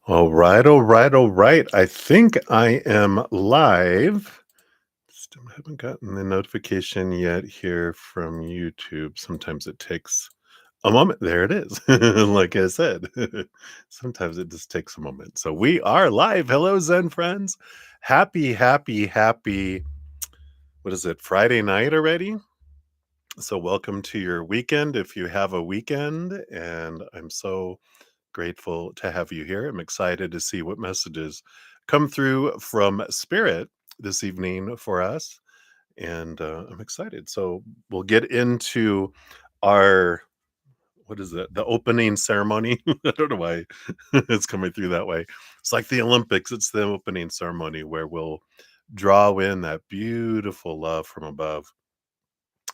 All right, all right, all right. I think I am live. Still haven't gotten the notification yet here from YouTube. Sometimes it takes a moment. There it is. Like I said, sometimes it just takes a moment. So we are live. Hello, Zen friends. Happy. What is it? Friday night already? So welcome to your weekend if you have a weekend. And I'm so grateful to have you here. I'm excited to see what messages come through from Spirit this evening for us. And I'm excited. So we'll get into our, what is it? The opening ceremony. I don't know why it's coming through that way. It's like the Olympics, it's the opening ceremony where we'll draw in that beautiful love from above.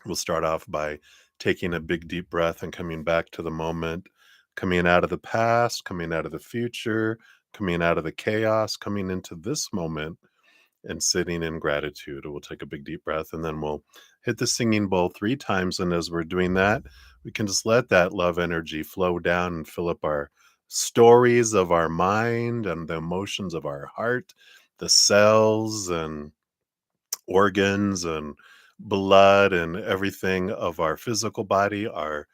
We'll start off by taking a big deep breath and coming back to the moment, coming out of the past, coming out of the future, coming out of the chaos, coming into this moment and sitting in gratitude. We'll take a big deep breath and then we'll hit the singing bowl 3 times. And as we're doing that, we can just let that love energy flow down and fill up our stories of our mind and the emotions of our heart, the cells and organs and blood and everything of our physical body, our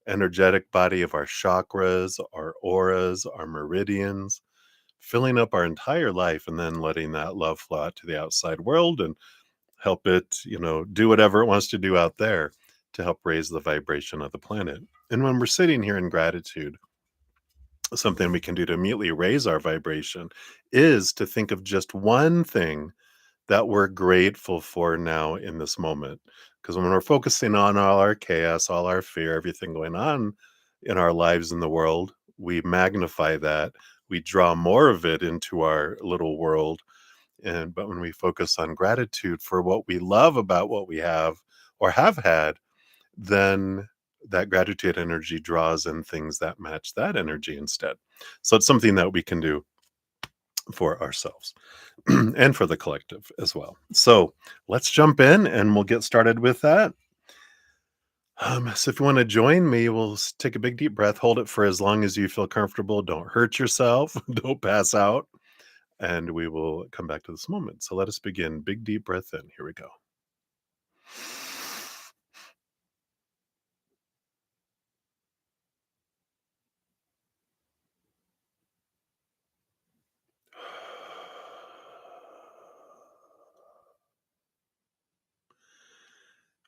energetic body of our chakras, our auras, our meridians, filling up our entire life and then letting that love flow out to the outside world and help it, do whatever it wants to do out there to help raise the vibration of the planet. And when we're sitting here in gratitude, something we can do to immediately raise our vibration is to think of just one thing that we're grateful for now in this moment. Because when we're focusing on all our chaos, all our fear, everything going on in our lives in the world, we magnify that. We draw more of it into our little world. But when we focus on gratitude for what we love about what we have or have had, then that gratitude energy draws in things that match that energy instead. So it's something that we can do for ourselves and for the collective as well. So let's jump in and we'll get started with that. So if you want to join me, we'll take a big deep breath, hold it for as long as you feel comfortable. Don't hurt yourself, don't pass out, and we will come back to this moment. So let us begin. Big deep breath in. Here we go.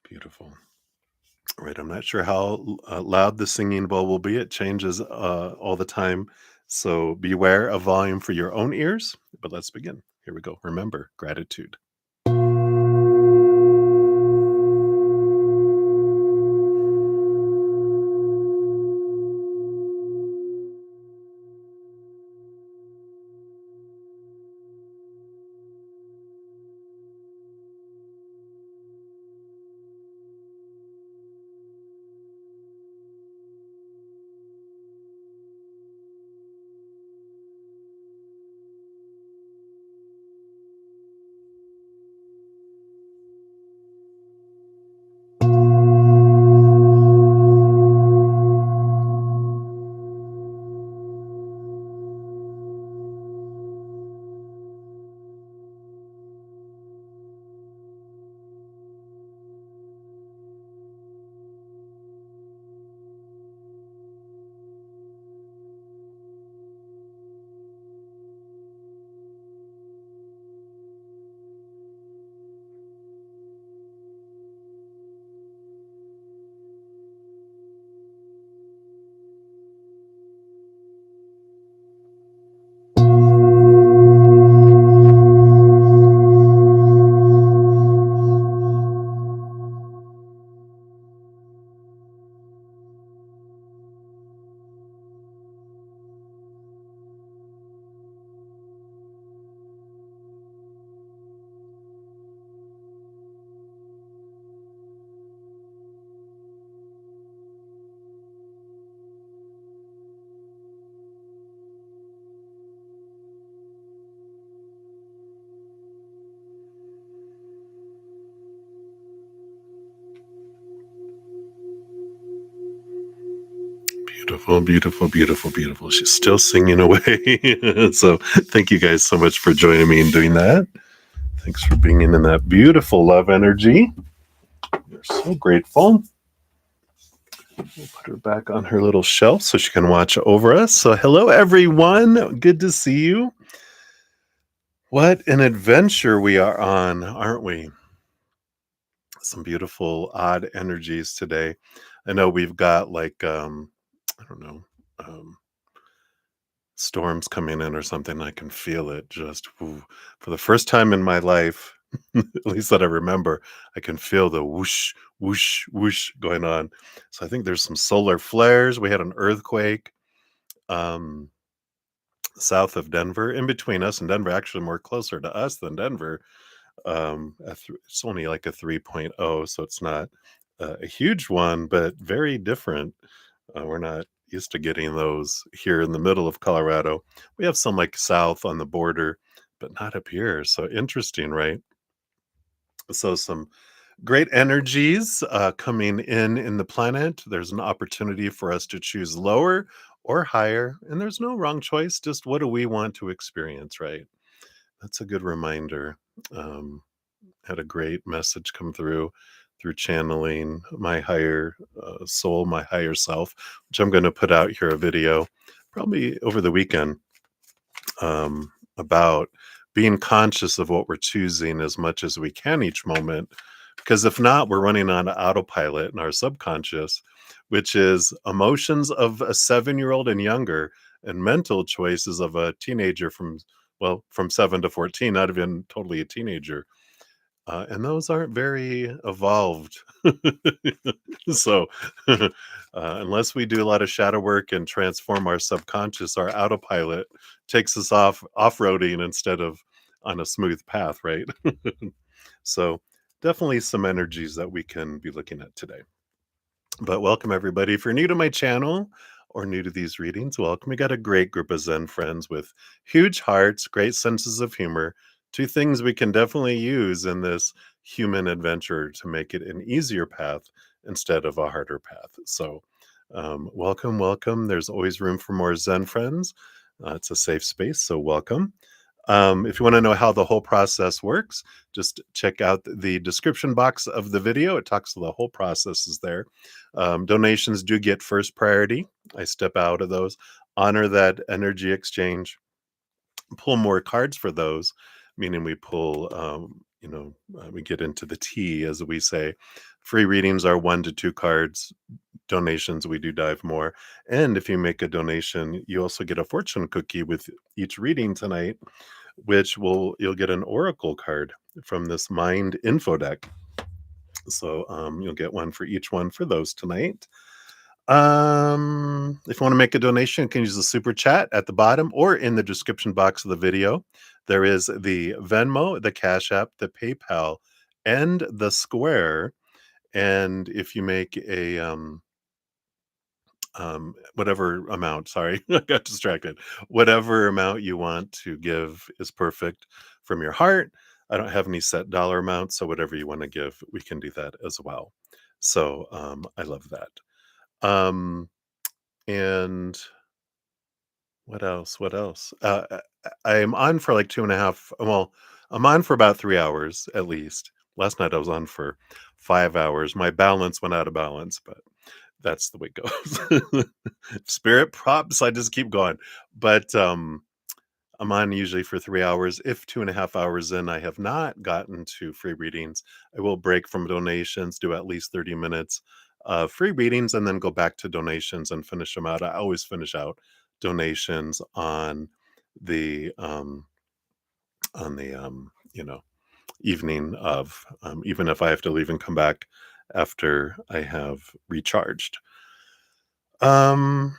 Beautiful. Right. I'm not sure how loud the singing bowl will be. It changes all the time. So beware of volume for your own ears. But let's begin. Here we go. Remember gratitude. Beautiful, beautiful, beautiful, beautiful. She's still singing away. So, thank you guys so much for joining me in doing that. Thanks for being in that beautiful love energy. We're so grateful. We'll put her back on her little shelf so she can watch over us. So, hello, everyone. Good to see you. What an adventure we are on, aren't we? Some beautiful, odd energies today. I know we've got I don't know, storms coming in or something. I can feel it just for the first time in my life, at least that I remember. I can feel the whoosh, whoosh, whoosh going on. So I think there's some solar flares. We had an earthquake um, south of Denver, in between us and Denver, actually more closer to us than Denver. It's only like a 3.0, so it's not a huge one, but very different. We're not used to getting those here in the middle of Colorado. We have some like south on the border, but not up here. So interesting, right? So some great energies coming in the planet. There's an opportunity for us to choose lower or higher, and there's no wrong choice. Just what do we want to experience, right? That's a good reminder. Um, had a great message come through channeling my higher soul, my higher self, which I'm going to put out here a video probably over the weekend about being conscious of what we're choosing as much as we can each moment. Because if not, we're running on autopilot in our subconscious, which is emotions of a 7-year-old and younger, and mental choices of a teenager from 7 to 14, not even totally a teenager, and those aren't very evolved. So, unless we do a lot of shadow work and transform our subconscious, our autopilot takes us off-roading instead of on a smooth path, right? So, definitely some energies that we can be looking at today. But welcome everybody. If you're new to my channel or new to these readings, welcome. We got a great group of Zen friends with huge hearts, great senses of humor, two things we can definitely use in this human adventure to make it an easier path instead of a harder path. So, welcome, welcome. There's always room for more Zen friends. It's a safe space, so welcome. If you want to know how the whole process works, just check out the description box of the video. It talks to the whole process is there. Donations do get first priority. I step out of those, honor that energy exchange, pull more cards for those, meaning we pull, we get into the tea, as we say. Free readings are 1 to 2 cards. Donations, we do dive more. And if you make a donation, you also get a fortune cookie with each reading tonight, which you'll get an oracle card from this mind info deck. So you'll get one for each one for those tonight. If you want to make a donation, you can use the super chat at the bottom or in the description box of the video. There is the Venmo, the Cash App, the PayPal, and the Square. And if you make a whatever amount, sorry, I got distracted. Whatever amount you want to give is perfect from your heart. I don't have any set dollar amount, so whatever you want to give, we can do that as well. So I love that. And what else? What else? I am on for like 2.5. Well, I'm on for about 3 hours at least. Last night I was on for 5 hours. My balance went out of balance, but that's the way it goes. Spirit props, I just keep going. But I'm on usually for 3 hours. If 2.5 hours in, I have not gotten to free readings, I will break from donations, do at least 30 minutes of free readings, and then go back to donations and finish them out. I always finish out donations the um, on the evening of, even if I have to leave and come back after I have recharged. Um,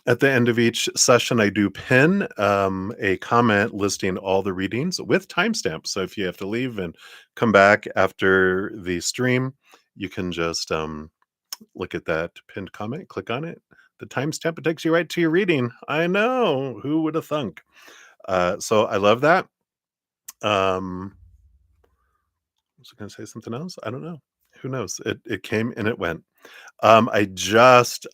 at the end of each session, I do pin a comment listing all the readings with timestamps. So if you have to leave and come back after the stream, you can just look at that pinned comment, click on it. The timestamp, it takes you right to your reading. I know. Who would have thunk? So I love that. Was I going to say something else? I don't know. Who knows? It came and it went. I just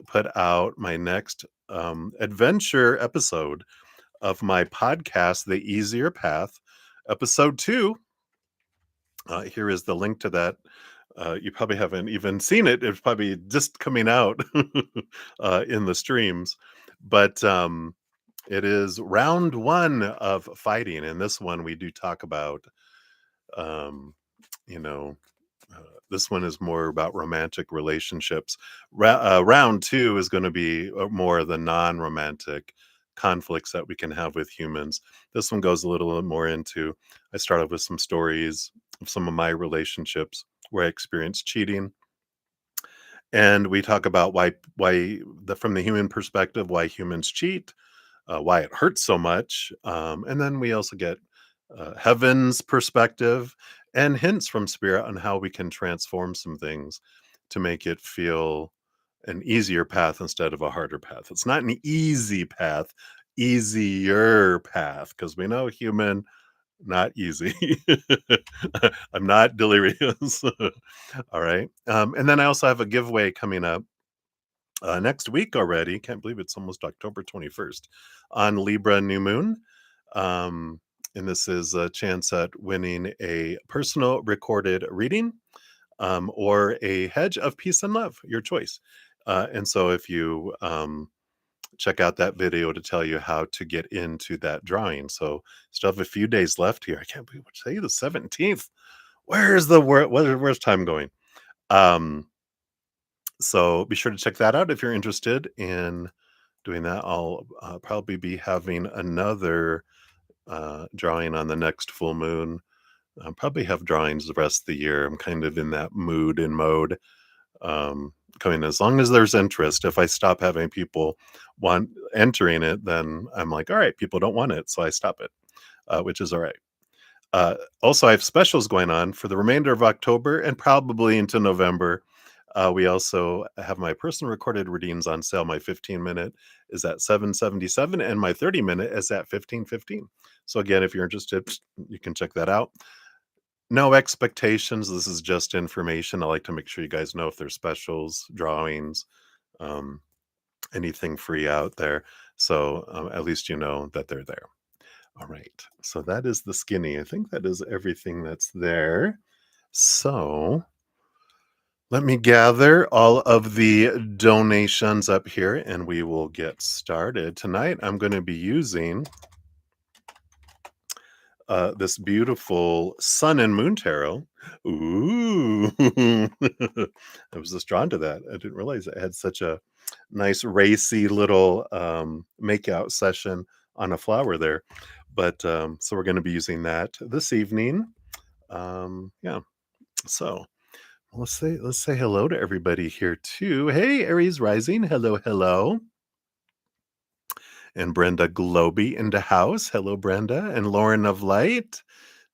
put out my next adventure episode of my podcast, The Easier Path, episode 2. Here is the link to that. You probably haven't even seen it. It's probably just coming out in the streams. But it is round 1 of fighting. In this one, we do talk about, um, you know, uh, this one is more about romantic relationships. Round 2 is going to be more of the non-romantic conflicts that we can have with humans. This one goes a little more into, I started with some stories of some of my relationships where I experienced cheating, and we talk about why from the human perspective, why humans cheat, why it hurts so much, and then we also get heaven's perspective and hints from spirit on how we can transform some things to make it feel an easier path instead of a harder path. It's not an easy path, easier path, because we know human, not easy. I'm not delirious. All right. And then I also have a giveaway coming up next week already. Can't believe it's almost October 21st on Libra New Moon. Um, and this is a chance at winning a personal recorded reading or a hedge of peace and love, your choice. And so if you check out that video to tell you how to get into that drawing. So still have a few days left here. I can't believe what today, the 17th. Where's the where's time going? So be sure to check that out if you're interested in doing that. I'll probably be having another drawing on the next full moon. I'll probably have drawings the rest of the year. I'm kind of in that mood and mode. Coming as long as there's interest. If I stop having people want entering it, then I'm like, all right, people don't want it, so I stop it, which is all right. Also, I have specials going on for the remainder of October and probably into November. We also have my personal recorded readings on sale. My 15-minute is at $7.77, and my 30-minute is at $15.15. So again, if you're interested, you can check that out. No expectations. This is just information. I like to make sure you guys know if there's specials, drawings, um, anything free out there. So at least you know that they're there. All right. So that is the skinny. I think that is everything that's there. So let me gather all of the donations up here and we will get started. Tonight, I'm going to be using this beautiful sun and moon tarot. Ooh, I was just drawn to that. I didn't realize it had such a nice racy little makeout session on a flower there. But so we're going to be using that this evening. Yeah. So let's say hello to everybody here too. Hey, Aries Rising. Hello, hello. And Brenda Globy in the house. Hello, Brenda. And Lauren of Light.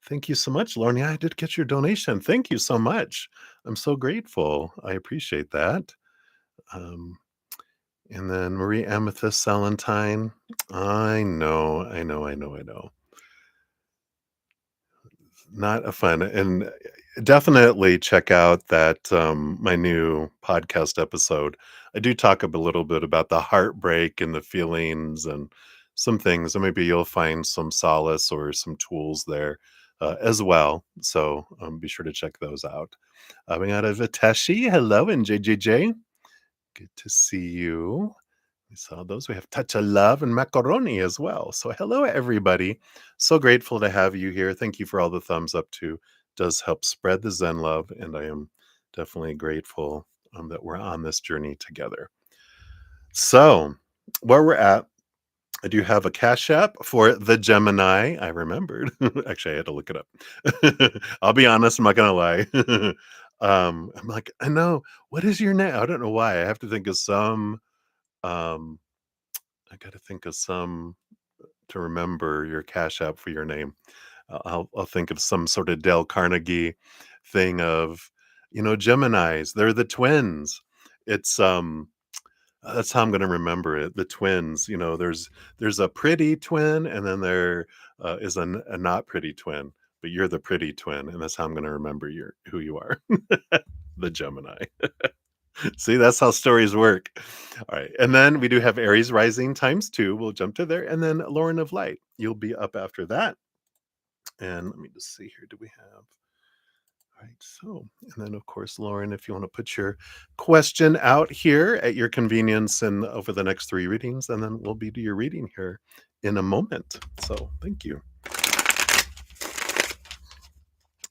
Thank you so much, Lauren. Yeah, I did get your donation. Thank you so much. I'm so grateful. I appreciate that. Um, and then Marie Amethyst Salentine. I know. Not a fun. And definitely check out that my new podcast episode. I do talk a little bit about the heartbreak and the feelings and some things, and maybe you'll find some solace or some tools there as well. So be sure to check those out. We got a Viteshi. Hello, and JJJ. Good to see you. We saw those. We have Touch of Love and Macaroni as well. So hello, everybody. So grateful to have you here. Thank you for all the thumbs up too. Does help spread the Zen love, and I am definitely grateful that we're on this journey together. So where we're at, I do have a Cash App for the Gemini. I remembered. Actually, I had to look it up. I'll be honest, I'm not gonna lie. I'm like, I know. What is your name? I don't know why. I have to think of some. Um, I got to think of some to remember your Cash App for your name. I'll think of some sort of Dale Carnegie thing of, Geminis. They're the twins. It's that's how I'm gonna remember it. The twins. There's a pretty twin, and then there is a not pretty twin. but you're the pretty twin, and that's how I'm gonna remember who you are. The Gemini. See, that's how stories work. All right. And then we do have Aries rising times two. We'll jump to there. And then Lauren of Light. You'll be up after that. And let me just see here. Do we have? All right. So, and then of course, Lauren, if you want to put your question out here at your convenience and over the next three readings, and then we'll be to your reading here in a moment. So, thank you.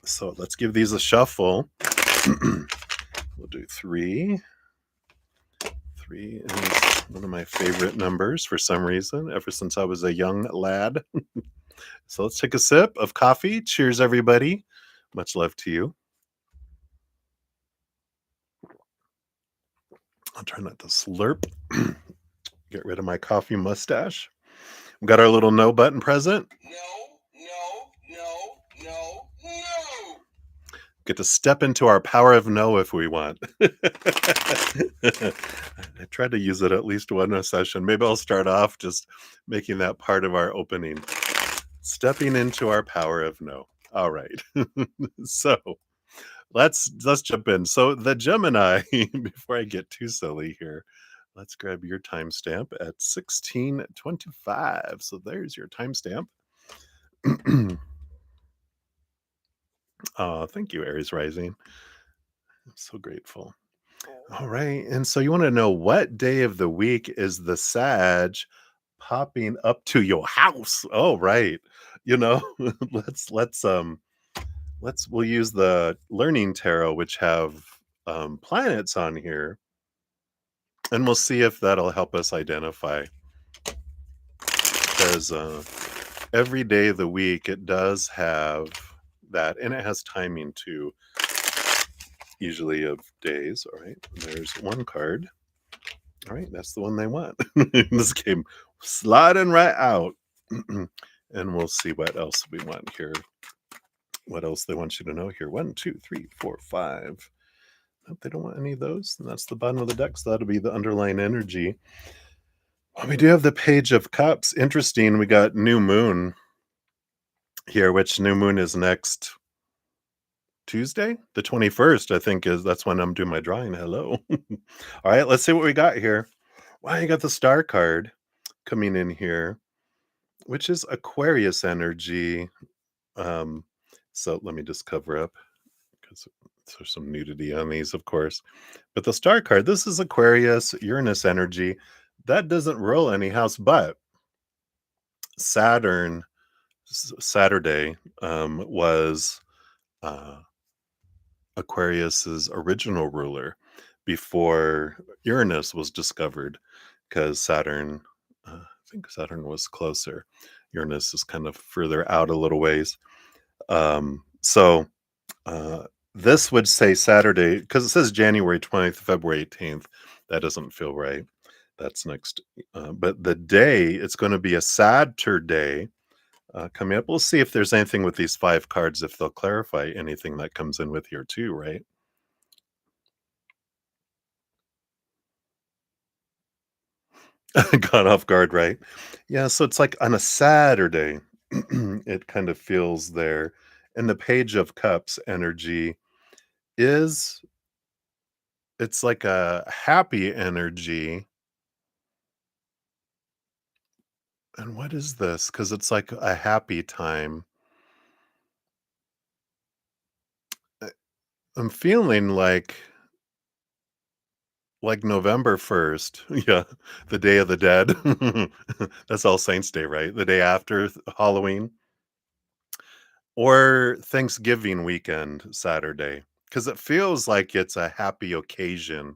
So, let's give these a shuffle. We'll do three. Three is one of my favorite numbers for some reason, ever since I was a young lad. So let's take a sip of coffee. Cheers, everybody. Much love to you. I'll try not to slurp. Get rid of my coffee mustache. We got our little no button present. No. Get to step into our power of no if we want. I tried to use it at least one a session. Maybe I'll start off just making that part of our opening. Stepping into our power of no. All right. So let's jump in. So the Gemini, before I get too silly here, let's grab your timestamp at 1625. So there's your timestamp. Oh, thank you, Aries Rising. I'm so grateful. All right. And so you want to know what day of the week is the Sag popping up to your house? Oh, right. You know, we'll use the Learning Tarot, which have planets on here, and we'll see if that'll help us identify. Because every day of the week it does have that, and it has timing too, usually of days. All right, there's one card. All right, that's the one they want. This came sliding right out. And we'll see what else we want here. What else they want you to know here. 1, 2, 3, 4, 5. Nope, they don't want any of those. And that's the bottom of the deck. So that'll be the underlying energy. Well, we do have the Page of Cups. Interesting. We got New Moon here, which New Moon is next Tuesday, the 21st, I think that's when I'm doing my drawing. Hello. All right, let's see what we got here. Wow, you got the Star card coming in here, which is Aquarius energy. So let me just cover up because there's some nudity on these, of course. But the Star card, this is Aquarius, Uranus energy. That doesn't rule any house, but Saturday was Aquarius's original ruler before Uranus was discovered, because Saturn, I think Saturn was closer. Uranus is kind of further out a little ways. So this would say Saturday, because it says January 20th, February 18th. That doesn't feel right. That's next. But the day, it's going to be a Saturday coming up. We'll see if there's anything with these 5 cards, if they'll clarify anything that comes in with here too, right? Caught off guard, right? Yeah, so it's like on a Saturday, it kind of feels there. And the Page of Cups energy is, it's like a happy energy. And what is this? Because it's like a happy time. I'm feeling like November 1st. Yeah, the Day of the Dead. That's All Saints Day, right? The day after Halloween. Or Thanksgiving weekend, Saturday, because it feels like it's a happy occasion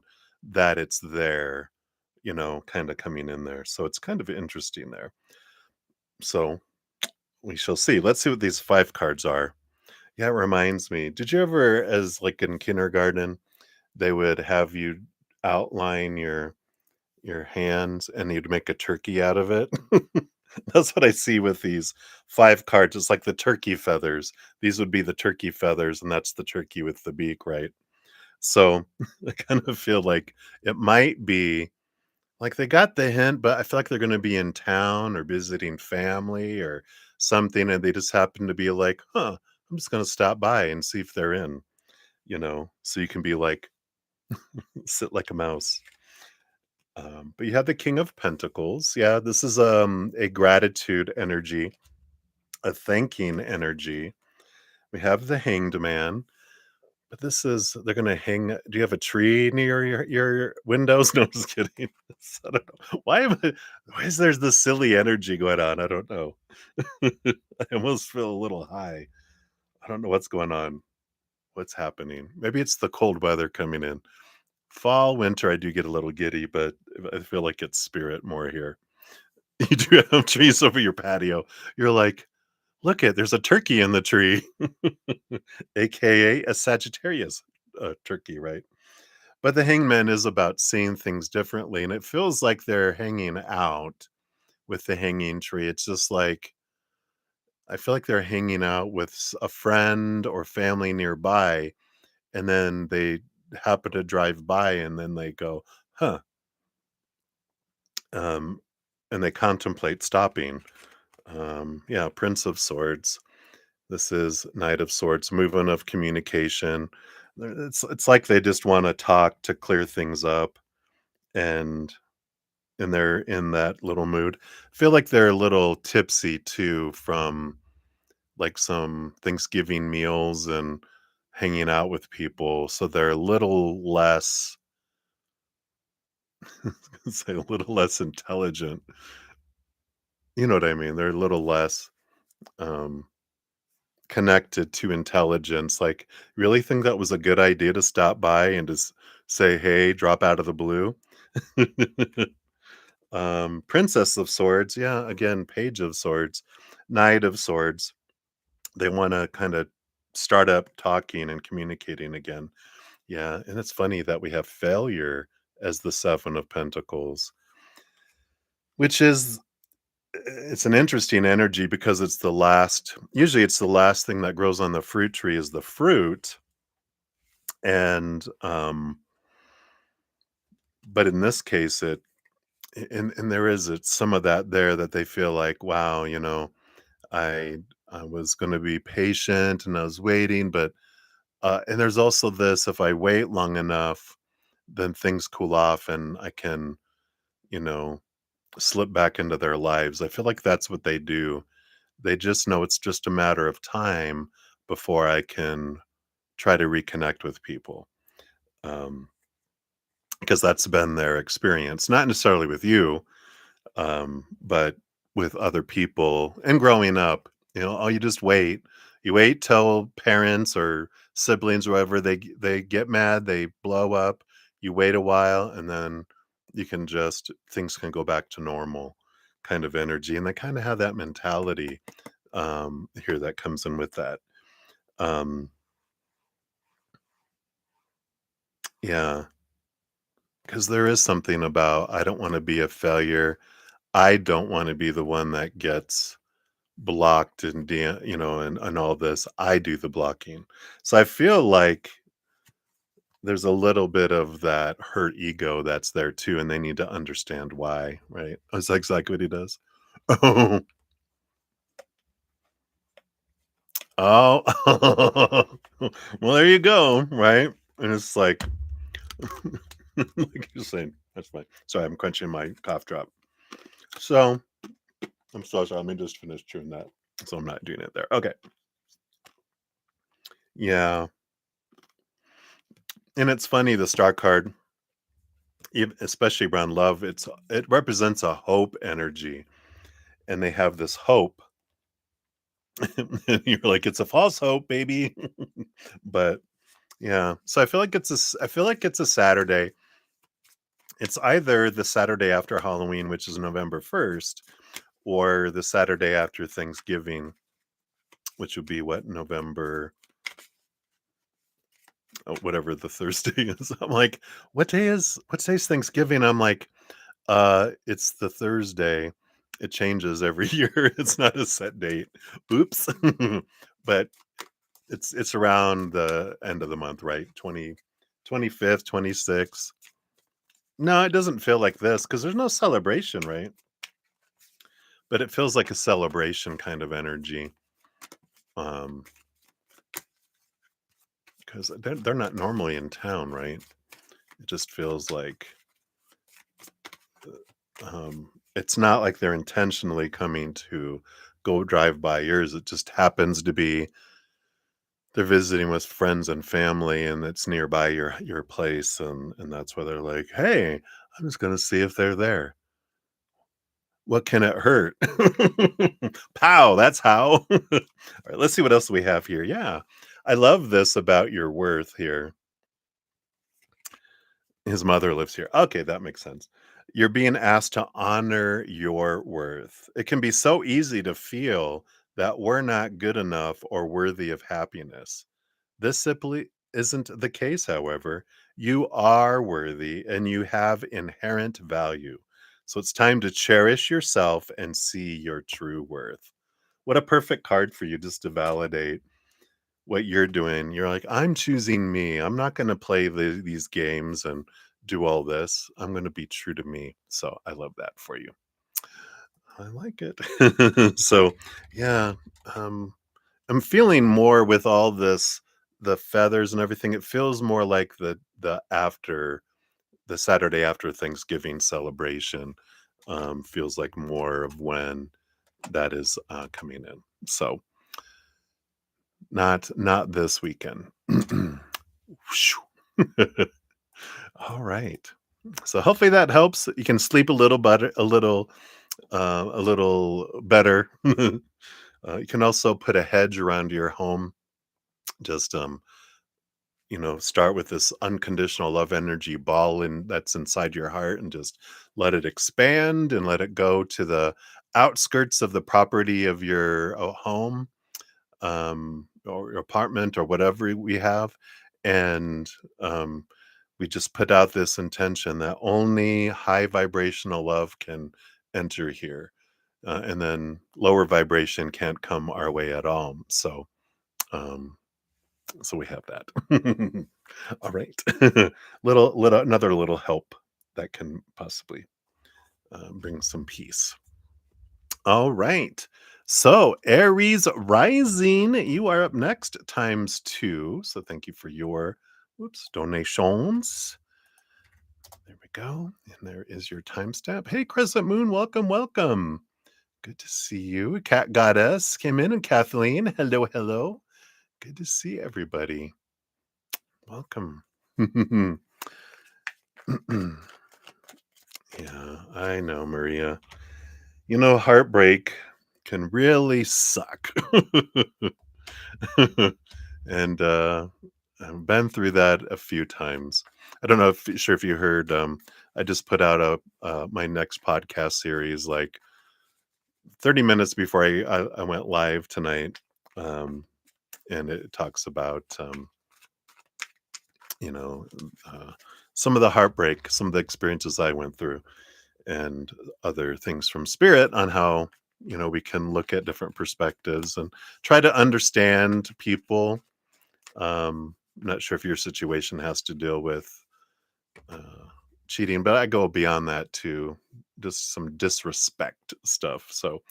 that it's there, kind of coming in there. So it's kind of interesting there. So we shall see. Let's see what these 5 cards are. Yeah, it reminds me. Did you ever, as like in kindergarten, they would have you outline your hands and you'd make a turkey out of it? That's what I see with these 5 cards. It's like the turkey feathers. These would be the turkey feathers, and that's the turkey with the beak, right? So I kind of feel like it might be like they got the hint, but I feel like they're going to be in town or visiting family or something, and they just happen to be like, huh, I'm just gonna stop by and see if they're in, so you can be like sit like a mouse. But you have the King of Pentacles. Yeah, this is a gratitude energy, a thanking energy. We have the Hanged Man, but this is they're gonna hang. Do you have a tree near your windows? No, I'm just kidding. I don't know. Why is there this silly energy going on? I don't know. I almost feel a little high. I don't know what's going on. What's happening? Maybe it's the cold weather coming in. Fall, winter, I do get a little giddy, but I feel like it's spirit more here. You do have trees over your patio. You're like, look it, there's a turkey in the tree, aka a Sagittarius turkey, right? But the hangman is about seeing things differently, and it feels like they're hanging out with the hanging tree. It's just like I feel like they're hanging out with a friend or family nearby, and then they happen to drive by, and then they go, "Huh," um, and they contemplate stopping. Yeah, Prince of Swords. This is Knight of Swords, movement of communication. It's like they just wanna talk to clear things up, and they're in that little mood. I feel like they're a little tipsy too from, like, some Thanksgiving meals and hanging out with people, so they're a little less say a little less intelligent. You know what I mean? They're a little less, um connected to intelligence, like, really think that was a good idea to stop by and just say, "Hey," drop out of the blue? Princess of Swords, yeah, again, Page of Swords, Knight of Swords. They wanna kinda start up talking and communicating again. Yeah, and it's funny that we have failure as the Seven of Pentacles, which is it's an interesting energy because it's the last usually, it's the last thing that grows on the fruit tree is the fruit. And, but in this case, and there is some of that there that they feel like, wow, I I was gonna be patient and I was waiting, but and there's also this, if I wait long enough, then things cool off and I can, you know, slip back into their lives. I feel like that's what they do. They just know it's just a matter of time before I can try to reconnect with people. Um, because that's been their experience, not necessarily with you, but with other people and growing up. Oh, you just wait. You wait till parents or siblings or whatever they get mad, they blow up. You wait a while, and then you can just things can go back to normal kind of energy, and they kind of have that mentality here that comes in with that. Um, yeah, because there is something about I don't want to be a failure. I don't want to be the one that gets blocked and and all this. I do the blocking. So I feel like there's a little bit of that hurt ego that's there too, and they need to understand why, right? That's exactly what he does. Oh, oh, well, there you go, right? And it's like, like you're saying, that's fine. Sorry, I'm crunching my cough drop. So I'm so sorry. Let me just finish chewing that. So I'm not doing it there. Okay. Yeah. And it's funny, the star card, especially around love, it represents a hope energy, and they have this hope, and you're like, "It's a false hope, baby." But, yeah, so I feel like it's a Saturday. It's either the Saturday after Halloween, which is November 1st, or the Saturday after Thanksgiving, which would be what, November whatever the Thursday is. I'm like, what day's Thanksgiving?" I'm like, it's the Thursday. It changes every year. It's not a set date. Oops. But it's around the end of the month, right? 25th, 26th. No, it doesn't feel like this because there's no celebration, right? But it feels like a celebration kind of energy. Um, because they're not normally in town, right? It just feels like it's not like they're intentionally coming to go drive by yours. It just happens to be they're visiting with friends and family, and it's nearby your place, and that's why they're like, "Hey, I'm just gonna see if they're there. What can it hurt?" Pow, that's how. All right, let's see what else we have here. Yeah. I love this about your worth here. His mother lives here. Okay, that makes sense. You're being asked to honor your worth. It can be so easy to feel that we're not good enough or worthy of happiness. This simply isn't the case, however. You are worthy and you have inherent value. So it's time to cherish yourself and see your true worth. What a perfect card for you just to validate what you're doing. You're like, I'm choosing me. I'm not going to play these games and do all this. I'm going to be true to me. So I love that for you. I like it. So, yeah, um, I'm feeling more with all this, the feathers and everything. It feels more like the after the Saturday after Thanksgiving celebration. Feels like more of when that is coming in. So not this weekend. All right. So hopefully that helps. You can sleep a little better, a little better. You can also put a hedge around your home. Just start with this unconditional love energy ball in that's inside your heart, and just let it expand and let it go to the outskirts of the property of your home, or your apartment or whatever we have. And um, we just put out this intention that only high vibrational love can enter here. And then lower vibration can't come our way at all. Um, so we have that. All right. Little another little help that can possibly bring some peace. All right. So, Aries rising, you are up next times two. So, thank you for your donations. There we go. And there is your timestamp. Hey, Crescent Moon, welcome, welcome. Good to see you. Cat Goddess came in, and Kathleen. Hello, hello. Good to see everybody. Welcome. Yeah, I know, Maria. Heartbreak can really suck. And I've been through that a few times. I don't know if you heard. I just put out a my next podcast series like 30 minutes before I went live tonight, um, and it talks about you know uh, some of the heartbreak, some of the experiences I went through, and other things from spirit on how we can look at different perspectives and try to understand people. I'm not sure if your situation has to deal with uh, cheating, but I go beyond that to just some disrespect stuff. So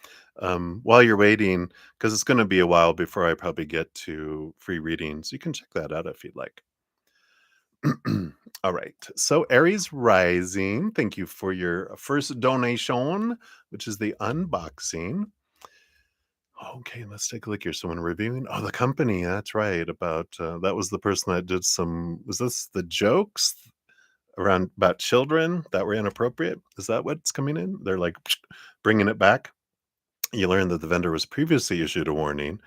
while you're waiting, because it's going to be a while before I probably get to free readings, you can check that out if you'd like. All right. So Aries Rising, thank you for your first donation, which is the unboxing. Okay, let's take a look here. Someone reviewing. Oh, the company. That's right. About that was the person that did some. Was this the jokes around about children that were inappropriate? Is that what's coming in? They're like bringing it back. You learn that the vendor was previously issued a warning.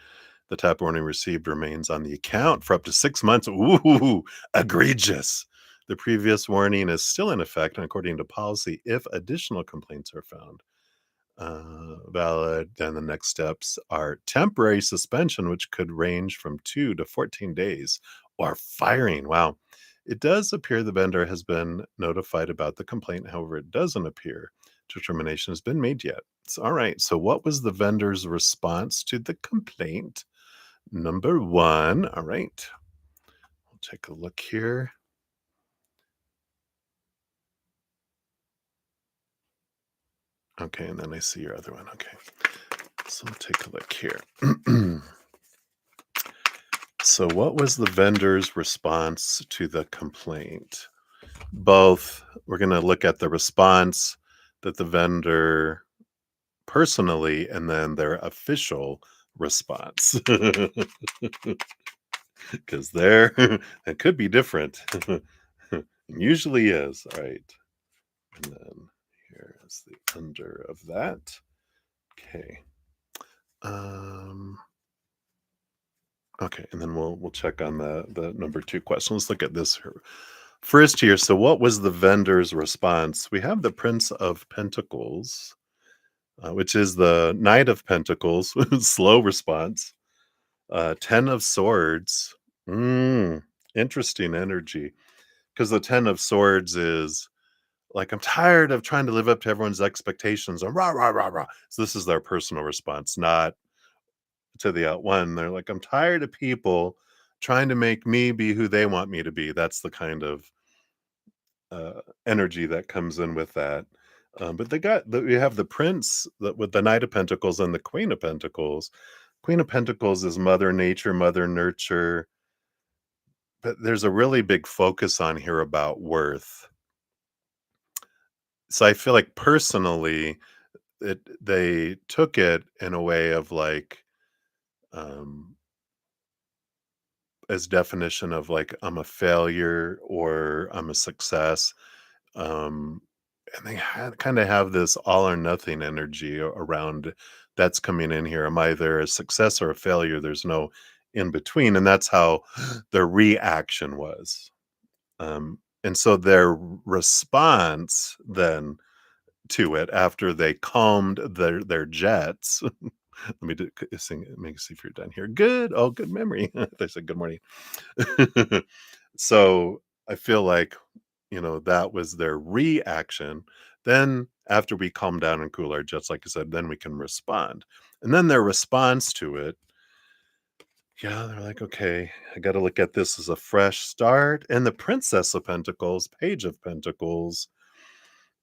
The type warning received remains on the account for up to 6 months. Ooh, egregious. The previous warning is still in effect, and according to policy, if additional complaints are found valid, then the next steps are temporary suspension, which could range from 2 to 14 days, or firing. Wow. It does appear the vendor has been notified about the complaint. However, it doesn't appear determination has been made yet. So, all right. So, what was the vendor's response to the complaint? Number one. All right. We'll take a look here. Okay. And then I see your other one. Okay. So, we'll take a look here. So, what was the vendor's response to the complaint? Both, we're going to look at the response that the vendor personally and then their official response. Because there, it could be different. It usually is. All right. And then here is the under of that. Okay. Um, okay, and then we'll check on the number two question. Let's look at this here. First here. So what was the vendor's response? We have the Prince of Pentacles, which is the Knight of Pentacles, slow response. Ten of Swords. Interesting energy. Because the Ten of Swords is like, I'm tired of trying to live up to everyone's expectations. And rah, rah, rah, rah. So this is their personal response, not to the out one. They're like, I'm tired of people trying to make me be who they want me to be. That's the kind of energy that comes in with that. But we have the prince with the Knight of Pentacles and the Queen of Pentacles. Queen of Pentacles is Mother Nature, Mother Nurture. But there's a really big focus on here about worth. So I feel like personally, they took it in a way of like, um, as definition of like I'm a failure or I'm a success. Um, and they kind of have this all or nothing energy around that's coming in here. I'm either a success or a failure. There's no in between. And that's how their reaction was. And so their response then to it after they calmed their jets. Let me sing. Let me see if you're done here. Good. Oh, good memory. They said good morning. So I feel like, that was their reaction. Then after we calm down and cool our jets, like I said, then we can respond. And then their response to it, yeah, they're like, okay, I got to look at this as a fresh start. And the Princess of Pentacles, Page of Pentacles,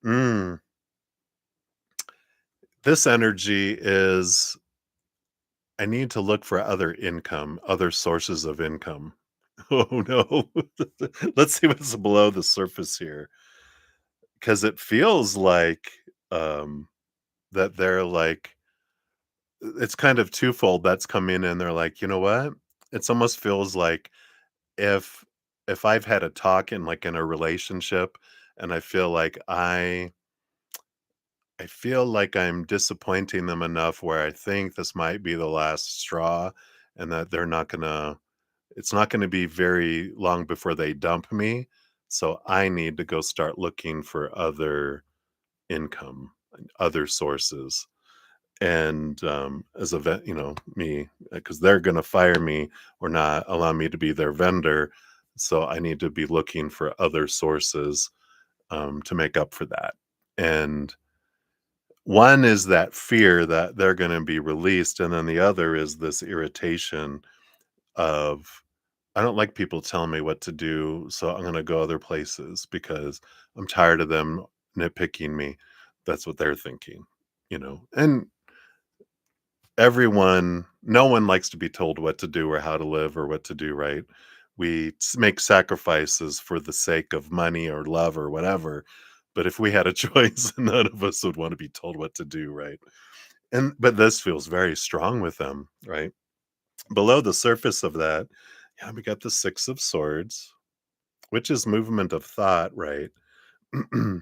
mm, this energy is, I need to look for other income, other sources of income. Oh no. Let's see what's below the surface here. Because it feels like that they're like, it's kind of twofold that's come in and they're like, you know what? It's almost feels like if I've had a talk in a relationship and I feel like I'm disappointing them enough where I think this might be the last straw and that they're not gonna it's not gonna be very long before they dump me. So I need to go start looking for other income, other sources. And as a me, because they're gonna fire me or not allow me to be their vendor. So I need to be looking for other sources to make up for that. And one is that fear that they're going to be released, and then the other is this irritation of, I don't like people telling me what to do, so I'm going to go other places because I'm tired of them nitpicking me. That's what they're thinking. And no one likes to be told what to do or how to live or what to do, right? We make sacrifices for the sake of money or love or whatever. But if we had a choice, none of us would want to be told what to do, right? But this feels very strong with them, right? Below the surface of that, yeah, we got the Six of Swords, which is movement of thought, right? Oh,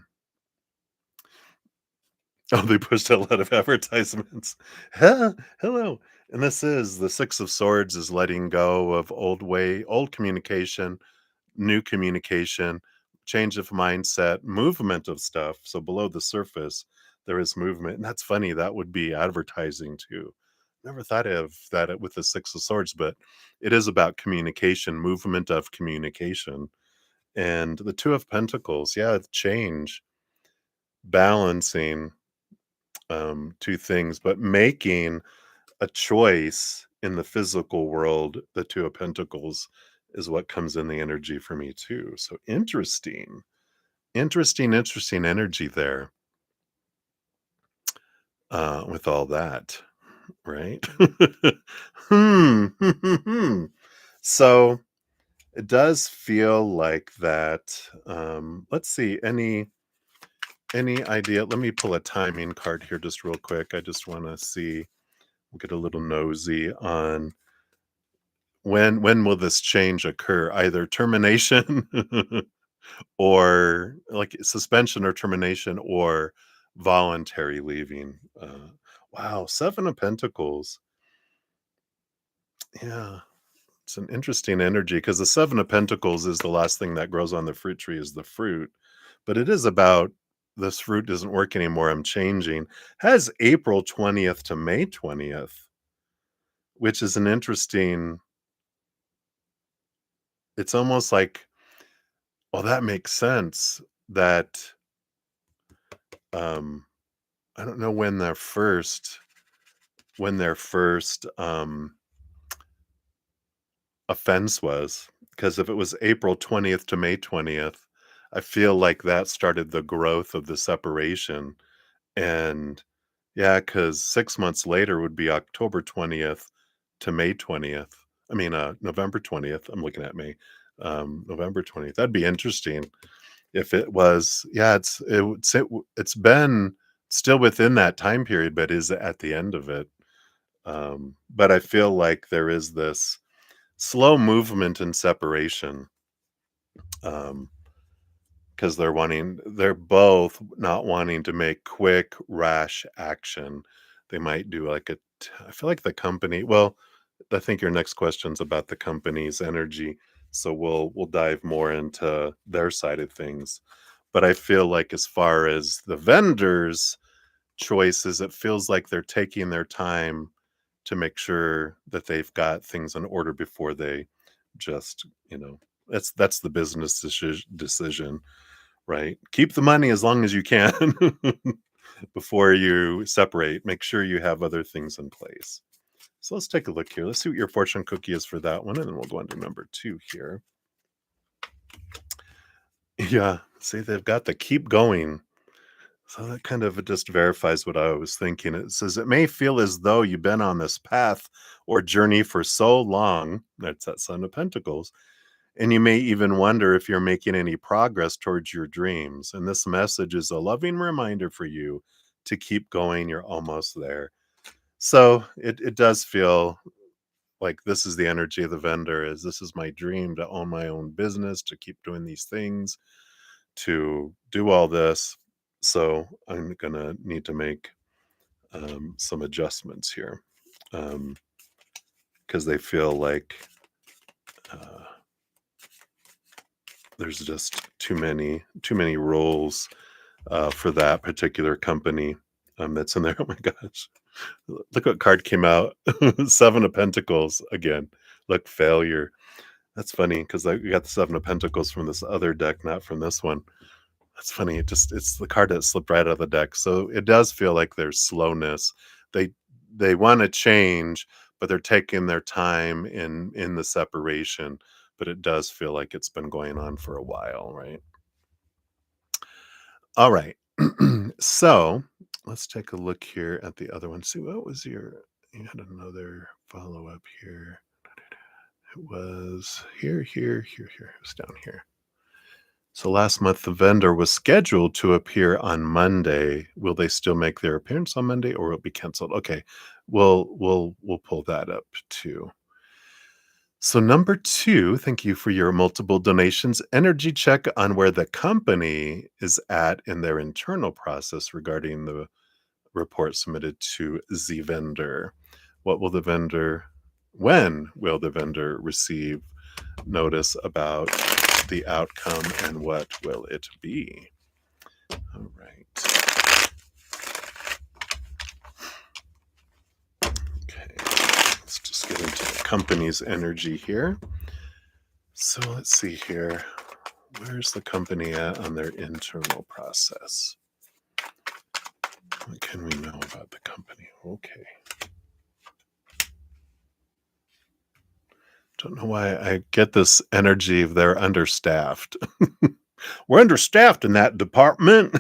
they pushed a lot of advertisements. Hello. And this is the Six of Swords is letting go of old communication, new communication, change of mindset, movement of stuff. So below the surface, there is movement. And that's funny. That would be advertising too. Never thought of that with the Six of Swords, but it is about communication, movement of communication. And the Two of Pentacles, yeah, it's change, balancing two things, but making a choice in the physical world, the Two of Pentacles is what comes in the energy for me too. So interesting energy there with all that, right? hmm. So it does feel like that. Let's see. Any idea? Let me pull a timing card here just real quick. I just want to see, get a little nosy on when will this change occur? Either termination or like suspension or termination or voluntary leaving. Wow, 7 of Pentacles. Yeah, it's an interesting energy because the 7 of Pentacles is the last thing that grows on the fruit tree is the fruit. But it is about this fruit doesn't work anymore. I'm changing. Has April 20th to May 20th, which is an interesting, it's almost like, well, that makes sense that um I don't know when their first offense was, because if it was April 20th to May 20th, I feel like that started the growth of the separation. And yeah, because 6 months later would be October 20th to May 20th. I mean, November 20th. I'm looking at May. November 20th. That'd be interesting if it was. Yeah, it's been still within that time period, but is at the end of it. But I feel like there is this slow movement and separation, because they're both not wanting to make quick, rash action. They might do like I feel like the company, well, I think your next question's about the company's energy, so we'll dive more into their side of things. But I feel like as far as the vendors' choices, it feels like they're taking their time to make sure that they've got things in order before they just, that's the business decision, right? Keep the money as long as you can before you separate. Make sure you have other things in place. So let's take a look here. Let's see what your fortune cookie is for that one, and then we'll go on to number 2 here. Yeah, see, they've got the keep going. So that kind of just verifies what I was thinking. It says, it may feel as though you've been on this path or journey for so long. That's that Son of Pentacles. And you may even wonder if you're making any progress towards your dreams. And this message is a loving reminder for you to keep going. You're almost there. So it does feel like this is the energy of the vendor, is this is my dream to own my own business, to keep doing these things, to do all this. So I'm gonna need to make some adjustments here, because they feel like uh, there's just too many roles for that particular company that's in there. Oh my gosh, look what card came out. 7 of Pentacles again. Look, failure. That's funny because we got the 7 of Pentacles from this other deck, not from this one. That's funny. It's the card that slipped right out of the deck. So it does feel like there's slowness. They they want to change, but they're taking their time in the separation. But it does feel like it's been going on for a while, right? All right. So let's take a look here at the other one. See, what was you had another follow up here. It was here. It was down here. So last month, the vendor was scheduled to appear on Monday. Will they still make their appearance on Monday, or will it be canceled? Okay, we'll pull that up too. So number 2, thank you for your multiple donations. Energy check on where the company is at in their internal process regarding the report submitted to the vendor. What will the vendor? When will the vendor receive notice about the outcome, and what will it be? All right. Okay. Let's just get into the company's energy here. So let's see here. Where's the company at on their internal process? What can we know about the company? Okay. Don't know why I get this energy of they're understaffed. We're understaffed in that department.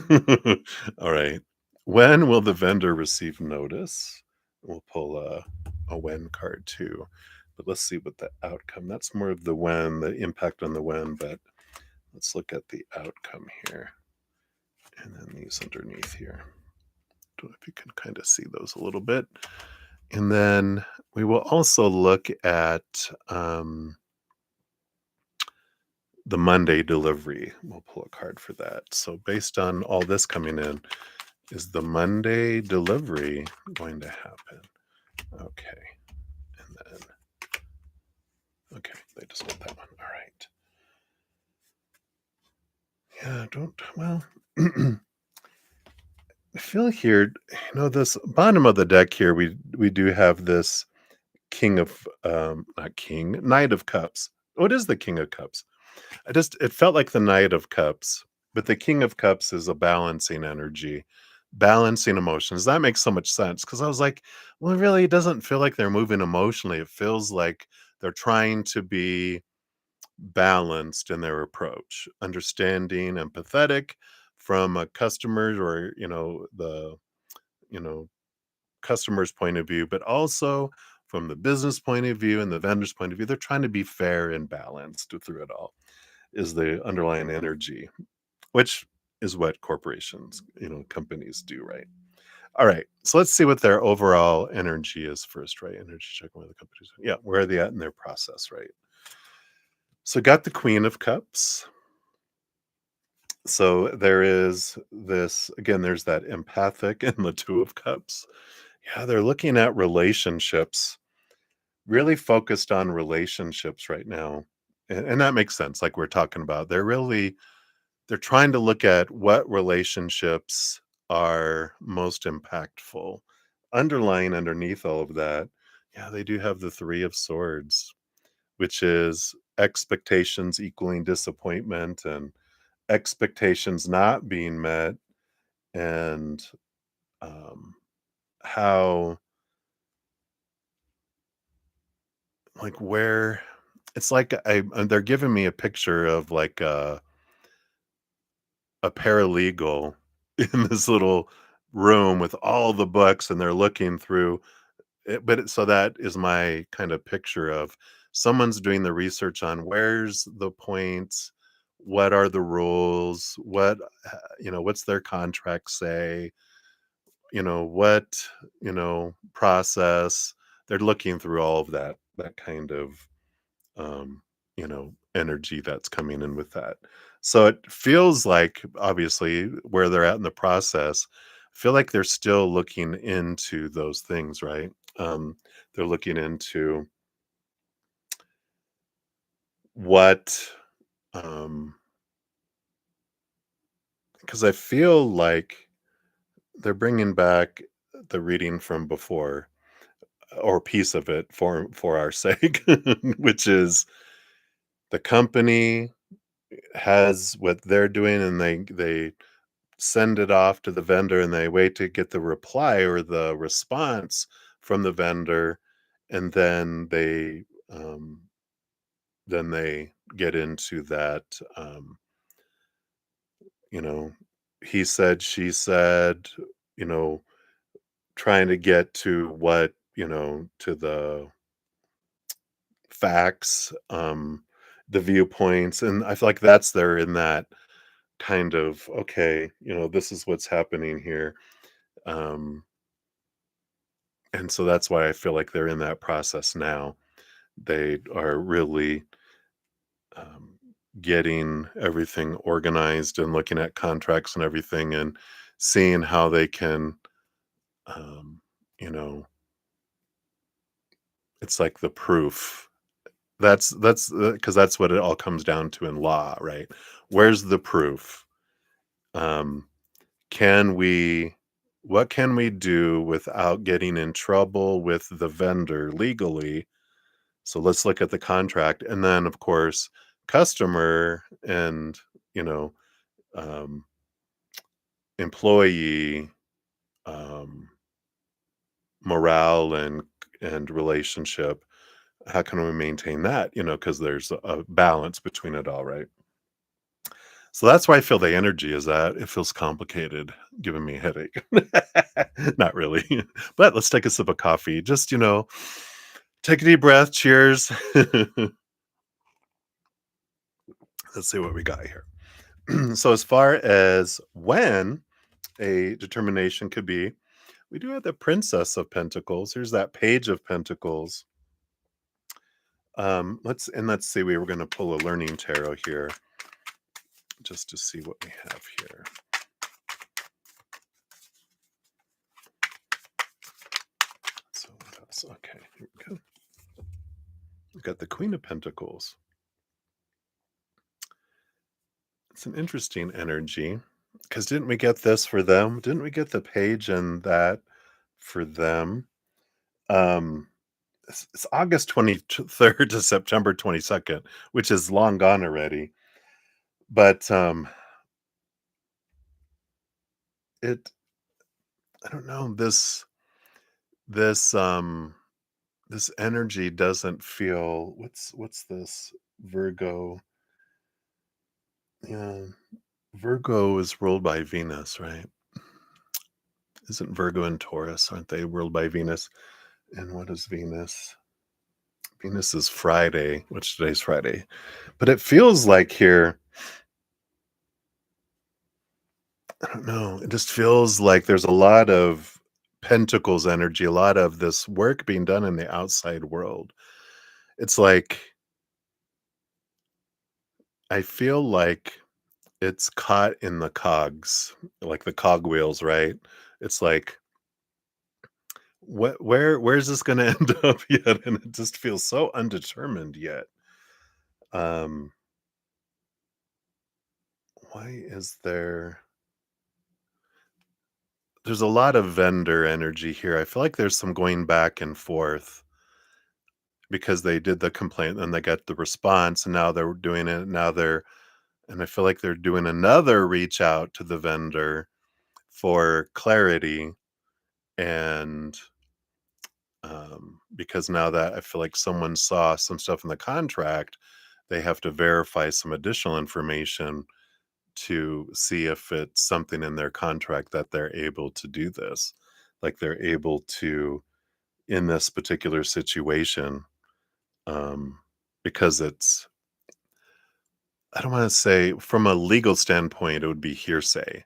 All right. When will the vendor receive notice? We'll pull a when card too. But let's see what the outcome. That's more of the when, the impact on the when, but let's look at the outcome here. And then these underneath here. Don't know if you can kind of see those a little bit. And then we will also look at the Monday delivery. We'll pull a card for that. So based on all this coming in, is the Monday delivery going to happen? Okay. And then, okay, they just want that one. All right. Yeah, don't, well, I feel here, this bottom of the deck here, we do have this King of, not King, Knight of Cups. What is the King of Cups? It felt like the Knight of Cups, but the King of Cups is a balancing energy, balancing emotions. That makes so much sense because I was like, well, really, it doesn't feel like they're moving emotionally. It feels like they're trying to be balanced in their approach, understanding, empathetic from a customer or, you know, customer's point of view, but also from the business point of view and the vendor's point of view. They're trying to be fair and balanced through it all is the underlying energy, which is what corporations, companies do, right? All right. So let's see what their overall energy is first, right? Energy check where the companies. Yeah, where are they at in their process, right? So got the Queen of Cups. So there is this again, there's that empathic and the Two of Cups. Yeah, they're looking at relationships, really focused on relationships right now. And that makes sense, like we're talking about. They're trying to look at what relationships are most impactful. Underlying underneath all of that, yeah, they do have the Three of Swords, which is expectations equaling disappointment and expectations not being met, and um, how, like, where it's like they're giving me a picture of like a paralegal in this little room with all the books and they're looking through it, so that is my kind of picture of someone's doing the research on where's the points, what are the rules, what's their contract say, what, process. They're looking through all of that kind of energy that's coming in with that. So it feels like obviously where they're at in the process, I feel like they're still looking into those things, right? They're looking into what, because I feel like they're bringing back the reading from before or piece of it for our sake, which is the company has what they're doing and they send it off to the vendor and they wait to get the reply or the response from the vendor, and then they get into that, you know he said, she said, you know trying to get to what, to the facts, the viewpoints, and I feel like they're in that kind of, okay, this is what's happening here. um And so that's why I feel like they're in that process now. They are really, um, getting everything organized and looking at contracts and everything and seeing how they can, um, you know, it's like the proof. That's because that's what it all comes down to in law, right? Where's the proof? Um, can we what can we do without getting in trouble with the vendor legally? So let's look at the contract. And then, of course, customer and, you know, um, employee, um, morale and relationship. How can we maintain that? Because there's a balance between it all, right? So that's why I feel the energy is that it feels complicated, giving me a headache. Not really. But let's take a sip of coffee. Just, Take a deep breath. Cheers. Let's see what we got here. So, as far as when a determination could be, we do have the Princess of Pentacles. Here's that Page of Pentacles. Let's see. We were going to pull a learning tarot here just to see what we have here. So what else? Okay, here we go. We've got the Queen of Pentacles. It's an interesting energy because didn't we get this for them? Didn't we get the page and that for them? Um, it's August 23rd to September 22nd, which is long gone already. But it I don't know, this this energy doesn't feel what's this Virgo? Yeah, Virgo is ruled by Venus, right? Isn't Virgo and Taurus, aren't they ruled by Venus? And what is Venus? Venus is Friday, which today's Friday. But it feels like here, I don't know, it just feels like there's a lot of pentacles energy, a lot of this work being done in the outside world. It's like I feel like it's caught in the cogs, like the cogwheels, right? It's like where's this gonna end up yet? And it just feels so undetermined yet. Um, why is there's a lot of vendor energy here. I feel like there's some going back and forth because they did the complaint and they got the response and now they're doing it. Now and I feel like they're doing another reach out to the vendor for clarity. And because now that I feel like someone saw some stuff in the contract, they have to verify some additional information to see if it's something in their contract that they're able to do this. Like they're able to, in this particular situation, um, because I don't want to say from a legal standpoint, it would be hearsay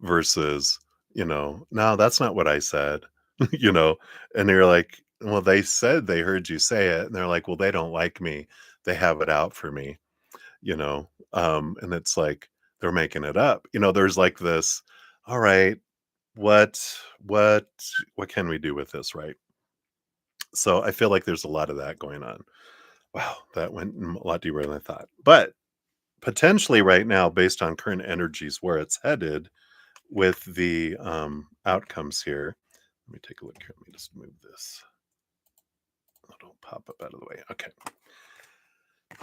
versus, no, that's not what I said, you know, and you're like, well, they said they heard you say it. And they're like, well, they don't like me. They have it out for me, and it's like they're making it up. There's like this, all right, what, what, what can we do with this, right? So I feel like there's a lot of that going on. Wow, that went a lot deeper than I thought. But potentially right now, based on current energies where it's headed with the outcomes here. Let me take a look here. Let me just move this little pop up out of the way. Okay.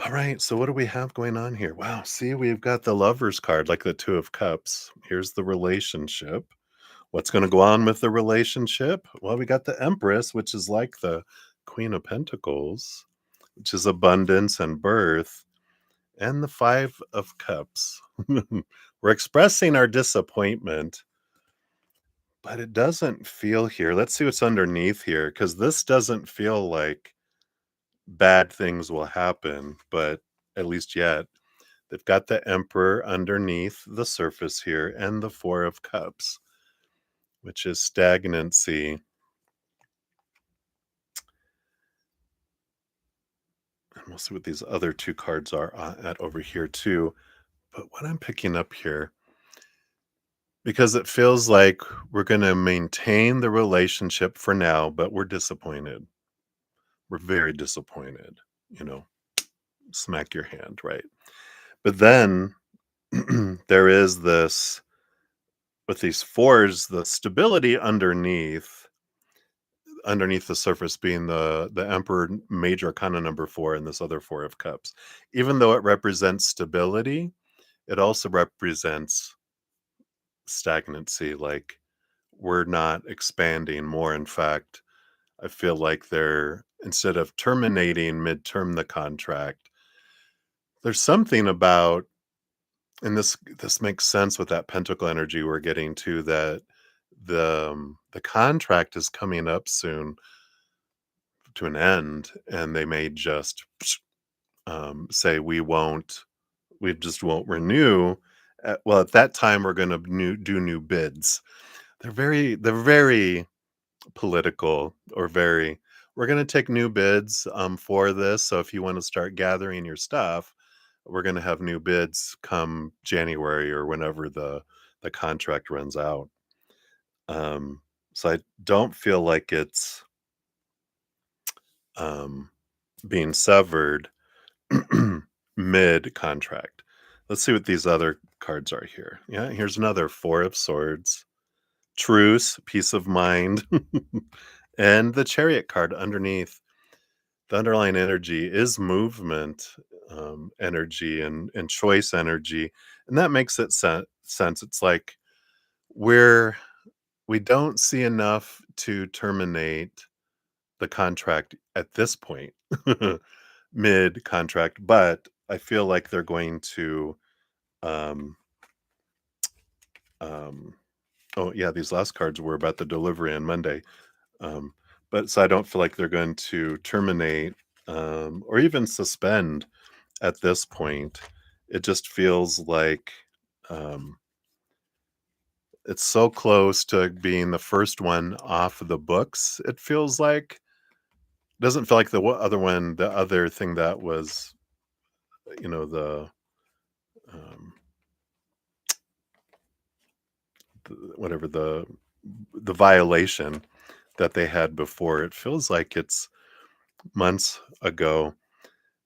All right. So what do we have going on here? Wow. See, we've got the Lovers card, like the Two of Cups. Here's the relationship. What's going to go on with the relationship? Well, we got the Empress, which is like the Queen of Pentacles, which is abundance and birth, and the Five of Cups. We're expressing our disappointment, but it doesn't feel here. Let's see what's underneath here, because this doesn't feel like bad things will happen, but at least yet. They've got the Emperor underneath the surface here and the Four of Cups, which is stagnancy. And we'll see what these other two cards are at over here too. But what I'm picking up here, because it feels like we're going to maintain the relationship for now, but we're disappointed. We're very disappointed, you know, smack your hand, right? But then there is this, with these fours, the stability underneath the surface being the Emperor Major Arcana number 4 and this other Four of Cups. Even though it represents stability, it also represents stagnancy. Like we're not expanding more. In fact, I feel like they're, instead of terminating midterm the contract, there's something about, and this makes sense with that pentacle energy we're getting to, that the contract is coming up soon to an end, and they may just say we just won't renew. Well, at that time, we're going to do new bids. They're very political, or very, we're going to take new bids for this. So if you want to start gathering your stuff, we're going to have new bids come January or whenever the contract runs out. Um, so I don't feel like it's um, being severed mid contract. Let's see what these other cards are here. Yeah, here's another Four of Swords, truce, peace of mind, and the Chariot card underneath. The underlying energy is movement energy and choice energy, and that makes it sense. It's like we're we don't see enough to terminate the contract at this point, mid contract, but I feel like they're going to um um oh yeah, these last cards were about the delivery on Monday. um but so I don't feel like they're going to terminate or even suspend at this point. It just feels like um it's so close to being the first one off of the books. It feels like, doesn't feel like other one, the other thing that was, the um whatever the violation that they had before. It feels like it's months ago,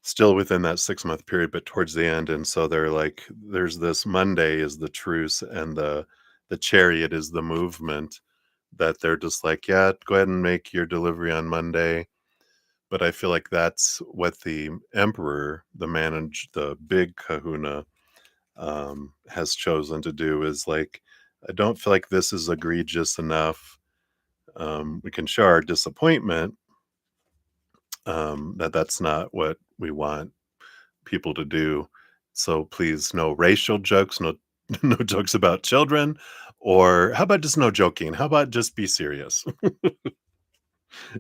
still within that 6-month period, but towards the end. And so they're like, there's this Monday is the truce, and the Chariot is the movement, that they're just like, yeah, go ahead and make your delivery on Monday. But I feel like that's what the Emperor, the big kahuna, has chosen to do, is like, I don't feel like this is egregious enough. We can show our disappointment, that that's not what we want people to do. So please, no racial jokes, no no jokes about children, or how about just no joking? How about just be serious?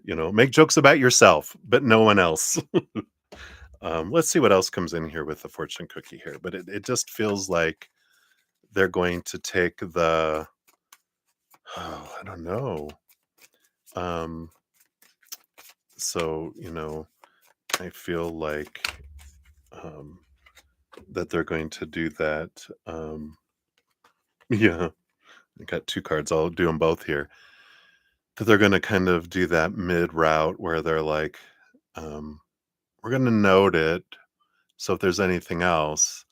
Make jokes about yourself, but no one else. Let's see what else comes in here with the fortune cookie here. But it just feels like they're going to take the, oh, I don't know. Um, so, I feel like um, that they're going to do that. Yeah, I got two cards. I'll do them both here. That they're going to kind of do that mid route where they're like, um, we're going to note it. So if there's anything else,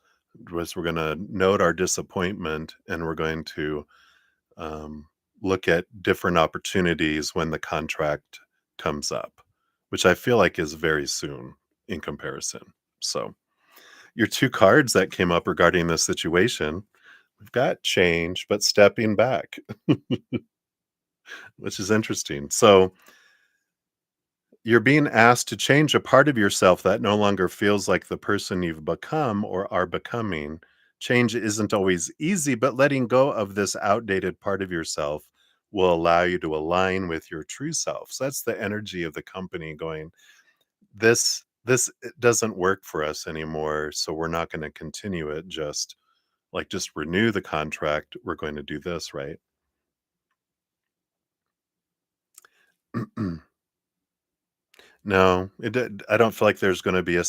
we're going to note our disappointment, and we're going to um, look at different opportunities when the contract comes up, which I feel like is very soon in comparison. So your two cards that came up regarding this situation, we've got change, but stepping back, which is interesting. So you're being asked to change a part of yourself that no longer feels like the person you've become or are becoming. Change isn't always easy, but letting go of this outdated part of yourself will allow you to align with your true self. So that's the energy of the company going, this it doesn't work for us anymore, so we're not going to continue it. Just renew the contract. We're going to do this, right? No, I don't feel like there's gonna be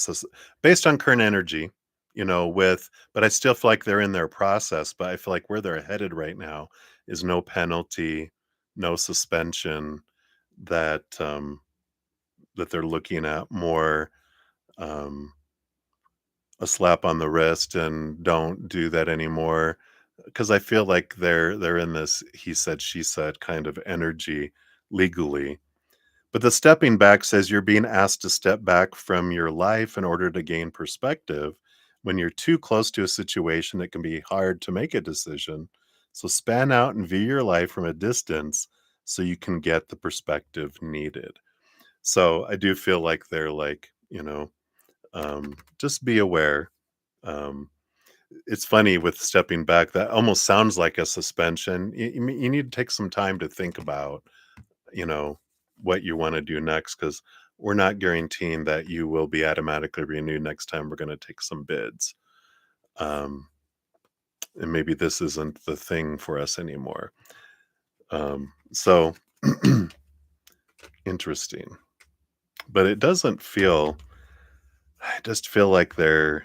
based on current energy, but I still feel like they're in their process. But I feel like where they're headed right now is no penalty, no suspension, that they're looking at more, um, a slap on the wrist, and don't do that anymore. Because I feel like they're in this he said, she said kind of energy legally. But the stepping back says you're being asked to step back from your life in order to gain perspective. When you're too close to a situation, it can be hard to make a decision. So span out and view your life from a distance so you can get the perspective needed. So I do feel like they're like, just be aware. Um, it's funny with stepping back, that almost sounds like a suspension. You need to take some time to think about, you know, what you want to do next. Because we're not guaranteeing that you will be automatically renewed next time. We're going to take some bids. Um, and maybe this isn't the thing for us anymore. So interesting. But it doesn't feel, I just feel like the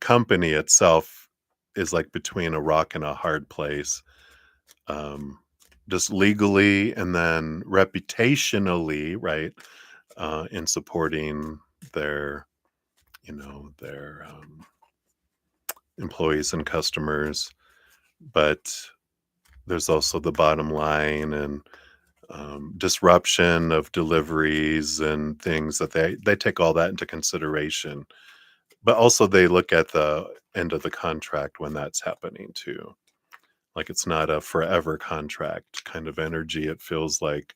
company itself is like between a rock and a hard place. Um, just legally and then reputationally, right? In supporting their, their employees and customers. But there's also the bottom line and disruption of deliveries and things that they take all that into consideration. But also they look at the end of the contract when that's happening too. Like it's not a forever contract kind of energy. It feels like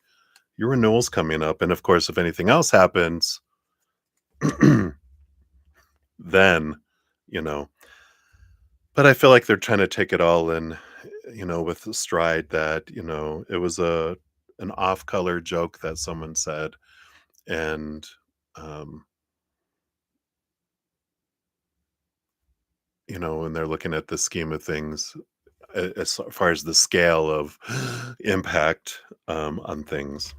your renewal's coming up. And of course, if anything else happens, then, you know, but I feel like they're trying to take it all in, with the stride that, it was an off-color joke that someone said. And, um, when they're looking at the scheme of things, as far as the scale of impact on things.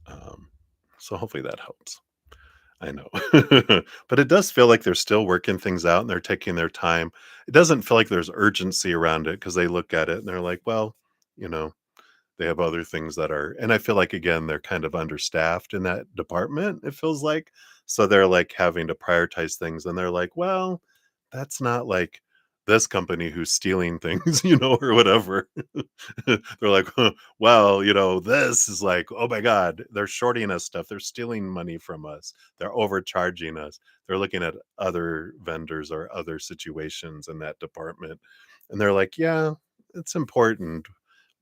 Um, so hopefully that helps. I know. But it does feel like they're still working things out and they're taking their time. It doesn't feel like there's urgency around it because they look at it and they're like, well, you know, they have other things that are, and I feel like, again, they're kind of understaffed in that department, it feels like. So they're like having to prioritize things and they're like, well, that's not like this company who's stealing things, or whatever. They're like, "Huh, well, this is like, oh my God, they're shorting us stuff. They're stealing money from us. They're overcharging us. They're looking at other vendors or other situations in that department. And they're like, yeah, it's important.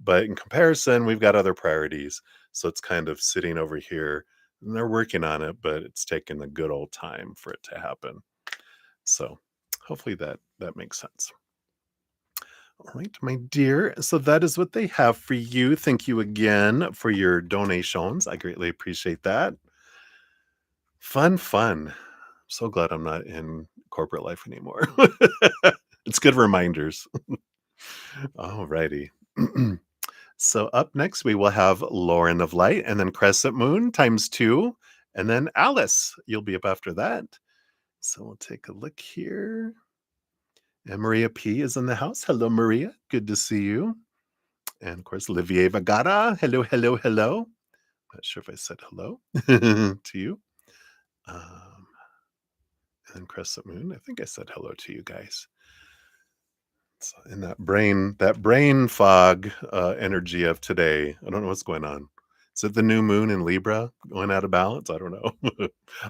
But in comparison, we've got other priorities. So it's kind of sitting over here and they're working on it, but it's taken a good old time for it to happen. So hopefully that makes sense. All right, my dear. So that is what they have for you. Thank you again for your donations. I greatly appreciate that. Fun, fun. So glad I'm not in corporate life anymore. It's good reminders. All righty. So up next, we will have Lauren of Light and then Crescent Moon times two. And then Alice, you'll be up after that. So we'll take a look here. And Maria P is in the house. Hello, Maria. Good to see you. And of course, Olivier Vagara. Hello, hello, hello. Not sure if I said hello to you. And then Crescent Moon. I think I said hello to you guys. So in that brain fog energy of today, I don't know what's going on. Is it the new moon in Libra going out of balance? I don't know.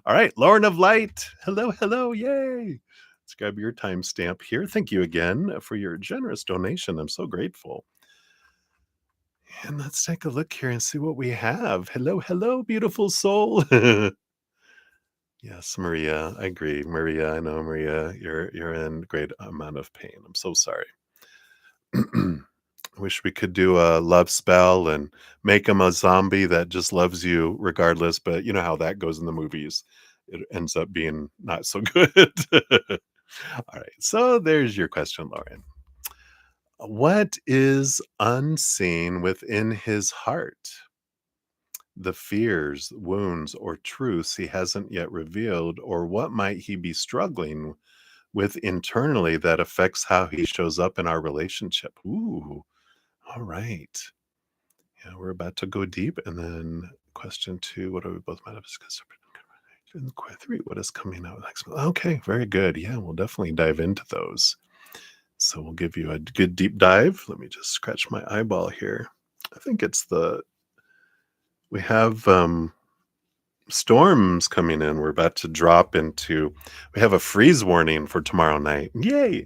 All right, Lauren of Light. Hello, hello, yay. Let's grab your timestamp here. Thank you again for your generous donation. I'm so grateful. And let's take a look here and see what we have. Hello, hello, beautiful soul. Yes, Maria, I agree. Maria, I know, Maria, you're in great amount of pain. I'm so sorry. I wish we could do a love spell and make him a zombie that just loves you regardless, but you know how that goes in the movies. It ends up being not so good. All right, so there's your question, Lauren. What is unseen within his heart? The fears, wounds, or truths he hasn't yet revealed, or what might he be struggling with internally that affects how he shows up in our relationship? Ooh, all right. Yeah, we're about to go deep. And then question two, what are we both might have discussed? And three, what is coming out next month? Okay, very good. Yeah, we'll definitely dive into those. So we'll give you a good deep dive. Let me just scratch my eyeball here. I think we have storms coming in. We're about to drop into, we have a freeze warning for tomorrow night. Yay.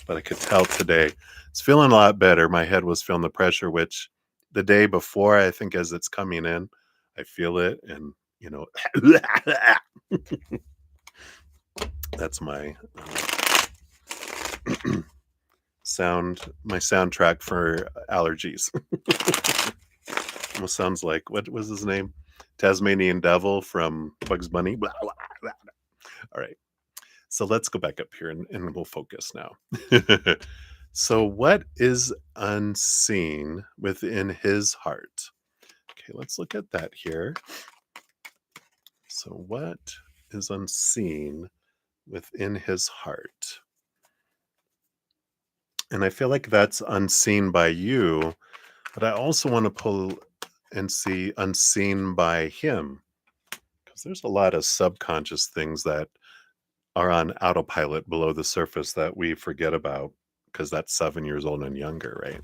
But I could tell today it's feeling a lot better. My head was feeling the pressure, which the day before, I think as it's coming in, I feel it. And, that's my my soundtrack for allergies. Almost sounds like, what was his name? Tasmanian Devil from Bugs Bunny. Blah, blah, blah. All right. So let's go back up here and we'll focus now. So, what is unseen within his heart? Okay, let's look at that here. So, what is unseen within his heart? And I feel like that's unseen by you, but I also want to pull and see unseen by him, because there's a lot of subconscious things that are on autopilot below the surface that we forget about because that's 7 years old and younger, right?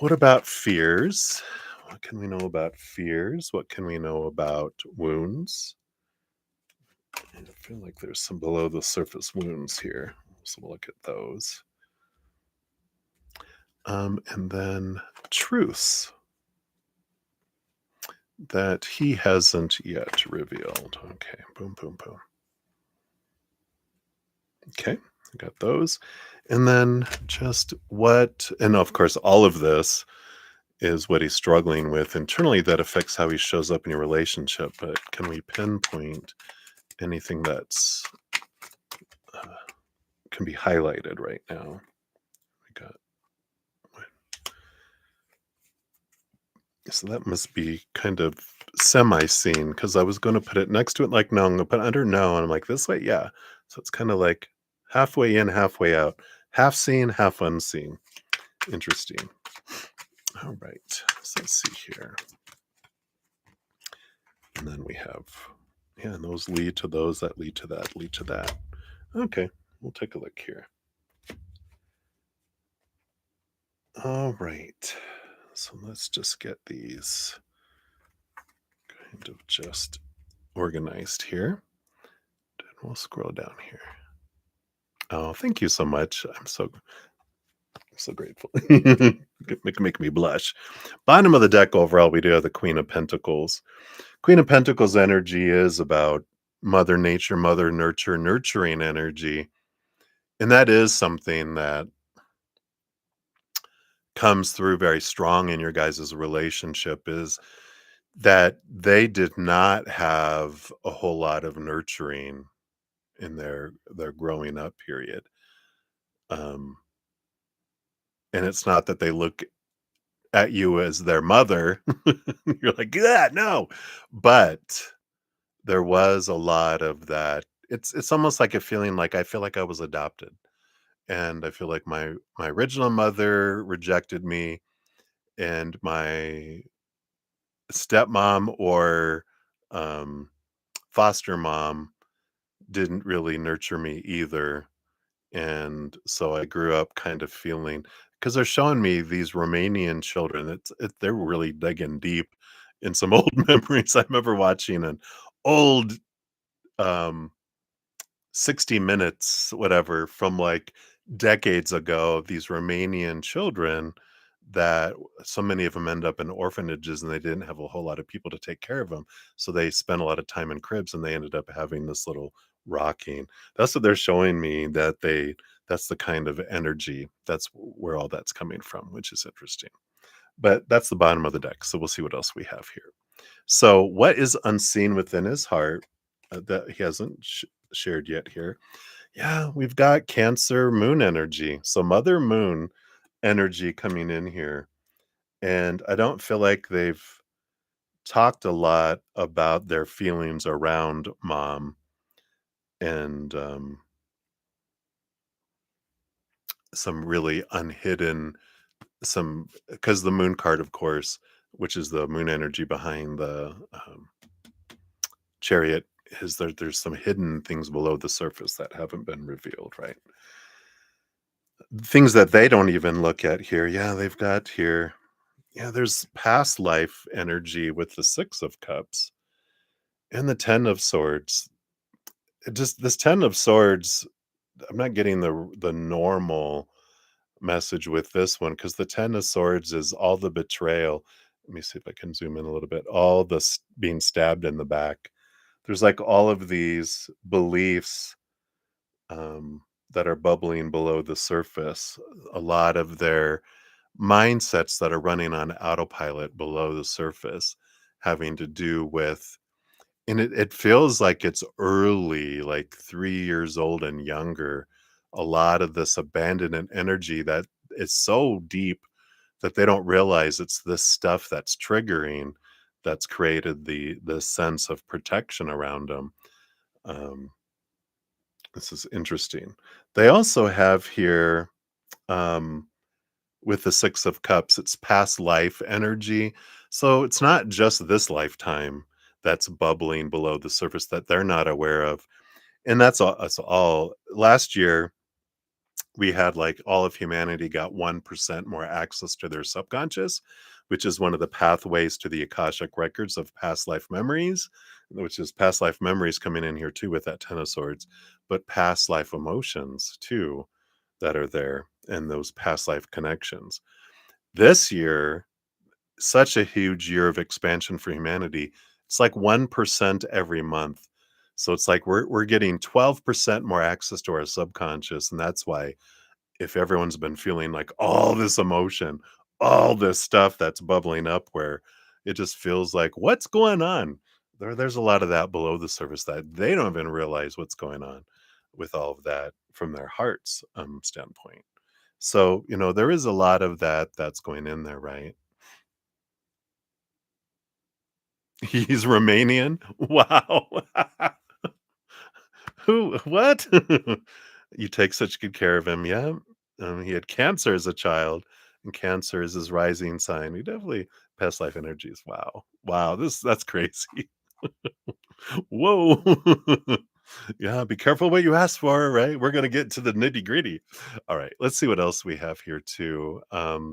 What about fears? What can we know about fears? What can we know about wounds? I feel like there's some below the surface wounds here. So we'll look at those. And then truths that he hasn't yet revealed. Okay, boom, boom, boom. Okay, got those. And then just what, and of course, all of this is what he's struggling with internally that affects how he shows up in your relationship. But can we pinpoint anything that's uh, can be highlighted right now? We got, so that must be kind of semi-seen because I was going to put it next to it like no, I'm going to put it under no, and I'm like this way, yeah. So it's kind of like halfway in, halfway out, half seen, half unseen. Interesting. All right, so let's see here. And then we have, yeah, and those lead to those that lead to that, lead to that. Okay, we'll take a look here. All right, so let's just get these kind of just organized here. And we'll scroll down here. Oh, thank you so much. I'm so grateful. Make me blush. Bottom of the deck overall, we do have the Queen of Pentacles. Queen of Pentacles energy is about Mother Nature, Mother Nurture, nurturing energy. And that is something that comes through very strong in your guys' relationship, is that they did not have a whole lot of nurturing in their growing up period. Um, and it's not that they look at you as their mother. You're like, yeah, no. But there was a lot of that. It's almost like a feeling like I feel like I was adopted. And I feel like my original mother rejected me, and my stepmom or um, foster mom didn't really nurture me either. And so I grew up kind of feeling, because they're showing me these Romanian children. They're really digging deep in some old memories. I remember watching an old um, 60 Minutes, whatever, from like decades ago, of these Romanian children that so many of them end up in orphanages and they didn't have a whole lot of people to take care of them. So they spent a lot of time in cribs and they ended up having this little rocking. That's what they're showing me, that's the kind of energy. That's where all that's coming from, which is interesting. But that's the bottom of the deck. So we'll see what else we have here. So, what is unseen within his heart that he hasn't shared yet here? Yeah, we've got Cancer Moon energy. So, Mother Moon energy coming in here. And I don't feel like they've talked a lot about their feelings around mom, and some really unhidden, some, because the moon card, of course, which is the moon energy behind the chariot, is there's some hidden things below the surface that haven't been revealed, right? Things that they don't even look at here. Yeah, they've got here. Yeah, there's past life energy with the 6 of Cups and the 10 of Swords. It just, this 10 of Swords, I'm not getting the normal message with this one, because the 10 of Swords is all the betrayal. Let me see if I can zoom in a little bit. All the being stabbed in the back. There's like all of these beliefs that are bubbling below the surface. A lot of their mindsets that are running on autopilot below the surface, having to do with, and it feels like it's early, like 3 years old and younger. A lot of this abandonment energy that is so deep that they don't realize it's this stuff that's triggering, that's created the sense of protection around them. Um, this is interesting. They also have here, um, with the 6 of Cups, it's past life energy. So it's not just this lifetime that's bubbling below the surface that they're not aware of. And that's all. Last year, we had like all of humanity got 1% more access to their subconscious, which is one of the pathways to the Akashic records of past life memories, which is past life memories coming in here too with that 10 of swords, but past life emotions too that are there, and those past life connections. This year, such a huge year of expansion for humanity. It's like 1% every month. So it's like we're getting 12% more access to our subconscious, and that's why, if everyone's been feeling like all this emotion, all this stuff that's bubbling up where it just feels like, what's going on? There's a lot of that below the surface that they don't even realize what's going on with all of that from their heart's standpoint. So, there is a lot of that that's going in there, right? He's Romanian? Wow. Who what? You take such good care of him, yeah. He had cancer as a child, and cancer is his rising sign. He definitely past life energies. Wow. Wow, that's crazy. Whoa. Yeah, be careful what you ask for, right? We're gonna get to the nitty-gritty. All right, let's see what else we have here too. There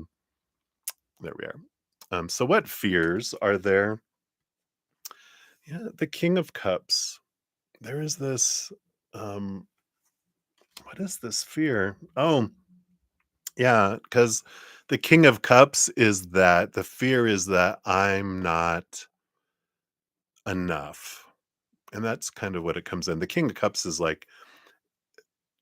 we are. So what fears are there? Yeah, the King of Cups. There is this, um, what is this fear? Oh, yeah, because the King of Cups is that the fear is that I'm not enough. And that's kind of what it comes in. The King of Cups is like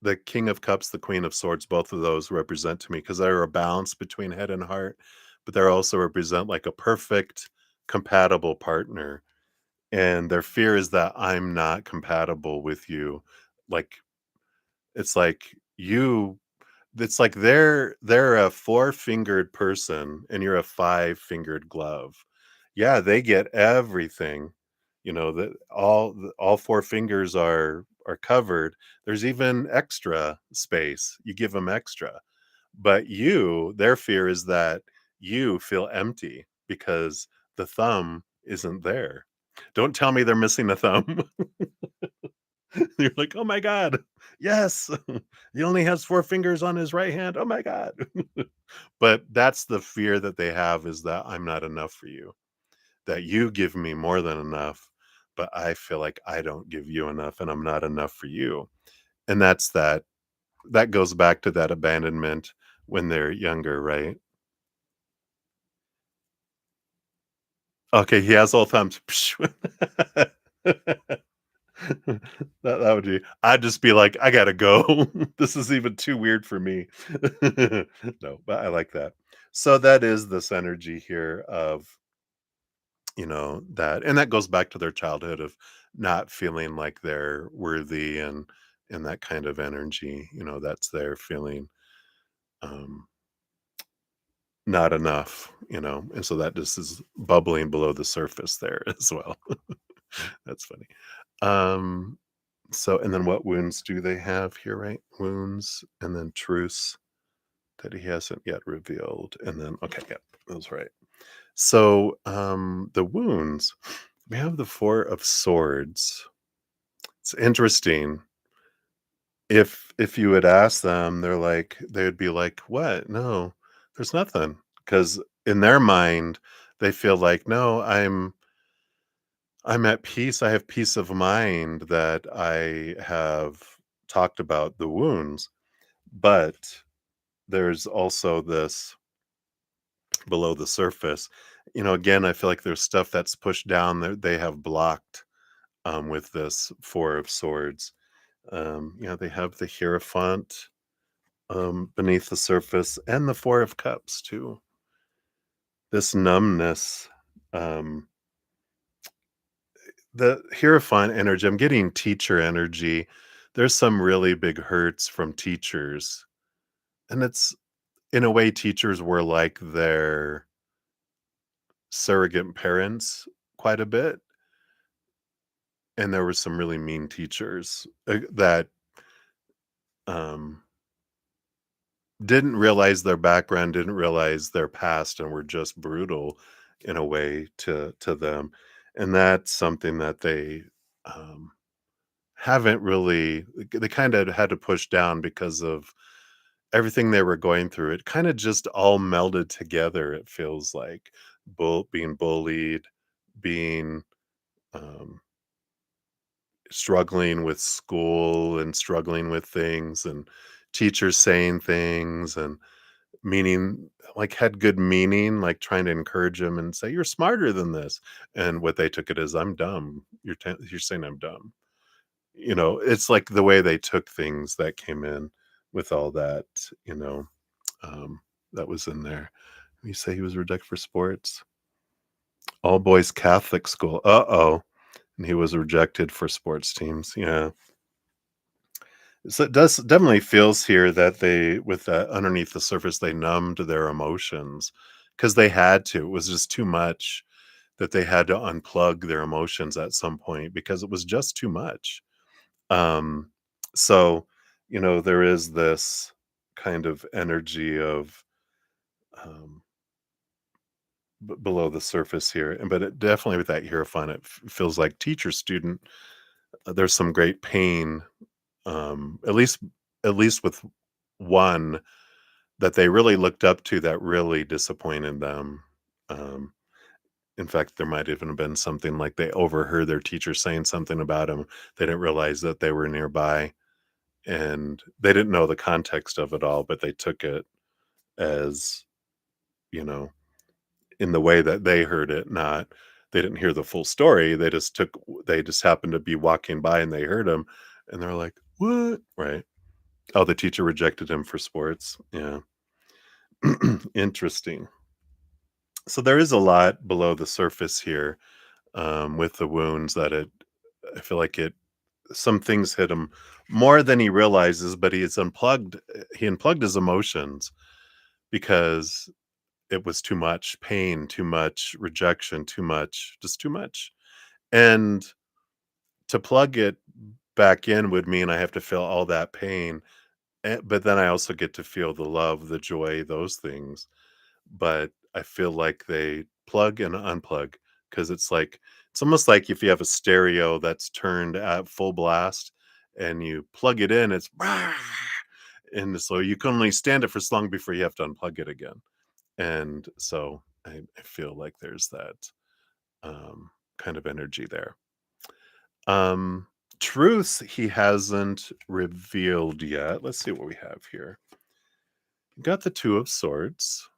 the King of Cups, the Queen of Swords, both of those represent to me because they're a balance between head and heart, but they also represent like a perfect, compatible partner. And their fear is that I'm not compatible with you. Like, it's like you it's like they're a four-fingered person and you're a five-fingered glove. Yeah, they get everything, that all four fingers are covered. There's even extra space. You give them extra. But their fear is that you feel empty because the thumb isn't there. Don't tell me they're missing a thumb. You're like, "Oh my god, yes, he only has 4 fingers on his right hand, oh my god." But that's the fear that they have, is that I'm not enough for you, that you give me more than enough, but I feel like I don't give you enough and I'm not enough for you. And that goes back to that abandonment when they're younger, right? Okay, he has all thumbs. That would be, I'd just be like, "I gotta go. This is even too weird for me." No, but I like that. So that is this energy here of, that, and that goes back to their childhood of not feeling like they're worthy, and that kind of energy, that's their feeling, um, not enough, and so that just is bubbling below the surface there as well. That's funny. Um So, and then what wounds do they have here, right? Wounds and then truce that he hasn't yet revealed. And then, okay, yeah, that's right. So, the wounds, we have the 4 of swords. It's interesting. If you would ask them, they would be like, "What? No, there's nothing." Because in their mind, they feel like, "No, I'm at peace. I have peace of mind that I have talked about the wounds." But there's also this below the surface. Again, I feel like there's stuff that's pushed down that they have blocked, with this 4 of swords. They have the Hierophant. beneath the surface, and the Four of Cups too. This numbness, um, the Hierophant energy. I'm getting teacher energy. There's some really big hurts from teachers, and it's in a way teachers were like their surrogate parents quite a bit, and there were some really mean teachers that um, didn't realize their background, didn't realize their past, and were just brutal in a way to them. And that's something that they um, haven't really they kind of had to push down because of everything they were going through. It kind of just all melded together. It feels like being bullied, being um, struggling with school and struggling with things, and teachers saying things and meaning like had good meaning, like trying to encourage him and say, "You're smarter than this." And what they took it as, "I'm dumb. You're saying I'm dumb." It's like the way they took things that came in with all that, you know, um, that was in there. You say he was rejected for sports? All boys Catholic school. Uh-oh. And he was rejected for sports teams. Yeah. So it does definitely feels here that they, with that underneath the surface, they numbed their emotions because they had to. It was just too much that they had to unplug their emotions at some point because it was just too much. Um, so, there is this kind of energy of um, below the surface here, but it definitely with that hierophant, it feels like teacher student. There's some great pain, at least with one that they really looked up to that really disappointed them. Um, in fact, there might even have been something like they overheard their teacher saying something about him. They didn't realize that they were nearby and they didn't know the context of it all, but they took it as, you know, in the way that they heard it, not they didn't hear the full story. They just happened to be walking by and they heard him and they're like, "What?" Right. Oh, the teacher rejected him for sports. Yeah. Interesting. So there is a lot below the surface here, with the wounds that I feel like some things hit him more than he realizes, but he unplugged his emotions because it was too much pain, too much rejection, just too much. And to plug it back in would mean I have to feel all that pain, but then I also get to feel the love, the joy, those things. But I feel like they plug and unplug because it's almost like if you have a stereo that's turned at full blast and you plug it in, it's and so you can only stand it for so long before you have to unplug it again. And so I feel like there's that kind of energy there. Um, Truths he hasn't revealed yet. Let's see what we have here. Got the Two of Swords.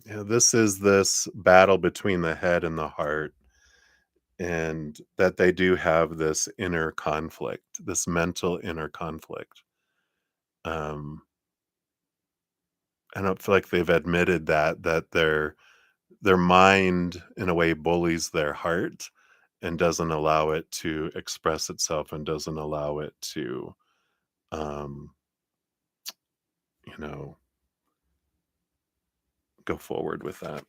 Yeah, this is this battle between the head and the heart, and that they do have this inner conflict, this mental inner conflict. Um, I don't feel like they've admitted that their mind in a way bullies their heart and doesn't allow it to express itself and doesn't allow it to um, you know, go forward with that.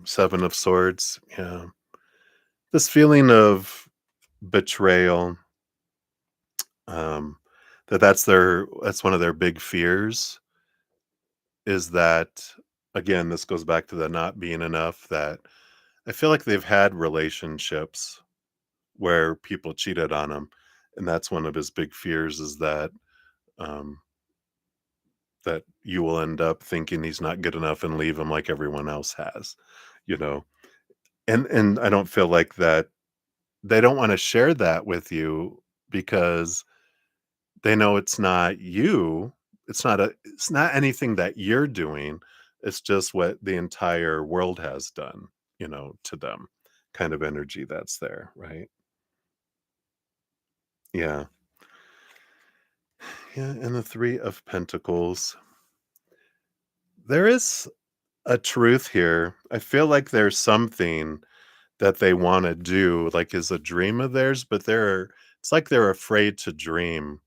Seven of Swords, yeah. This feeling of betrayal, um, that's one of their big fears is that again, this goes back to the not being enough that I feel like they've had relationships where people cheated on him, and that's one of his big fears is um, that you will end up thinking he's not good enough and leave him like everyone else has, you know? And I don't feel like that they don't wanna share that with you because they know it's not you. It's not anything that you're doing. It's just what the entire world has done, to them, kind of energy that's there, right? Yeah. Yeah, and the 3 of Pentacles. There is a truth here. I feel like there's something that they wanna do, like, is a dream of theirs, but it's like they're afraid to dream,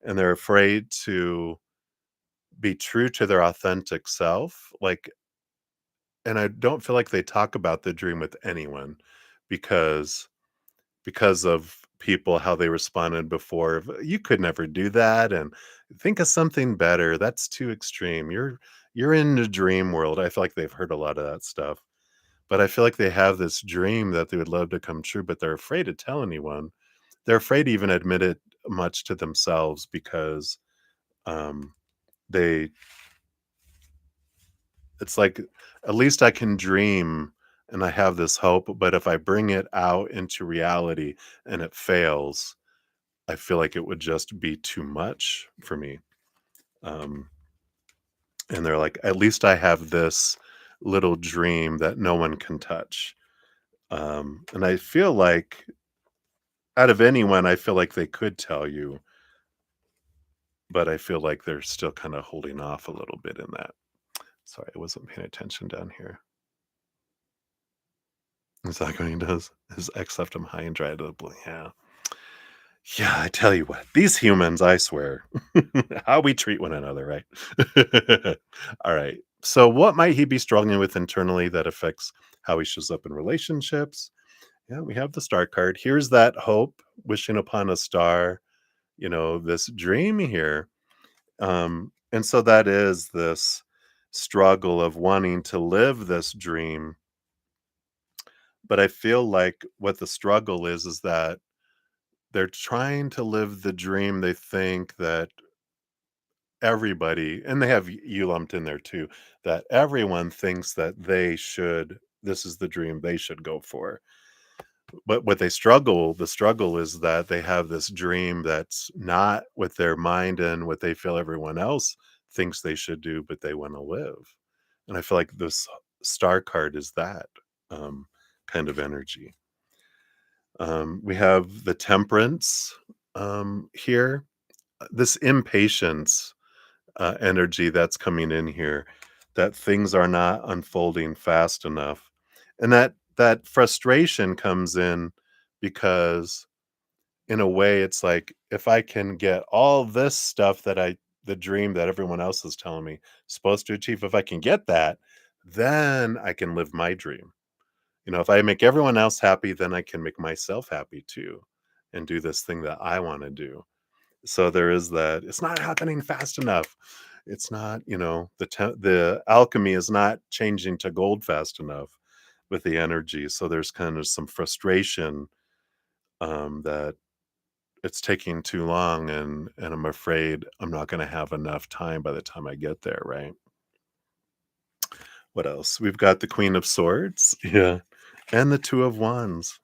and they're afraid to be true to their authentic self, like, and I don't feel like they talk about the dream with anyone because of people how they responded before of, "You could never do that," and "Think of something better, that's too extreme. You're in the dream world." I feel like they've heard a lot of that stuff, but I feel like they have this dream that they would love to come true, but they're afraid to tell anyone. They're afraid to even admit it much to themselves because, um, they it's like, "At least I can dream and I have this hope, but if I bring it out into reality and it fails, I feel like it would just be too much for me." Um, and they're like, "At least I have this little dream that no one can touch." And I feel like out of anyone, I feel like they could tell you, but I feel like they're still kinda holding off a little bit in that. Sorry, I wasn't paying attention down here. Is that what he does? His ex left him high and dry to the bl yeah. Yeah, I tell you what, these humans, I swear, how we treat one another, right? All right. So, what might he be struggling with internally that affects how he shows up in relationships? Yeah, we have the star card. Here's that hope, wishing upon a star, this dream here. And so that is this struggle of wanting to live this dream. But I feel like what the struggle is that they're trying to live the dream they think that everybody, and they have you lumped in there too, that everyone thinks that this is the dream they should go for. But what the struggle is that they have this dream that's not with their mind and what they feel everyone else thinks they should do, but they want to live. And I feel like this star card is that um, kind of energy. We have the temperance here, this impatience energy that's coming in here, that things are not unfolding fast enough, and that frustration comes in because, in a way, it's like if I can get all this stuff the dream that everyone else is telling me supposed to achieve, if I can get that, then I can live my dream. If I make everyone else happy, then I can make myself happy too, and do this thing that I want to do. So there is that. It's not happening fast enough. It's not, the alchemy is not changing to gold fast enough with the energy. So there's kind of some frustration that it's taking too long, and I'm afraid I'm not going to have enough time by the time I get there. Right. What else? We've got the Queen of Swords. Yeah. And the Two of Wands.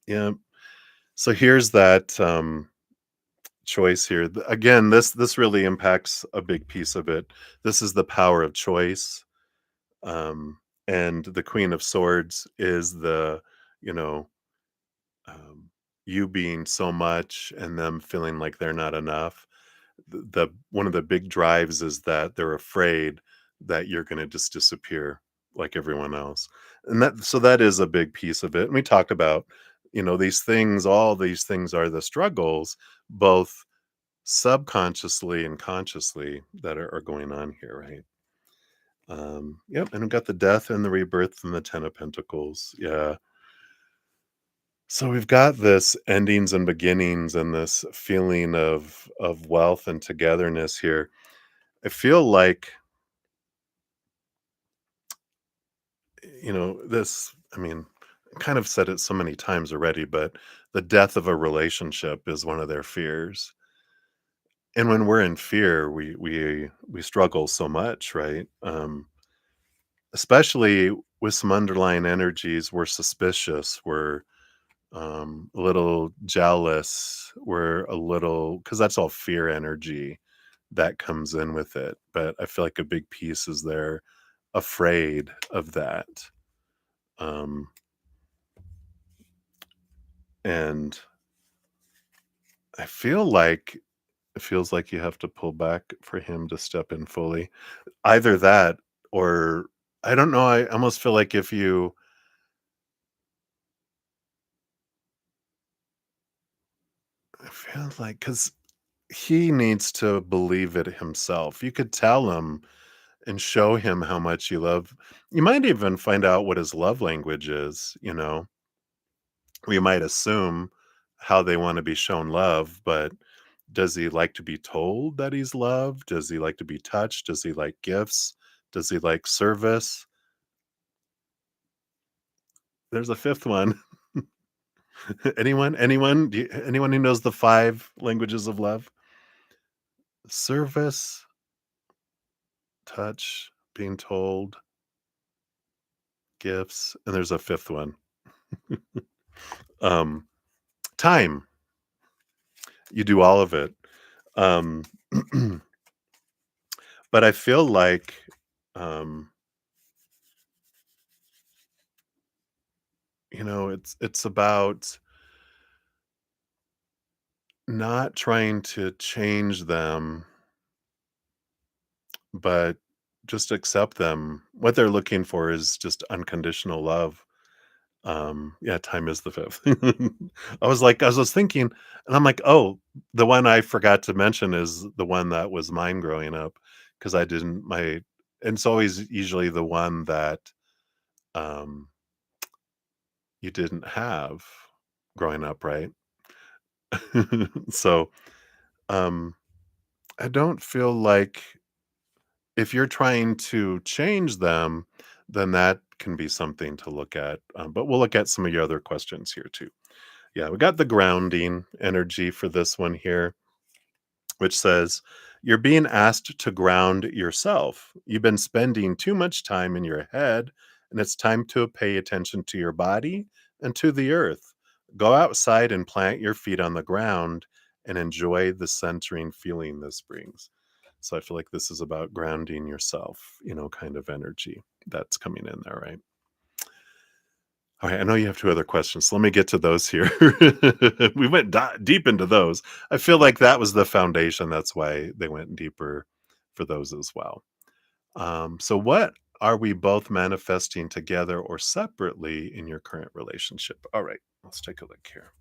Yeah. So here's that. Choice here. Again, this really impacts a big piece of it. This is the power of choice, um, and the Queen of Swords is you know, um, you being so much and them feeling like they're not enough. The one of the big drives is that they're afraid that you're gonna just disappear like everyone else, and that is a big piece of it. And we talked about, all these things are the struggles, both subconsciously and consciously, that are going on here, right? Yep, and we've got the death and the rebirth and the Ten of Pentacles. Yeah. So we've got this endings and beginnings and this feeling of wealth and togetherness here. I feel like, this, I mean, I kind of said it so many times already, but the death of a relationship is one of their fears. And when we're in fear, we struggle so much, right? Especially with some underlying energies, we're suspicious, we're, a little jealous, we're a little, because that's all fear energy that comes in with it, but I feel like a big piece is they're afraid of that, um, and I feel like It feels like you have to pull back for him to step in fully. Either that or I don't know, I almost feel like if you I feel like because he needs to believe it himself. You could tell him and show him how much you love. You might even find out what his love language is, you know? We might assume how they wanna be shown love, but does he like to be told that he's loved? Does he like to be touched? Does he like gifts? Does he like service? There's a 5th one. Anyone? Anyone? Anyone who knows the 5 languages of love? Service, touch, being told, gifts, and there's a 5th one. Um, time. You do all of it. Um, but I feel like, um, it's about not trying to change them, but just accept them. What they're looking for is just unconditional love. Yeah, time is the 5th. I was thinking, and I'm like, "Oh, the one I forgot to mention is the one that was mine growing up, because I didn't my and it's always usually the one that, um, you didn't have growing up, right? So, um, I don't feel like if you're trying to change them, then that can be something to look at, but we'll look at some of your other questions here too. Yeah, we got the grounding energy for this one here, which says, you're being asked to ground yourself. You've been spending too much time in your head, and it's time to pay attention to your body and to the earth. Go outside and plant your feet on the ground and enjoy the centering feeling this brings. So I feel like this is about grounding yourself, kind of energy that's coming in there, right? All right, I know you have 2 other questions, so let me get to those here. We went deep into those. I feel like that was the foundation, that's why they went deeper for those as well. So what are we both manifesting together or separately in your current relationship? All right, let's take a look here.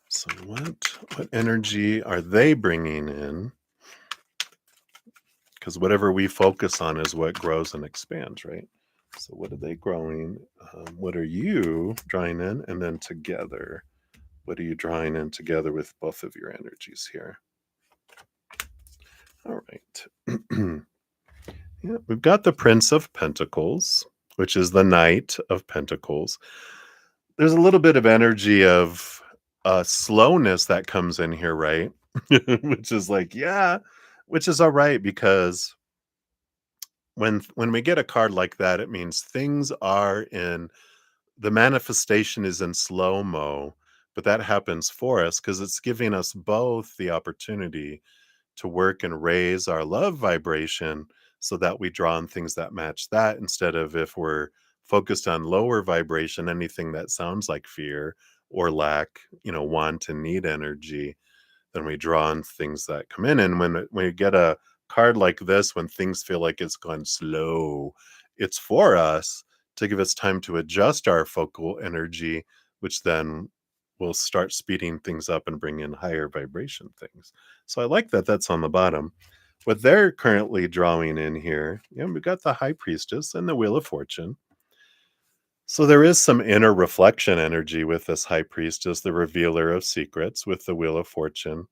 So what energy are they bringing in? Because whatever we focus on is what grows and expands, right? So what are they growing? What are you drawing in? And then together, what are you drawing in together with both of your energies here? All right. Yeah, we've got the Prince of Pentacles, which is the Knight of Pentacles. There's a little bit of energy of slowness that comes in here, right? Which is like, yeah, which is all right because when we get a card like that, it means things are in the manifestation is in slow mo, but that happens for us because it's giving us both the opportunity to work and raise our love vibration so that we draw on things that match that instead of if we're focused on lower vibration, anything that sounds like fear or lack, want and need energy, then we draw on things that come in. And when you get a card like this, when things feel like it's gone slow, it's for us to give us time to adjust our focal energy, which then will start speeding things up and bring in higher vibration things. So I like that that's on the bottom. What they're currently drawing in here, we've got the High Priestess and the Wheel of Fortune. So there is some inner reflection energy with this High Priestess, the revealer of secrets, with the Wheel of Fortune.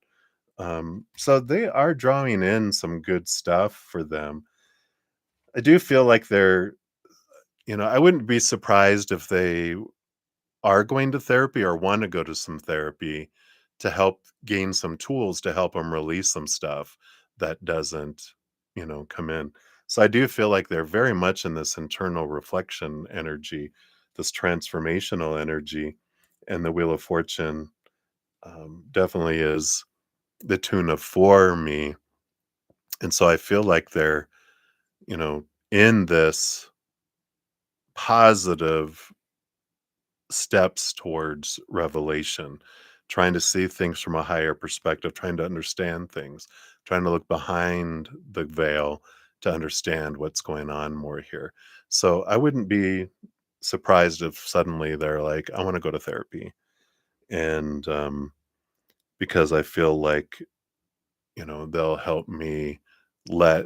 So they are drawing in some good stuff for them. I do feel like I wouldn't be surprised if they are going to therapy or want to go to some therapy to help gain some tools to help them release some stuff that doesn't, come in. So I do feel like they're very much in this internal reflection energy, this transformational energy, and the Wheel of Fortune definitely is the tune of for me. And so I feel like they're, you know, in this positive steps towards revelation, trying to see things from a higher perspective, trying to understand things, trying to look behind the veil to understand what's going on more here. So I wouldn't be surprised if suddenly they're like, I want to go to therapy. And because I feel like, they'll help me let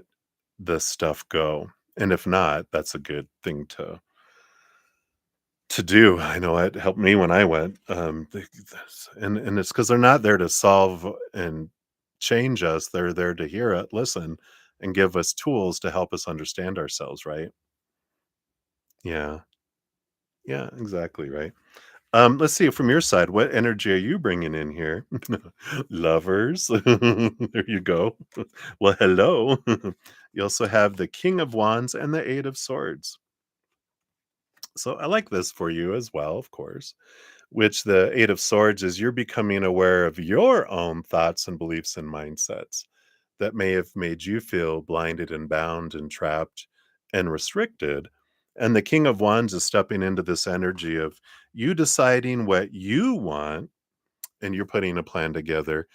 this stuff go. And if not, that's a good thing to do. I know it helped me when I went, and it's because 'cause they're not there to solve and change us, they're there to hear it, listen, and give us tools to help us understand ourselves, right? Yeah. Yeah, exactly, right. Let's see, from your side, what energy are you bringing in here? Lovers. There you go. Well, hello. You also have the King of Wands and the Eight of Swords. So I like this for you as well, of course. Which the Eight of Swords is you're becoming aware of your own thoughts and beliefs and mindsets that may have made you feel blinded and bound and trapped and restricted. And the King of Wands is stepping into this energy of you deciding what you want and you're putting a plan together.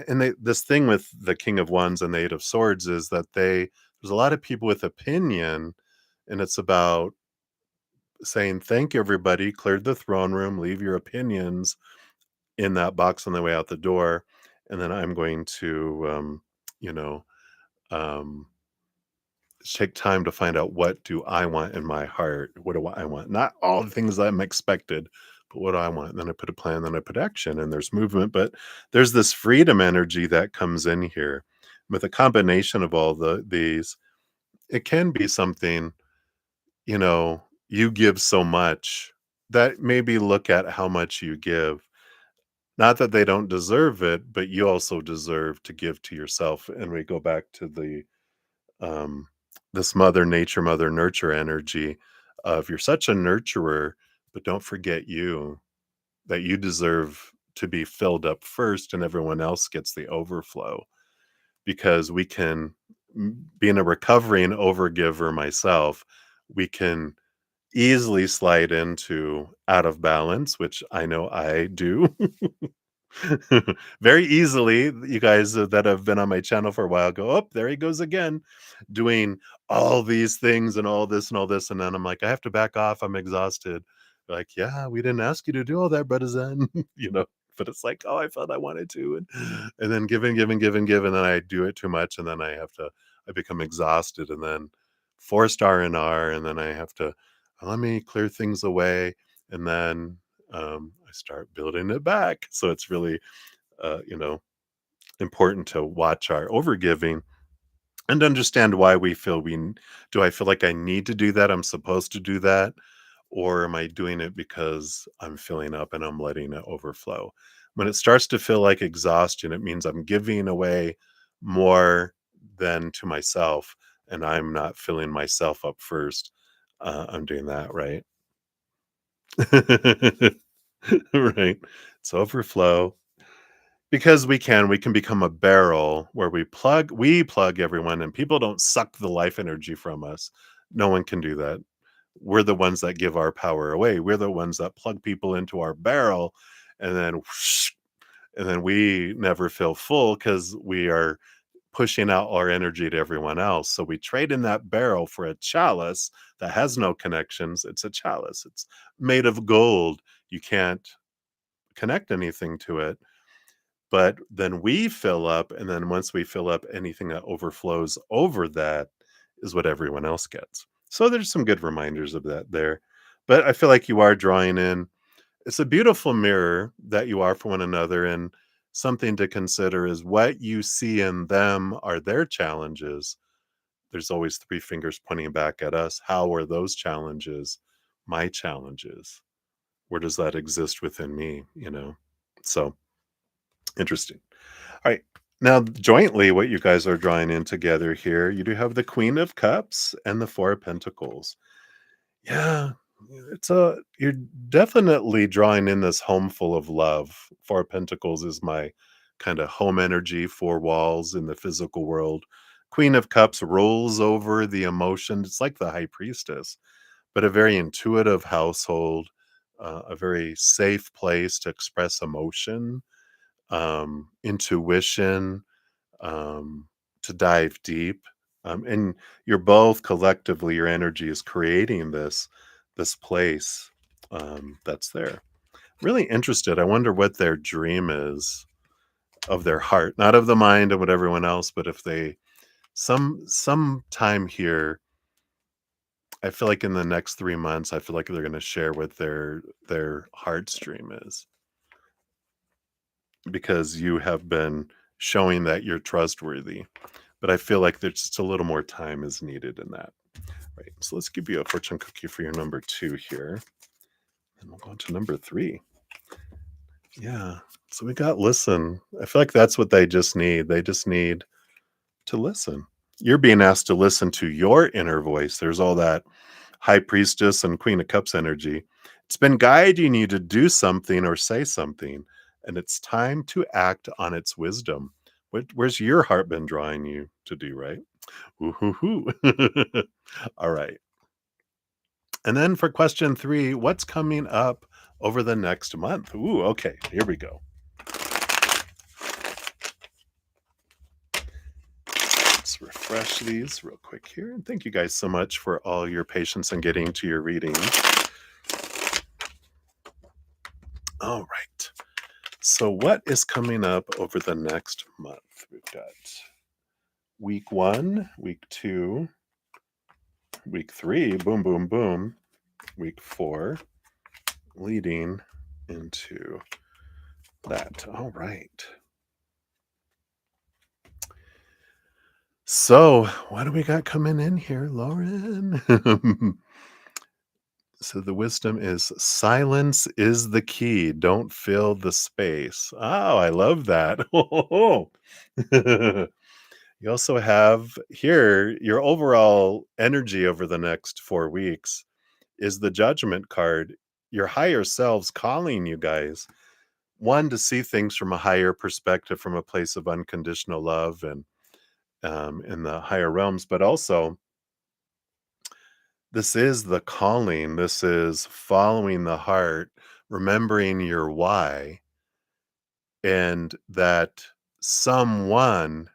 And this thing with the King of Wands and the Eight of Swords is that there's a lot of people with opinion, and it's about saying, thank you, everybody, cleared the throne room, leave your opinions in that box on the way out the door, and then I'm going to, you know, um, take time to find out what do I want in my heart. What do I want? Not all the things I'm expected, but what do I want? And then I put a plan, then I put action, and there's movement. But there's this freedom energy that comes in here with a combination of all these. It can be something, you give so much that maybe look at how much you give. Not that they don't deserve it, but you also deserve to give to yourself, and we go back to um, this mother nature, mother nurture energy of you're such a nurturer, but don't forget that you deserve to be filled up first and everyone else gets the overflow, because we can being a recovering overgiver myself, we can easily slide into out of balance, which I know I do. Very easily. You guys that have been on my channel for a while go, "Oh, there he goes again, doing all these things and all this and all this." And then I'm like, "I have to back off. I'm exhausted." They're like, "Yeah, we didn't ask you to do all that, brother Zen." you know. But it's like, "Oh, I felt I wanted to," and then give, and then I do it too much, and then I become exhausted, and then forced R&R, and then I have to let me clear things away, and then I start building it back. So it's really, uh, you know, important to watch our overgiving and understand why we feel do I feel like I need to do that? I'm supposed to do that? Or am I doing it because I'm filling up and I'm letting it overflow? When it starts to feel like exhaustion, it means I'm giving away more than to myself and I'm not filling myself up first. I'm doing that right. Right. It's overflow. Because we can become a barrel where we plug everyone and people don't suck the life energy from us. No one can do that. We're the ones that give our power away. We're the ones that plug people into our barrel and then whoosh, and then we never feel full because we are pushing out our energy to everyone else. So we trade in that barrel for a chalice that has no connections. It's a chalice. It's made of gold. You can't connect anything to it, but then we fill up, and then once we fill up, anything that overflows over that is what everyone else gets. So there's some good reminders of that there. But I feel like you are drawing in. It's a beautiful mirror that you are for one another, and something to consider is what you see in them are their challenges. There's always three fingers pointing back at us. How are those challenges my challenges? Where does that exist within me? So interesting. All right. Now, jointly, what you guys are drawing in together here, you do have the Queen of Cups and the Four of Pentacles. Yeah, you're definitely drawing in this home full of love. Four of Pentacles is my kind of home energy, four walls in the physical world. Queen of Cups rolls over the emotion. It's like the High Priestess, but a very intuitive household, a very safe place to express emotion, intuition, um, to dive deep. And you're both collectively, your energy is creating this place that's there. Really interested. I wonder what their dream is of their heart, not of the mind and what everyone else, but if they some time here, I feel like in the next 3 months, I feel like they're going to share what their heart's dream is because you have been showing that you're trustworthy. But I feel like there's just a little more time is needed in that. Right. So let's give you a fortune cookie for your number 2 here. And we'll go on to number 3. Yeah. So we got listen. I feel like that's what they just need. They just need to listen. You're being asked to listen to your inner voice. There's all that high priestess and queen of cups energy. It's been guiding you to do something or say something, and it's time to act on its wisdom. Where's your heart been drawing you to do, right? Ooh-hoo-hoo. All right. And then for question 3, what's coming up over the next month? Ooh, okay. Here we go. Let's refresh these real quick here. And thank you guys so much for all your patience in getting to your reading. All right. So, what is coming up over the next month? We've got week 1, week 2, week 3, boom, boom, boom, week 4, leading into that. All right. So, what do we got coming in here, Lauren? So, the wisdom is silence is the key. Don't fill the space. Oh, I love that. You also have here your overall energy over the next 4 weeks is the judgment card. Your higher selves calling you guys, one, to see things from a higher perspective, from a place of unconditional love and in the higher realms, but also this is the calling. This is following the heart, remembering your why, and that someone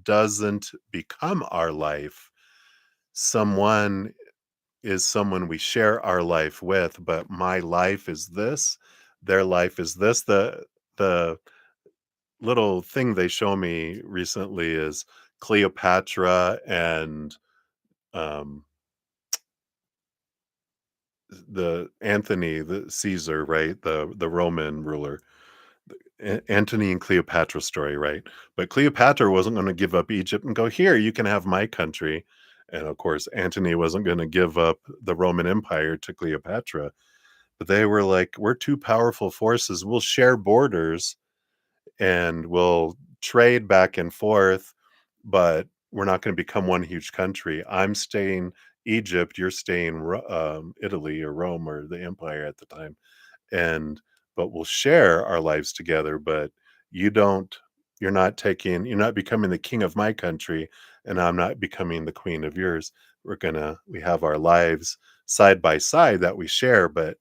doesn't become our life. Someone is someone we share our life with, but my life is this, their life is this. The little thing they show me recently is Cleopatra and um the Anthony, the Caesar, right? The Roman ruler. Antony and Cleopatra story, right? But Cleopatra wasn't going to give up Egypt and go, here, you can have my country. And of course, Antony wasn't going to give up the Roman Empire to Cleopatra. But they were like, we're two powerful forces. We'll share borders and we'll trade back and forth, but we're not going to become one huge country. I'm staying Egypt, you're staying Italy or Rome or the empire at the time, and but we'll share our lives together. But you don't, you're not becoming the king of my country, and I'm not becoming the queen of yours. We have our lives side by side that we share, but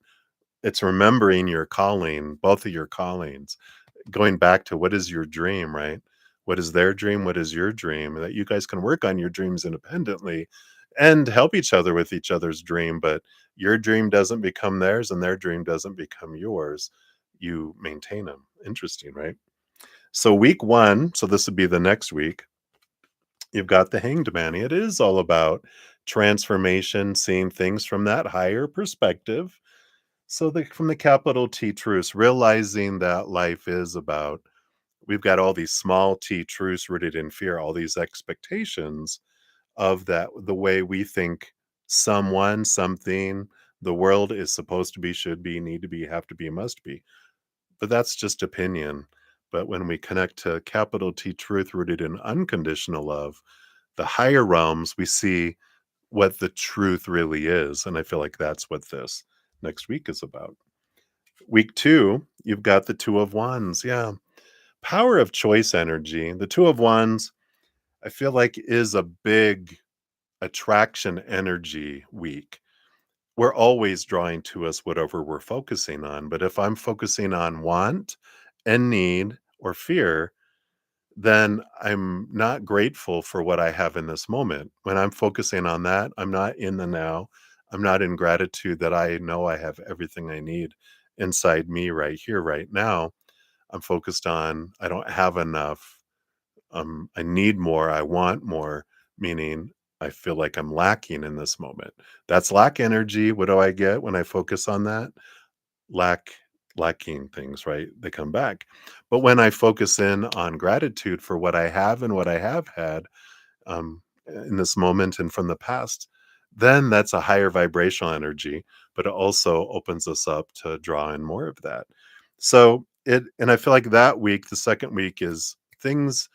it's remembering your calling, both of your callings, going back to what is your dream, right? What is their dream? What is your dream? That you guys can work on your dreams independently and help each other with each other's dream, but your dream doesn't become theirs and their dream doesn't become yours. You maintain them. Interesting, right? So, week 1, so this would be the next week, you've got the Hanged Man. It is all about transformation, seeing things from that higher perspective. So, from the capital T truths, realizing that life is about, we've got all these small T truths rooted in fear, all these expectations of that, the way we think someone, something, the world is supposed to be, should be, need to be, have to be, must be. But that's just opinion. But when we connect to capital T truth rooted in unconditional love, the higher realms, we see what the truth really is. And I feel like that's what this next week is about. Week 2, you've got the Two of Wands. Yeah. Power of choice energy. The Two of Wands, I feel like, is a big attraction energy week. we're always drawing to us whatever we're focusing on. But if I'm focusing on want and need or fear, then I'm not grateful for what I have in this moment. When I'm focusing on that, I'm not in the now. I'm not in gratitude that I know I have everything I need inside me right here, right now. I'm focused on I don't have enough. I need more. I want more, meaning I feel like I'm lacking in this moment. That's lack energy. What do I get when I focus on that? lack Lacking things, right? They come back. But when I focus in on gratitude for what I have and what I have had in this moment and from the past, then that's a higher vibrational energy, but it also opens us up to draw in more of that. So and I feel like that week, the second week, is things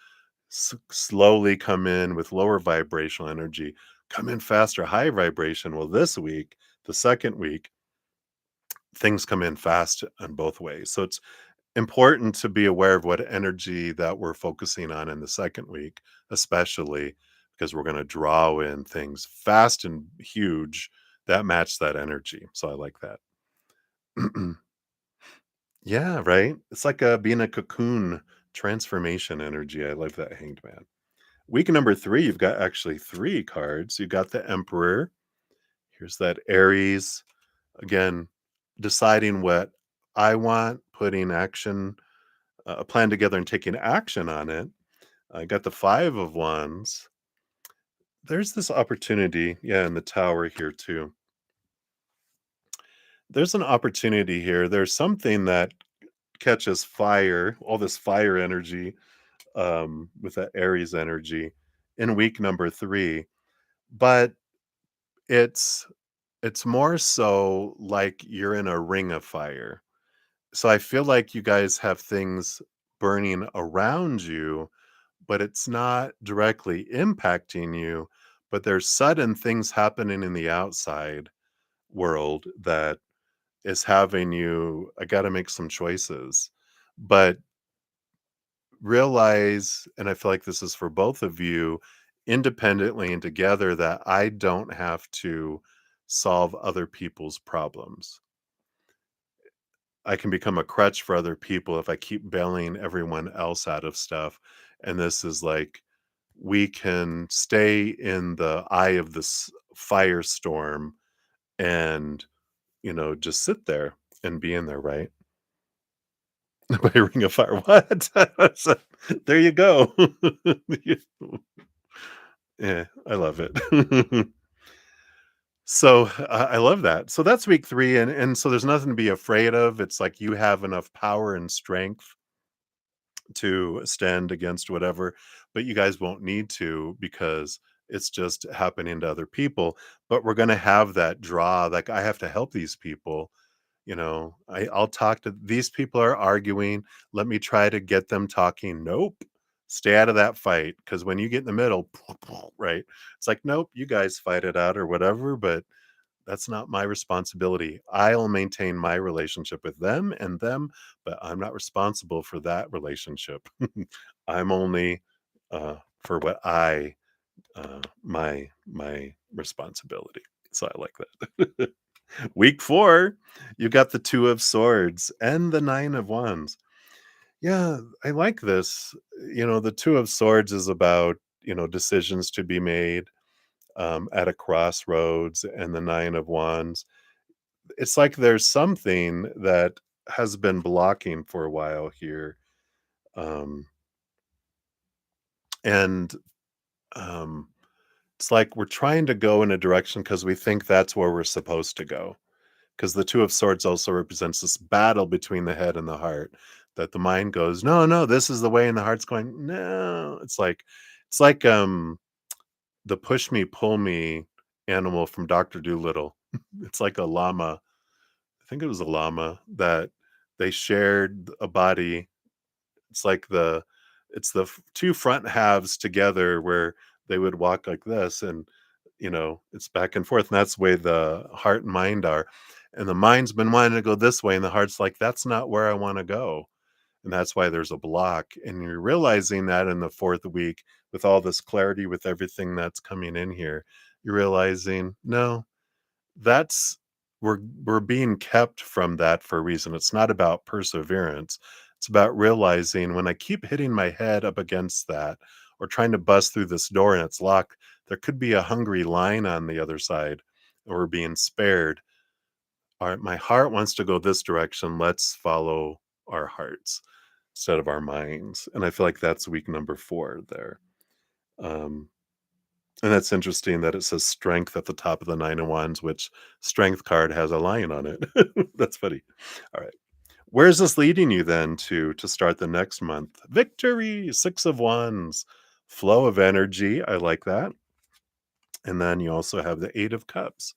slowly come in with lower vibrational energy, come in faster, high vibration. Well, this week, the second week, things come in fast in both ways. So it's important to be aware of what energy that we're focusing on in the second week, especially because we're going to draw in things fast and huge that match that energy. So I like that. Yeah, right. It's like being a cocoon transformation energy. I love that, Hanged Man. Week number 3, you've got actually 3 cards. You got the Emperor. Here's that Aries. Again, deciding what I want, putting a plan together and taking action on it. I got the 5 of Wands. There's this opportunity, yeah, in the Tower here too. There's an opportunity here. There's something that catches fire, all this fire energy, with that Aries energy in week number 3, but it's it's more so like you're in a ring of fire. So I feel like you guys have things burning around you, but it's not directly impacting you, but there's sudden things happening in the outside world that is having you, I got to make some choices. But realize, and I feel like this is for both of you, independently and together, that I don't have to solve other people's problems. I can become a crutch for other people if I keep bailing everyone else out of stuff. And this is like, we can stay in the eye of this firestorm and, just sit there and be in there, right? By ring of fire. What? So, there you go. Yeah, I love it. So I love that. So that's week 3, and so there's nothing to be afraid of. It's like you have enough power and strength to stand against whatever, but you guys won't need to because it's just happening to other people. But we're going to have that draw. Like, I have to help these people. I'll talk to these people are arguing. Let me try to get them talking. Nope. Stay out of that fight. Because when you get in the middle, right? It's like, nope, you guys fight it out or whatever. But that's not my responsibility. I'll maintain my relationship with them, but I'm not responsible for that relationship. I'm only for what my responsibility. So I like that. Week 4, you got the 2 of Swords and the 9 of Wands. Yeah, I like this. The 2 of Swords is about, decisions to be made at a crossroads, and the 9 of Wands, it's like there's something that has been blocking for a while here. Um, and um, it's like we're trying to go in a direction because we think that's where we're supposed to go. Because the 2 of Swords also represents this battle between the head and the heart, that the mind goes, no, no, this is the way, and the heart's going, no. It's like the push me, pull me animal from Dr. Doolittle. It's like a llama. I think it was a llama that they shared a body. It's like it's the 2 front halves together where they would walk like this, and, it's back and forth, and that's the way the heart and mind are. And the mind's been wanting to go this way, and the heart's like, "That's not where I wanna go." And that's why there's a block, and you're realizing that in the 4th week with all this clarity, with everything that's coming in here, you're realizing, "No, that's we're being kept from that for a reason. It's not about perseverance. It's about realizing when I keep hitting my head up against that or trying to bust through this door and it's locked, there could be a hungry lion on the other side, or we're being spared. All right, my heart wants to go this direction. Let's follow our hearts instead of our minds. And I feel like that's week number 4 there. Um, and that's interesting that it says strength at the top of the 9 of Wands, which strength card has a lion on it. That's funny. All right. Where is this leading you then to start the next month? Victory, 6 of Wands, flow of energy. I like that. And then you also have the 8 of Cups.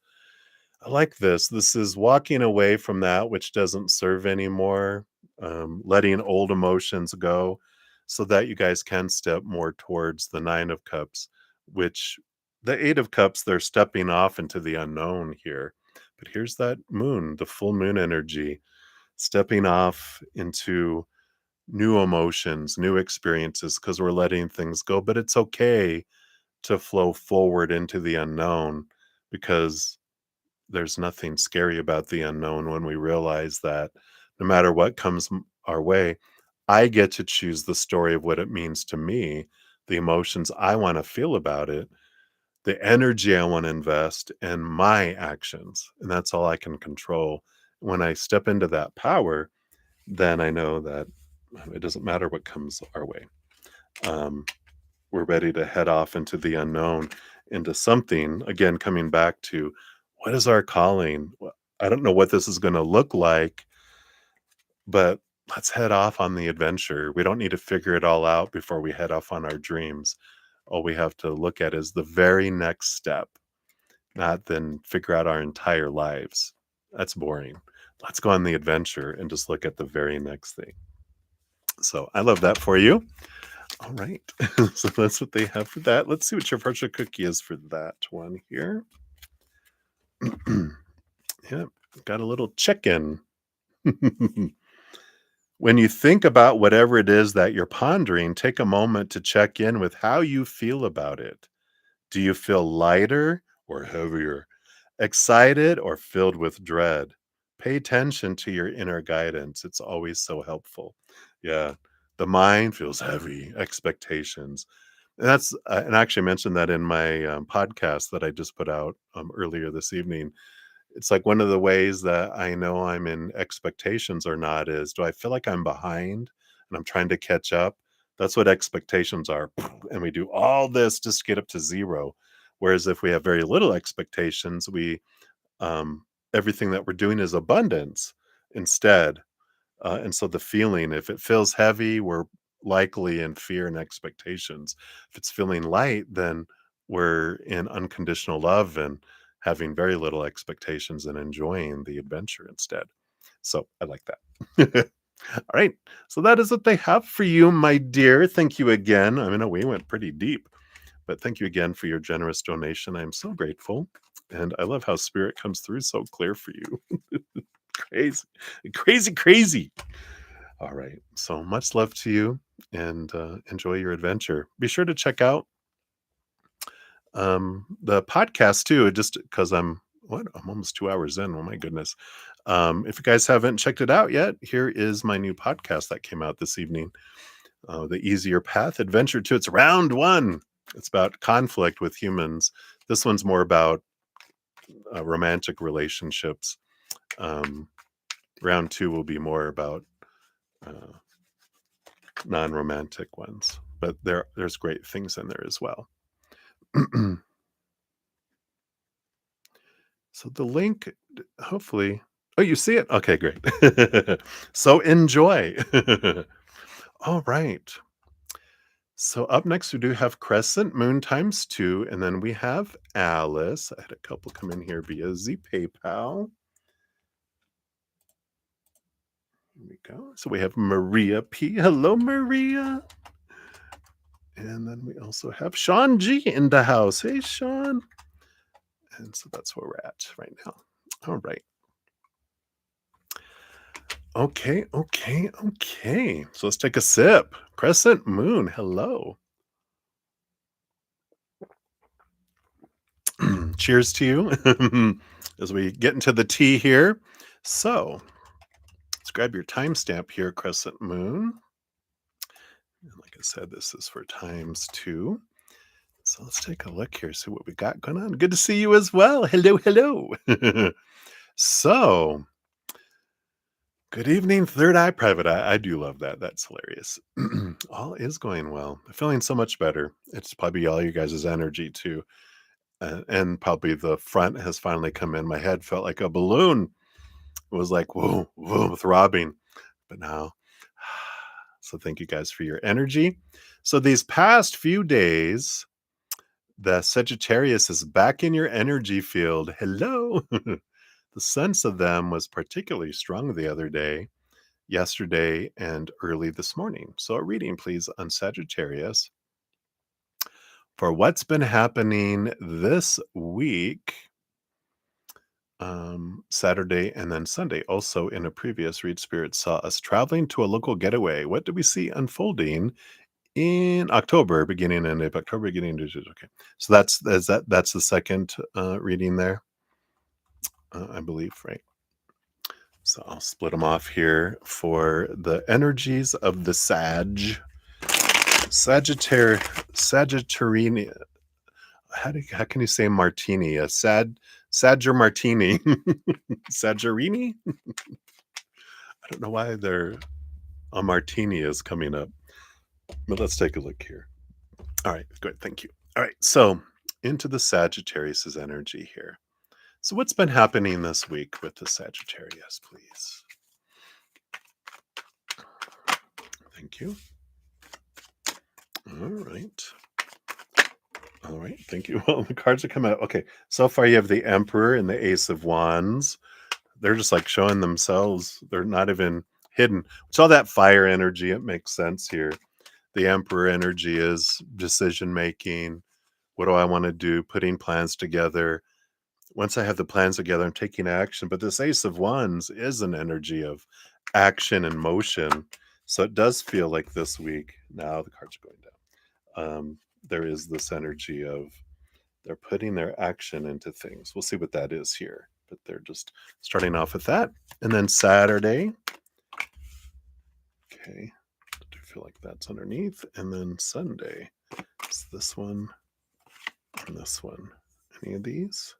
I like this. This is walking away from that which doesn't serve anymore, letting old emotions go so that you guys can step more towards the 9 of Cups, which the 8 of Cups, they're stepping off into the unknown here. But here's that moon, the full moon energy, stepping off into new emotions, new experiences, because we're letting things go. But it's okay to flow forward into the unknown because there's nothing scary about the unknown when we realize that no matter what comes our way, I get to choose the story of what it means to me, the emotions I want to feel about it, the energy I want to invest, and my actions. And that's all I can control. When I step into that power, then I know that it doesn't matter what comes our way. Um, we're ready to head off into the unknown, into something, again, coming back to what is our calling? I don't know what this is going to look like, but let's head off on the adventure. We don't need to figure it all out before we head off on our dreams. All we have to look at is the very next step, not then figure out our entire lives. That's boring. Let's go on the adventure and just look at the very next thing. So I love that for you. All right. So that's what they have for that. Let's see what your fortune cookie is for that one here. Yeah, got a little chicken. When you think about whatever it is that you're pondering, take a moment to check in with how you feel about it. Do you feel lighter or heavier? Excited or filled with dread? Pay attention to your inner guidance. It's always so helpful. Yeah. The mind feels heavy, expectations. And that's, and I actually mentioned that in my podcast that I just put out earlier this evening. It's like one of the ways that I know I'm in expectations or not is, do I feel like I'm behind and I'm trying to catch up? That's what expectations are. And we do all this just to get up to 0. Whereas if we have very little expectations, we everything that we're doing is abundance instead. And so the feeling, if it feels heavy, we're likely in fear and expectations. If it's feeling light, then we're in unconditional love and having very little expectations and enjoying the adventure instead. So I like that. All right. So that is what they have for you, my dear. Thank you again. I mean, we went pretty deep, but thank you again for your generous donation. I'm so grateful. And I love how spirit comes through so clear for you. Crazy, crazy, crazy. All right. So much love to you and enjoy your adventure. Be sure to check out the podcast too, just because I'm almost 2 hours in. Oh my goodness. If you guys haven't checked it out yet, here is my new podcast that came out this evening. The Easier Path Adventure to Its Round One. It's about conflict with humans. This one's more about romantic relationships. Round 2 will be more about uh, non-romantic ones, but there's great things in there as well. So the link, hopefully, oh, you see it? Okay, great. So enjoy. All right. So up next, we do have Crescent Moon times 2, and then we have Alice. I had a couple come in here via Z PayPal. Here we go. So we have Maria P. Hello, Maria. And then we also have Sean G in the house. Hey, Sean. And so that's where we're at right now. All right. Okay, okay, okay. So let's take a sip. Crescent Moon, hello. Cheers to you. as we get into the tea here. So let's grab your timestamp here, Crescent Moon. And like I said, this is for times 2. So let's take a look here, see what we got going on. Good to see you as well. Hello, hello. So, good evening, Third Eye Private Eye. I do love that. That's hilarious. All is going well. I'm feeling so much better. It's probably all you guys' energy too. And probably the front has finally come in. My head felt like a balloon. It was like, whoa, whoa, throbbing. But now, so thank you guys for your energy. So these past few days, the Sagittarius is back in your energy field. Hello. The sense of them was particularly strong the other day, yesterday, and early this morning. So, a reading, please, on Sagittarius for what's been happening this week, Saturday and then Sunday. Also, in a previous read, Spirit saw us traveling to a local getaway. What do we see unfolding in October, beginning end of October, beginning of okay. So that's the second reading there, I believe, right? So I'll split them off here for the energies of the Sagittarian. How can you say martini? A Sadger martini, Sagirini. I don't know why a martini is coming up, but let's take a look here. All right, good, thank you. All right, so into the Sagittarius's energy here. So what's been happening this week with the Sagittarius, please? Thank you. All right. All right. Thank you. Well, the cards are coming out. Okay. So far, you have the Emperor and the Ace of Wands. They're just like showing themselves. They're not even hidden. It's all that fire energy. It makes sense here. The Emperor energy is decision making. What do I want to do? Putting plans together. Once I have the plans together, I'm taking action. But this Ace of Wands is an energy of action and motion. So it does feel like this week. Now the cards are going down. There is this energy of they're putting their action into things. We'll see what that is here, but they're just starting off with that. And then Saturday, okay, I do feel like that's underneath. And then Sunday, it's this one and this one. Any of these?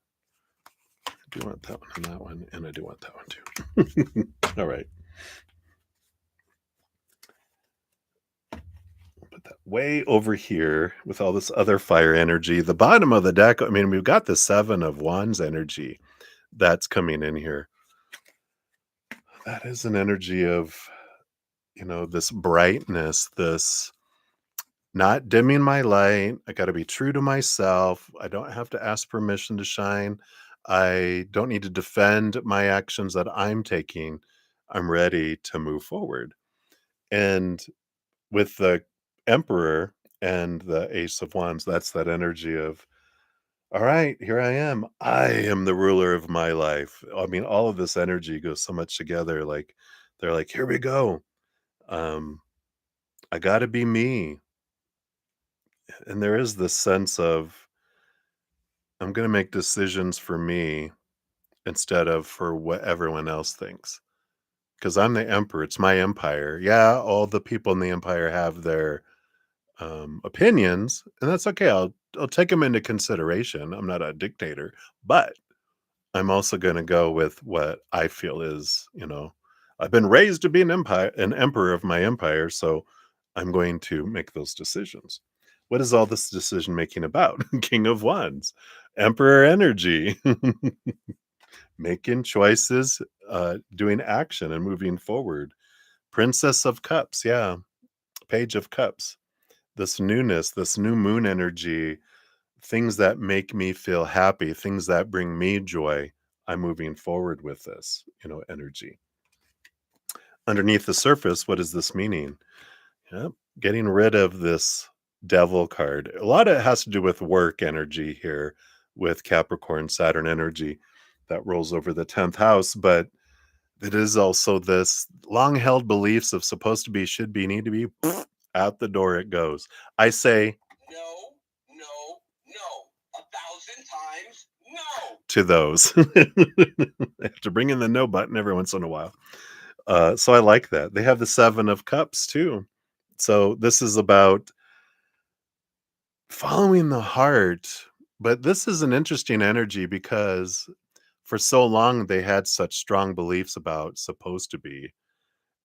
I do want that one and that one, and I do want that one too. All right. Put that way over here with all this other fire energy. The bottom of the deck, I mean, we've got the Seven of Wands energy that's coming in here. That is an energy of, this brightness, this not dimming my light. I got to be true to myself. I don't have to ask permission to shine. I don't need to defend my actions that I'm taking. I'm ready to move forward. And with the Emperor and the Ace of Wands, that's that energy of, all right, here I am. I am the ruler of my life. I mean, all of this energy goes so much together. Like, they're like, here we go. Um, I got to be me. And there is this sense of, I'm going to make decisions for me instead of for what everyone else thinks. Because I'm the emperor. It's my empire. Yeah, all the people in the empire have their opinions, and that's okay. I'll take them into consideration. I'm not a dictator, but I'm also going to go with what I feel is, I've been raised to be an emperor of my empire, so I'm going to make those decisions. What is all this decision making about? King of Wands, Emperor energy, making choices, doing action and moving forward. Princess of Cups, yeah, Page of Cups. This newness, this new moon energy, things that make me feel happy, things that bring me joy. I'm moving forward with this, energy. Underneath the surface, what is this meaning? Yep, getting rid of this Devil card. A lot of it has to do with work energy here with Capricorn, Saturn energy that rolls over the 10th house, but it is also this long held beliefs of supposed to be, should be, need to be, out the door it goes. I say, no, no, no, 1,000 times no. to those. I have to bring in the no button every once in a while. So I like that. They have the 7 of cups too. So this is about following the heart, but this is an interesting energy because for so long they had such strong beliefs about supposed to be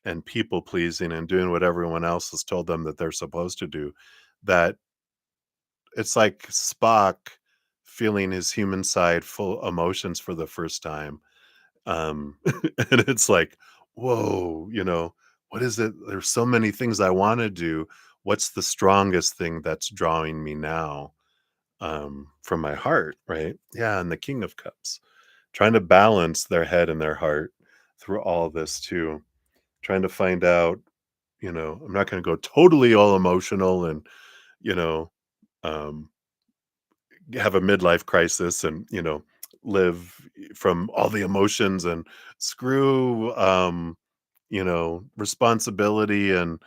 and people pleasing and doing what everyone else has told them that they're supposed to do, that it's like Spock feeling his human side full emotions for the first time. And it's like, whoa, what is it? There's so many things I want to do. What's the strongest thing that's drawing me now? From my heart, right? Yeah, and the King of Cups, trying to balance their head and their heart through all this too, trying to find out, I'm not going to go totally all emotional and, you know, um, have a midlife crisis and, live from all the emotions and screw, responsibility and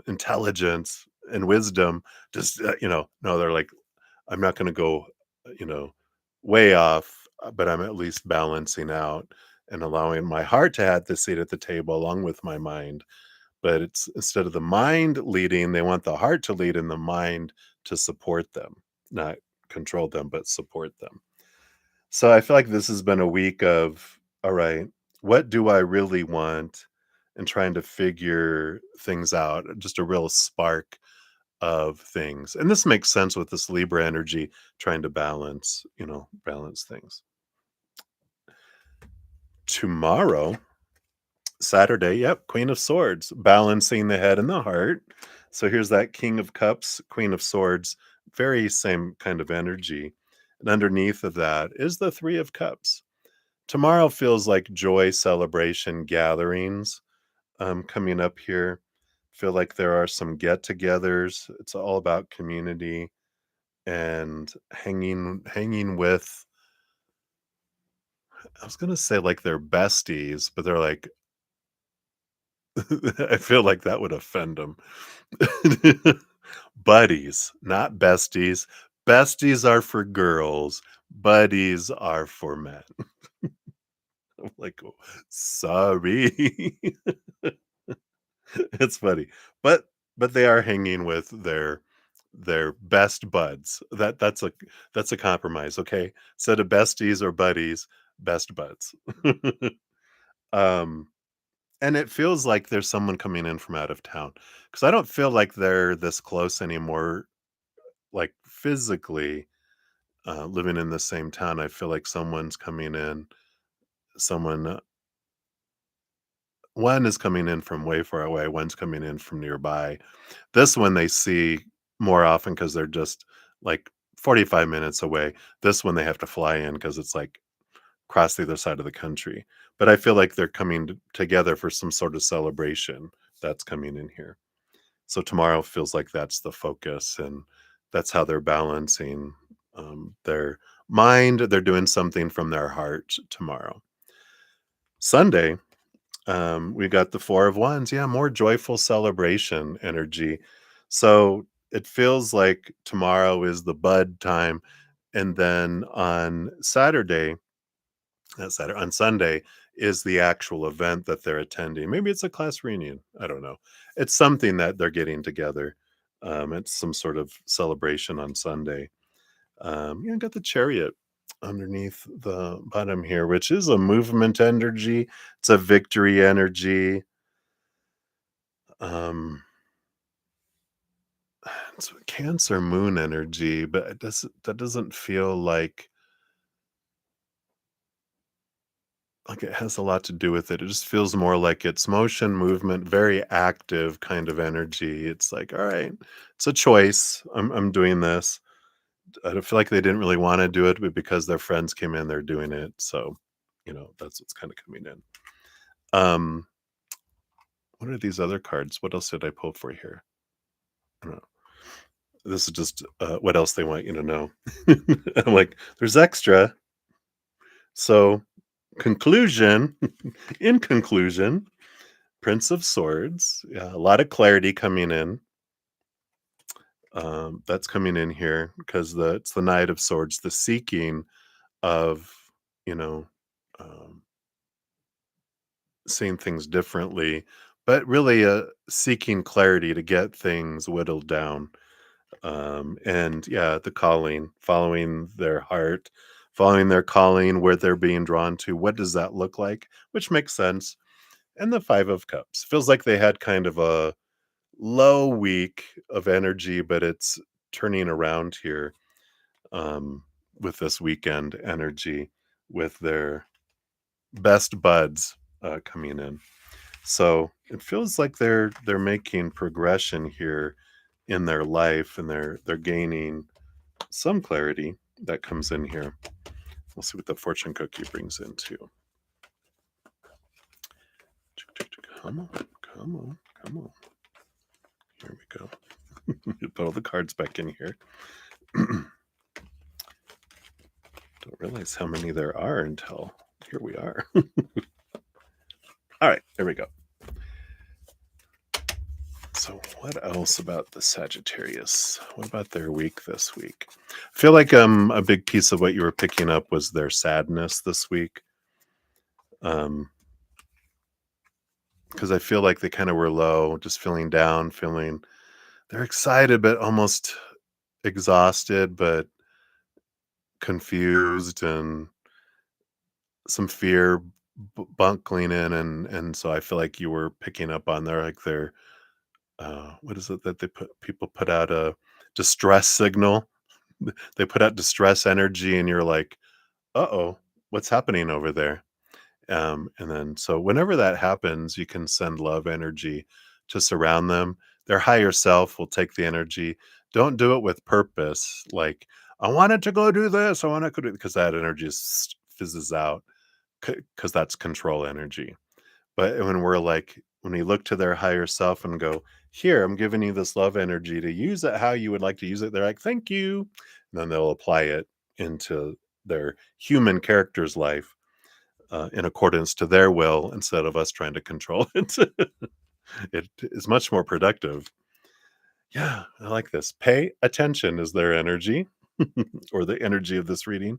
intelligence and wisdom. Just, no, they're like, I'm not gonna go, you know, way off, but I'm at least balancing out and allowing my heart to have the seat at the table along with my mind. But it's instead of the mind leading, they want the heart to lead and the mind to support them, not control them, but support them. So I feel like this has been a week of, all right, what do I really want? And trying to figure things out, just a real spark of things. And this makes sense with this Libra energy trying to balance things. Tomorrow, Saturday, yep, Queen of Swords, balancing the head and the heart. So here's that King of Cups, Queen of Swords, very same kind of energy. And underneath of that is the Three of Cups. Tomorrow feels like joy, celebration, gatherings coming up here. Feel like there are some get-togethers. It's all about community and hanging with, I was gonna say like they're besties, but they're like I feel like that would offend them. Buddies, not besties. Besties are for girls, buddies are for men. I'm like, "Oh, sorry." It's funny. But they are hanging with their best buds. That's a compromise, okay? Instead of besties or buddies, best buds. Um, and it feels like there's someone coming in from out of town because I don't feel like they're this close anymore, like physically, living in the same town. I feel like someone's coming in. Someone, one is coming in from way far away. One's coming in from nearby. This one they see more often because 'cause they're just, like, 45 minutes away. This one they have to fly in because it's, like, across the other side of the country. But I feel like they're coming together for some sort of celebration that's coming in here. So tomorrow feels like that's the focus, and that's how they're balancing, their mind. They're doing something from their heart tomorrow. Sunday, we got the Four of Wands. Yeah, more joyful celebration energy. So it feels like tomorrow is the bud time, and then on Saturday, not Saturday, on Sunday is the actual event that they're attending. Maybe it's a class reunion. I don't know. It's something that they're getting together. It's some sort of celebration on Sunday. Yeah, I got the Chariot underneath the bottom here, which is a movement energy. It's a victory energy. Um, it's Cancer moon energy, but that doesn't feel like it has a lot to do with it. It just feels more like it's motion, movement, very active kind of energy. It's like, all right, it's a choice. I'm doing this. I don't feel like they didn't really want to do it, but because their friends came in, they're doing it. So, that's what's kind of coming in. Um, what are these other cards? What else did I pull for here? I don't know. This is just what else they want you to know. I'm like, there's extra. So, conclusion, in conclusion, Prince of Swords, yeah, a lot of clarity coming in. That's coming in here because it's the Knight of Swords, the seeking. of, you know, um, seeing things differently, but really seeking clarity to get things whittled down. And yeah, the calling, following their heart, following their calling, where they're being drawn to. What does that look like? Which makes sense. And the Five of Cups feels like they had kind of a low week of energy, but it's turning around here um, with this weekend energy with their best buds coming in. So it feels like they're making progression here in their life, and they're gaining some clarity that comes in here. We'll see what the fortune cookie brings in too. Come on, come on, come on. Here we go. Put all the cards back in here. Don't realize how many there are until here we are. All right, there we go. So what else about the Sagittarius? What about their week this week? I feel like a big piece of what you were picking up was their sadness this week. Because I feel like they kind of were low, just feeling down, feeling they're excited but almost exhausted, but confused, and some fear bunkling in, and so I feel like you were picking up on their what is it that people put out a distress signal. They put out distress energy, and you're like, uh-oh, what's happening over there? And then, so whenever that happens, you can send love energy to surround them. Their higher self will take the energy. Don't do it with purpose. Like, I wanted to go do this. I want to go do, because that energy fizzes out, because that's control energy. But when we look to their higher self and go, here, I'm giving you this love energy to use it how you would like to use it. They're like, thank you. And then they'll apply it into their human character's life in accordance to their will, instead of us trying to control it. It is much more productive. Yeah, I like this. Pay attention is their energy, or the energy of this reading.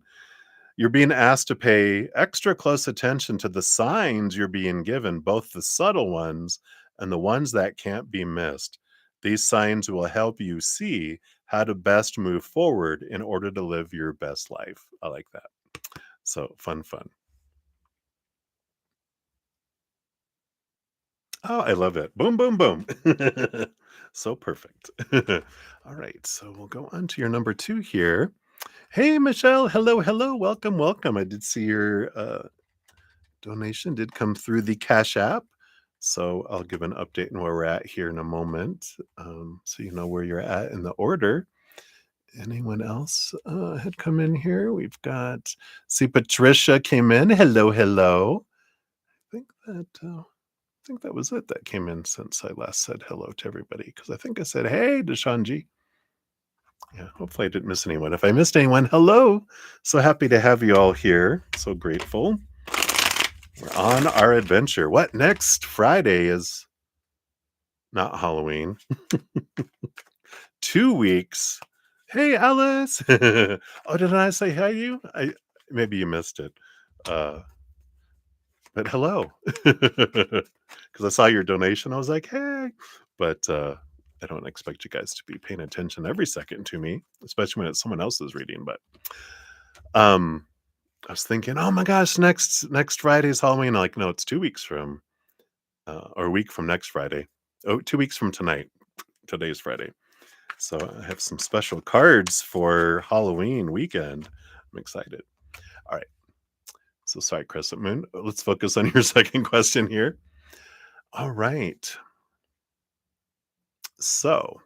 You're being asked to pay extra close attention to the signs you're being given, both the subtle ones and the ones that can't be missed. These signs will help you see how to best move forward in order to live your best life. I like that. So fun, fun. Oh, I love it. Boom, boom, boom. So perfect. All right. So we'll go on to your number two here. Hey, Michelle. Hello, hello. Welcome, welcome. I did see your donation did come through the Cash App. So I'll give an update on where we're at here in a moment. So you know where you're at in the order. Anyone else had come in here? We've got, see, Patricia came in. Hello, hello. I think that was it that came in since I last said hello to everybody, because I think I said, hey, Deshanji. Yeah, hopefully I didn't miss anyone. If I missed anyone, hello. So happy to have you all here. So grateful. We're on our adventure. What next Friday is not Halloween. 2 weeks. Hey, Alice. Oh, did I say hi to you? Maybe you missed it. But hello. Because I saw your donation. I was like, hey. But I don't expect you guys to be paying attention every second to me, especially when it's someone else's reading. But I was thinking, oh my gosh, next Friday is Halloween. Like, no, it's 2 weeks from, or a week from next Friday. Oh, 2 weeks from tonight. Today's Friday. So I have some special cards for Halloween weekend. I'm excited. All right. So sorry, Crescent Moon. Let's focus on your second question here. All right. So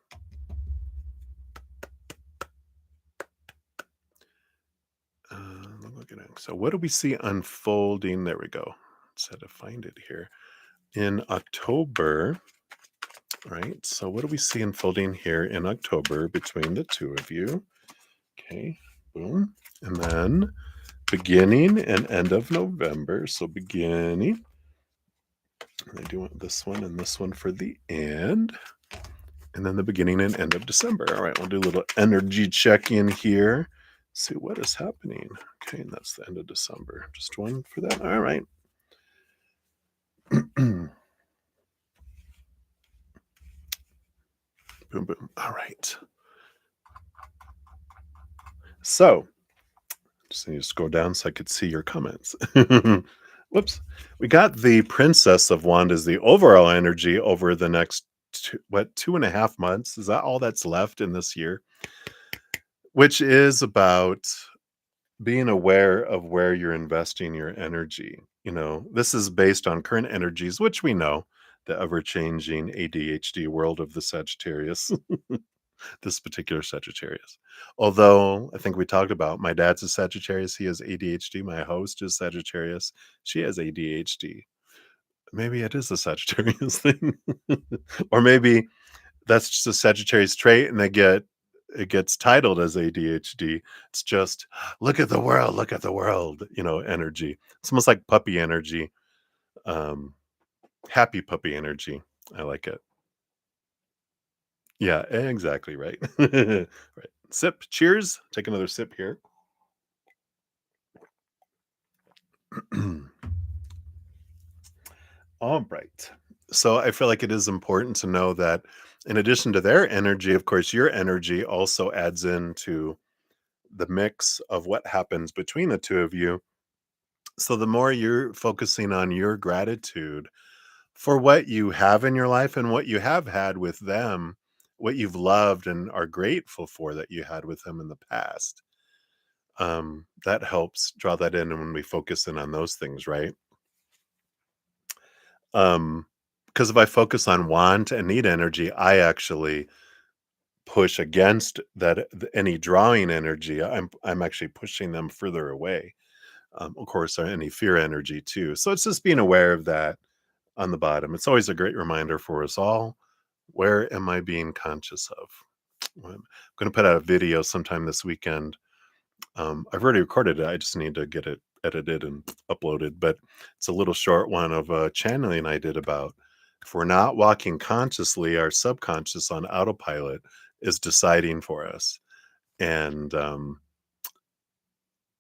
so what do we see unfolding? There we go. Just had to find it here. In October, right? So what do we see unfolding here in October between the two of you? Okay, boom. And then beginning and end of November. So beginning. I do want this one and this one for the end. And then the beginning and end of December. All right, we'll do a little energy check in here. See what is happening. Okay, and that's the end of December. Just one for that. All right. boom, boom. All right. So just need to scroll down so I could see your comments. Whoops. We got the Princess of Wand as the overall energy over the next 2.5 months. Is that all that's left in this year? Which is about being aware of where you're investing your energy. This is based on current energies, which we know the ever changing ADHD world of the Sagittarius, this particular Sagittarius. Although I think we talked about my dad's a Sagittarius, he has ADHD. My host is Sagittarius, she has ADHD. Maybe it is a Sagittarius thing, or maybe that's just a Sagittarius trait, and it gets titled as ADHD. It's just look at the world, energy. It's almost like puppy energy, um, happy puppy energy. I like it. Yeah, exactly right. Right. Sip. Cheers. Take another sip here. All right. So I feel like it is important to know that in addition to their energy, of course, your energy also adds into the mix of what happens between the two of you. So the more you're focusing on your gratitude for what you have in your life and what you have had with them, what you've loved and are grateful for that you had with them in the past, that helps draw that in. And when we focus in on those things, right? Because if I focus on want and need energy, I actually push against that any drawing energy. I'm actually pushing them further away. Of course, any fear energy too. So it's just being aware of that on the bottom. It's always a great reminder for us all. Where am I being conscious of? Well, I'm going to put out a video sometime this weekend. I've already recorded it. I just need to get it edited and uploaded. But it's a little short one of a channeling I did about if we're not walking consciously, our subconscious on autopilot is deciding for us. And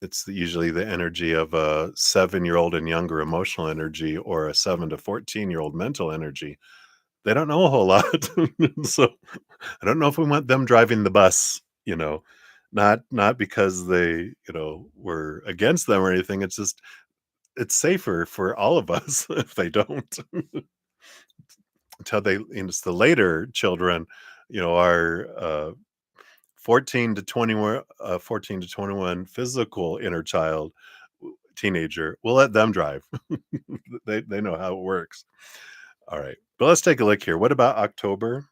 it's usually the energy of a 7-year-old and younger emotional energy or a 7 to 14-year-old mental energy. They don't know a whole lot. So I don't know if we want them driving the bus, not because they, were against them or anything. It's just it's safer for all of us if they don't. Until it's the later children, are 14 to 21 physical inner child teenager. We'll let them drive. They know how it works. All right. But let's take a look here. What about October?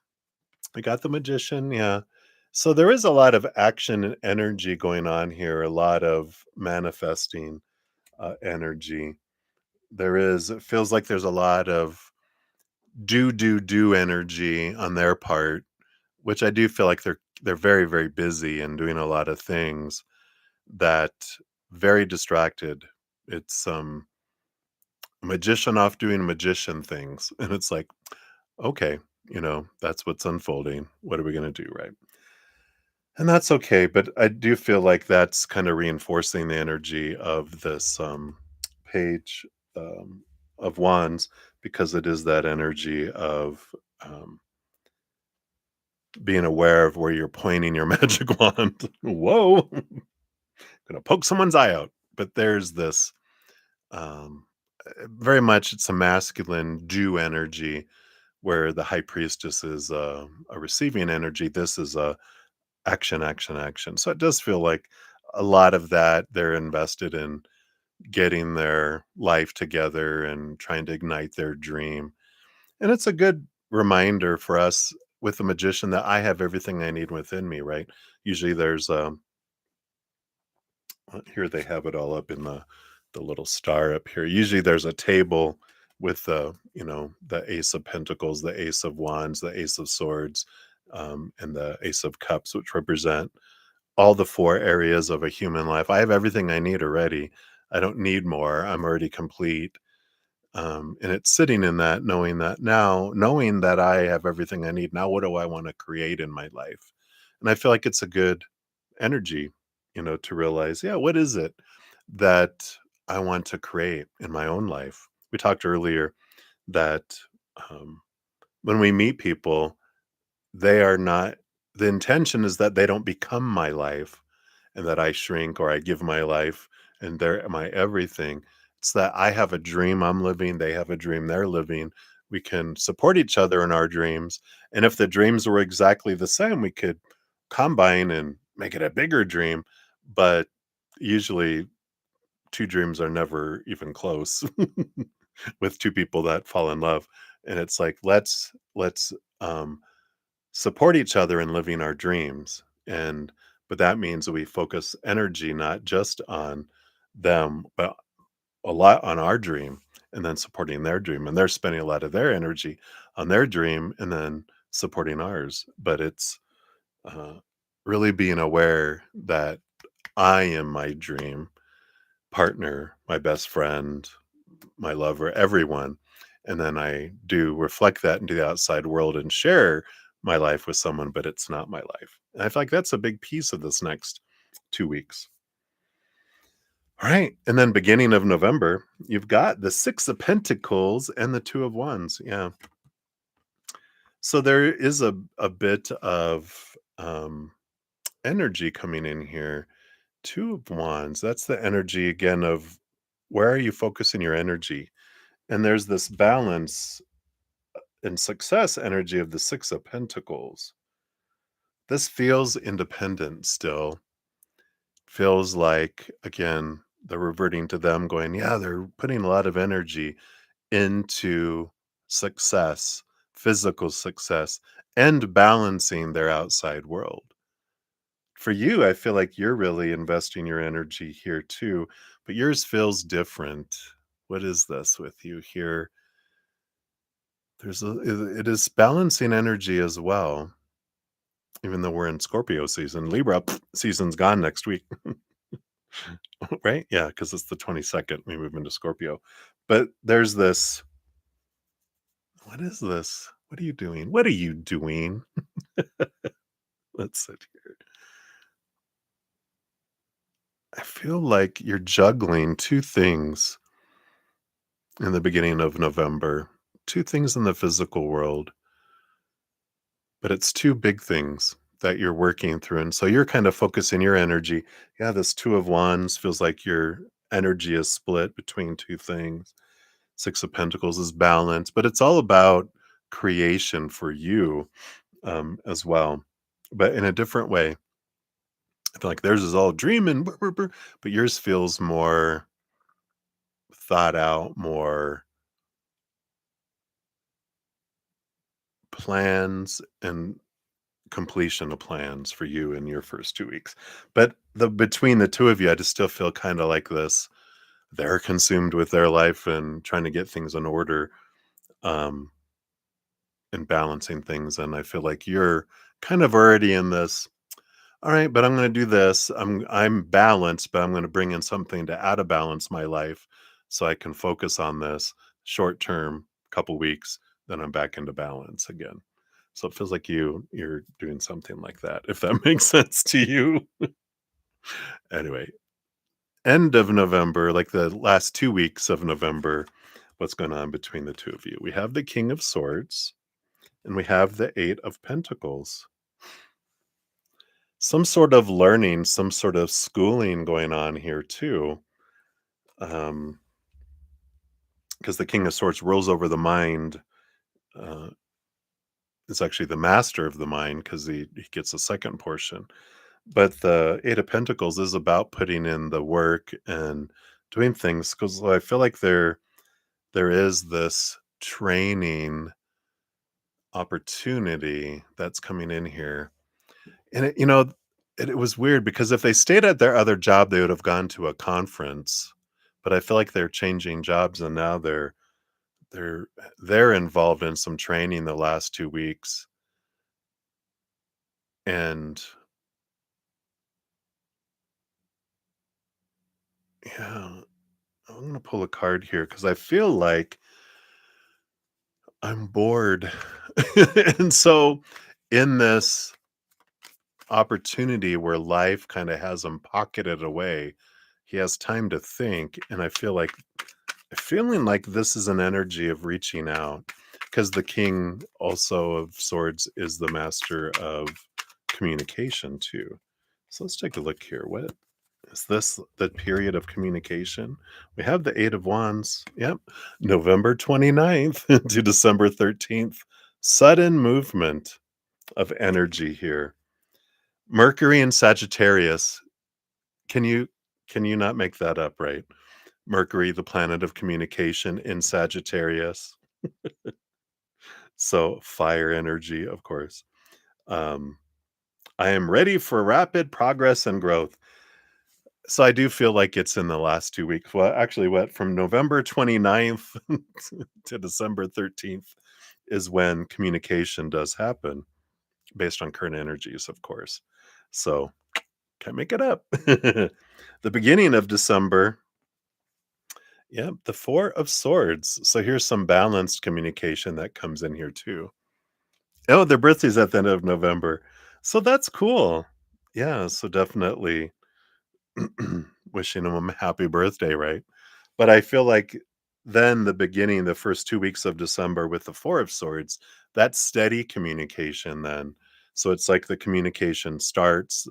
We got the magician, yeah. So there is a lot of action and energy going on here, a lot of manifesting energy. It feels like there's a lot of do energy on their part, which I do feel like they're very, very busy and doing a lot of things that very distracted. It's a magician off doing magician things. And it's like, okay, that's what's unfolding. What are we gonna do, right? And that's okay, but I do feel like that's kind of reinforcing the energy of this page um, of wands because it is that energy of um, being aware of where you're pointing your magic wand. Whoa, gonna poke someone's eye out. But there's this um, very much it's a masculine do energy where the high priestess is a receiving energy. This is a action, action, action. So it does feel like a lot of that they're invested in getting their life together and trying to ignite their dream. And it's a good reminder for us with the magician that I have everything I need within me, right? Usually there's here they have it all up in the little star up here. Usually there's a table with the ace of pentacles, the ace of wands, the ace of swords, and the ace of cups, which represent all the 4 areas of a human life. I have everything I need already. I don't need more. I'm already complete. And it's sitting in that, knowing that I have everything I need. Now, what do I want to create in my life? And I feel like it's a good energy. to realize, yeah, what is it that I want to create in my own life? We talked earlier that um, when we meet people, they are not, the intention is that they don't become my life and that I shrink or I give my life and they're my everything. It's that I have a dream I'm living, they have a dream they're living. We can support each other in our dreams. And if the dreams were exactly the same, we could combine and make it a bigger dream. But usually, two dreams are never even close with two people that fall in love. And it's like, let's um, support each other in living our dreams. And but that means that we focus energy not just on them, but a lot on our dream and then supporting their dream. And they're spending a lot of their energy on their dream and then supporting ours. But it's uh, really being aware that I am my dream partner, my best friend, my lover, everyone. And then I do reflect that into the outside world and share my life with someone, but it's not my life. And I feel like that's a big piece of this next 2 weeks. All right. And then beginning of November, you've got the Six of Pentacles and the Two of Wands. Yeah. So there is a bit of energy coming in here. Two of Wands. That's the energy again of where are you focusing your energy? And there's this balance and success energy of the Six of Pentacles. This feels independent still. Feels like, again, they're reverting to them going, yeah, they're putting a lot of energy into success, physical success, and balancing their outside world. For you, I feel like you're really investing your energy here too, but yours feels different. What is this with you here? It is balancing energy as well. Even though we're in Scorpio season, Libra season's gone next week, right? Yeah, because it's the 22nd. We move into Scorpio. But there's this, what is this? What are you doing? What are you doing? Let's sit here. I feel like you're juggling two things in the beginning of November, two things in the physical world, but it's two big things that you're working through. And so you're kind of focusing your energy. Yeah, this Two of Wands feels like your energy is split between two things. Six of Pentacles is balance, but it's all about creation for you as well, but in a different way. I feel like theirs is all dreaming, but yours feels more thought out, more plans and completion of plans for you in your first 2 weeks. But the between the two of you, I just still feel kind of like this. They're consumed with their life and trying to get things in order. Um, and balancing things, and I feel like you're kind of already in this, "All right, but I'm gonna do this. I'm balanced, but I'm gonna bring in something to out of balance my life so I can focus on this short term, couple weeks, then I'm back into balance again." So it feels like you're doing something like that, if that makes sense to you. Anyway, end of November, like the last 2 weeks of November, what's going on between the two of you? We have the King of Swords and we have the Eight of Pentacles. Some sort of learning, some sort of schooling going on here too. Um, because the King of Swords rules over the mind. Uh, is actually the master of the mind because he gets a second portion. But the Eight of Pentacles is about putting in the work and doing things because I feel like there is this training opportunity that's coming in here. And it was weird because if they stayed at their other job, they would have gone to a conference. But I feel like they're changing jobs and now they're they're involved in some training the last 2 weeks. And yeah, I'm gonna pull a card here because I feel like I'm bored. And so in this opportunity where life kind of has him pocketed away. He has time to think, and I feel like feeling like this is an energy of reaching out because the king also of swords is the master of communication too. So let's take a look here. What is this? The period of communication? We have the 8 of Wands. Yep. November 29th to December 13th. Sudden movement of energy here. Mercury and Sagittarius. Can you can you not make that up, right? Mercury, the planet of communication in Sagittarius. So fire energy, of course. Um, I am ready for rapid progress and growth. So I do feel like it's in the last 2 weeks. Well, actually, what from November 29th to December 13th is when communication does happen based on current energies, of course. So can't make it up. The beginning of December. Yeah, the 4 of Swords. So here's some balanced communication that comes in here too. Oh, their birthday's at the end of November. So that's cool. Yeah, so definitely wishing them a happy birthday, right? But I feel like then the beginning, the first 2 weeks of December with the 4 of Swords, that's steady communication then. So it's like the communication starts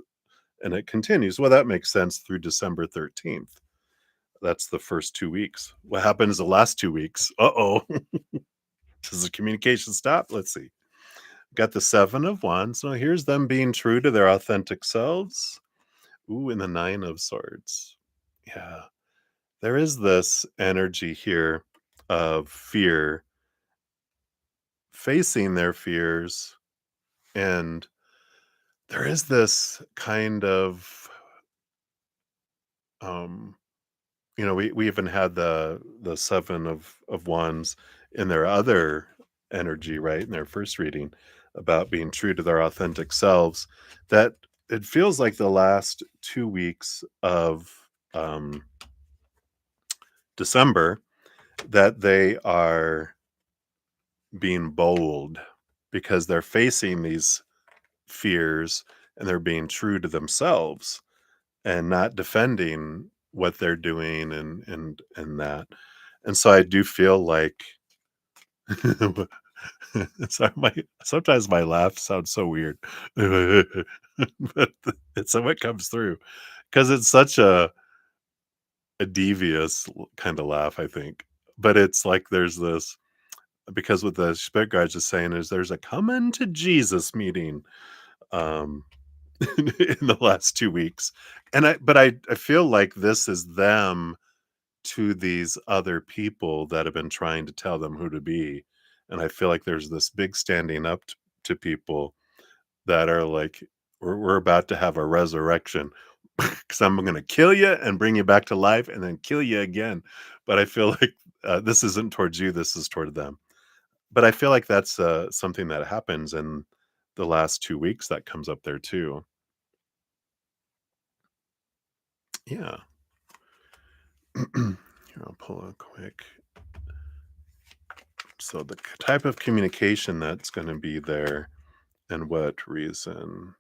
and it continues. Well, that makes sense through December 13th. That's the first 2 weeks. What happens the last 2 weeks? Uh-oh. Does the communication stop? Let's see. Got the 7 of Wands. So here's them being true to their authentic selves. Ooh, and the 9 of Swords. Yeah. There is this energy here of fear, facing their fears. And there is this kind of um we even had the 7 of Wands in their other energy, right? In their first reading about being true to their authentic selves. That it feels like the last 2 weeks of um, December that they are being bold because they're facing these fears and they're being true to themselves and not defending what they're doing and that. And so I do feel like sorry, sometimes my laugh sounds so weird. But it's what comes through because it's such a devious kind of laugh, I think. But it's like there's this because what the spirit guides is saying is there's a coming to Jesus meeting um in the last 2 weeks. And I feel like this is them to these other people that have been trying to tell them who to be. And I feel like there's this big standing up to people that are like, we're about to have a resurrection because I'm going to kill you and bring you back to life and then kill you again. But I feel like this isn't towards you, this is toward them. But I feel like that's something that happens in the last 2 weeks that comes up there too. Yeah. Here, I'll pull a quick. So the type of communication that's going to be there, and what reason?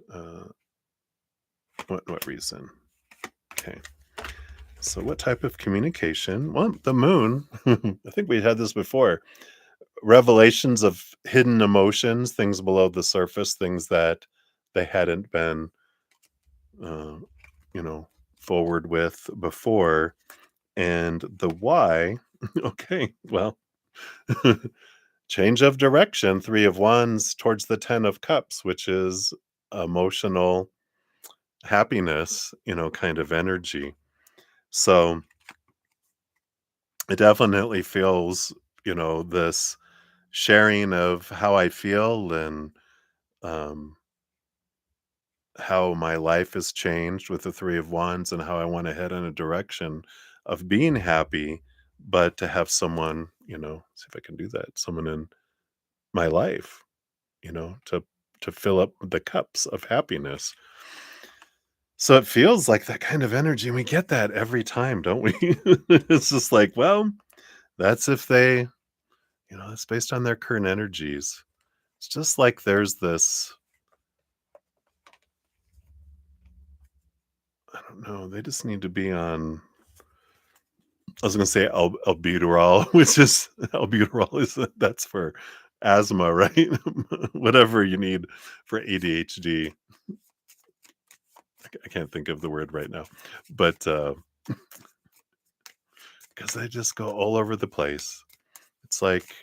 What reason? Okay. So what type of communication? Well, the moon. I think we had this before. Revelations of hidden emotions, things below the surface, things that they hadn't been, uh, you know, forward with before. And the why. Okay. Well, change of direction, 3 of Wands towards the 10 of Cups, which is emotional happiness, kind of energy. So it definitely feels, this sharing of how I feel and um, how my life has changed with the 3 of Wands and how I want to head in a direction of being happy, but to have someone, see if I can do that, someone in my life, to fill up the cups of happiness. So it feels like that kind of energy, and we get that every time, don't we? It's just like, well, that's if they, it's based on their current energies. It's just like there's this don't know. They just need to be on. I was gonna say albuterol, which is albuterol is that's for asthma, right? Whatever you need for ADHD. I can't think of the word right now, but because they just go all over the place. It's like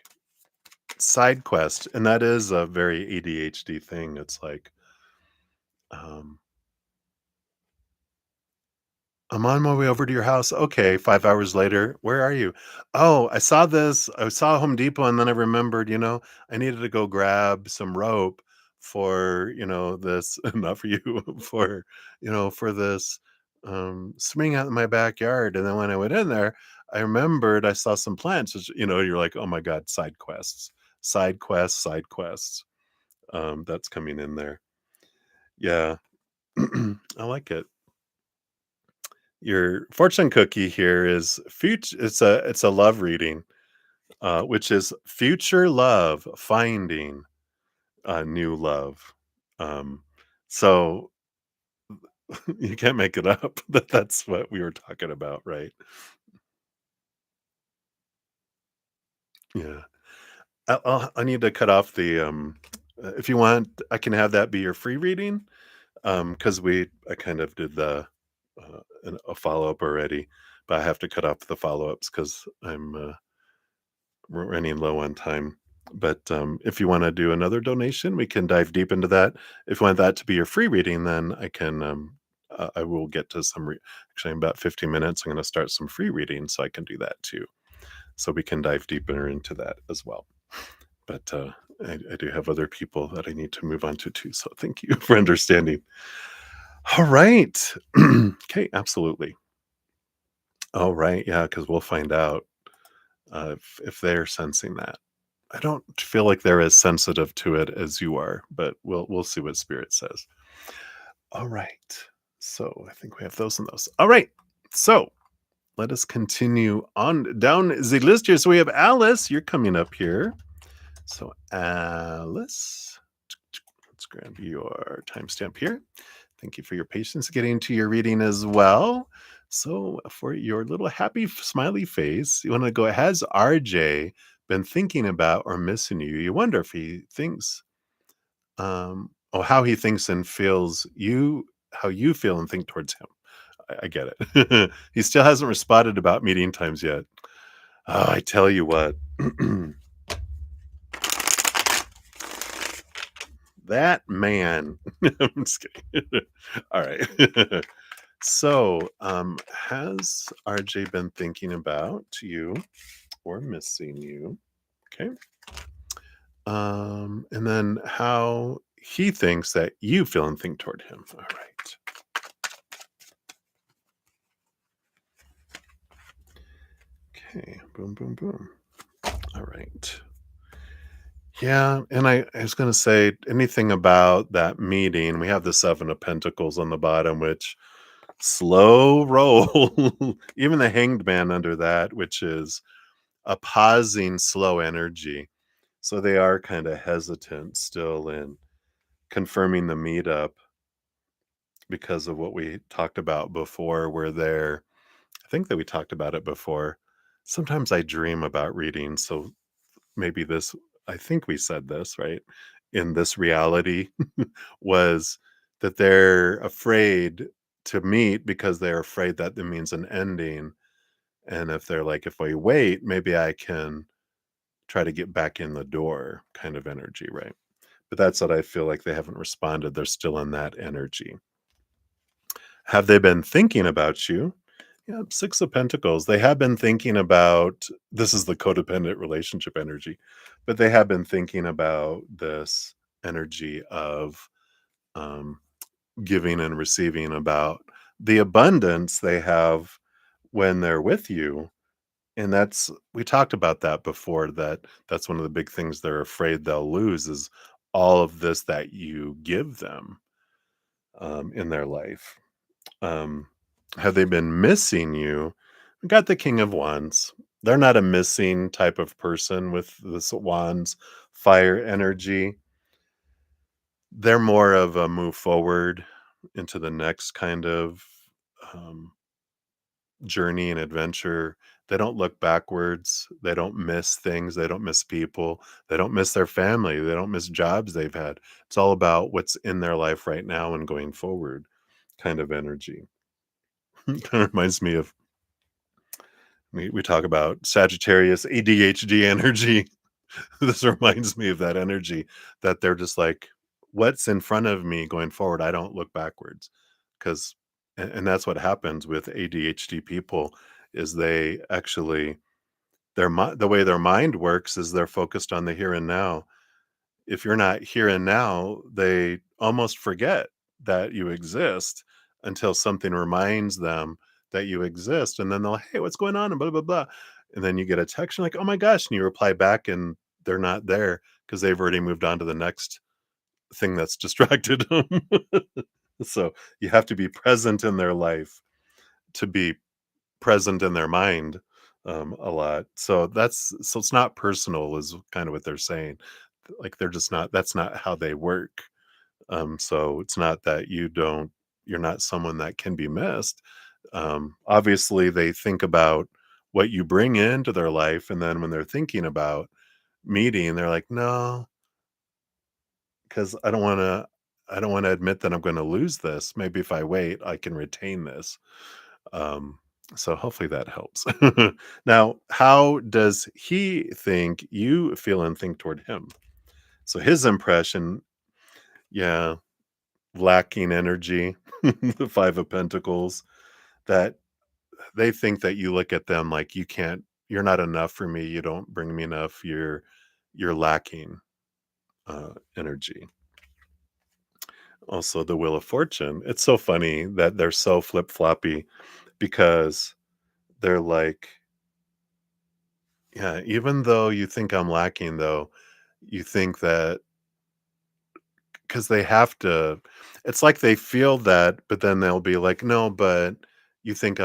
side quest, and that is a very ADHD thing. It's like, um, I'm on my way over to your house. Okay, 5 hours later, where are you? Oh, I saw this. I saw Home Depot, and then I remembered, I needed to go grab some rope for, this not for you, for, for this swing out in my backyard. And then when I went in there, I remembered I saw some plants, which, you're like, oh my God, side quests, side quests, side quests. That's coming in there. Yeah. I like it. Your fortune cookie here is future. It's a love reading, which is future love finding a new love. Um, so you can't make it up. That's what we were talking about, right? Yeah. I need to cut off the. If you want, I can have that be your free reading. Because I kind of did a follow up already, but I have to cut off the follow ups because I'm we're running low on time. But if you want to do another donation, we can dive deep into that. If you want that to be your free reading, then I can. I will get to some. Actually, in about 15 minutes, I'm going to start some free reading, so I can do that too. So we can dive deeper into that as well. But I do have other people that I need to move on to too. So thank you for understanding. All right. Okay, absolutely. All right. Yeah, because we'll find out if they're sensing that. I don't feel like they're as sensitive to it as you are, but we'll see what spirit says. All right. So I think we have those and those. All right. So let us continue on down the list here. So we have Alice. You're coming up here. So Alice, let's grab your timestamp here. Thank you for your patience getting to your reading as well. So, for your little happy smiley face, you want to go, has RJ been thinking about or missing you? You wonder if he thinks, or how he thinks and feels you, how you feel and think towards him. I get it. He still hasn't responded about meeting times yet. Oh, I tell you what, that man. I'm just kidding. All right. So, has RJ been thinking about you or missing you? Okay. And then how he thinks that you feel and think toward him. All right. Okay. Boom, boom, boom. All right. Yeah. And I was going to say anything about that meeting. We have the Seven of Pentacles on the bottom, which slow roll, even the Hanged Man under that, which is a pausing slow energy. So they are kind of hesitant still in confirming the meetup because of what we talked about before, where I think that we talked about it before. Sometimes I dream about reading. So maybe I think we said this, right? In this reality was that they're afraid to meet because they're afraid that it means an ending. And if they're like, if we wait, maybe I can try to get back in the door kind of energy, right? But that's what I feel like they haven't responded. They're still in that energy. Have they been thinking about you? Yeah, Six of Pentacles. They have been thinking about this is the codependent relationship energy, but they have been thinking about this energy of um, giving and receiving, about the abundance they have when they're with you. And we talked about that before, that's one of the big things they're afraid they'll lose is all of this that you give them in their life. Um, have they been missing you? We got the King of Wands. They're not a missing type of person with this Wands fire energy. They're more of a move forward into the next kind of um, journey and adventure. They don't look backwards. They don't miss things. They don't miss people. They don't miss their family. They don't miss jobs they've had. It's all about what's in their life right now and going forward kind of energy. Kind of reminds me of we talk about Sagittarius ADHD energy. This reminds me of that energy that they're just like, what's in front of me going forward? I don't look backwards because, and that's what happens with ADHD people is they actually the way their mind works is they're focused on the here and now. If you're not here and now, they almost forget that you exist until something reminds them that you exist. And then they'll, hey, what's going on? And blah, blah, blah. And then you get a text, you're like, oh my gosh. And you reply back and they're not there because they've already moved on to the next thing that's distracted them. So you have to be present in their life to be present in their mind a lot. So it's not personal, is kind of what they're saying. Like they're just not. That's not how they work. So it's not that you're not someone that can be missed. Obviously, they think about what you bring into their life, and then when they're thinking about meeting, they're like, no, because I don't want to admit that I'm going to lose this. Maybe if I wait, I can retain this. Um, so hopefully that helps. Now, how does he think you feel and think toward him? So his impression, yeah, lacking energy, the 5 of Pentacles, that they think that you look at them like you're not enough for me, you don't bring me enough, you're lacking energy. Also, the Wheel of Fortune. It's so funny that they're so flip-floppy because they're like, yeah, even though you think I'm lacking, though, you think that because they have to, it's like they feel that, but then they'll be like, no, but you think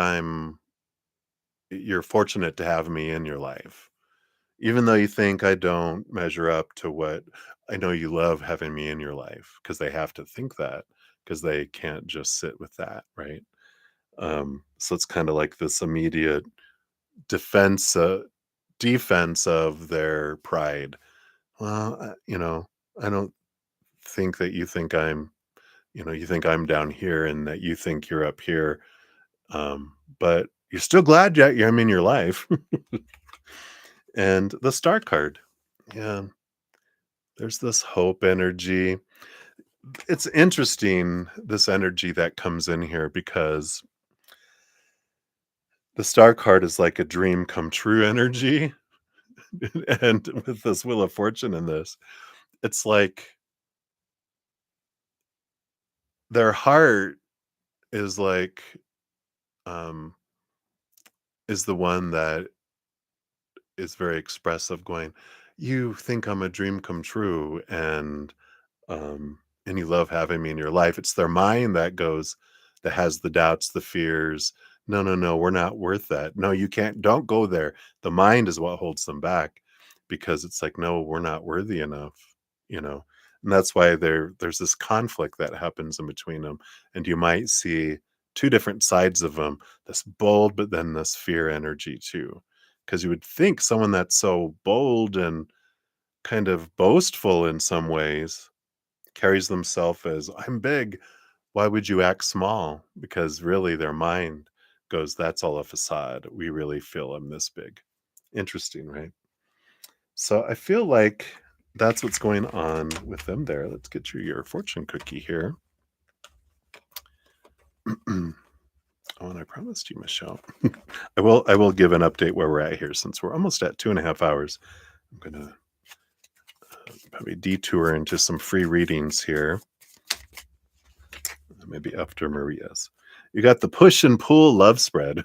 you're fortunate to have me in your life. Even though you think I don't measure up to what I know you love having me in your life, because they have to think that because they can't just sit with that, right? So it's kind of like this immediate defense, defense of their pride. Well, I don't think that you think you think I'm down here and that you think you're up here. But you're still glad I'm in your life. And the star card. Yeah, there's this hope energy. It's interesting, this energy that comes in here because the star card is like a dream come true energy. And with this Wheel of Fortune in this, it's like their heart is like, um, is the one that is very expressive, going, "You think I'm a dream come true, and you love having me in your life." It's their mind that has the doubts, the fears. No, no, no, we're not worth that. No, you can't. Don't go there. The mind is what holds them back because it's like, no, we're not worthy enough. You know, and that's why there's this conflict that happens in between them, and you might see two different sides of them. This bold, but then this fear energy too, because you would think someone that's so bold and kind of boastful in some ways carries themselves as, I'm big. Why would you act small? Because really their mind goes, that's all a facade. We really feel I'm this big. Interesting, right? So I feel like that's what's going on with them there. Let's get you your fortune cookie here. Oh, and I promised you, Michelle. I will give an update where we're at here since we're almost at 2.5 hours. I'm gonna probably detour into some free readings here. Maybe after Maria's. You got the push and pull love spread.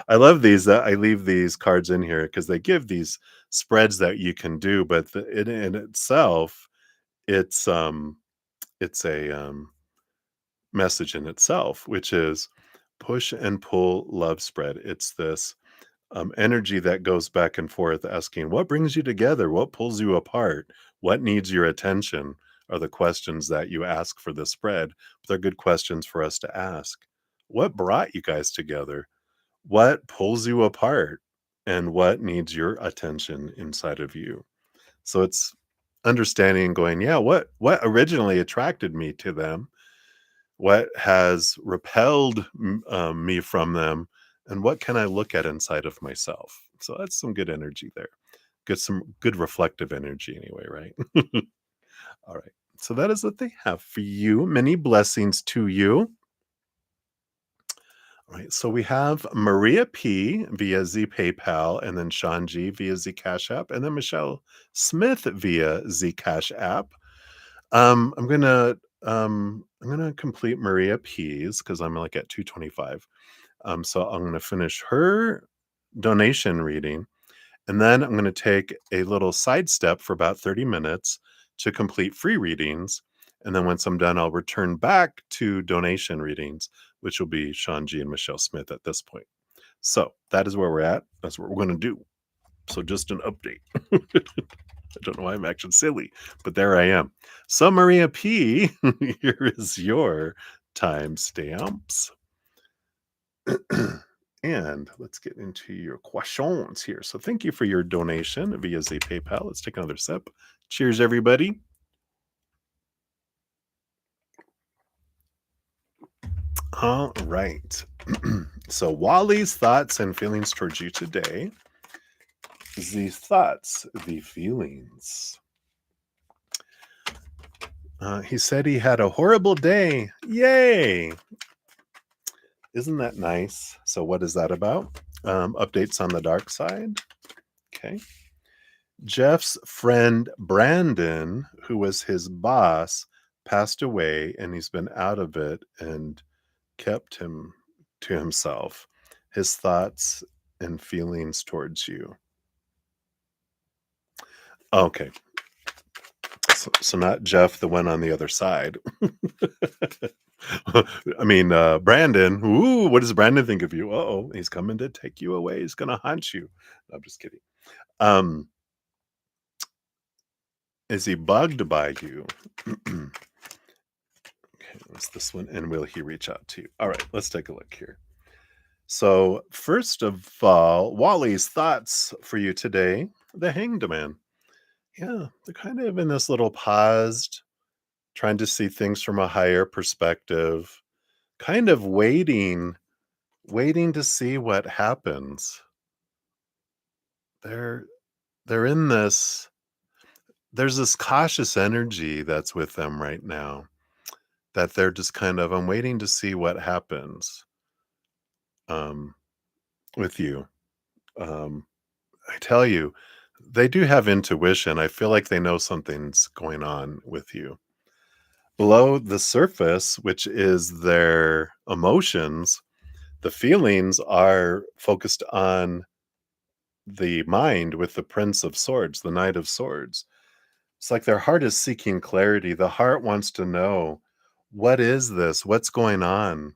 I love these. I leave these cards in here because they give these spreads that you can do, but in itself, it's it's a message in itself, which is push and pull love spread. It's this energy that goes back and forth, asking what brings you together, what pulls you apart, what needs your attention. Are the questions that you ask for the spread. But they're good questions for us to ask. What brought you guys together? What pulls you apart? And what needs your attention inside of you? So it's understanding and going, yeah, what originally attracted me to them? What has repelled me from them? And what can I look at inside of myself? So that's some good energy there. Good, some good reflective energy, anyway, right? All right. So that is what they have for you. Many blessings to you. All right. So we have Maria P via Z PayPal, and then Sean G via Z Cash App, and then Michelle Smith via Z Cash App. I'm gonna complete Maria P's because I'm like at 225. So I'm gonna finish her donation reading, and then I'm gonna take a little sidestep for about 30 minutes to complete free readings. And then once I'm done, I'll return back to donation readings, which will be Sean G and Michelle Smith at this point. So that is where we're at. That's what we're gonna do. So just an update. I don't know why I'm acting silly, but there I am. So Maria P, here is your timestamps. And let's get into your questions here. So thank you for your donation via Z PayPal. Let's take another sip. Cheers, everybody. All right. So Wally's thoughts and feelings towards you today. The thoughts, the feelings. He said he had a horrible day. Yay! Isn't that nice? So, what is that about? Updates on the dark side. Okay. Jeff's friend Brandon, who was his boss, passed away and he's been out of it and kept him to himself. His thoughts and feelings towards you. Okay. So not Jeff, the one on the other side. I mean, Brandon. Ooh, what does Brandon think of you? Oh, he's coming to take you away. He's going to haunt you. No, I'm just kidding. Um, is he bugged by you? Okay, what's this one? And will he reach out to you? All right, let's take a look here. So, first of all, Wally's thoughts for you today. The Hanged Man. Yeah, they're kind of in this little paused, trying to see things from a higher perspective, kind of waiting to see what happens. They're they're in this there's this cautious energy that's with them right now that they're just kind of I'm waiting to see what happens um with you. Um I tell you, they do have intuition. I feel like they know something's going on with you. Below the surface, which is their emotions, the feelings are focused on the mind with the Prince of Swords, the Knight of Swords. It's like their heart is seeking clarity. The heart wants to know, what is this? What's going on?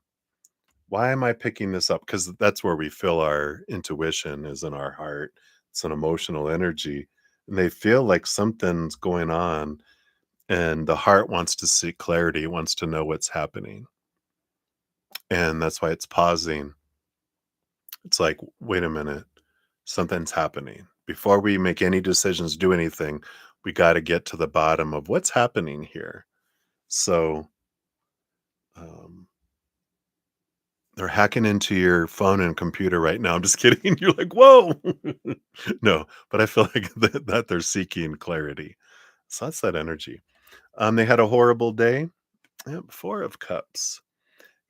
Why am I picking this up? Because that's where we feel our intuition is in our heart. It's an emotional energy. And they feel like something's going on. And the heart wants to seek clarity, wants to know what's happening. And that's why it's pausing. It's like, wait a minute, something's happening. Before we make any decisions, do anything, we got to get to the bottom of what's happening here. So um, they're hacking into your phone and computer right now. I'm just kidding. You're like, whoa. No, but I feel like that they're seeking clarity. So that's that energy. They had a horrible day. Yep, Four of Cups.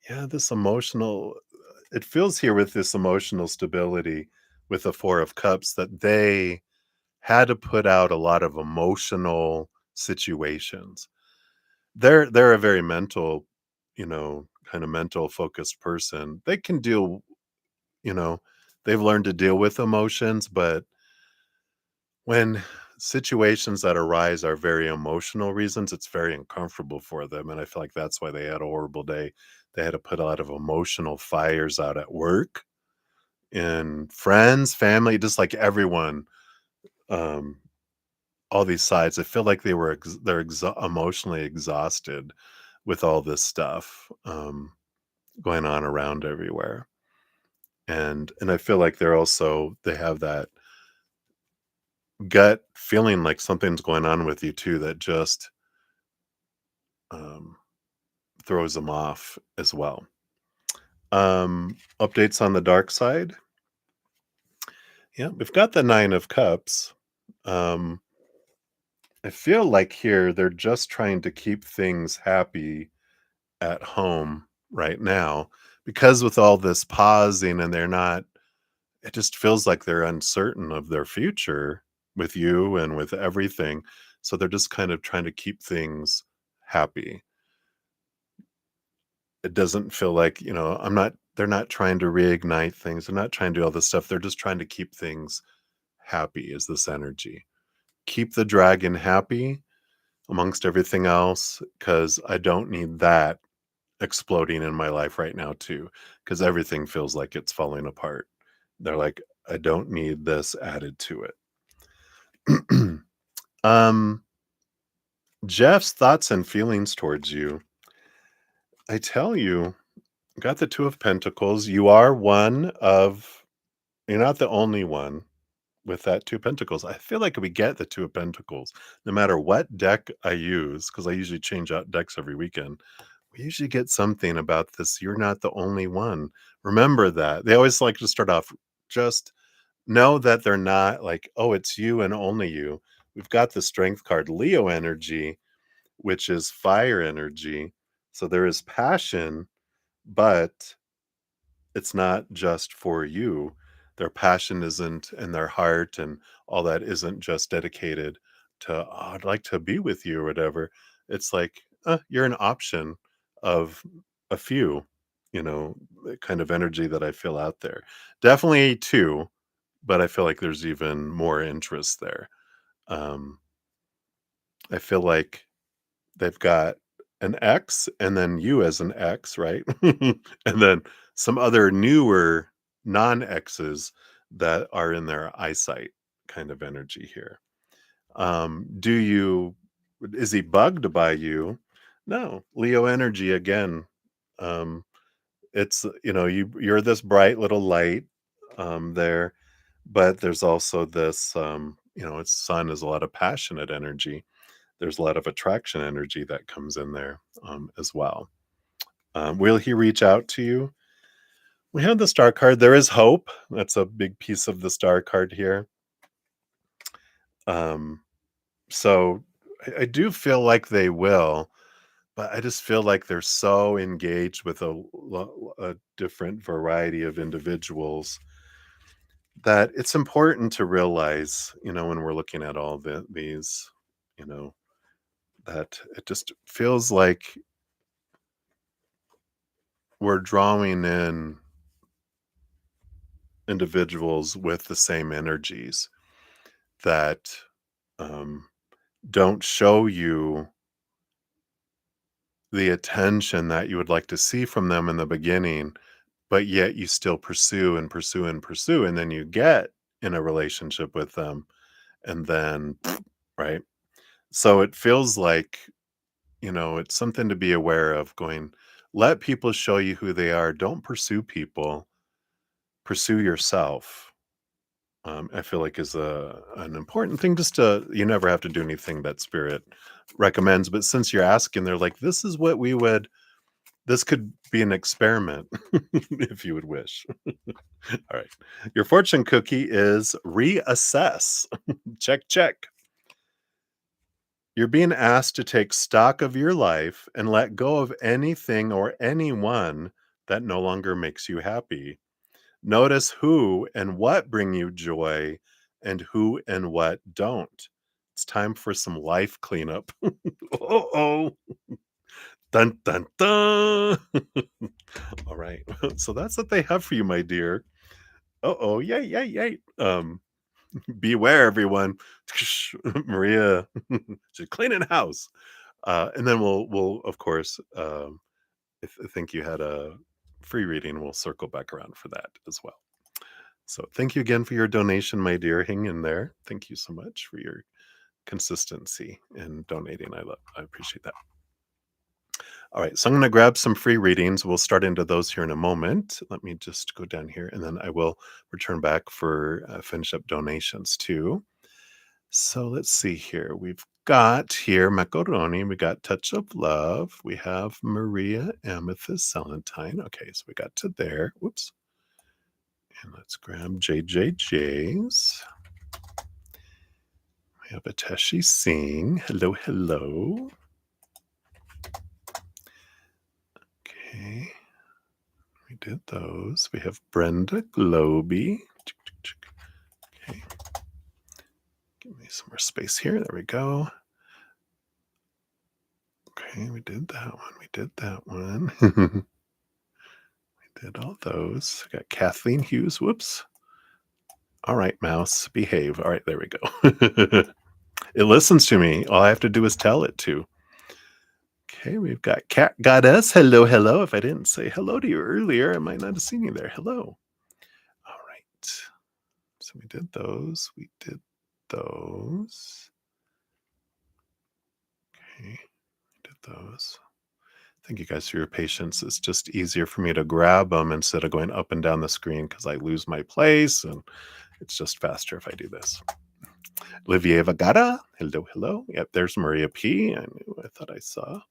Yeah, this emotional, it feels here with this emotional stability with the Four of Cups that they had to put out a lot of emotional situations. They're a very mental, kind of mental focused person. They can deal, you know, they've learned to deal with emotions, but when situations that arise are very emotional reasons, it's very uncomfortable for them. And I feel like that's why they had a horrible day. They had to put a lot of emotional fires out at work and friends, family, just like everyone. Um, all these sides. I feel like they're emotionally exhausted with all this stuff. going on around everywhere. And I feel like they have that gut feeling like something's going on with you too that just um, throws them off as well. Updates on the dark side. Yeah, we've got the 9 of Cups. Um, I feel like here they're just trying to keep things happy at home right now because with all this pausing and it just feels like they're uncertain of their future with you and with everything. So they're just kind of trying to keep things happy. It doesn't feel like, they're not trying to reignite things. They're not trying to do all this stuff. They're just trying to keep things happy, is this energy. Keep the dragon happy amongst everything else, because I don't need that exploding in my life right now, too, because everything feels like it's falling apart. They're like, I don't need this added to it. um, Jeff's thoughts and feelings towards you. I tell you, got the Two of Pentacles. You're not the only one with that Two of Pentacles. I feel like we get the Two of Pentacles no matter what deck I use, because I usually change out decks every weekend. We usually get something about this. You're not the only one. Remember that. They always like to start off, just know that they're not like, oh, it's you and only you. We've got the Strength card, Leo energy, which is fire energy. So there is passion, but it's not just for you. Their passion isn't, and their heart and all that isn't just dedicated to, oh, I'd like to be with you or whatever. It's like, you're an option of a few, the kind of energy that I feel out there. Definitely two, but I feel like there's even more interest there. Um, I feel like they've got an X and then you as an X, right? And then some other newer non-X's that are in their eyesight kind of energy here. Do you Is he bugged by you? No. Leo energy again. Um, it's you're this bright little light there, but there's also this its sun is a lot of passionate energy. There's a lot of attraction energy that comes in there as well. Will he reach out to you? We have the star card. There is hope. That's a big piece of the star card here. Um, so I do feel like they will, but I just feel like they're so engaged with a different variety of individuals that it's important to realize, when we're looking at all these, you know, that it just feels like we're drawing in individuals with the same energies that um, don't show you the attention that you would like to see from them in the beginning, but yet you still pursue and pursue and pursue. And then you get in a relationship with them, and then, right? So it feels like, it's something to be aware of going, let people show you who they are. Don't pursue people, pursue yourself. I feel like is an important thing. Just to You never have to do anything that spirit recommends, but since you're asking, they're like, this could be an experiment if you would wish. All right, your fortune cookie is reassess. Check, check. You're being asked to take stock of your life and let go of anything or anyone that no longer makes you happy. Notice who and what bring you joy and who and what don't. It's time for some life cleanup. Oh, dun dun dun. All right. So that's what they have for you, my dear. Oh, yay, yay, yay. Beware, everyone. Maria, she's cleaning house. And then we'll of course, if I think you had a free reading, we'll circle back around for that as well. So thank you again for your donation, my dear. Hang in there. Thank you so much for your consistency in donating. I appreciate that. All right, so I'm going to grab some free readings. We'll start into those here in a moment. Let me just go down here and then I will return back for finish up donations too. So let's see here. We've got here Macaroni. We got Touch of Love. We have Maria Amethyst Celentine. Okay, so we got to there. Whoops. And let's grab JJJ's. We have Ateshi Singh. Hello, hello. Okay. We did those. We have Brenda Globy. Okay. Give me some more space here. There we go. Okay, we did that one. We did that one. We did all those. Got Kathleen Hughes. Whoops. All right, mouse, behave. All right, there we go. It listens to me. All I have to do is tell it to. Okay, we've got Cat Goddess. Hello, hello. If I didn't say hello to you earlier, I might not have seen you there. Hello. All right. So we did those. We did those. Okay, we did those. Thank you guys for your patience. It's just easier for me to grab them instead of going up and down the screen because I lose my place, and it's just faster if I do this. Olivier Vagata. Hello, hello. Yep, there's Maria P. I thought I saw.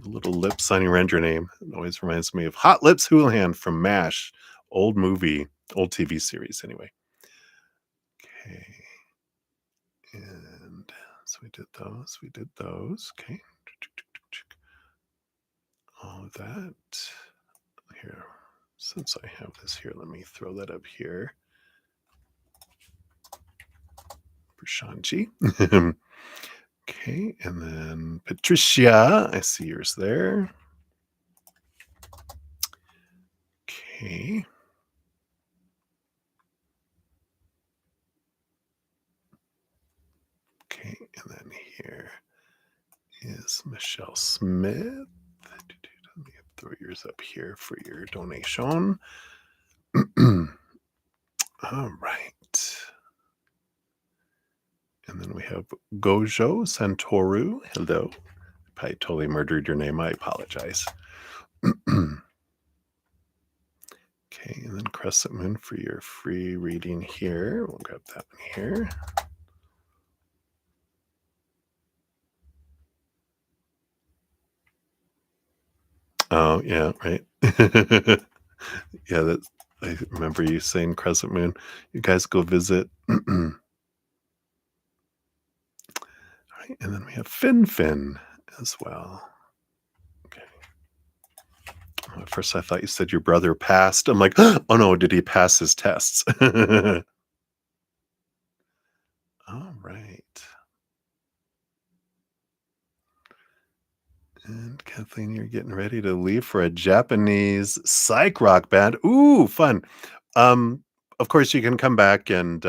Little lips on your your name. It always reminds me of Hot Lips Houlihan from MASH. Old movie, old TV series, anyway. Okay. And so we did those. We did those. Okay. All of that. Here. Since I have this here, let me throw that up here. For Shanji. Okay, and then Patricia, I see yours there. Okay. Okay, and then here is Michelle Smith. Let me throw yours up here for your donation. All right. And then we have Gojo Santoru. Hello. I totally murdered your name. I apologize. Okay, and then Crescent Moon for your free reading here. We'll grab that one here. Oh, yeah, right. Yeah, I remember you saying Crescent Moon. You guys go visit. All right, and then we have Fin as well. Okay. At first, I thought you said your brother passed. I'm like, oh no, did he pass his tests? All right. And Kathleen, you're getting ready to leave for a Japanese psych rock band. Ooh, fun. Of course, you can come back and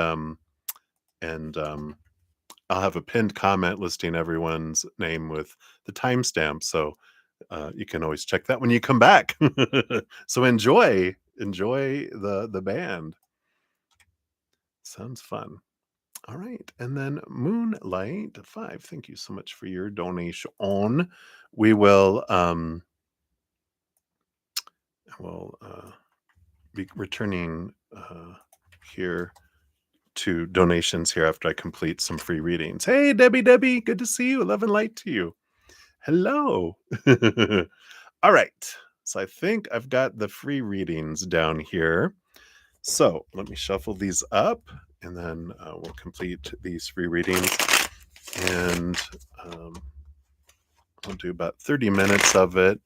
I'll have a pinned comment listing everyone's name with the timestamp. So you can always check that when you come back. So enjoy the band. Sounds fun. All right, and then Moonlight 5. Thank you so much for your donation. We will be returning here to donations here after I complete some free readings. Hey, Debbie, good to see you. Love and light to you. Hello. All right. So I think I've got the free readings down here. So let me shuffle these up and then we'll complete these free readings. And I'll do about 30 minutes of it.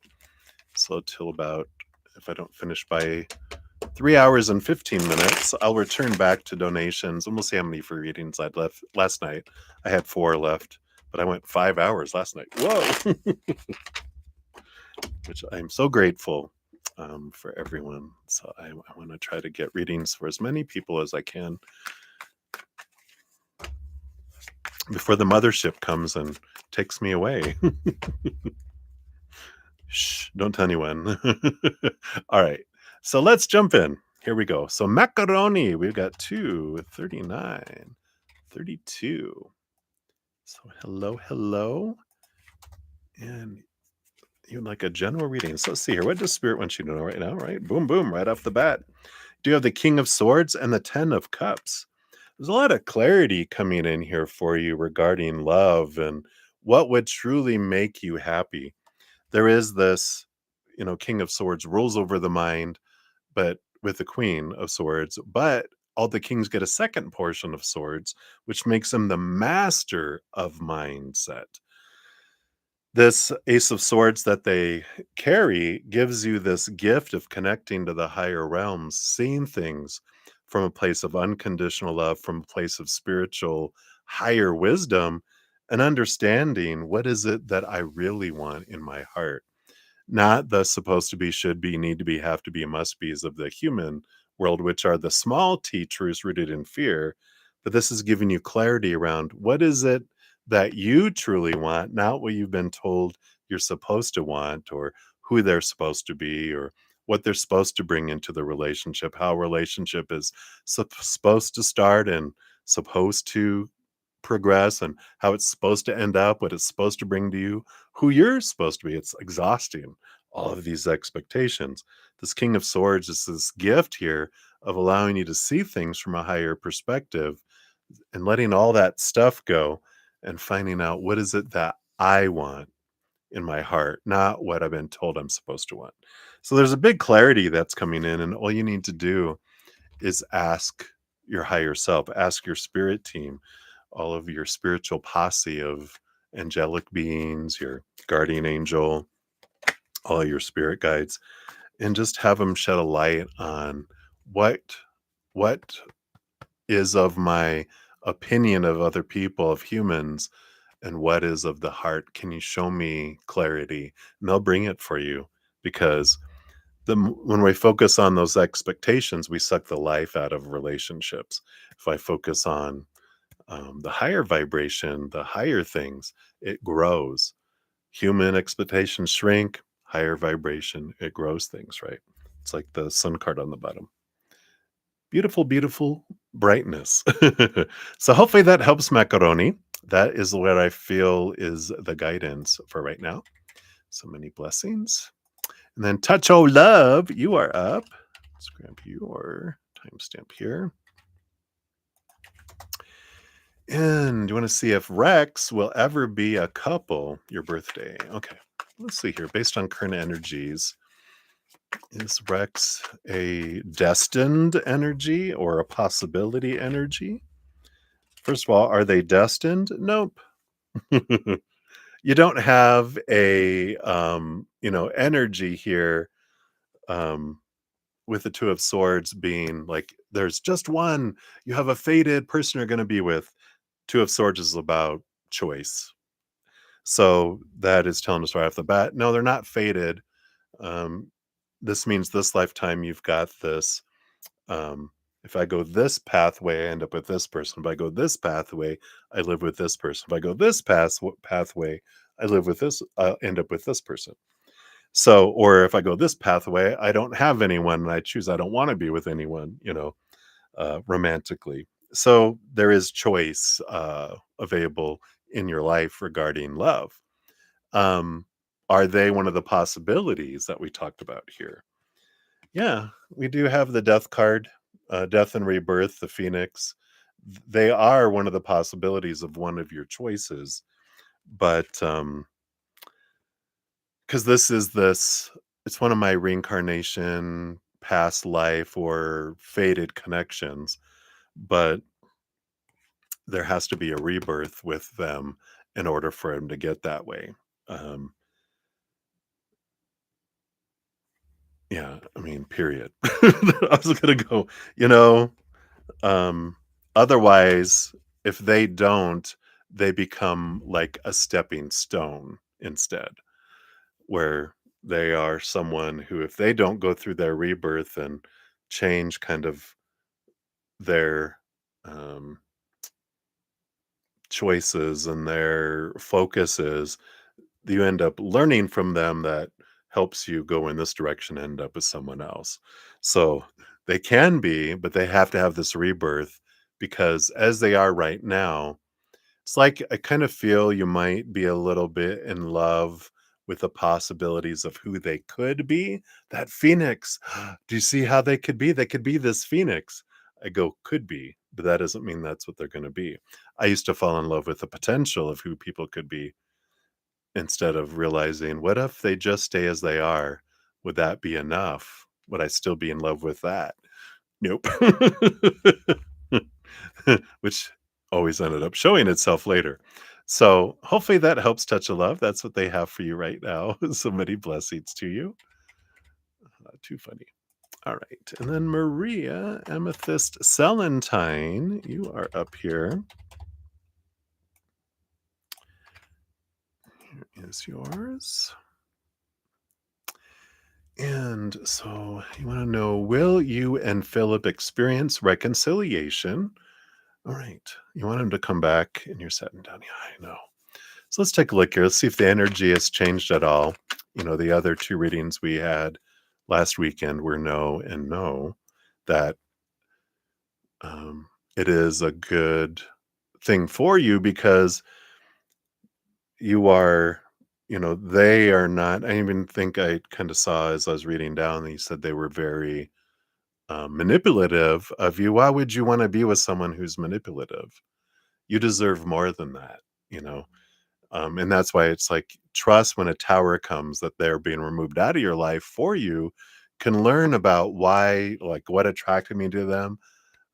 So till about, if I don't finish by 3 hours and 15 minutes, I'll return back to donations and we'll see how many free readings I'd left last night. I had 4 left, but I went 5 hours last night. Whoa! Which I'm so grateful for everyone. So I want to try to get readings for as many people as I can before the mothership comes and takes me away. Shh, don't tell anyone. All right. So let's jump in. Here we go. So macaroni, we've got 2, 39, 32. So hello. And you like a general reading. So let's see here. What does Spirit want you to know right now? Right? Boom, boom, right off the bat. Do you have the King of Swords and the Ten of Cups? There's a lot of clarity coming in here for you regarding love and what would truly make you happy. There is this, King of Swords rules over the mind, but with the Queen of Swords, but all the kings get a second portion of swords, which makes him the master of mindset. This Ace of Swords that they carry gives you this gift of connecting to the higher realms, seeing things from a place of unconditional love, from a place of spiritual higher wisdom, and understanding what is it that I really want in my heart. Not the supposed to be, should be, need to be, have to be, must be's of the human world, which are the small t truths rooted in fear. But this is giving you clarity around what is it that you truly want, not what you've been told you're supposed to want, or who they're supposed to be, or what they're supposed to bring into the relationship, how a relationship is supposed to start and supposed to progress, and how it's supposed to end up, what it's supposed to bring to you, who you're supposed to be. It's exhausting, all of these expectations. This King of Swords is this gift here of allowing you to see things from a higher perspective and letting all that stuff go and finding out what is it that I want in my heart, not what I've been told I'm supposed to want. So there's a big clarity that's coming in, and all you need to do is ask your higher self, ask your spirit team, all of your spiritual posse of angelic beings, your guardian angel, all your spirit guides, and just have them shed a light on what what is of my opinion of other people, of humans, and what is of the heart. Can you show me clarity? And they'll bring it for you, because when we focus on those expectations, we suck the life out of relationships. If I focus on the higher vibration, the higher things, it grows. Human expectations shrink, higher vibration, it grows things, right? It's like the sun card on the bottom. Beautiful, beautiful brightness. So hopefully that helps, Macaroni. That is what I feel is the guidance for right now. So many blessings. And then Touch O Love, you are up. Let's grab your timestamp here. And you want to see if Rex will ever be a couple your birthday. Okay, let's see here. Based on current energies, is Rex a destined energy or a possibility energy? First of all, are they destined? Nope. You don't have a energy here, um with the Two of Swords being like there's just one. You have a fated person you're going to be with. Two of Swords is about choice. So that is telling us right off the bat, no, they're not fated. Um, this means this lifetime you've got this. If I go this pathway, I end up with this person. If I go this pathway, I live with this person. If I go this pathway, I live with this. I end up with this person. So, or if I go this pathway, I don't have anyone, and I choose I don't want to be with anyone. Romantically. So there is choice available in your life regarding love. Um, are they one of the possibilities that we talked about here? Yeah, we do have the death card, death and rebirth, the phoenix. They are one of the possibilities of one of your choices, but because it's one of my reincarnation, past life, or fated connections, but there has to be a rebirth with them in order for him to get that way. Um, yeah, I mean, period. I was gonna go, you know, um, otherwise, if they don't, they become like a stepping stone instead, where they are someone who, if they don't go through their rebirth and change kind of their um, choices and their focuses, you end up learning from them that helps you go in this direction, end up with someone else. So they can be, but they have to have this rebirth, because as they are right now, It's like I kind of feel you might be a little bit in love with the possibilities of who they could be. That phoenix. Do you see how they could be? They could be this phoenix. I go, could be, but that doesn't mean that's what they're going to be. I used to fall in love with the potential of who people could be instead of realizing, what if they just stay as they are? Would that be enough? Would I still be in love with that? Nope. Which always ended up showing itself later. So hopefully that helps touch a love. That's what they have for you right now. So many blessings to you. Too funny. All right. And then Maria Amethyst Celentine, you are up here. Here is yours. And so you want to know, will you and Philip experience reconciliation? All right. You want him to come back and you're sitting down. Yeah, I know. So let's take a look here. Let's see if the energy has changed at all. The other two readings we had last weekend were no and no, that it is a good thing for you because you are, they are not. I even think I kind of saw as I was reading down, you said they were very manipulative of you. Why would you want to be with someone who's manipulative? You deserve more than that, you know? And that's why it's like trust when a tower comes that they're being removed out of your life for you, can learn about why, like what attracted me to them,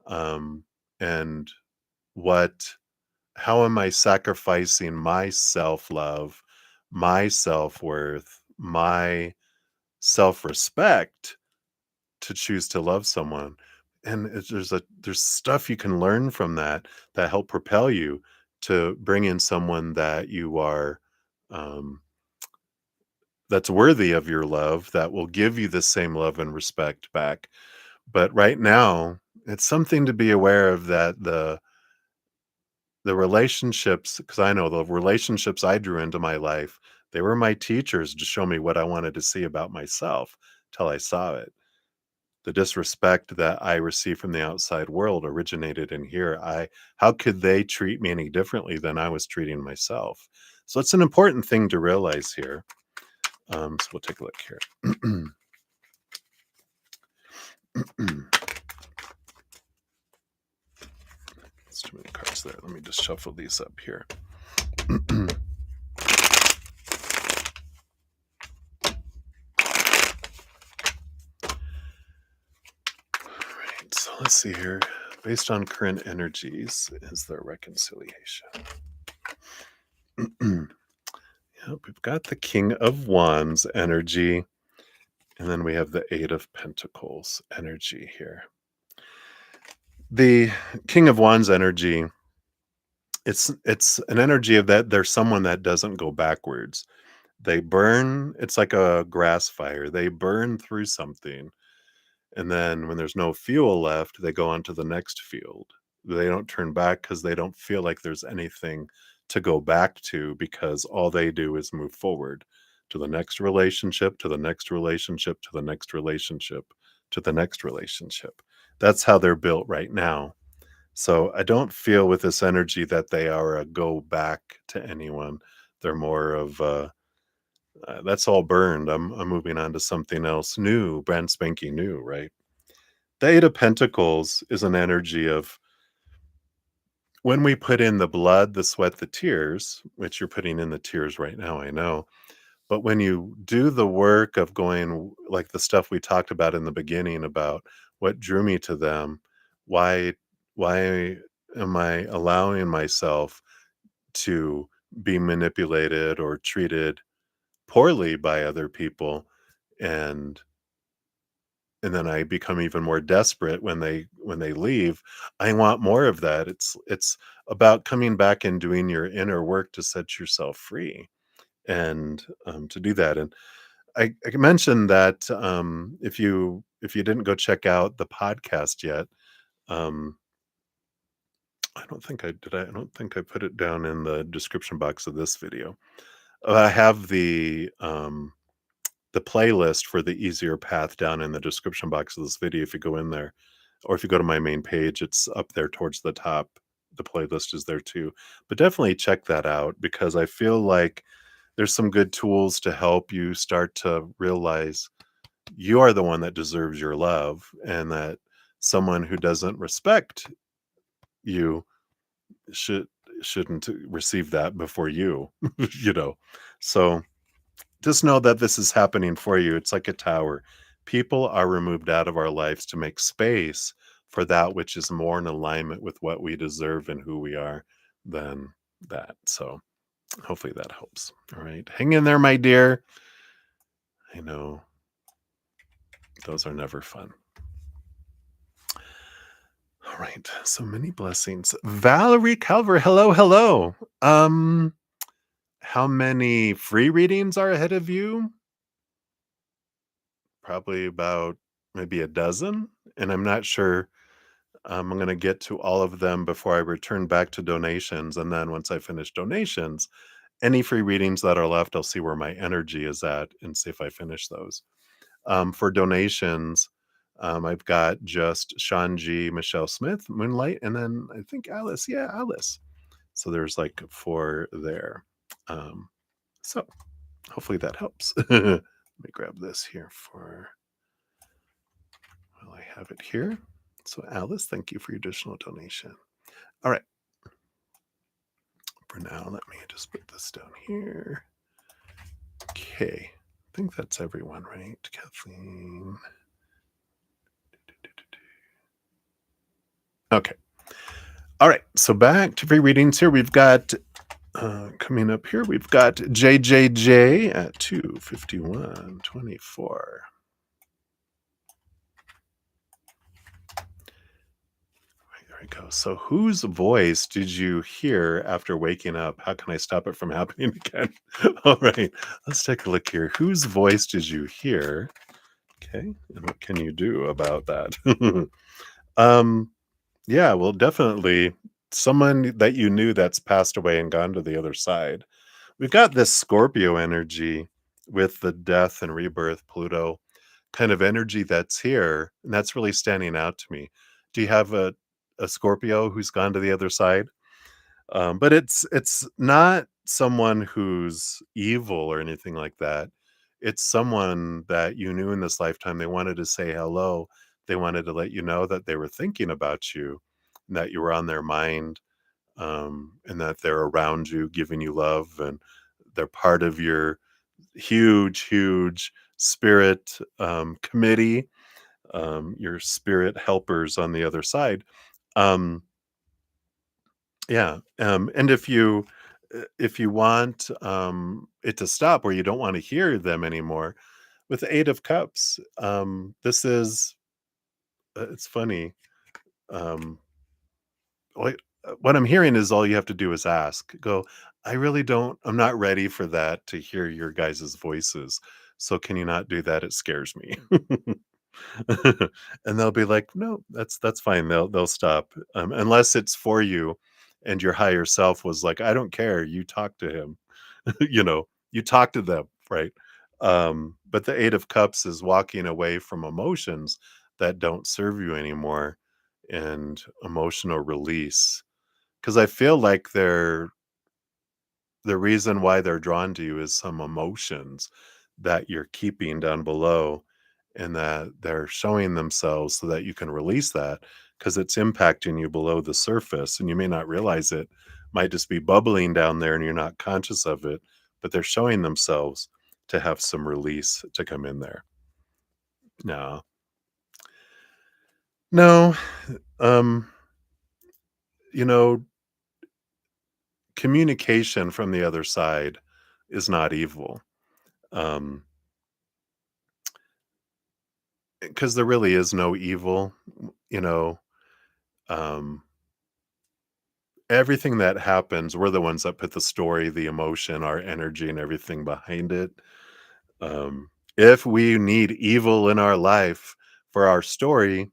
and what, how am I sacrificing my self love, my self worth, my self respect to choose to love someone. And there's stuff you can learn from that that help propel you to bring in someone that you are, um, that's worthy of your love, that will give you the same love and respect back. But right now, it's something to be aware of, that the relationships, because I know the relationships I drew into my life, they were my teachers to show me what I wanted to see about myself till I saw it. The disrespect that I receive from the outside world originated in here. How could they treat me any differently than I was treating myself? So it's an important thing to realize here. So we'll take a look here. There's too many cards there. Let me just shuffle these up here. Right, so let's see here. Based on current energies, is there reconciliation? Yep, we've got the King of Wands energy, and then we have the Eight of Pentacles energy here. The King of Wands energy, it's an energy of that there's someone that doesn't go backwards. They burn, it's like a grass fire. They burn through something, and then when there's no fuel left, they go on to the next field. They don't turn back because they don't feel like there's anything to go back to, because all they do is move forward to the next relationship, to the next relationship, to the next relationship, to the next relationship. That's how they're built right now. So I don't feel with this energy that they are a go back to anyone. They're more of that's all burned. I'm moving on to something else new, brand spanking new, right? The Eight of Pentacles is an energy of when we put in the blood, the sweat, the tears, which you're putting in the tears right now, I know. But when you do the work of going, like the stuff we talked about in the beginning about what drew me to them, why why am I allowing myself to be manipulated or treated poorly by other people, and then I become even more desperate when they leave. I want more of that. It's about coming back and doing your inner work to set yourself free, and to do that. And I mentioned that if you didn't go check out the podcast yet, um, I don't think I did. I don't think I put it down in the description box of this video. I have the playlist for the easier path down in the description box of this video. If you go in there, or if you go to my main page, it's up there towards the top, the playlist is there too. But definitely check that out because I feel like there's some good tools to help you start to realize you are the one that deserves your love and that someone who doesn't respect you should shouldn't receive that before you, you know. So just know that this is happening for you. It's like a tower. People are removed out of our lives to make space for that which is more in alignment with what we deserve and who we are than that. So hopefully that helps. All right. Hang in there, my dear. I know those are never fun. All right. So many blessings. Valerie Calver, hello, hello. How many free readings are ahead of you? Probably about maybe a dozen, and I'm not sure I'm gonna get to all of them before I return back to donations, and then once I finish donations, any free readings that are left, I'll see where my energy is at and see if I finish those. For donations, I've got just Sean G, Michelle Smith, Moonlight, and then I think Alice. Yeah, Alice. So there's like 4 there. Um, so hopefully that helps. Let me grab this here for well, I have it here. So Alice, thank you for your additional donation. All right. For now, let me just put this down here. Okay. I think that's everyone, right? Kathleen. Okay. All right. So back to free readings here. We've got coming up here, we've got JJJ at 2:51:24. There we go. So, whose voice did you hear after waking up? How can I stop it from happening again? All right, let's take a look here. Whose voice did you hear? Okay, and what can you do about that? um, yeah, well, definitely someone that you knew that's passed away and gone to the other side. We've got this Scorpio energy with the death and rebirth Pluto kind of energy that's here, and that's really standing out to me. Do you have a Scorpio who's gone to the other side? But it's not someone who's evil or anything like that. It's someone that you knew in this lifetime. They wanted to say hello. They wanted to let you know that they were thinking about you, and that you were on their mind, and that they're around you, giving you love, and they're part of your huge spirit committee, your spirit helpers on the other side. Um, yeah, and if you want it to stop, or you don't want to hear them anymore, with the Eight of Cups, this is it's funny. Um, what what I'm hearing is all you have to do is ask. Go. I really don't. I'm not ready for that to hear your guys' voices. So can you not do that? It scares me. And they'll be like, "No, that's fine." They'll stop, unless it's for you, and your higher self was like, "I don't care. You talk to him." You talk to them, right? But the Eight of Cups is walking away from emotions that don't serve you anymore, and emotional release. Because I feel like the reason why they're drawn to you is some emotions that you're keeping down below, and that they're showing themselves so that you can release that because it's impacting you below the surface and you may not realize it. Might just be bubbling down there and you're not conscious of it, but they're showing themselves to have some release to come in there. No, no. um you know Communication from the other side is not evil. um because there really is no evil. you know um Everything that happens, we're the ones that put the story, the emotion, our energy, and everything behind it. If we need evil in our life for our story,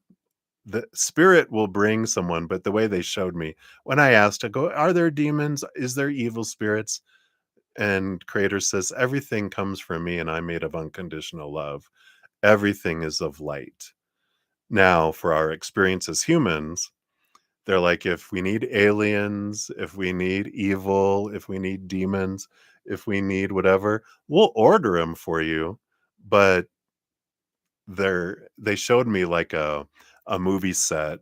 the spirit will bring someone. But the way they showed me when I asked, I go, "Are there demons? Is there evil spirits?" And Creator says, "Everything comes from me, and I'm made of unconditional love. Everything is of light." Now, for our experience as humans, They're like, if we need aliens, if we need evil, if we need demons, if we need whatever, we'll order them for you. But they showed me like a movie set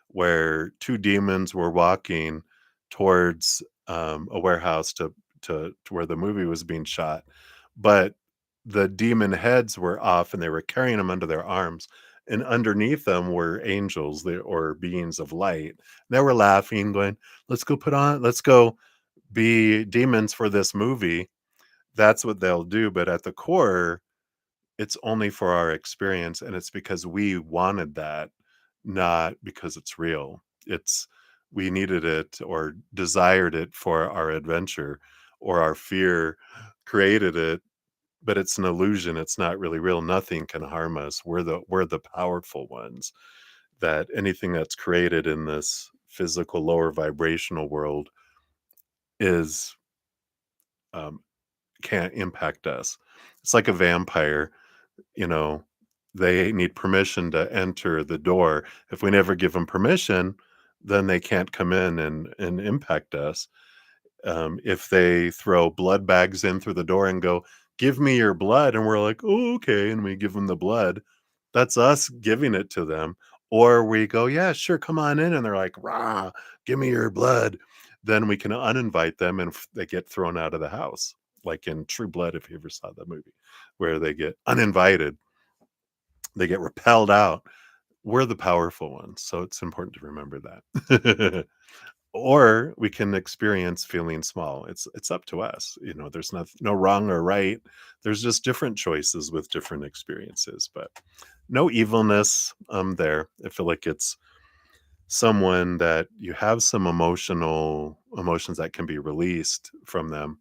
where two demons were walking towards a warehouse to where the movie was being shot, but the demon heads were off and they were carrying them under their arms, and underneath them were angels or beings of light. They were laughing, going, let's go be demons for this movie. That's what they'll do, but at the core it's only for our experience, and it's because we wanted that, not because it's real. It's we needed it or desired it for our adventure, or our fear created it, but it's an illusion. It's not really real. Nothing can harm us. We're the powerful ones. That anything that's created in this physical lower vibrational world is um, can't impact us. It's like a vampire. you know, they need permission to enter the door. If we never give them permission, then they can't come in and impact us. If they throw blood bags in through the door and go, "Give me your blood," and we're like, "Oh, okay," and we give them the blood, that's us giving it to them. Or we go, "Yeah, sure, come on in," and they're like, "Rah, give me your blood." Then we can uninvite them, and they get thrown out of the house, like in True Blood, if you ever saw that movie, where they get uninvited, they get repelled out. We're the powerful ones, so it's important to remember that. Or we can experience feeling small. It's up to us. There's no wrong or right. There's just different choices with different experiences, but no evilness there. I feel like it's someone that you have some emotions that can be released from them,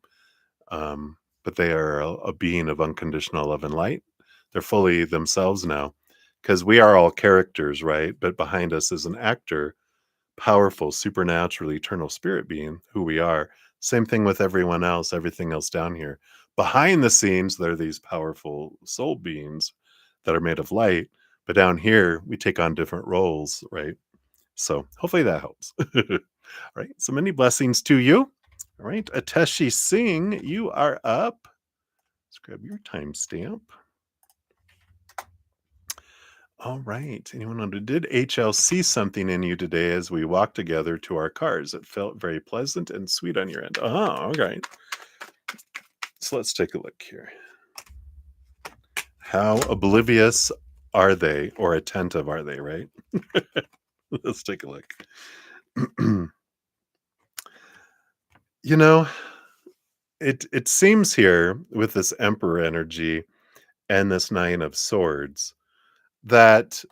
but they are a being of unconditional love and light. They're fully themselves now, because we are all characters, right? But behind us is an actor, powerful, supernatural, eternal spirit being who we are. Same thing with everyone else, everything else down here. Behind the scenes, there are these powerful soul beings that are made of light. But down here, we take on different roles, right? So hopefully that helps. All right. So many blessings to you. All right. Ateshi Singh, you are up. Let's grab your timestamp. All right. Anyone wonder, did HL see something in you today as we walked together to our cars? It felt very pleasant and sweet on your end. Okay. So let's take a look here. How oblivious are they, or attentive are they, right? Let's take a look. you know, it seems here with this Emperor energy and this Nine of Swords that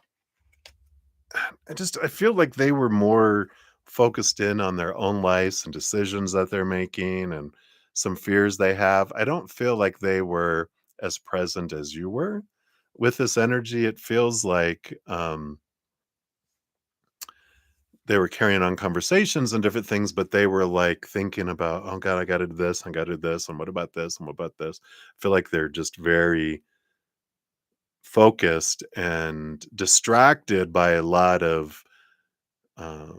I feel like they were more focused in on their own lives and decisions that they're making and some fears they have. I don't feel like they were as present as you were with this energy. It feels like they were carrying on conversations and different things, but they were like thinking about, oh God, I got to do this, I got to do this, and what about this, and what about this? I feel like they're just very focused and distracted by a lot of uh,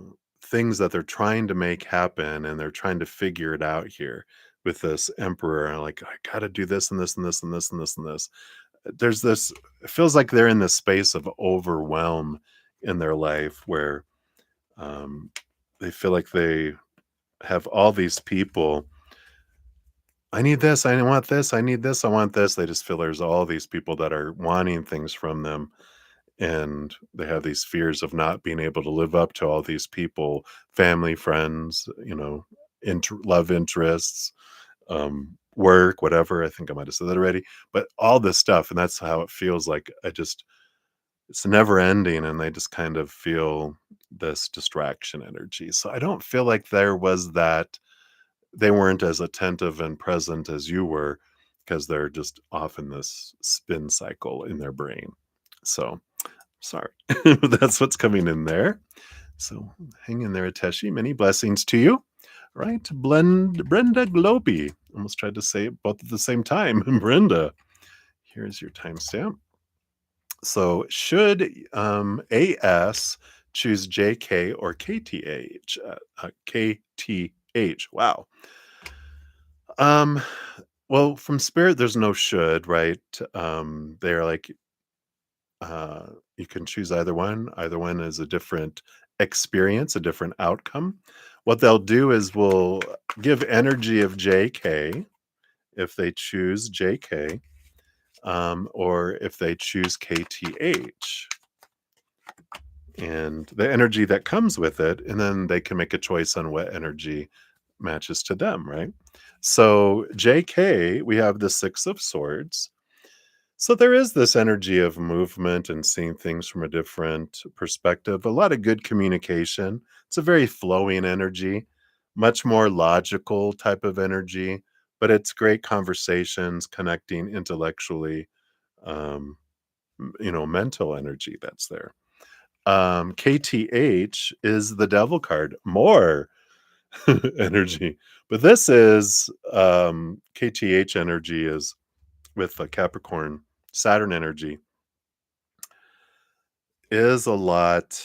things that they're trying to make happen, and they're trying to figure it out here with this emperor. Like, I got to do this and this and this and this and this and this. There's this, it feels like they're in this space of overwhelm in their life where um, they feel like they have all these people. I need this, I want this, I need this, I want this. They just feel there's all these people that are wanting things from them, and they have these fears of not being able to live up to all these people, family, friends, love interests, work, whatever. I think I might have said that already, but all this stuff. And that's how it feels like. It's never ending, and they just kind of feel this distraction energy. So I don't feel like there was that. They weren't as attentive and present as you were, because they're just off in this spin cycle in their brain. So sorry. That's what's coming in there. So hang in there, Ateshi. Many blessings to you. Right. Brenda Globy. Almost tried to say it both at the same time. Brenda, here's your timestamp. So should AS choose JK or KTH. KTH. Wow. Um, well, from spirit, there's no should, right? They're like, uh, you can choose either one. Either one is a different experience, a different outcome. What they'll do is will give energy of JK if they choose JK, or if they choose KTH, and the energy that comes with it, and then they can make a choice on what energy matches to them, right? So JK, we have the Six of Swords. So there is this energy of movement and seeing things from a different perspective, a lot of good communication. It's a very flowing energy, much more logical type of energy, but it's great conversations, connecting intellectually, um, mental energy that's there. KTH is the devil card, more energy. But this is KTH energy is with the Capricorn Saturn energy is a lot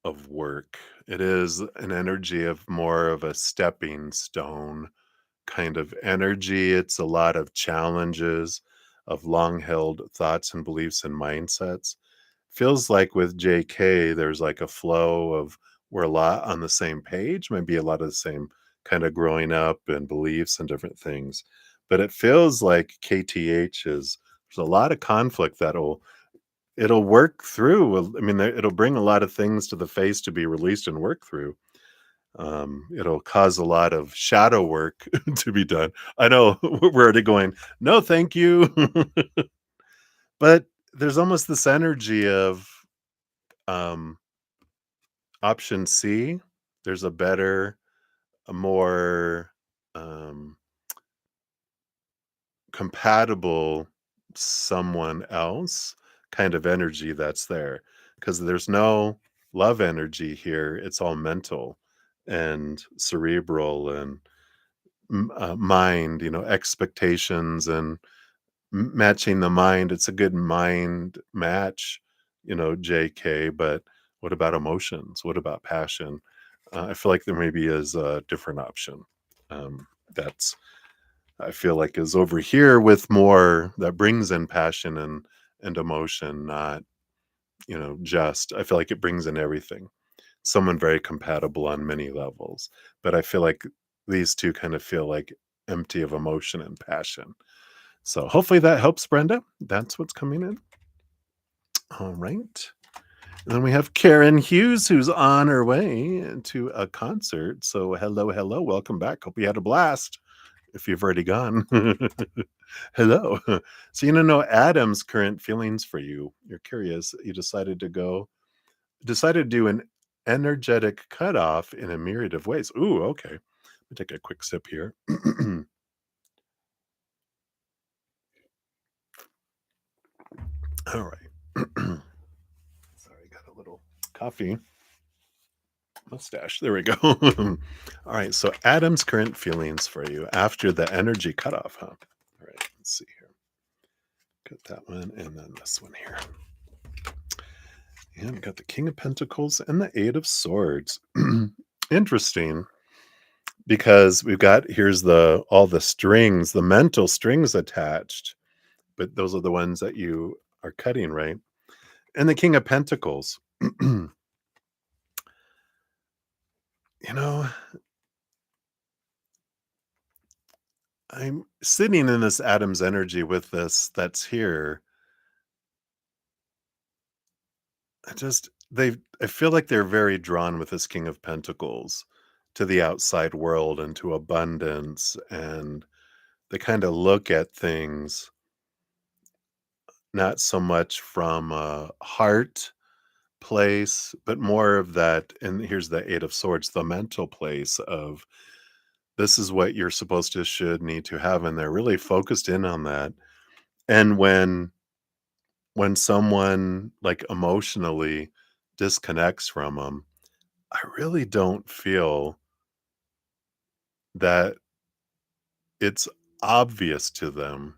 of work. It is an energy of more of a stepping stone kind of energy. It's a lot of challenges of long held thoughts and beliefs and mindsets. Feels like with JK, there's like a flow of we're a lot on the same page, maybe a lot of the same kind of growing up and beliefs and different things. But it feels like KTH is there's a lot of conflict that'll it'll work through. I mean, it'll bring a lot of things to the face to be released and work through. It'll cause a lot of shadow work to be done. I know we're already going, no, thank you. But there's almost this energy of um, option C. There's a better, a more um, compatible someone else kind of energy that's there because there's no love energy here. It's all mental and cerebral and mind, expectations and matching the mind. It's a good mind match, JK, but what about emotions? What about passion? I feel like there maybe is a different option. That's I feel like is over here with more that brings in passion and emotion, not, just I feel like it brings in everything. Someone very compatible on many levels. But I feel like these two kind of feel like empty of emotion and passion. So hopefully that helps, Brenda. That's what's coming in. All right. And then we have Karen Hughes, who's on her way to a concert. So hello, hello, welcome back. Hope you had a blast. If you've already gone, hello. So you don't know Adam's current feelings for you. You're curious. You decided to do an energetic cutoff in a myriad of ways. Ooh, okay. Let me take a quick sip here. All right. Sorry, got a little coffee mustache. There we go. All right. So Adam's current feelings for you after the energy cutoff, huh? All right. Let's see here. Got that one and then this one here. And we got the King of Pentacles and the Eight of Swords. Interesting because we've got here's the all the strings, the mental strings attached, but those are the ones that you are cutting, right? And the King of Pentacles. you know, I'm sitting in this Adam's energy with this that's here. I feel like they're very drawn with this King of Pentacles to the outside world and to abundance, and they kind of look at things not so much from a heart place, but more of that. And here's the Eight of Swords, the mental place of this is what you're supposed to, should, need to have. And they're really focused in on that. And when someone like emotionally disconnects from them, I really don't feel that it's obvious to them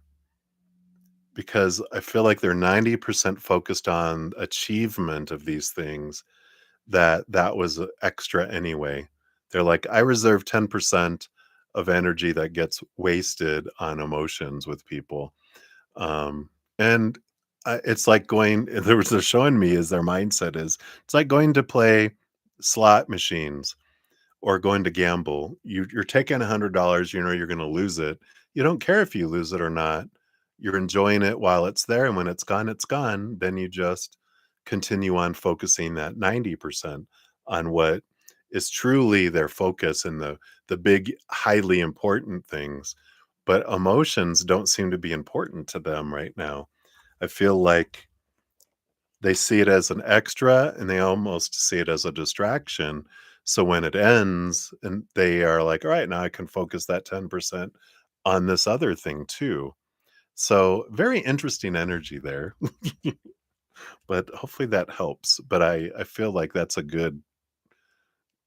because I feel like they're 90% focused on achievement of these things, that was extra anyway. They're like, I reserve 10% of energy that gets wasted on emotions with people. And it's like going, there was a showing me is their mindset is, it's like going to play slot machines or going to gamble. You're taking $100, you know you're gonna lose it. You don't care if you lose it or not. You're enjoying it while it's there, and when it's gone, it's gone. Then you just continue on focusing that 90% on what is truly their focus and the big, highly important things. But emotions don't seem to be important to them right now. I feel like they see it as an extra and they almost see it as a distraction. So when it ends and they are like, all right, now I can focus that 10% on this other thing too. So very interesting energy there, but hopefully that helps. But I feel like that's a good,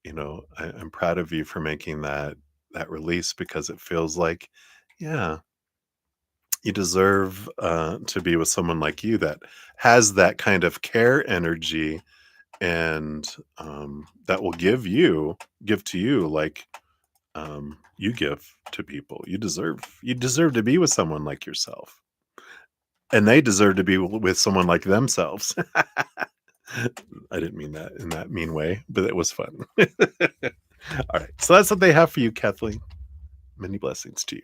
I'm proud of you for making that release because it feels like, yeah, you deserve to be with someone like you that has that kind of care energy and that will give to you like you give to people. You deserve to be with someone like yourself, and they deserve to be with someone like themselves. I didn't mean that in that mean way, but it was fun. All right, so that's what they have for you, Kathleen. Many blessings to you.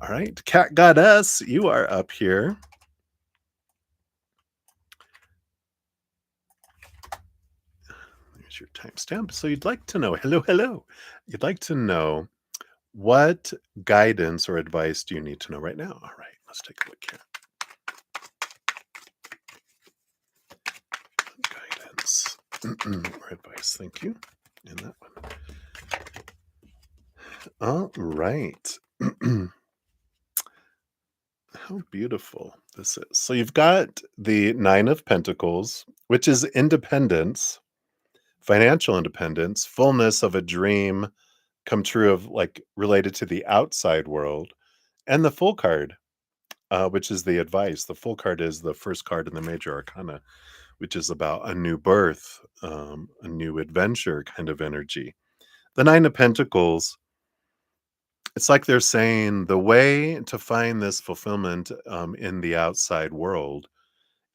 All right, Cat Goddess, you are up here. Here's your timestamp. So you'd like to know, hello, hello. You'd like to know what guidance or advice do you need to know right now? All right, let's take a look here. Guidance or advice. Thank you. And that one. All right. How beautiful this is. So you've got the Nine of Pentacles, which is independence, financial independence, fullness of a dream come true of like related to the outside world, and the Full card, which is the advice. The Full card is the first card in the major arcana, which is about a new birth, a new adventure kind of energy. The Nine of Pentacles, it's like they're saying the way to find this fulfillment in the outside world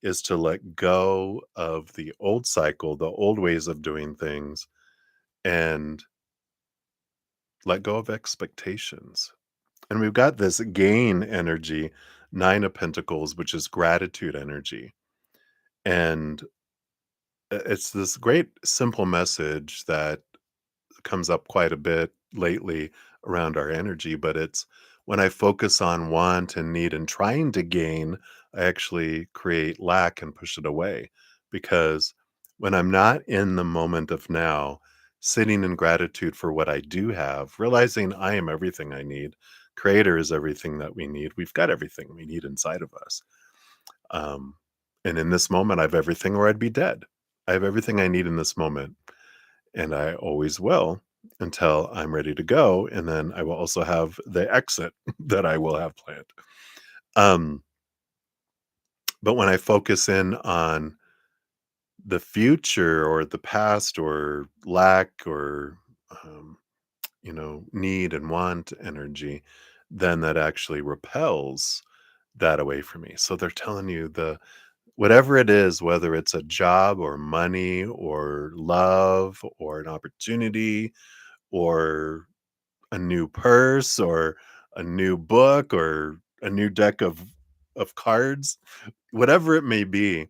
is to let go of the old cycle, the old ways of doing things, and let go of expectations. And we've got this gain energy, Nine of Pentacles, which is gratitude energy. And it's this great simple message that comes up quite a bit lately around our energy, but it's when I focus on want and need and trying to gain, I actually create lack and push it away. Because when I'm not in the moment of now, sitting in gratitude for what I do have, realizing I am everything I need, Creator is everything that we need. We've got everything we need inside of us. Um, and in this moment, I have everything or I'd be dead. I have everything I need in this moment and I always will until I'm ready to go, and then I will also have the exit that I will have planned. Um, but when I focus in on the future or the past or lack or um, need and want energy, then that actually repels that away from me. So they're telling you the whatever it is, whether it's a job or money or love or an opportunity or a new purse or a new book or a new deck of cards, whatever it may be,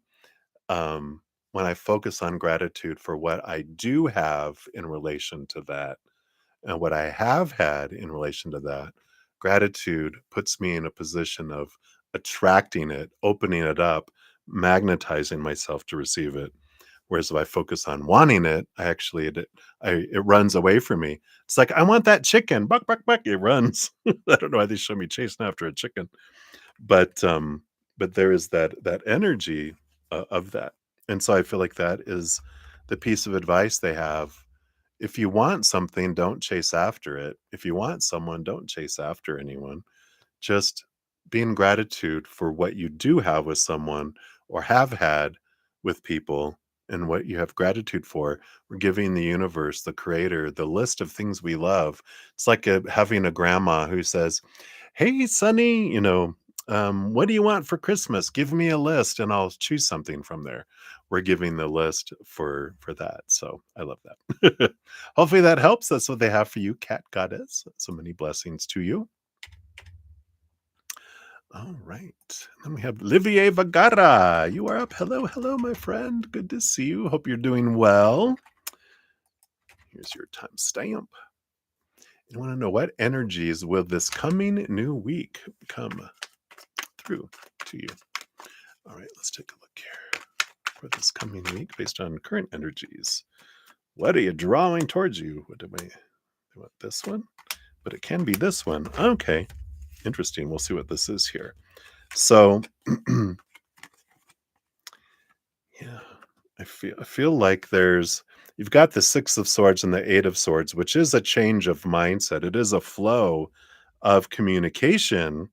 um, when I focus on gratitude for what I do have in relation to that and what I have had in relation to that, gratitude puts me in a position of attracting it, opening it up, magnetizing myself to receive it. Whereas if I focus on wanting it, it runs away from me. It's like, I want that chicken. Buck, buck, buck. It runs. I don't know why they show me chasing after a chicken. But but there is that energy of that. And so I feel like that is the piece of advice they have. If you want something, don't chase after it. If you want someone, don't chase after anyone. Just be in gratitude for what you do have with someone or have had with people and what you have gratitude for. We're giving the universe, the creator, the list of things we love. It's like having a grandma who says, "Hey, Sonny, what do you want for Christmas? Give me a list and I'll choose something from there." We're giving the list for that. So I love that. Hopefully that helps. That's what they have for you, Cat Goddess. So many blessings to you. All right. Then we have Livier Vagara. You are up. Hello, hello, my friend. Good to see you. Hope you're doing well. Here's your timestamp. You want to know what energies will this coming new week come through to you? All right, let's take a look here for this coming week based on current energies. What are you drawing towards you? What do I want? This one? But it can be this one. Okay. Interesting. We'll see what this is here. So yeah, I feel like you've got the Six of Swords and the Eight of Swords, which is a change of mindset. It is a flow of communication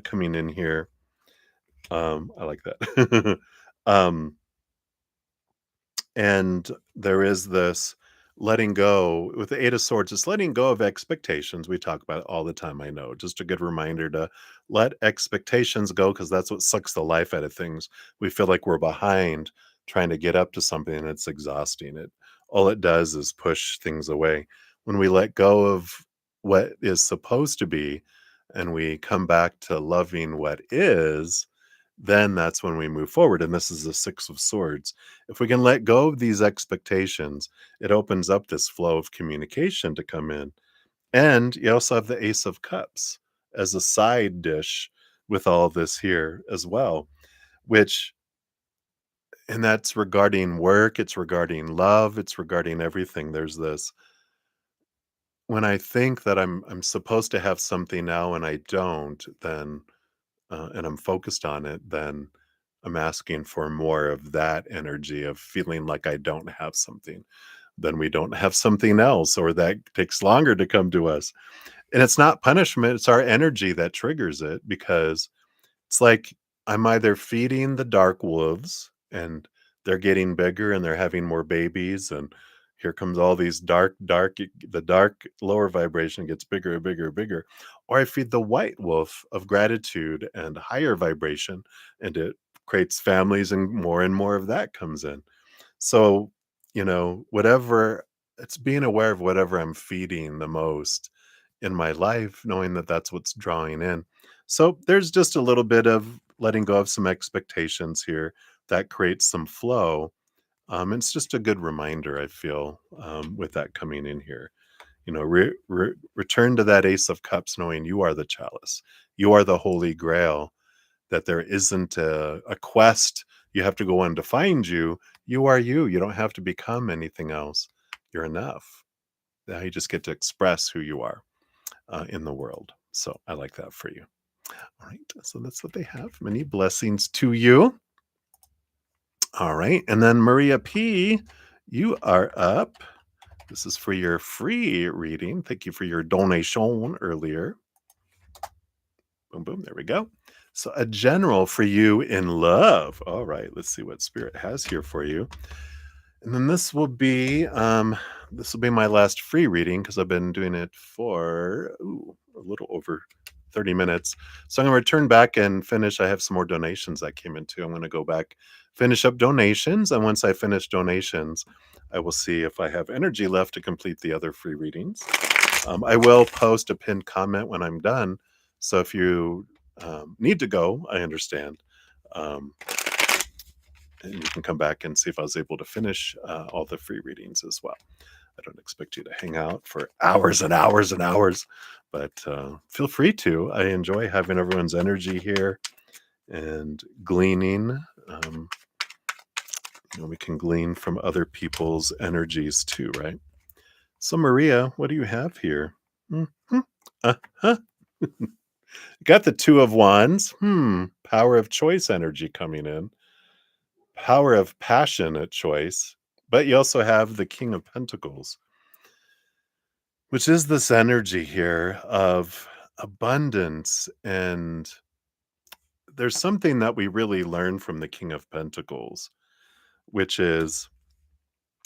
coming in here. I like that. um, and there is this letting go with the Eight of Swords. It's letting go of expectations. We talk about it all the time. I know. Just a good reminder to let expectations go, because that's what sucks the life out of things. We feel like we're behind trying to get up to something, and it's exhausting. It all it does is push things away. When we let go of what is supposed to be and we come back to loving what is, then that's when we move forward. And this is the Six of Swords. If we can let go of these expectations, it opens up this flow of communication to come in. And you also have the Ace of Cups as a side dish with all this here as well, which, and that's regarding work, it's regarding love, it's regarding everything. There's this, when I think that I'm supposed to have something now and I don't, then and I'm focused on it, then I'm asking for more of that energy of feeling like I don't have something. Then we don't have something else, or that takes longer to come to us. And it's not punishment, it's our energy that triggers it, because it's like I'm either feeding the dark wolves and they're getting bigger and they're having more babies, and here comes all these the dark lower vibration gets bigger and bigger and bigger. Or I feed the white wolf of gratitude and higher vibration, and it creates families and more of that comes in. So, whatever, it's being aware of whatever I'm feeding the most in my life, knowing that that's what's drawing in. So there's just a little bit of letting go of some expectations here that creates some flow. It's just a good reminder, I feel, with that coming in here. Return to that Ace of Cups, knowing you are the chalice, you are the Holy Grail, that there isn't a quest you have to go on to find you. You are you. You don't have to become anything else. You're enough. Now you just get to express who you are in the world. So I like that for you. All right. So that's what they have. Many blessings to you. All right. And then Maria P., you are up. This is for your free reading. Thank you for your donation earlier. Boom, boom. There we go. So a general for you in love. All right. Let's see what Spirit has here for you. And then this will be my last free reading, because I've been doing it for a little over 30 minutes. So I'm going to return back and finish. I have some more donations that came in too. I'm going to go back, finish up donations. And once I finish donations, I will see if I have energy left to complete the other free readings. I will post a pinned comment when I'm done. So if you need to go, I understand. And you can come back and see if I was able to finish all the free readings as well. I don't expect you to hang out for hours and hours and hours, but feel free to. I enjoy having everyone's energy here and gleaning. We can glean from other people's energies too, right? So, Maria, what do you have here? Mm-hmm. Uh-huh. Got the Two of Wands. Power of choice energy coming in. Power of passionate choice. But you also have the King of Pentacles, which is this energy here of abundance. And there's something that we really learn from the King of Pentacles, which is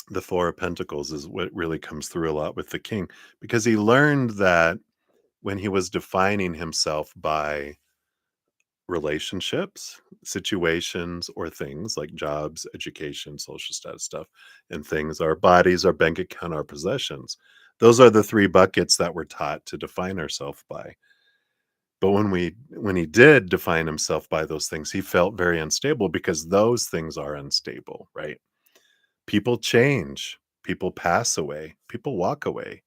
the Four of Pentacles is what really comes through a lot with the king, because he learned that when he was defining himself by relationships, situations, or things like jobs, education, social status stuff, and things, our bodies, our bank account, our possessions. Those are the three buckets that we're taught to define ourselves by. But when he did define himself by those things, he felt very unstable because those things are unstable, right? People change, people pass away, people walk away.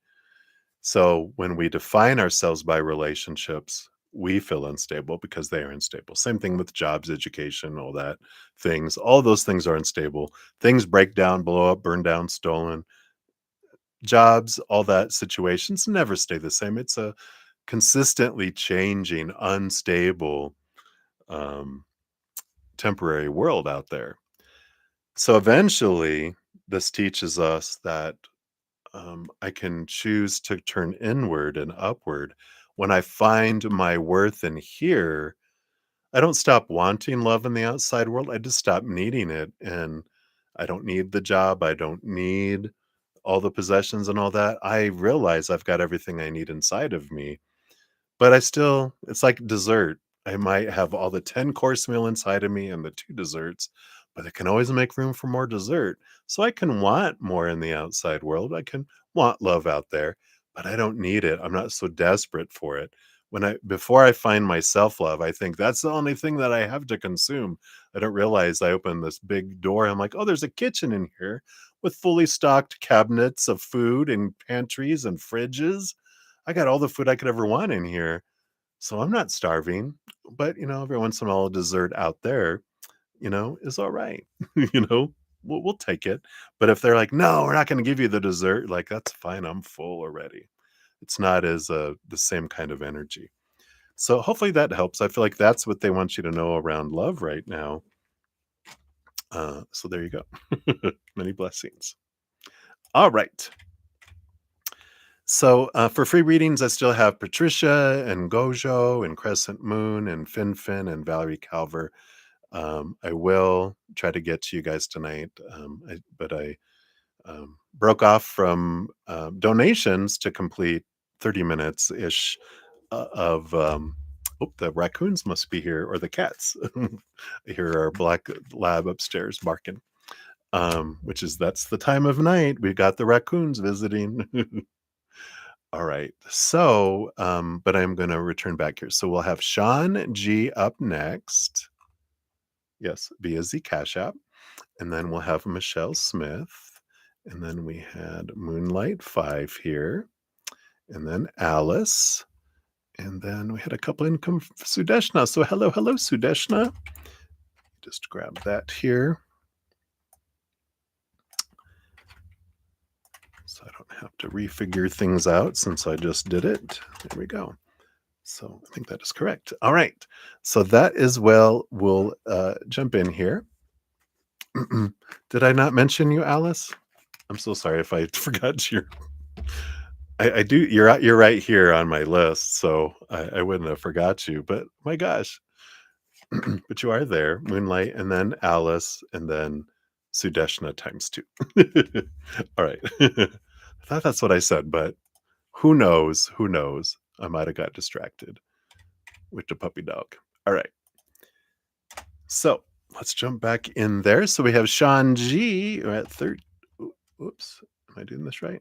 So when we define ourselves by relationships, we feel unstable because they are unstable. Same thing with jobs, education, all that things. All those things are unstable. Things break down, blow up, burn down, stolen. Jobs, all that situations never stay the same. It's a consistently changing, unstable, um, temporary world out there. So eventually, this teaches us that I can choose to turn inward and upward. When I find my worth in here, I don't stop wanting love in the outside world. I just stop needing it. And I don't need the job. I don't need all the possessions and all that. I realize I've got everything I need inside of me. But I still it's like dessert. I might have all the 10-course meal inside of me and the 2 desserts, but I can always make room for more dessert. So I can want more in the outside world. I can want love out there, but I don't need it. I'm not so desperate for it. When I before I find my self-love, I think that's the only thing that I have to consume. I don't realize I open this big door. I'm like, "Oh, there's a kitchen in here with fully stocked cabinets of food and pantries and fridges. I got all the food I could ever want in here, so I'm not starving, but, every once in a while, a dessert out there, is alright, you know? We'll take it, but if they're like, "No, we're not gonna give you the dessert," like, "That's fine, I'm full already." It's not as, the same kind of energy. So, hopefully that helps. I feel like that's what they want you to know around love right now. So there you go. Many blessings. Alright. So, for free readings, I still have Patricia and Gojo and Crescent Moon and Finfin and Valerie Calver. I will try to get to you guys tonight, but I broke off from donations to complete 30 minutes ish of. Oh, the raccoons must be here, or the cats. I hear our black lab upstairs barking, which is that's the time of night. We got the raccoons visiting. All right. So, but I'm going to return back here. So we'll have Sean G up next. Yes, via Z Cash App. And then we'll have Michelle Smith. And then we had Moonlight 5 here. And then Alice. And then we had a couple income Sudeshna. So hello, hello, Sudeshna. Just grab that here. So I don't have to refigure things out since I just did it. There we go. So I think that is correct. All right. So that is well, we'll jump in here. Did I not mention you, Alice? I'm so sorry if I forgot your. I do. You're right here on my list, so I wouldn't have forgot you. But my gosh, but you are there, Moonlight, and then Alice, and then Sudeshna times two. All right. I thought that's what I said, but who knows? Who knows? I might have got distracted with the puppy dog. All right. So let's jump back in there. So we have Sean G at third. Oops. Am I doing this right?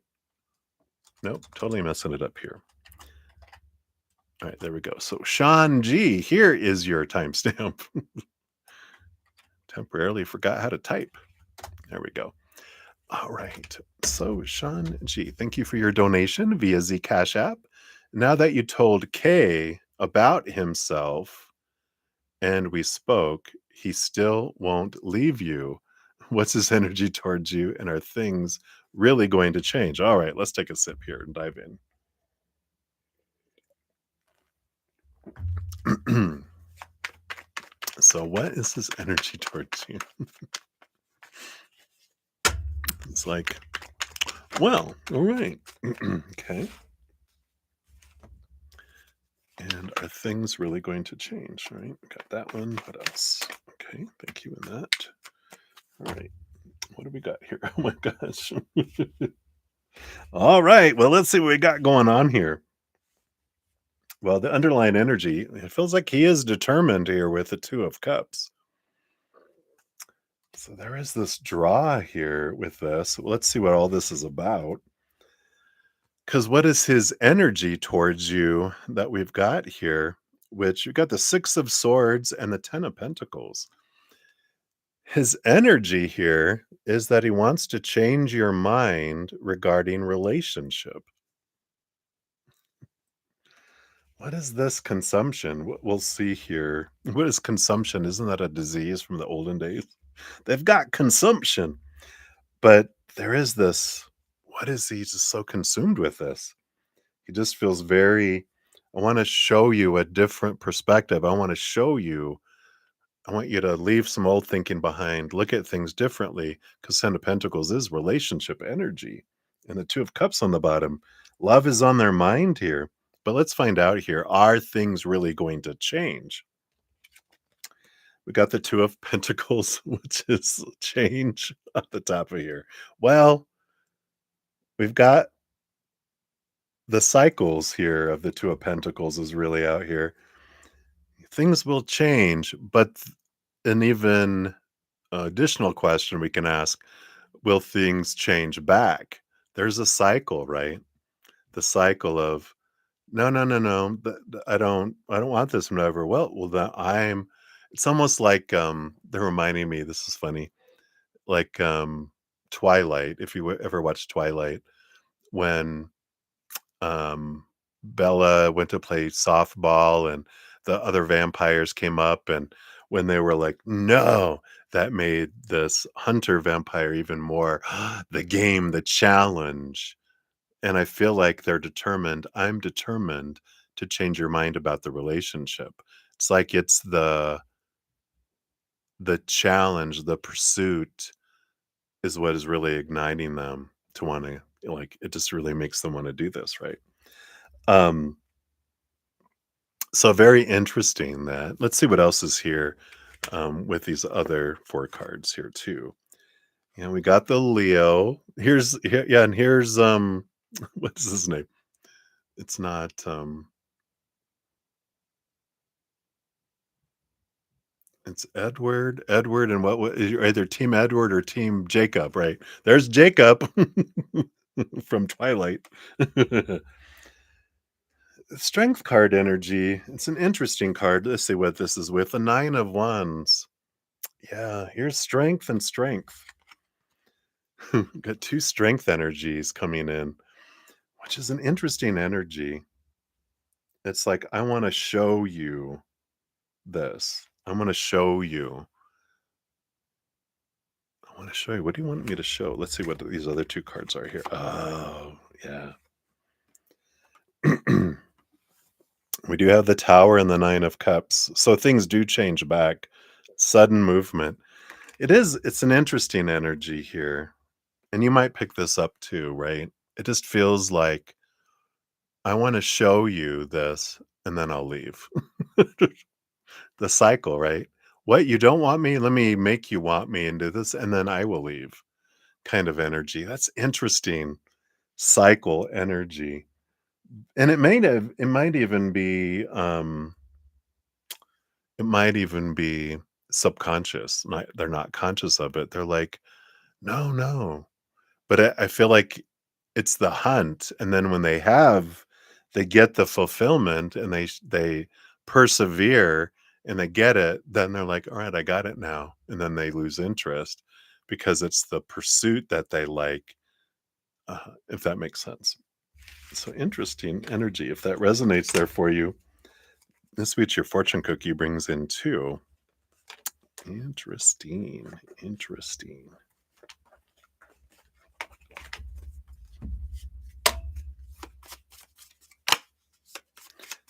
Nope. Totally messing it up here. All right. There we go. So Sean G, here is your timestamp. Temporarily forgot how to type. There we go. All right. So Sean G, thank you for your donation via Zcash app. Now that you told Kay about himself and we spoke, he still won't leave you. What's his energy towards you? And are things really going to change? All right, let's take a sip here and dive in. So, what is his energy towards you? It's like, well, all right. Okay. And are things really going to change? Right? Got that one. What else? Okay. Thank you in that. All right. What do we got here? Oh my gosh. All right. Well, let's see what we got going on here. Well, the underlying energy, it feels like he is determined here with the Two of Cups. So there is this draw here with this. Let's see what all this is about. Because what is his energy towards you that we've got here? Which you got the Six of Swords and the Ten of Pentacles. His energy here is that he wants to change your mind regarding relationship. What is this consumption? We'll see here. What is consumption? Isn't that a disease from the olden days? They've got consumption, but there is this. What is he just so consumed with this? He just feels very. I want to show you a different perspective. I want to show you. I want you to leave some old thinking behind, look at things differently, because Ten of Pentacles is relationship energy. And the Two of Cups on the bottom. Love is on their mind here. But let's find out here. Are things really going to change? We got the Two of Pentacles, which is change at the top of here. Well, we've got the cycles here of the Two of Pentacles is really out here. Things will change, but an even additional question we can ask, will things change back? There's a cycle, right? The cycle of no, no, no, no. I don't want this one over. Well, that I'm. It's almost like they're reminding me. This is funny, like Twilight. If you ever watched Twilight, when Bella went to play softball and the other vampires came up, and when they were like, no, that made this hunter vampire even more the game, the challenge. And I feel like they're determined. I'm determined to change your mind about the relationship. It's like it's the challenge, the pursuit is what is really igniting them to want to, like, it just really makes them want to do this, right? Um so very interesting that let's see what else is here with these other four cards here too. Yeah, we got the Leo. Yeah, and here's what's his name? It's not it's Edward, and you're either Team Edward or Team Jacob, right? There's Jacob from Twilight. Strength card energy. It's an interesting card. Let's see what this is with. The Nine of Wands. Yeah, here's strength and strength. Got two strength energies coming in, which is an interesting energy. It's like, I want to show you this. I want to show you. I want to show you. What do you want me to show? Let's see what these other two cards are here. Oh, yeah. We do have the Tower and the Nine of Cups. So things do change back. Sudden movement. It's an interesting energy here. And you might pick this up too, right? It just feels like I want to show you this and then I'll leave. The cycle, right? What, you don't want me? Let me make you want me and do this, and then I will leave. Kind of energy. That's interesting. Cycle energy. And it might even be subconscious. They're not conscious of it. They're like, no, no. But I feel like it's the hunt, and then when they get the fulfillment and they persevere and they get it, then they're like, "All right, I got it now." And then they lose interest because it's the pursuit that they like, if that makes sense. So interesting energy. If that resonates there for you, this week your fortune cookie brings in two. Interesting. Interesting.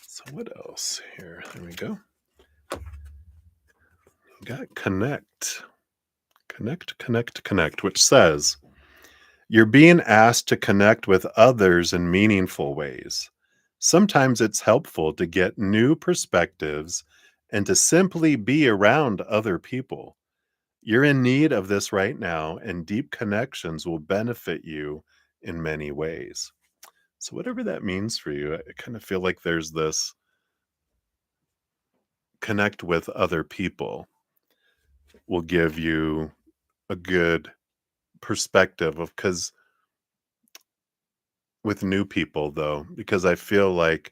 So what else here? There we go. Got connect. Connect, connect, connect, which says you're being asked to connect with others in meaningful ways. Sometimes it's helpful to get new perspectives and to simply be around other people. You're in need of this right now, and deep connections will benefit you in many ways. So, whatever that means for you, I kind of feel like there's this connect with other people will give you a good perspective of because with new people, though, because I feel like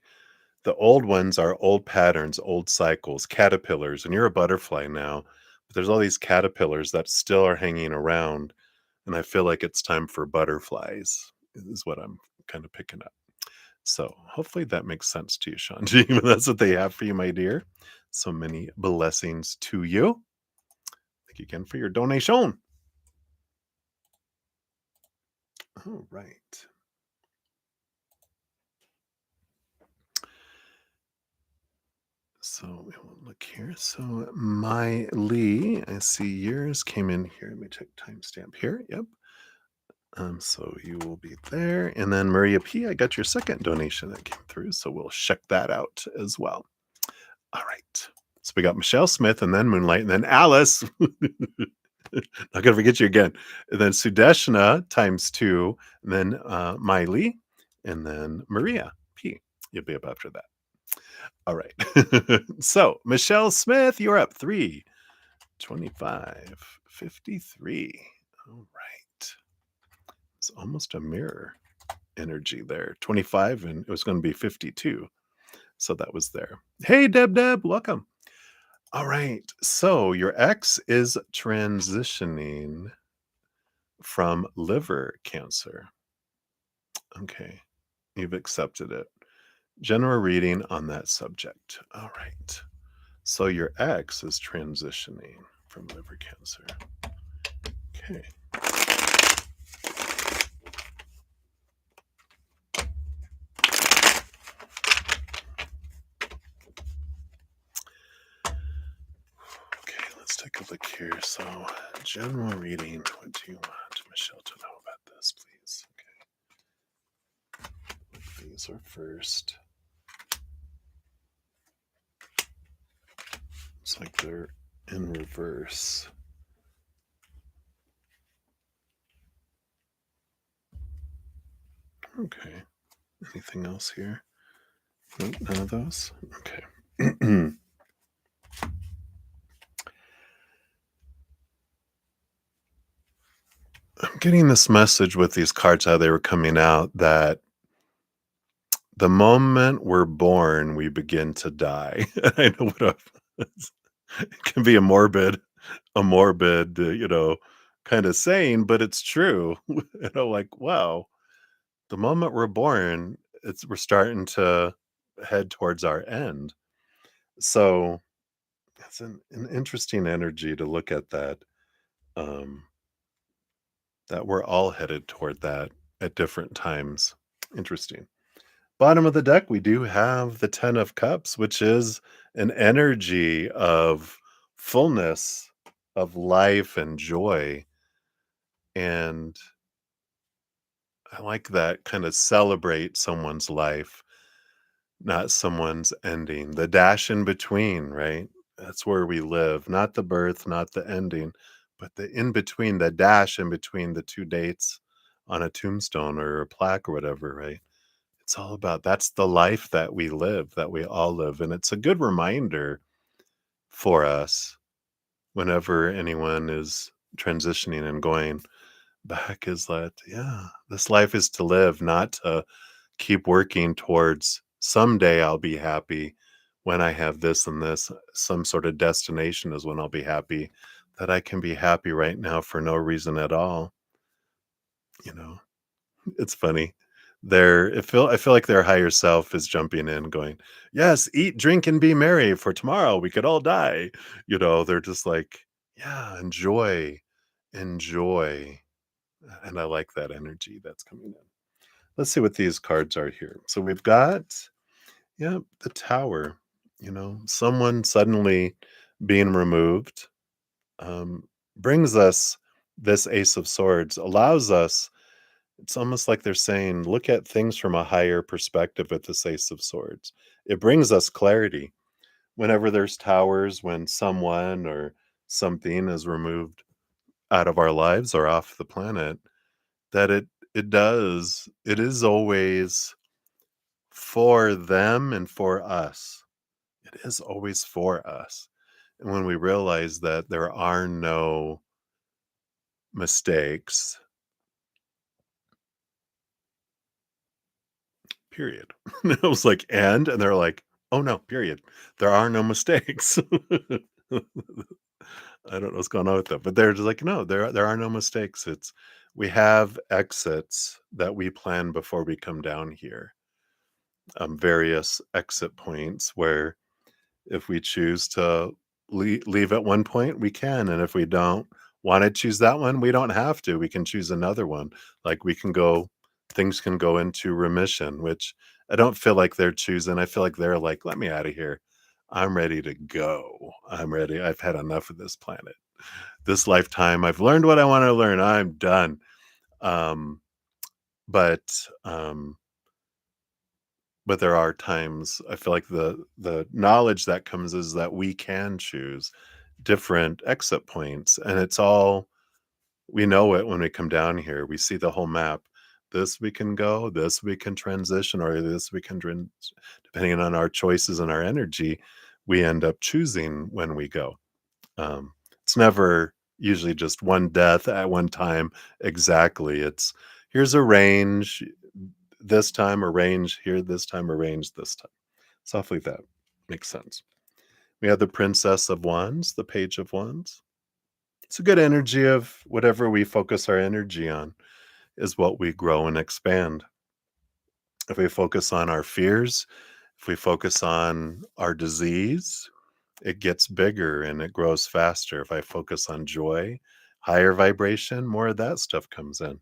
the old ones are old patterns, old cycles, caterpillars, and you're a butterfly now. But there's all these caterpillars that still are hanging around. And I feel like it's time for butterflies, is what I'm kind of picking up. So hopefully that makes sense to you, Shanji. That's what they have for you, my dear. So many blessings to you. Thank you again for your donation. All right. So we will look here. So my Lee, I see yours came in here. Let me check timestamp here. Yep. So you will be there. And then Maria P, I got your second donation that came through. So we'll check that out as well. All right. So we got Michelle Smith and then Moonlight and then Alice. Not gonna forget you again. And then Sudeshna times two, and then Miley, and then Maria P. You'll be up after that. All right. So Michelle Smith, you're up 32553. All right. It's almost a mirror energy there. 25 and it was going to be 52. So that was there. Hey Deb, welcome. All right. So your ex is transitioning from liver cancer. Okay. You've accepted it. General reading on that subject. All right. So your ex is transitioning from liver cancer. Okay. Okay, let's take a look here. So, general reading. What do you want Michelle to know about this, please? Okay. These are first. It's like they're in reverse. Okay. Anything else here? Nope, none of those? Okay. I'm getting this message with these cards, how they were coming out, that the moment we're born, we begin to die. I know what it can be a morbid, kind of saying, but it's true. Like, wow, the moment we're born, we're starting to head towards our end. So it's an interesting energy to look at that. Um, that we're all headed toward that at different times. Interesting. Bottom of the deck, we do have the 10 of Cups, which is an energy of fullness, of life and joy. And I like that kind of celebrate someone's life, not someone's ending. The dash in between, right? That's where we live, not the birth, not the ending, but the in between, the dash in between the two dates on a tombstone or a plaque or whatever, right? It's all about that's the life that we live, that we all live. And it's a good reminder for us whenever anyone is transitioning and going back is that, yeah, this life is to live, not to keep working towards someday I'll be happy when I have this and this. Some sort of destination is when I'll be happy, that I can be happy right now for no reason at all. You know, it's funny. I feel like their higher self is jumping in going, "Yes, eat, drink, and be merry, for tomorrow we could all die." They're just like, "Yeah, enjoy." And I like that energy that's coming in. Let's see what these cards are here. So we've got, yeah, the Tower. Someone suddenly being removed um, brings us this Ace of Swords, allows us. It's almost like they're saying, look at things from a higher perspective with this Ace of Swords. It brings us clarity. Whenever there's towers, when someone or something is removed out of our lives or off the planet, that it is always for them and for us. It is always for us. And when we realize that there are no mistakes, period. And I was like, and they're like, oh no, period. There are no mistakes. I don't know what's going on with them, but they're just like, no, there are no mistakes. It's we have exits that we plan before we come down here. Various exit points where if we choose to leave at one point, we can, and if we don't want to choose that one, we don't have to. We can choose another one. Like we can go, things can go into remission, which I don't feel like they're choosing. I feel like they're like, let me out of here. I'm ready to go. I'm ready. I've had enough of this planet. This lifetime, I've learned what I want to learn. I'm done. Um, but um, but there are times I feel like the knowledge that comes is that we can choose different exit points, and it's all we know it when we come down here. We see the whole map. This we can go, this we can transition, or this we can depending on our choices and our energy, we end up choosing when we go. It's never usually just one death at one time exactly. It's here's a range this time, a range here this time, a range this time. Stuff like that. Makes sense. We have the Princess of Wands, the Page of Wands. It's a good energy of whatever we focus our energy on is what we grow and expand. If we focus on our fears, if we focus on our disease, it gets bigger and it grows faster. If I focus on joy, higher vibration, more of that stuff comes in.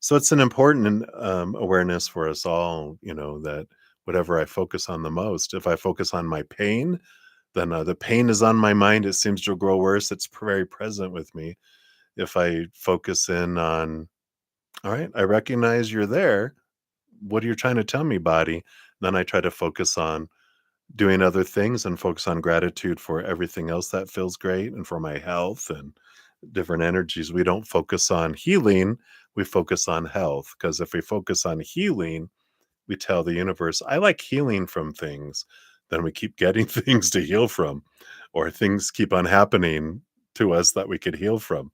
So it's an important awareness for us all, that whatever I focus on the most, if I focus on my pain, then the pain is on my mind. It seems to grow worse. It's very present with me. If I focus in on, all right, I recognize you're there. What are you trying to tell me, body? Then I try to focus on doing other things and focus on gratitude for everything else that feels great and for my health and different energies. We don't focus on healing, we focus on health. Because if we focus on healing, we tell the universe, I like healing from things. Then we keep getting things to heal from, or things keep on happening to us that we could heal from.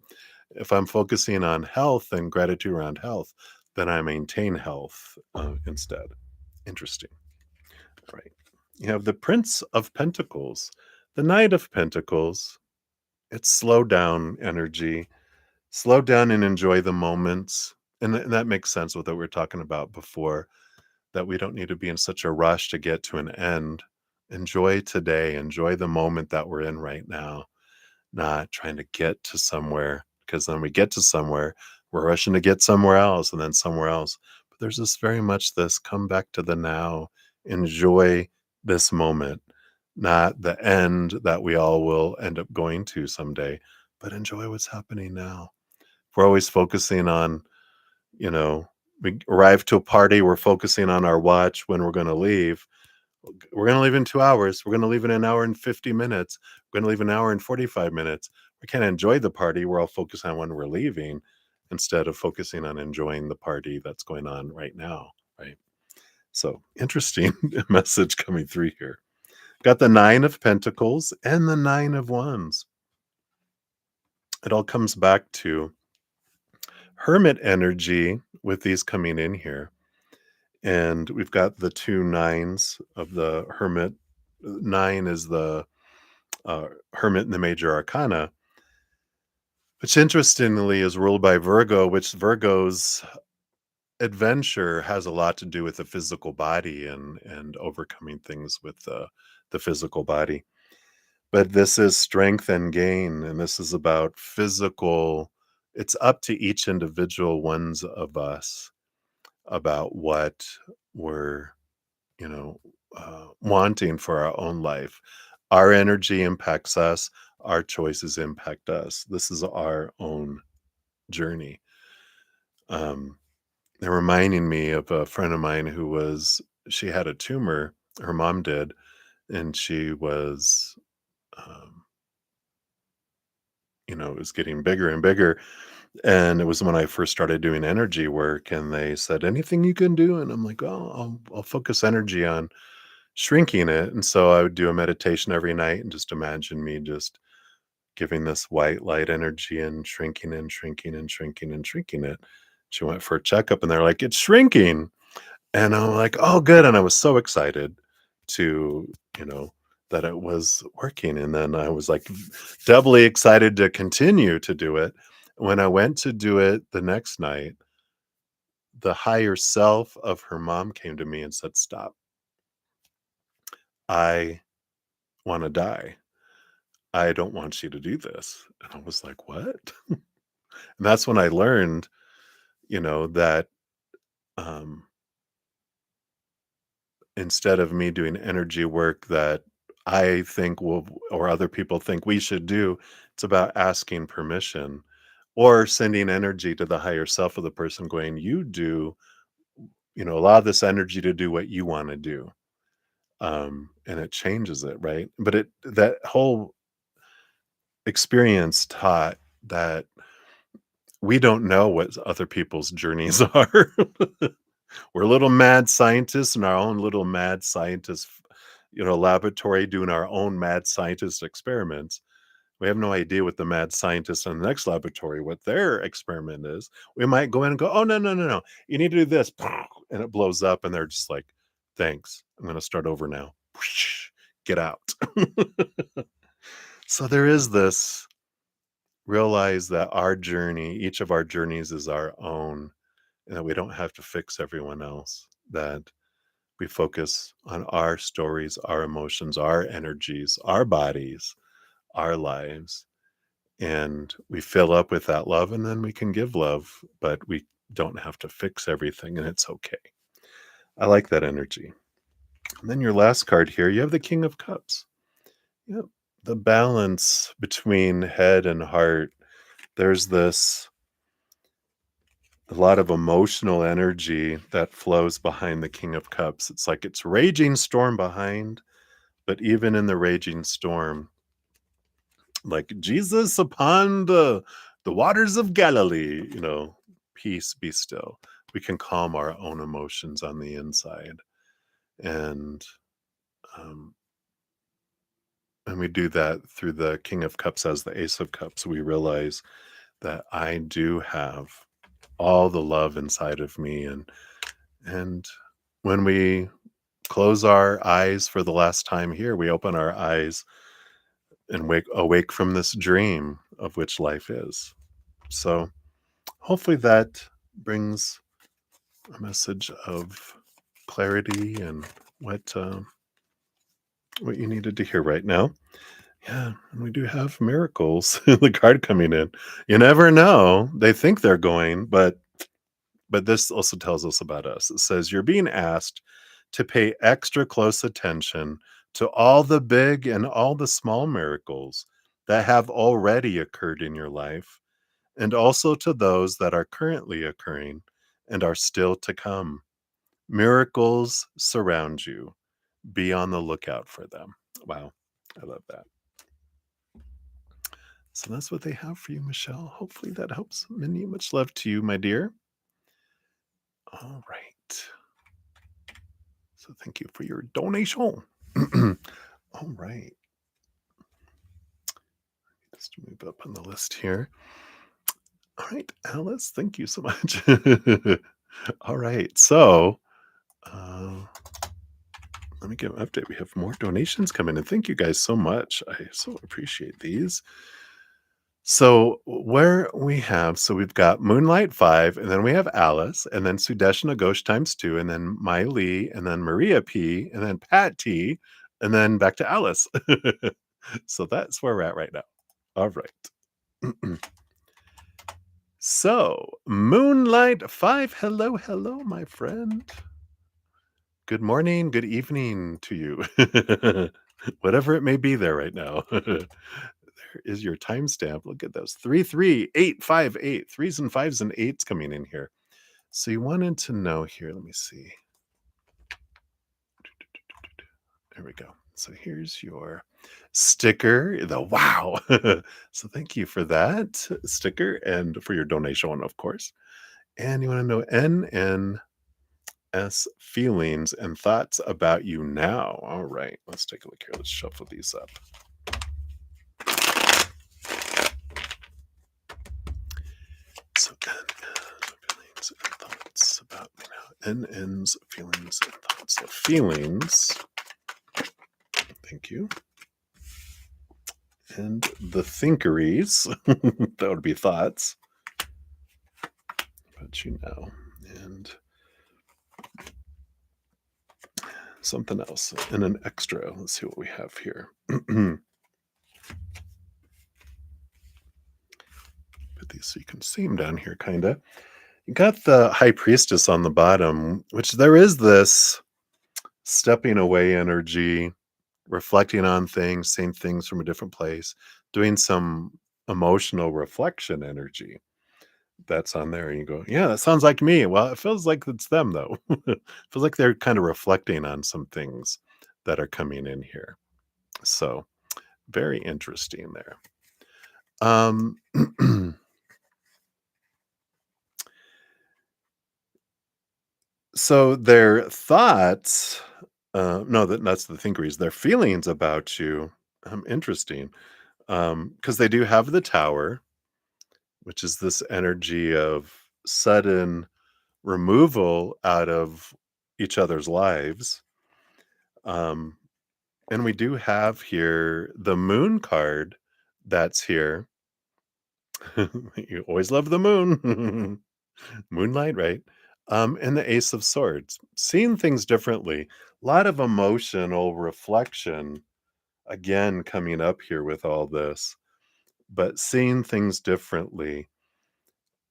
If I'm focusing on health and gratitude around health, then I maintain health instead. Interesting. Right. You have the Prince of Pentacles, the Knight of Pentacles. It's slow down energy. Slow down and enjoy the moments. And that makes sense with what we were talking about before, that we don't need to be in such a rush to get to an end. Enjoy today. Enjoy the moment that we're in right now, not trying to get to somewhere, because then we get to somewhere, we're rushing to get somewhere else and then somewhere else. But there's this very much this come back to the now, enjoy this moment, not the end that we all will end up going to someday, but enjoy what's happening now. We're always focusing on, you know, we arrive to a party, we're focusing on our watch when we're going to leave. We're going to leave in 2 hours. We're going to leave in an hour and 50 minutes. We're going to leave an hour and 45 minutes. We can't enjoy the party. We're all focused on when we're leaving instead of focusing on enjoying the party that's going on right now. Right. So interesting message coming through here. Got the Nine of Pentacles and the Nine of Wands. It all comes back to Hermit energy with these coming in here. And we've got the two nines of the Hermit. Nine is the Hermit in the major arcana, which interestingly is ruled by Virgo, which Virgo's adventure has a lot to do with the physical body and overcoming things with the physical body. But this is strength and gain, and this is about physical. It's up to each individual ones of us about what we're, you know, wanting for our own life. Our energy impacts us, our choices impact us. This is our own journey. Um, they're reminding me of a friend of mine she had a tumor, her mom did, and she was um, it was getting bigger and bigger. And it was when I first started doing energy work, and they said, "Anything you can do?" And I'm like, "Oh, I'll focus energy on shrinking it." And so I would do a meditation every night and just imagine me just giving this white light energy and shrinking and shrinking and shrinking and shrinking it. She went for a checkup and they're like, "It's shrinking." And I'm like, "Oh, good." And I was so excited to, you know, that it was working. And then I was like doubly excited to continue to do it. When I went to do it the next night, the higher self of her mom came to me and said, "Stop. I want to die. I don't want you to do this." And I was like, "What?" And that's when I learned, that um, instead of me doing energy work that I think will, or other people think we should do, it's about asking permission or sending energy to the higher self of the person going, "You do, allow this energy to do what you want to do." And it changes it, right? But that whole experience taught that we don't know what other people's journeys are. We're little mad scientists in our own little mad scientist, laboratory doing our own mad scientist experiments. We have no idea what the mad scientists in the next laboratory, what their experiment is. We might go in and go, "Oh, no, no, no, no. You need to do this." And it blows up and they're just like, "Thanks. I'm going to start over now." Get out. So there is this realize that our journey, each of our journeys is our own, and that we don't have to fix everyone else, that we focus on our stories, our emotions, our energies, our bodies, our lives, and we fill up with that love, and then we can give love, but we don't have to fix everything, and it's okay. I like that energy. And then your last card here, you have the King of Cups. Yep. The balance between head and heart. There's this a lot of emotional energy that flows behind the King of Cups. It's like it's raging storm behind, but even in the raging storm, like Jesus upon the waters of Galilee, peace be still. We can calm our own emotions on the inside, and um, and we do that through the King of Cups as the Ace of Cups. We realize that I do have all the love inside of me, and when we close our eyes for the last time here, we open our eyes and awake from this dream of which life is. So hopefully that brings a message of clarity and what you needed to hear right now. Yeah, and we do have miracles in the card coming in. You never know. They think they're going, but this also tells us about us. It says you're being asked to pay extra close attention to all the big and all the small miracles that have already occurred in your life, and also to those that are currently occurring and are still to come. Miracles surround you. Be on the lookout for them. Wow, I love that. So that's what they have for you, Michelle. Hopefully that helps. Many much love to you, my dear. All right. So thank you for your donation. All right. Just move up on the list here. All right, Alice, thank you so much. All right. So uh, let me give an update. We have more donations coming in. Thank you guys so much. I so appreciate these. So where we have, so we've got Moonlight 5, and then we have Alice, and then Sudeshna Ghosh times 2, and then Mai Lee, and then Maria P, and then Pat T, and then back to Alice. So that's where we're at right now. All right. So Moonlight 5, hello, hello, my friend. Good morning, good evening to you. Whatever it may be there right now. There is your timestamp. Look at those 33858 threes and fives and eights coming in here. So you wanted to know here. Let me see. There we go. So here's your Sticker, the wow. So thank you for that sticker and for your donation, of course. And you want to know NNS feelings and thoughts about you now. All right, let's take a look here. Let's shuffle these up. So feelings and thoughts about me now. NN's feelings and thoughts. So feelings. Thank you. And the thinkeries. That would be thoughts about you now. And something else and an extra. Let's see what we have here. Put these so you can see them down here, kind of. You got the high priestess on the bottom, which there is this stepping away energy, reflecting on things, seeing things from a different place, doing some emotional reflection energy that's on there. And you go, yeah, that sounds like me. Well, it feels like it's them, though. It feels like they're kind of reflecting on some things that are coming in here. So, very interesting there. Um, so their thoughts, no, that's the thinkeries. Their feelings about you, interesting, because they do have the tower, which is this energy of sudden removal out of each other's lives. Um, and we do have here the moon card that's here. You always love the moon. Moonlight, right? And the Ace of Swords. Seeing things differently. A lot of emotional reflection, again, coming up here with all this, but seeing things differently.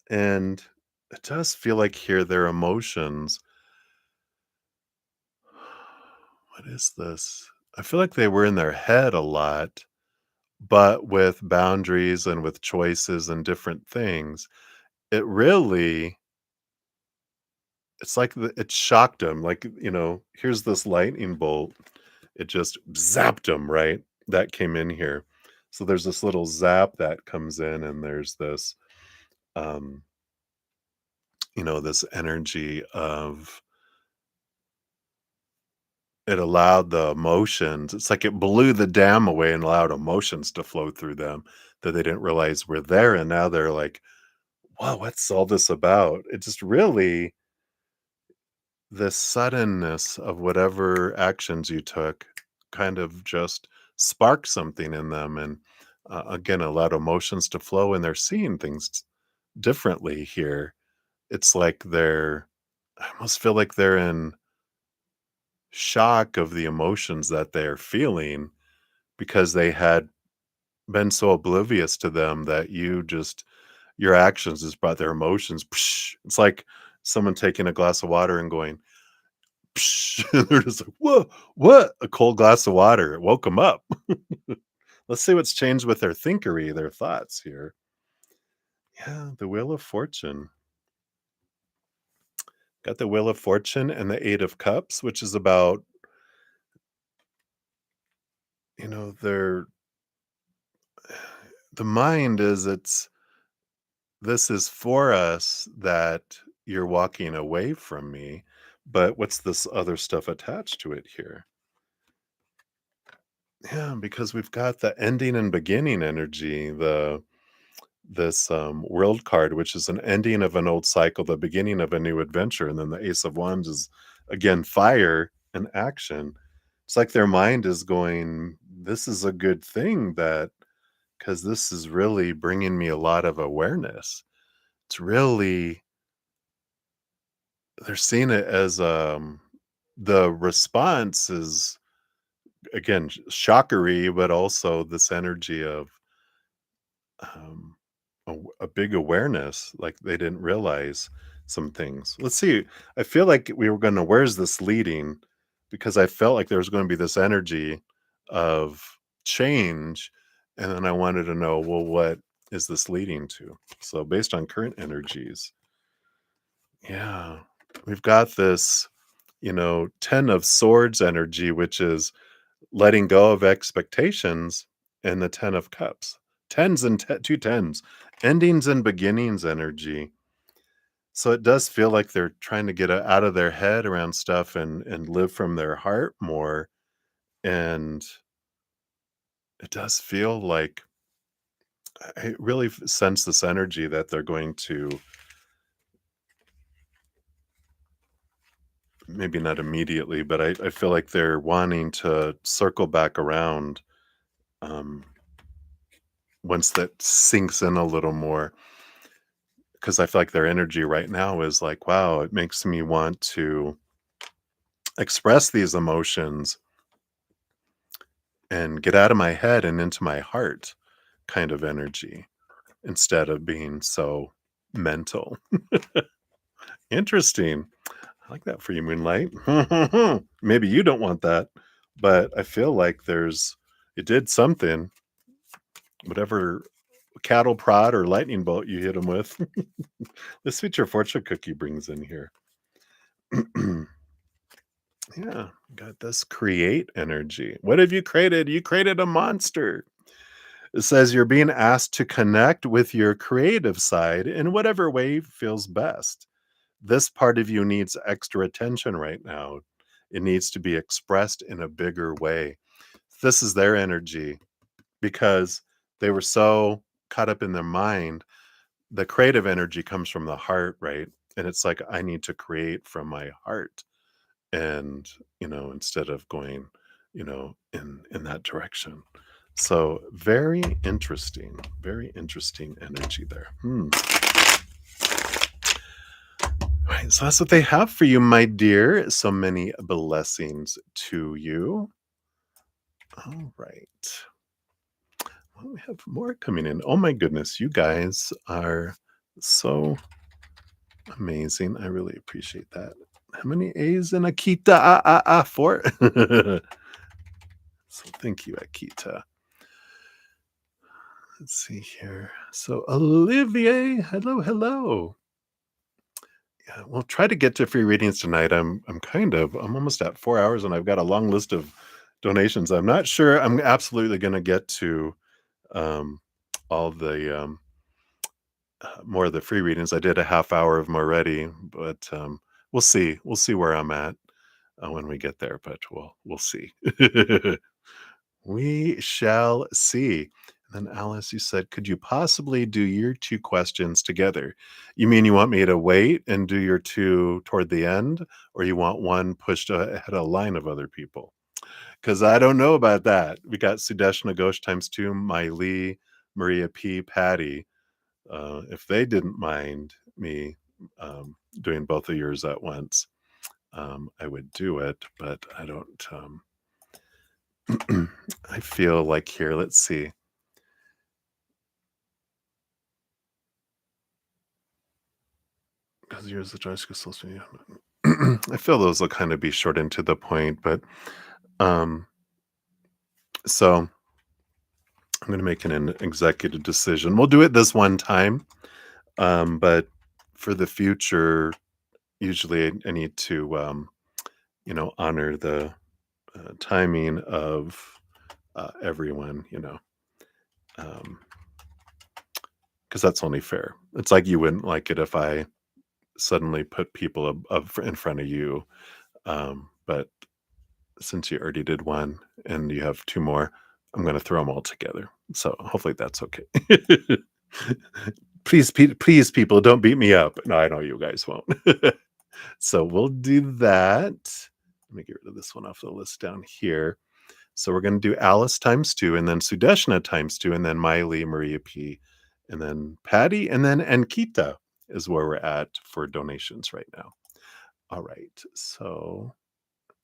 And it does feel like here their emotions. What is this? I feel like they were in their head a lot, but with boundaries and with choices and different things. It really it's like it shocked him, like, here's this lightning bolt. It just zapped him, right? That came in here. So there's this little zap that comes in, and there's this, um, this energy of it allowed the emotions. It's like it blew the dam away and allowed emotions to flow through them that they didn't realize were there. And now they're like, "Wow, what's all this about?" It just really the suddenness of whatever actions you took kind of just sparked something in them, and again allowed emotions to flow, and they're seeing things differently here. It's like I almost feel like they're in shock of the emotions that they're feeling because they had been so oblivious to them that your actions just brought their emotions. Psh. It's like someone taking a glass of water and going, psh, and they're just like, "Whoa, what?" A cold glass of water. It woke them up. Let's see what's changed with their thinkery, their thoughts here. Yeah, the Wheel of Fortune. Got the Wheel of Fortune and the Eight of Cups, which is about, their the mind is this is for us that you're walking away from me, but what's this other stuff attached to it here? Yeah, because we've got the ending and beginning energy, this world card, which is an ending of an old cycle, the beginning of a new adventure, and then the Ace of Wands is again fire and action. It's like their mind is going, "This is a good thing that because this is really bringing me a lot of awareness." It's really they're seeing it as the response is again shockery, but also this energy of um, a big awareness, like they didn't realize some things. Let's see. I feel like we were going to, where's this leading? Because I felt like there was going to be this energy of change. And then I wanted to know, well, what is this leading to? So, based on current energies, yeah, we've got this, 10 of Swords energy, which is letting go of expectations, and the 10 of cups. Tens and two tens, endings and beginnings energy. So it does feel like they're trying to get out of their head around stuff and live from their heart more. And it does feel like I really sense this energy that they're going to, maybe not immediately, but I feel like they're wanting to circle back around, um, once that sinks in a little more. Because I feel like their energy right now is like, wow, it makes me want to express these emotions and get out of my head and into my heart kind of energy instead of being so mental. Interesting. I like that for you, Moonlight. Maybe you don't want that, but I feel like it did something, whatever cattle prod or lightning bolt you hit them with. This future fortune cookie brings in here. Yeah, got this create energy. What have you created? You created a monster. It says you're being asked to connect with your creative side in whatever way feels best. This part of you needs extra attention right now. It needs to be expressed in a bigger way. This is their energy because they were so caught up in their mind. The creative energy comes from the heart, right? And it's like, I need to create from my heart. And, instead of going, in that direction. So very interesting energy there. Right, so that's what they have for you, my dear. So many blessings to you. All right. Well, we have more coming in. Oh my goodness, you guys are so amazing. I really appreciate that. How many A's in Akita? Four. So thank you, Akita. Let's see here. So Olivier, hello. Yeah, we'll try to get to free readings tonight. I'm almost at 4 hours and I've got a long list of donations. I'm not sure I'm absolutely going to get to um, all the more of the free readings. I did a half hour of them already, but we'll see. We'll see where I'm at when we get there, but we'll see. We shall see. And then Alice, you said, could you possibly do your two questions together? You mean you want me to wait and do your two toward the end, or you want one pushed ahead of a line of other people? Because I don't know about that. We got Sudeshna Ghosh times two, Miley, Maria P, Patty. If they didn't mind me doing both of yours at once, I would do it, but I don't. I feel like here, let's see. Because yours the joy supposed to be. I feel those will kind of be short and to the point, but um, so I'm going to make an executive decision. We'll do it this one time, but for the future, usually I need to, honor the timing of everyone, because that's only fair. It's like you wouldn't like it if I suddenly put people up in front of you, but since you already did one and you have two more, I'm going to throw them all together. So hopefully that's okay. Please, people, don't beat me up. No, I know you guys won't. So we'll do that. Let me get rid of this one off the list down here. So we're going to do Alice times two, and then Sudeshna times two, and then Miley, Maria P, and then Patty, and then Ankita is where we're at for donations right now. All right. So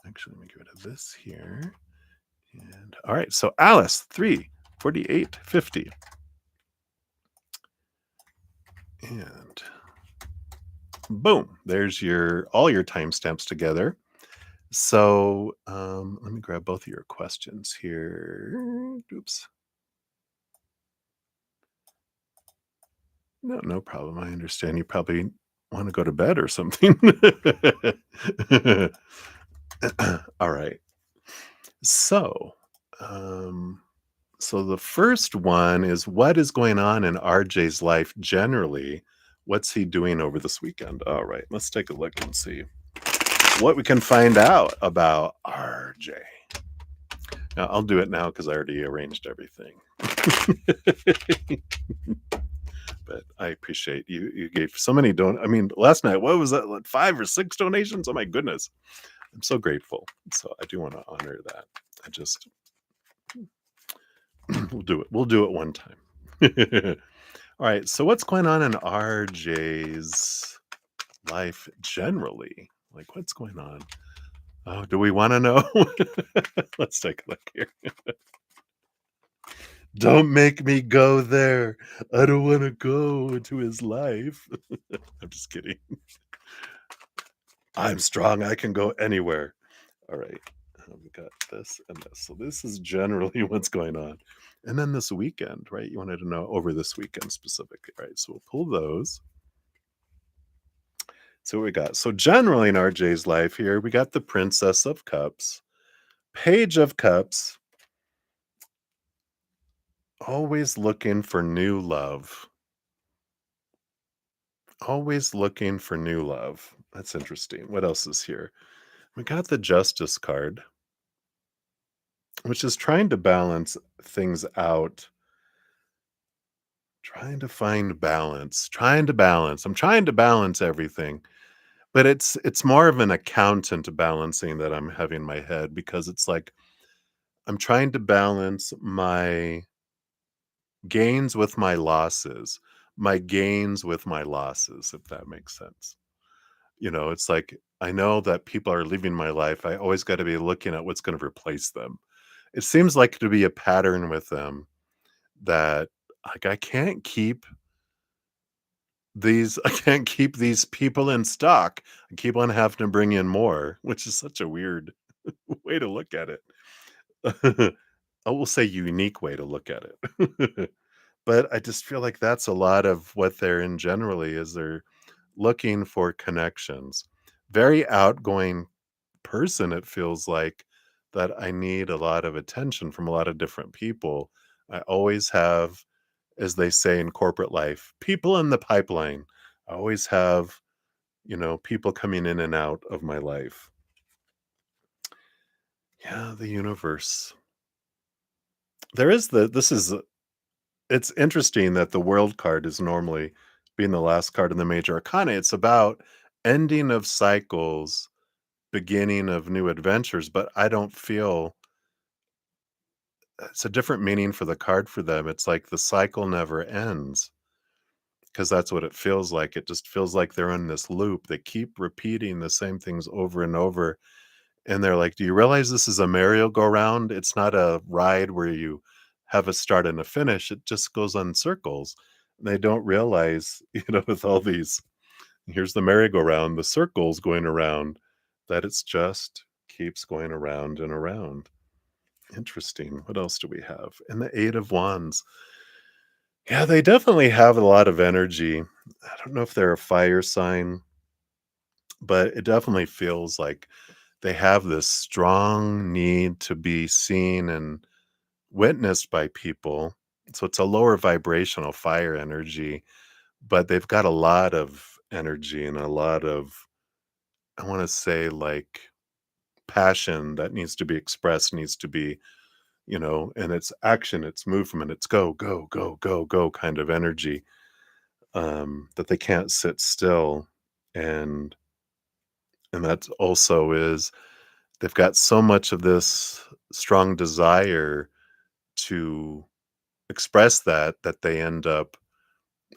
actually, let me get rid of this here. And all right. So Alice, 348.50. And boom, there's all your timestamps together. So let me grab both of your questions here. Oops. No problem. I understand you probably want to go to bed or something. All right. So Um, so the first one is what is going on in RJ's life generally? What's he doing over this weekend? All right, let's take a look and see what we can find out about RJ. Now, I'll do it now because I already arranged everything. But I appreciate you. You gave so many I mean, last night, what was that? Like 5 or 6 donations? Oh my goodness. I'm so grateful. So I do want to honor that. I just we'll do it. We'll do it one time. All right. So what's going on in RJ's life generally? Like what's going on? Oh, do we want to know? Let's take a look here. Don't make me go there. I don't want to go into his life. I'm just kidding. I'm strong. I can go anywhere. All right. We got this and this. So this is generally what's going on. And then this weekend, right? You wanted to know over this weekend specifically, right? So we'll pull those. So what we got. So generally in RJ's life here, we got the Princess of Cups, Page of Cups, always looking for new love. Always looking for new love. That's interesting. What else is here? We got the Justice card, which is trying to balance things out, trying to find balance, trying to balance. I'm trying to balance everything, but it's more of an accountant balancing that I'm having in my head because it's like I'm trying to balance my gains with my gains with my losses, if that makes sense. It's like I know that people are leaving my life. I always got to be looking at what's going to replace them. It seems like to be a pattern with them that like I can't keep these people in stock. I keep on having to bring in more, which is such a weird way to look at it. I will say unique way to look at it. But I just feel like that's a lot of what they're in generally is they're looking for connections. Very outgoing person, it feels like that I need a lot of attention from a lot of different people. I always have, as they say in corporate life, people in the pipeline. I always have, people coming in and out of my life. Yeah, the universe. This is, it's interesting that the world card is normally being the last card in the major arcana. It's about ending of cycles, beginning of new adventures, but I don't feel it's a different meaning for the card for them. It's like the cycle never ends because that's what it feels like. It just feels like they're in this loop. They keep repeating the same things over and over. And they're like, do you realize this is a merry-go-round? It's not a ride where you have a start and a finish. It just goes on circles. And they don't realize, with all these, here's the merry-go-round, the circles going around, that it's just keeps going around and around. Interesting. What else do we have? And the Eight of Wands. Yeah, they definitely have a lot of energy. I don't know if they're a fire sign, but it definitely feels like they have this strong need to be seen and witnessed by people. So it's a lower vibrational fire energy, but they've got a lot of energy and a lot of, I want to say, like passion that needs to be expressed, needs to be, and it's action, it's movement, it's go, go, go, go, go kind of energy, that they can't sit still. And that also is they've got so much of this strong desire to express that they end up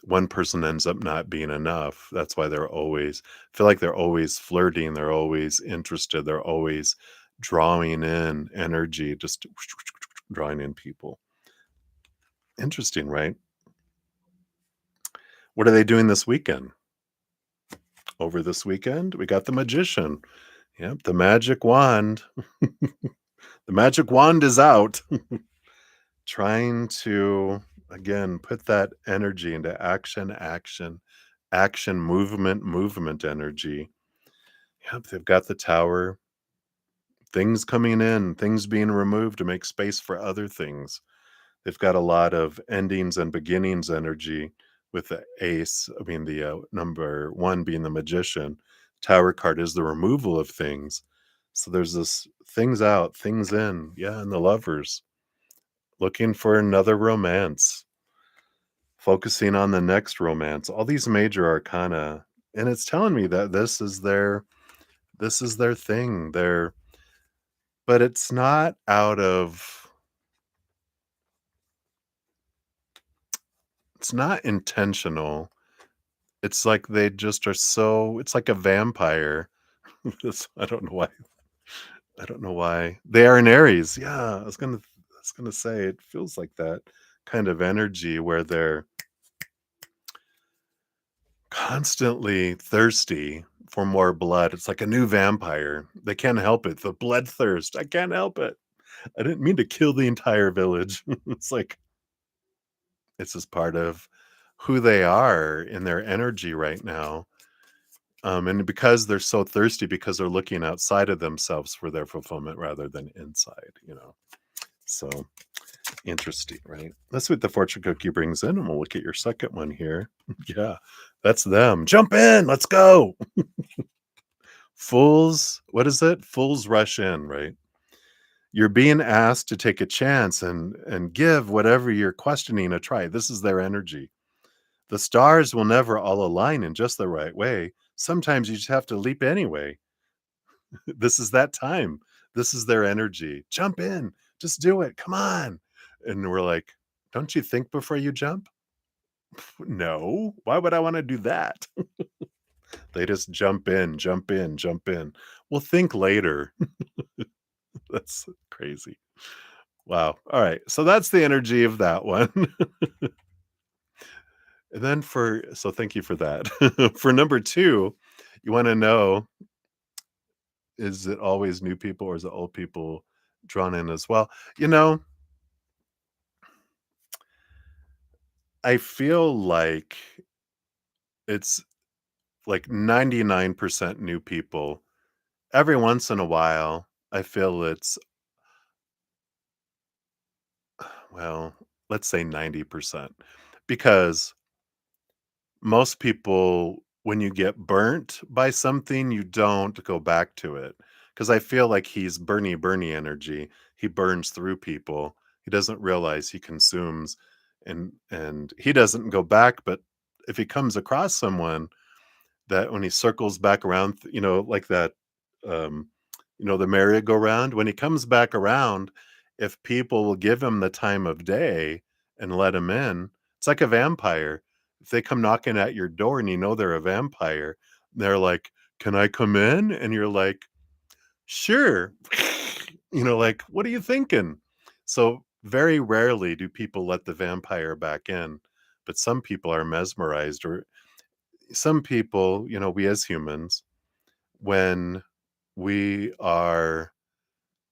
one person ends up not being enough. That's why they're always feel like they're always flirting, they're always interested, they're always drawing in energy, just drawing in people. Interesting, right? What are they doing this weekend? Over this weekend, we got the magician. Yep, the magic wand. The magic wand is out. Trying to, again, put that energy into action, action, action, movement, movement energy. Yep, they've got the tower. things coming in, things being removed to make space for other things. They've got a lot of endings and beginnings energy with the ace. I mean, the number one being the magician. Tower card is the removal of things. So there's this things out, things in. Yeah, and the lovers looking for another romance, focusing on the next romance. All these major arcana, and it's telling me that this is their thing. But it's not out of it's not intentional. It's like they just are so it's like a vampire. I don't know why. I don't know why. They are an Aries. Yeah, I was gonna say it feels like that kind of energy where they're constantly thirsty for more blood. It's like a new vampire. They can't help it. The blood thirst. I can't help it. I didn't mean to kill the entire village. It's like it's just part of who they are in their energy right now. And because they're so thirsty, because they're looking outside of themselves for their fulfillment rather than inside. So interesting, right? That's what the fortune cookie brings in, and we'll look at your second one here. Yeah, that's them. Jump in, let's go. Fools, what is it? Fools rush in, right? You're being asked to take a chance and give whatever you're questioning a try. This is their energy. The stars will never all align in just the right way. Sometimes you just have to leap anyway. This is that time. This is their energy. Jump in. Just do it. Come on. And we're like, don't you think before you jump? No. Why would I want to do that? They just jump in, jump in, jump in. We'll think later. That's crazy. Wow. All right. So that's the energy of that one. And then so thank you for that. For number two, you want to know, is it always new people or is it old people drawn in as well? You know, I feel like it's like 99% new people. Every once in a while, I feel it's, well, let's say 90%. Because most people, when you get burnt by something, you don't go back to it. Because I feel like he's Bernie energy. He burns through people. He doesn't realize he consumes, and he doesn't go back. But if he comes across someone that when he circles back around, like that, um, the merry-go-round, when he comes back around, if people will give him the time of day and let him in, it's like a vampire. If they come knocking at your door and you know they're a vampire, they're like, "Can I come in?" And you're like, "Sure." Like, "What are you thinking?" So very rarely do people let the vampire back in, but some people are mesmerized, or some people, we as humans, when we are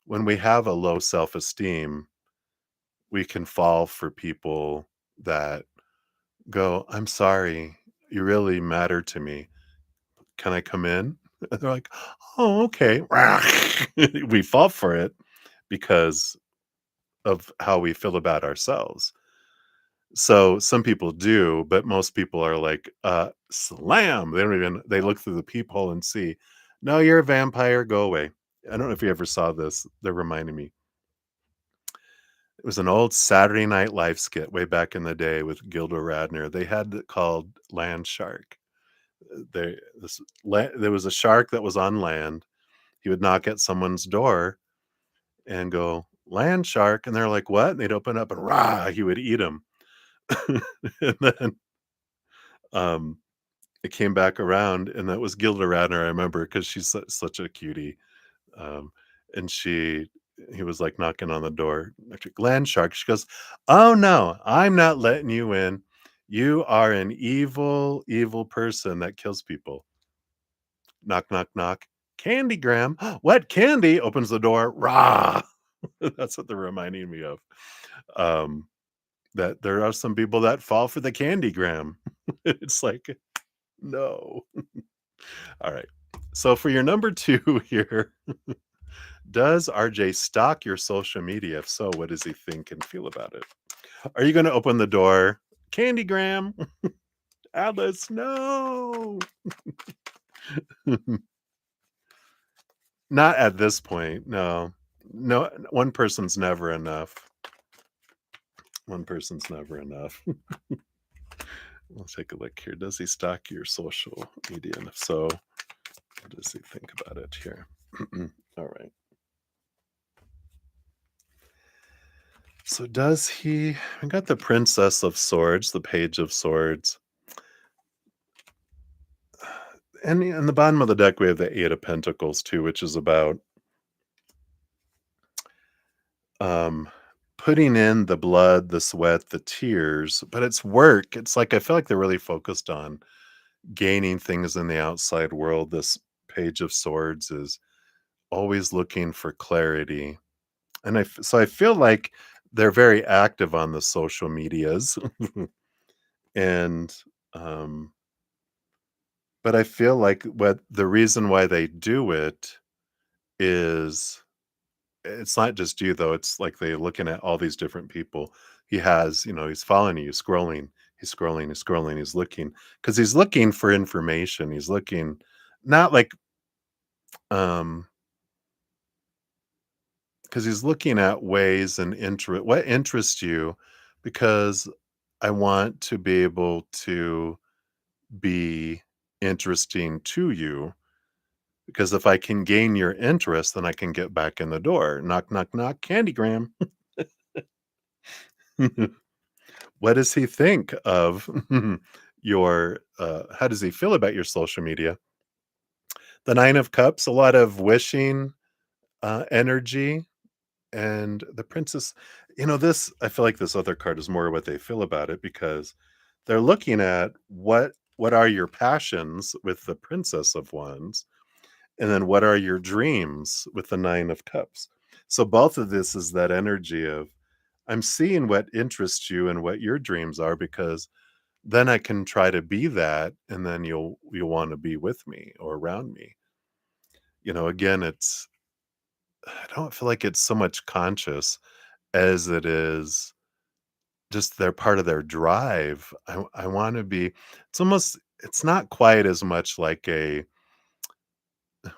when we have a low self-esteem, we can fall for people that go, "I'm sorry, you really matter to me. Can I come in?" And they're like, "Oh, okay." We fall for it because of how we feel about ourselves. So some people do, but most people are like, slam. They look through the peephole and see, no, you're a vampire. Go away. I don't know if you ever saw this. They're reminding me. It was an old Saturday Night Live skit way back in the day with Gilda Radner. They had it called Land Shark. There was a shark that was on land. He would knock at someone's door and go, "Land shark," and they're like, "What?" And they'd open up and rah, he would eat them. And then um, it came back around, and that was Gilda Radner. I remember because she's such a cutie. Um, and he was like knocking on the door, like, "Land shark." She goes, "Oh no, I'm not letting you in. You are an evil, evil person that kills people." Knock, knock, knock. Candygram. What candy? Opens the door. Rah! That's what they're reminding me of. Um, that there are some people that fall for the candygram. It's like, no. All right. So for your number two here, Does RJ stalk your social media? If so, what does he think and feel about it? Are you going to open the door? Candygram, Alice, no. Not at this point. No, no. One person's never enough. One person's never enough. We'll take a look here. Does he stalk your social media? And if so, what does he think about it here? All right. So does he? I got the Princess of Swords, the Page of Swords. And in the bottom of the deck, we have the Eight of Pentacles too, which is about um putting in the blood, the sweat, the tears, but it's work. It's like I feel like they're really focused on gaining things in the outside world. This Page of Swords is always looking for clarity. And so I feel like they're very active on the social medias. and um but I feel like what the reason why they do it is it's not just you though. It's like they looking at all these different people. He has, he's following you, scrolling, he's scrolling, he's looking because he's looking for information. He's looking not like um because he's looking at ways and interest what interests you because I want to be able to be interesting to you because if I can gain your interest, then I can get back in the door. Knock, knock, knock, Candygram. What does he think of your how does he feel about your social media? The Nine of Cups, a lot of wishing energy, and the Princess, this I feel like this other card is more what they feel about it because they're looking at what are your passions with the Princess of Wands, and then what are your dreams with the Nine of Cups. So both of this is that energy of I'm seeing what interests you and what your dreams are because then I can try to be that and then you'll want to be with me or around me. Again, I don't feel like it's so much conscious as it is just they're part of their drive. I want to be it's not quite as much like a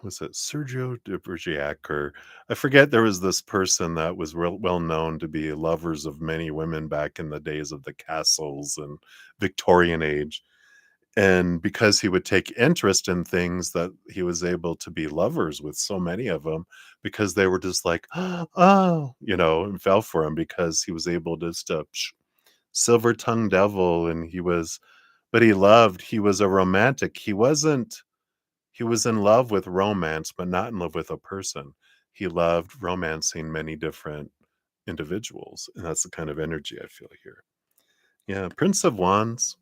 was it Sergio de Bergerac or I forget there was this person that was real well known to be lovers of many women back in the days of the castles and Victorian age. And because he would take interest in things that he was able to be lovers with so many of them because they were just like, oh, and fell for him because he was able to just silver tongued devil. And but he was a romantic. He was in love with romance, but not in love with a person. He loved romancing many different individuals. And that's the kind of energy I feel here. Yeah. Prince of Wands.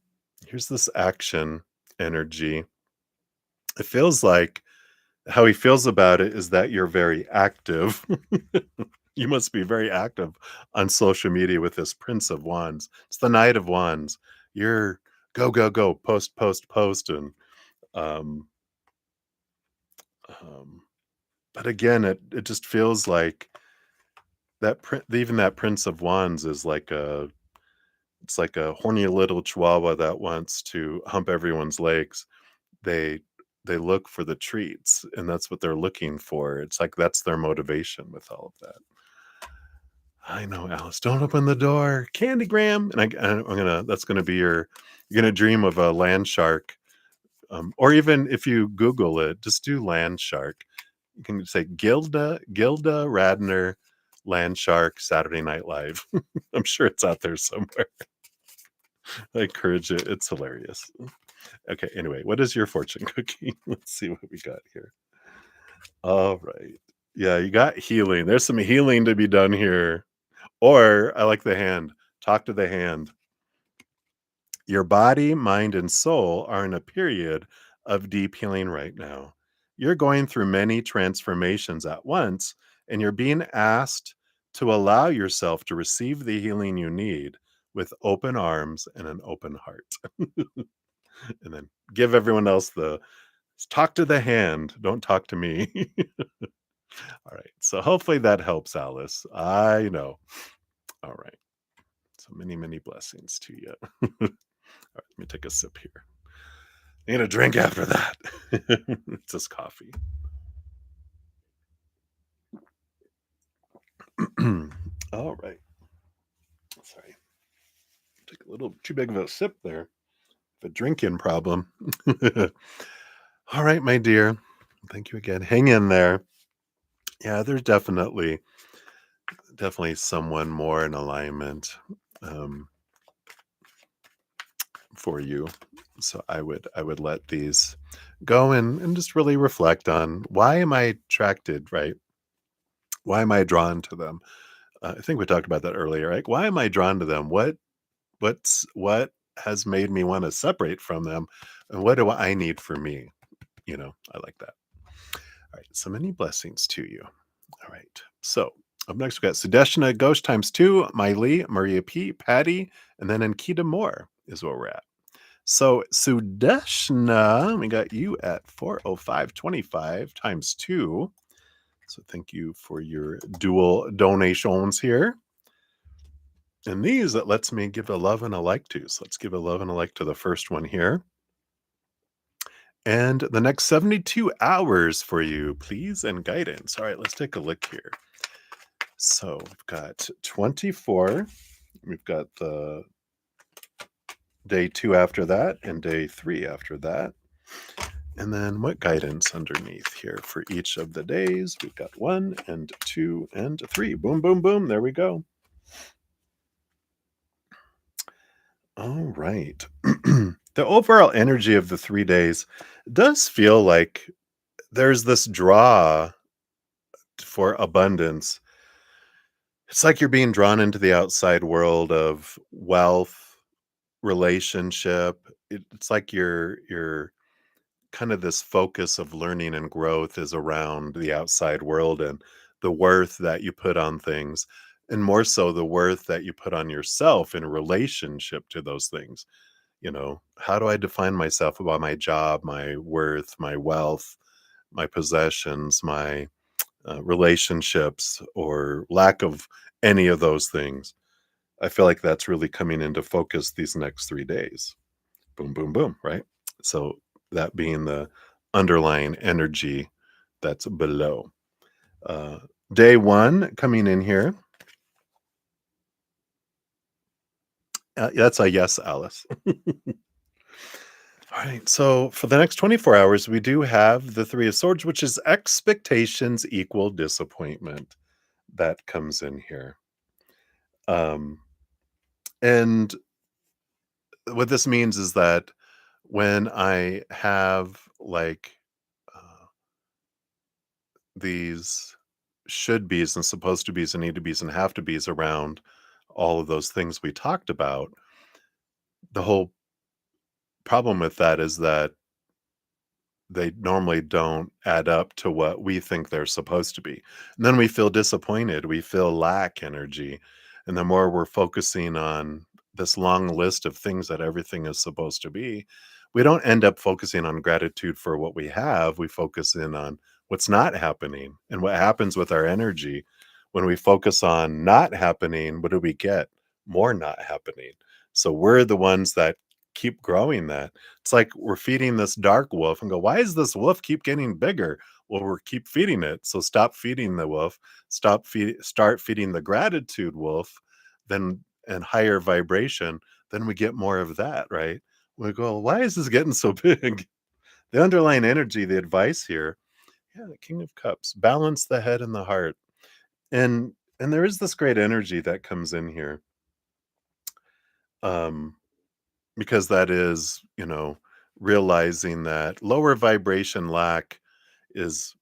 Here's this action energy. It feels like how he feels about it is that you're very active. You must be very active on social media with this Prince of Wands. It's the Knight of Wands. You're go, go, go, post, post, post. And, um, um, but again, it just feels like even that Prince of Wands is it's like a horny little chihuahua that wants to hump everyone's legs. They they look for the treats, and that's what they're looking for. It's like that's their motivation with all of that. I know, Alice. Don't open the door, Candygram. And I'm gonna. That's gonna be You're gonna dream of a land shark, or even if you Google it, just do land shark. You can say Gilda Radner, land shark, Saturday Night Live. I'm sure it's out there somewhere. I encourage it. It's hilarious. Okay, anyway, what is your fortune cookie? Let's see what we got here. All right. Yeah, you got healing. There's some healing to be done here. Or I like the hand. Talk to the hand. Your body, mind, and soul are in a period of deep healing right now. You're going through many transformations at once, and you're being asked to allow yourself to receive the healing you need with open arms and an open heart. And then give everyone else the talk to the hand. Don't talk to me. All right. So hopefully that helps, Alice. I know. All right. So many, many blessings to you. All right, let me take a sip here. Need a drink after that. It's just coffee. All right. Sorry. Took a little too big of a sip there. The drinking problem. All right, my dear. Thank you again. Hang in there. Yeah, there's definitely someone more in alignment um, for you. So I would let these go and just really reflect on why am I attracted, right? Why am I drawn to them? I think we talked about that earlier, right? Why am I drawn to them? What has made me want to separate from them, and what do I need for me? I like that. All right, so many blessings to you. All right, so up next we got Sudeshna Ghosh times two, Miley, Maria P, Patty, and then Ankita Moore is where we're at. So Sudeshna, we got you at 405.25 times two. So thank you for your dual donations here. And these that lets me give a love and a like to. So let's give a love and a like to the first one here. And the next 72 hours for you, please, and guidance. All right, let's take a look here. So we've got 24. We've got the day 2 after that and day 3 after that. And then what guidance underneath here for each of the days? We've got 1 and 2 and 3. Boom, boom, boom. There we go. All right. The overall energy of the 3 days does feel like there's this draw for abundance. It's like you're being drawn into the outside world of wealth, relationship. It's like you're kind of this focus of learning and growth is around the outside world and the worth that you put on things, and more so the worth that you put on yourself in relationship to those things. How do I define myself about my job, my worth, my wealth, my possessions, my relationships, or lack of any of those things? I feel like that's really coming into focus these next 3 days. Boom, boom, boom, right? So that being the underlying energy that's below. Uh, Day one coming in here. That's a yes, Alice. All right. So for the next 24 hours, we do have the Three of Swords, which is expectations equal disappointment that comes in here. Um, and what this means is that when I have like these should be's and supposed to be's and need to be's and have to be's around all of those things we talked about, the whole problem with that is that they normally don't add up to what we think they're supposed to be. And then we feel disappointed, we feel lack energy. And the more we're focusing on this long list of things that everything is supposed to be, we don't end up focusing on gratitude for what we have. We focus in on what's not happening. And what happens with our energy when we focus on not happening, what do we get? More not happening. So we're the ones that keep growing that. It's like we're feeding this dark wolf and go, why does this wolf keep getting bigger? Well, we're keep feeding it. So stop feeding the wolf, start feeding the gratitude wolf, then and higher vibration, then we get more of that, right? We go, why is this getting so big? The underlying energy, the advice here, yeah, the King of Cups, balance the head and the heart. And there is this great energy that comes in here. Um, because that is, realizing that lower vibration lack is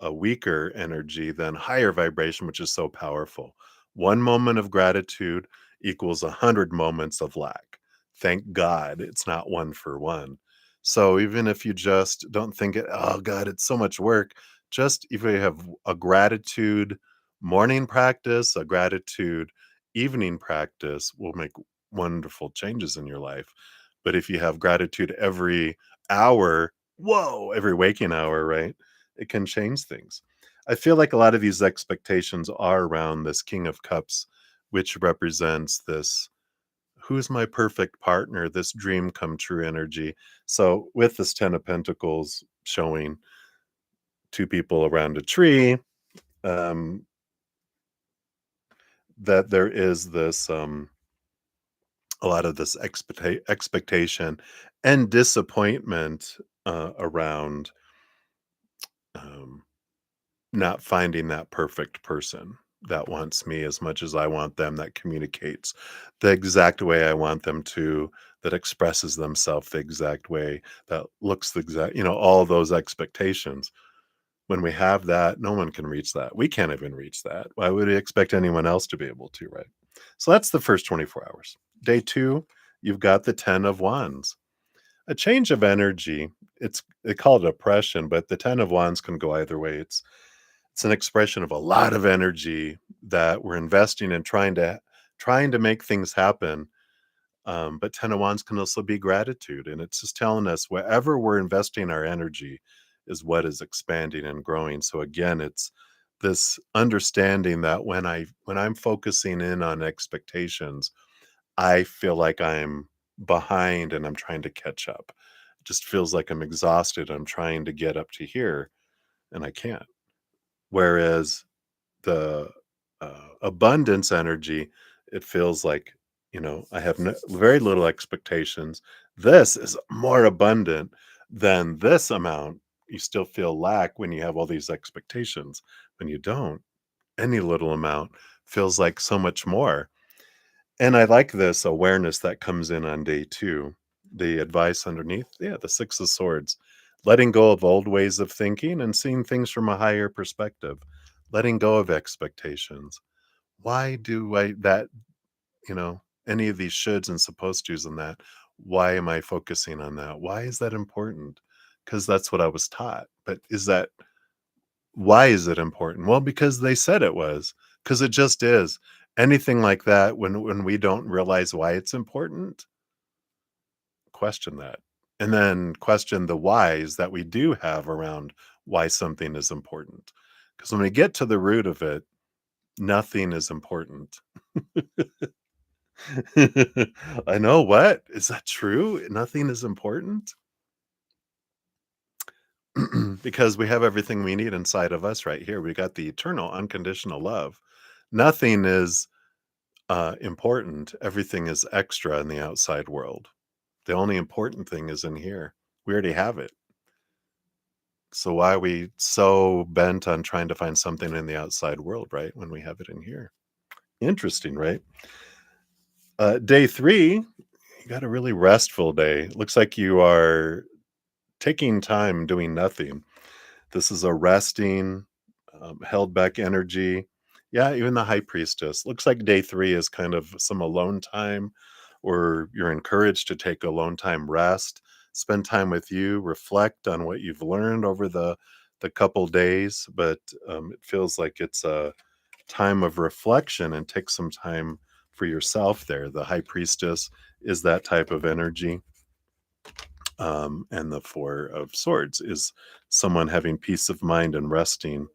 a weaker energy than higher vibration, which is so powerful. One moment of gratitude equals 100 moments of lack. Thank God it's not one for one. So even if you just don't think it, oh God, it's so much work, just if you have a gratitude morning practice, a gratitude evening practice will make wonderful changes in your life. But if you have gratitude every hour, whoa, every waking hour, right? It can change things. I feel like a lot of these expectations are around this King of Cups, which represents this who's my perfect partner, this dream come true energy. So with this 10 of Pentacles showing two people around a tree, um, that there is this a lot of this expectation and disappointment around um, not finding that perfect person that wants me as much as I want them, that communicates the exact way I want them to, that expresses themselves the exact way, that looks the exact, all those expectations. When we have that, no one can reach that. We can't even reach that. Why would we expect anyone else to be able to, right? So that's the first 24 hours. Day two, you've got the 10 of Wands. A change of energy. They call it oppression, but the 10 of Wands can go either way. It's an expression of a lot of energy that we're investing in trying to make things happen. But 10 of Wands can also be gratitude. And it's just telling us wherever we're investing our energy is what is expanding and growing. So again, it's this understanding that when I'm focusing in on expectations, I feel like I'm behind and I'm trying to catch up. It just feels like I'm exhausted. I'm trying to get up to here and I can't. Whereas the abundance energy, it feels like, I have very little expectations. This is more abundant than this amount. You still feel lack when you have all these expectations. When you don't, any little amount feels like so much more. And I like this awareness that comes in on day two. The advice underneath, yeah, the Six of Swords, letting go of old ways of thinking and seeing things from a higher perspective, letting go of expectations. Why do I that, you know, any of these shoulds and supposed tos and that? Why am I focusing on that? Why is that important? Because that's what I was taught. But why is it important? Well, because they said it was, because it just is. Anything like that, when we don't realize why it's important, question that. And then question the whys that we do have around why something is important. Because when we get to the root of it, nothing is important. I know, what? Is that true? Nothing is important? Because we have everything we need inside of us right here. We got the eternal unconditional love. Nothing is important. Everything is extra in the outside world. The only important thing is in here. We already have it. So why are we so bent on trying to find something in the outside world, right? When we have it in here. Interesting, right? Day three, you got a really restful day. Looks like you are taking time doing nothing. This is a resting, held back energy. Yeah, even the high priestess. Looks like day three is kind of some alone time, or you're encouraged to take alone time rest, spend time with you, reflect on what you've learned over the couple days. But it feels like it's a time of reflection and take some time for yourself there. The high priestess is that type of energy. And the Four of Swords is someone having peace of mind and resting,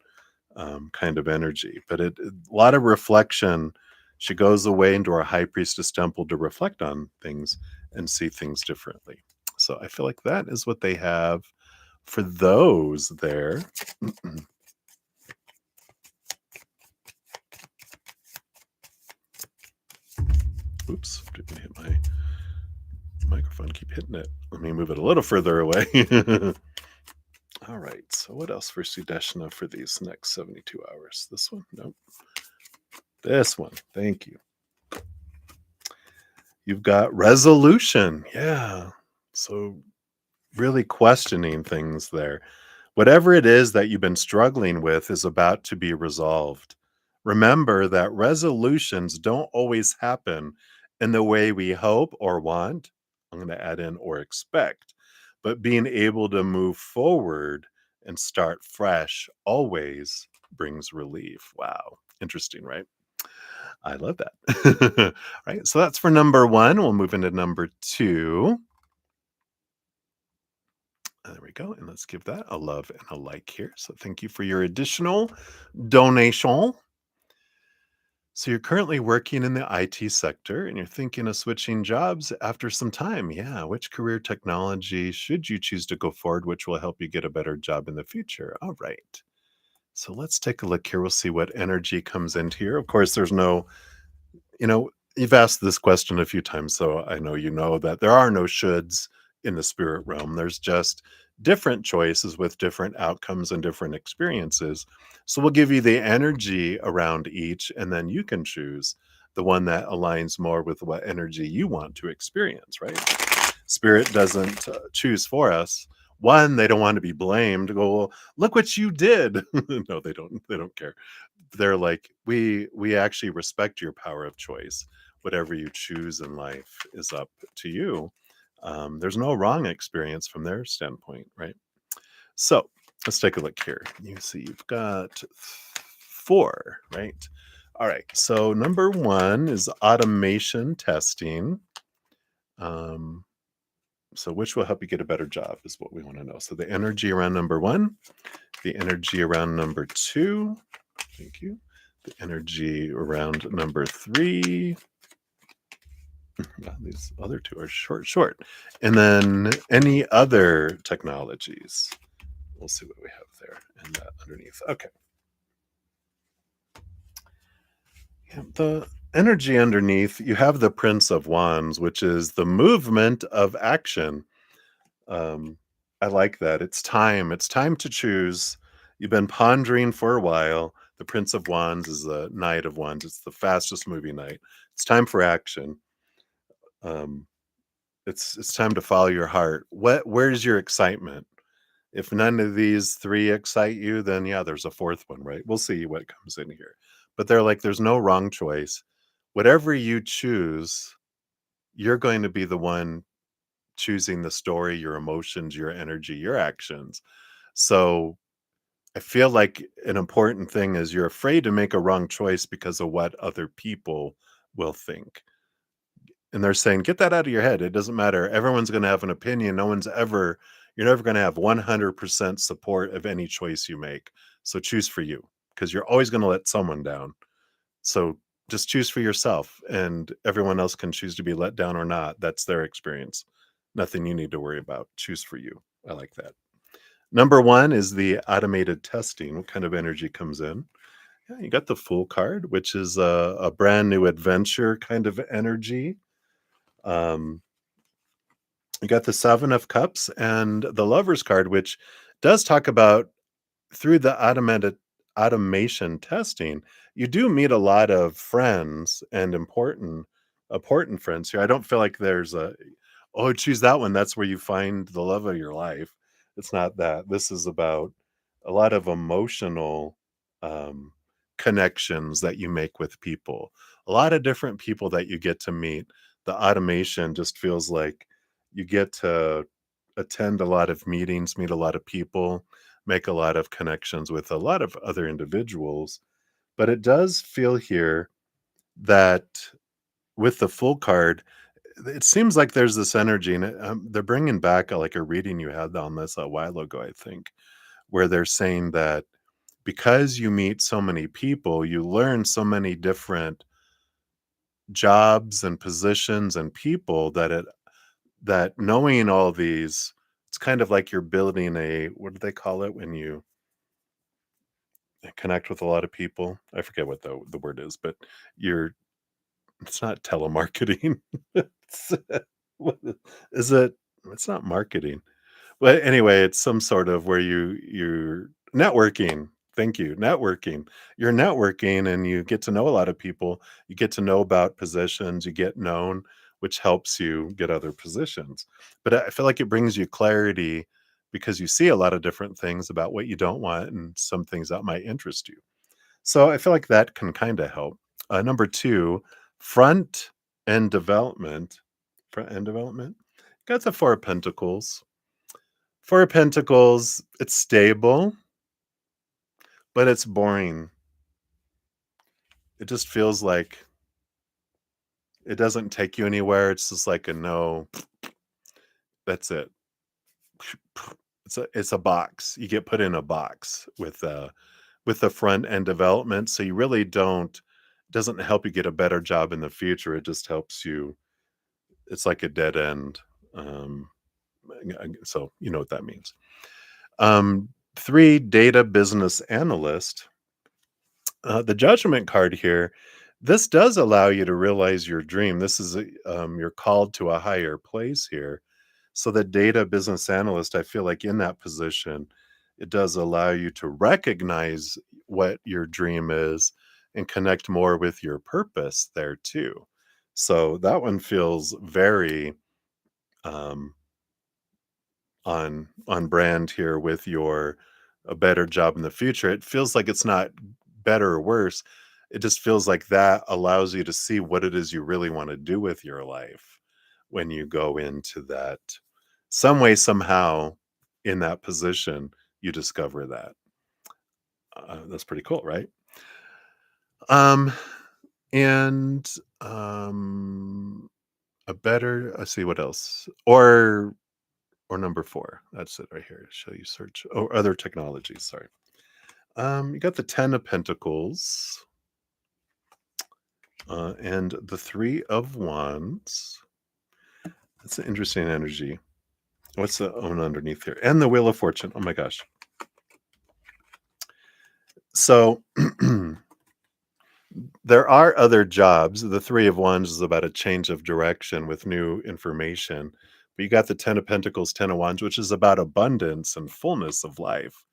kind of energy. But a lot of reflection. She goes away into our high priestess temple to reflect on things and see things differently. So I feel like that is what they have for those there. Oops, didn't hit my microphone. Keep hitting it. Let me move it a little further away. All right. So what else for Sudeshna for these next 72 hours? This one? Nope. This one. Thank you. You've got resolution. Yeah. So really questioning things there. Whatever it is that you've been struggling with is about to be resolved. Remember that resolutions don't always happen in the way we hope or want. I'm going to add in or expect, but being able to move forward and start fresh always brings relief. Wow. Interesting, right? I love that. Right. So that's for number one. We'll move into number two. There we we go. And let's give that a love and a like here. So thank you for your additional donation. So you're currently working in the IT sector and you're thinking of switching jobs after some time. Yeah. Which career technology should you choose to go forward, which will help you get a better job in the future? All right. So let's take a look here. We'll see what energy comes into here. Of course, there's no, you've asked this question a few times, so I know you know that there are no shoulds in the spirit realm. There's just different choices with different outcomes and different experiences. So we'll give you the energy around each, and then you can choose the one that aligns more with what energy you want to experience, right? Spirit doesn't choose for us. One, they don't want to be blamed. Go, well, look what you did. No, they don't. They don't care. They're like, we actually respect your power of choice. Whatever you choose in life is up to you. There's no wrong experience from their standpoint, right? So let's take a look here. You see, you've got four, right? All right. So number one is automation testing. Um, so which will help you get a better job is what we want to know. So the energy around number one, the energy around number two. Thank you. The energy around number three. These other two are short. And then any other technologies. We'll see what we have there and underneath. Okay. Yeah, the energy underneath, you have the Prince of Wands, which is the movement of action. Um, I like that. It's time. It's time to choose. You've been pondering for a while. The Prince of Wands is the Knight of Wands. It's the fastest moving knight. It's time for action. Um, it's time to follow your heart. Where's your excitement? If none of these three excite you, then yeah, there's a fourth one, right? We'll see what comes in here. But they're like, there's no wrong choice. Whatever you choose, you're going to be the one choosing the story, your emotions, your energy, your actions. So I feel like an important thing is you're afraid to make a wrong choice because of what other people will think. And they're saying, get that out of your head. It doesn't matter. Everyone's going to have an opinion. You're never going to have 100% support of any choice you make. So choose for you because you're always going to let someone down. So just choose for yourself and everyone else can choose to be let down or not. That's their experience. Nothing you need to worry about. Choose for you. I like that. Number one is the automated testing. What kind of energy comes in? Yeah, you got the Fool card, which is a brand new adventure kind of energy. Um, you got the Seven of Cups and the Lovers card, which does talk about through the automated automation testing, you do meet a lot of friends and important friends here. I don't feel like there's a, oh, choose that one. That's where you find the love of your life. It's not that. This is about a lot of emotional um, connections that you make with people. A lot of different people that you get to meet. The automation just feels like you get to attend a lot of meetings, meet a lot of people, make a lot of connections with a lot of other individuals. But it does feel here that with the Full card, it seems like there's this energy, and they're bringing back like a reading you had on this a while ago, I think, where they're saying that because you meet so many people, you learn so many different jobs and positions and people that knowing all these, it's kind of like you're building a, what do they call it when you connect with a lot of people? I forget what the word is, but you're, it's not telemarketing. It's, what is it? It's not marketing. But anyway, it's some sort of where you're networking. Thank you. Networking. You're networking and you get to know a lot of people. You get to know about positions, you get known, which helps you get other positions. But I feel like it brings you clarity because you see a lot of different things about what you don't want and some things that might interest you. So I feel like that can kind of help. Number two, front end development. Front end development. Got the Four of Pentacles. Four of Pentacles, it's stable, but it's boring. It just feels like it doesn't take you anywhere. It's just like a no, that's it. it's a box. You get put in a box with the front end development, so you really don't doesn't help you get a better job in the future. It just helps you. It's like a dead end. Um, so you know what that means. 3, data business analyst. The judgment card here, this does allow you to realize your dream. This is you're called to a higher place here. So the data business analyst, I feel like in that position, it does allow you to recognize what your dream is and connect more with your purpose there too. So that one feels very um, on brand here with your a better job in the future. It feels like it's not better or worse. It just feels like that allows you to see what it is you really want to do with your life when you go into that some way somehow in that position you discover that. That's pretty cool, right? Um and a better, let's see what else. Or number 4. That's it right here. Show you search. Oh, other technologies. Sorry. You got the 10 of Pentacles and the 3 of Wands. That's an interesting energy. What's the one underneath here? And the Wheel of Fortune. Oh my gosh. So there are other jobs. The 3 of Wands is about a change of direction with new information. But you got the 10 of Pentacles, 10 of Wands, which is about abundance and fullness of life.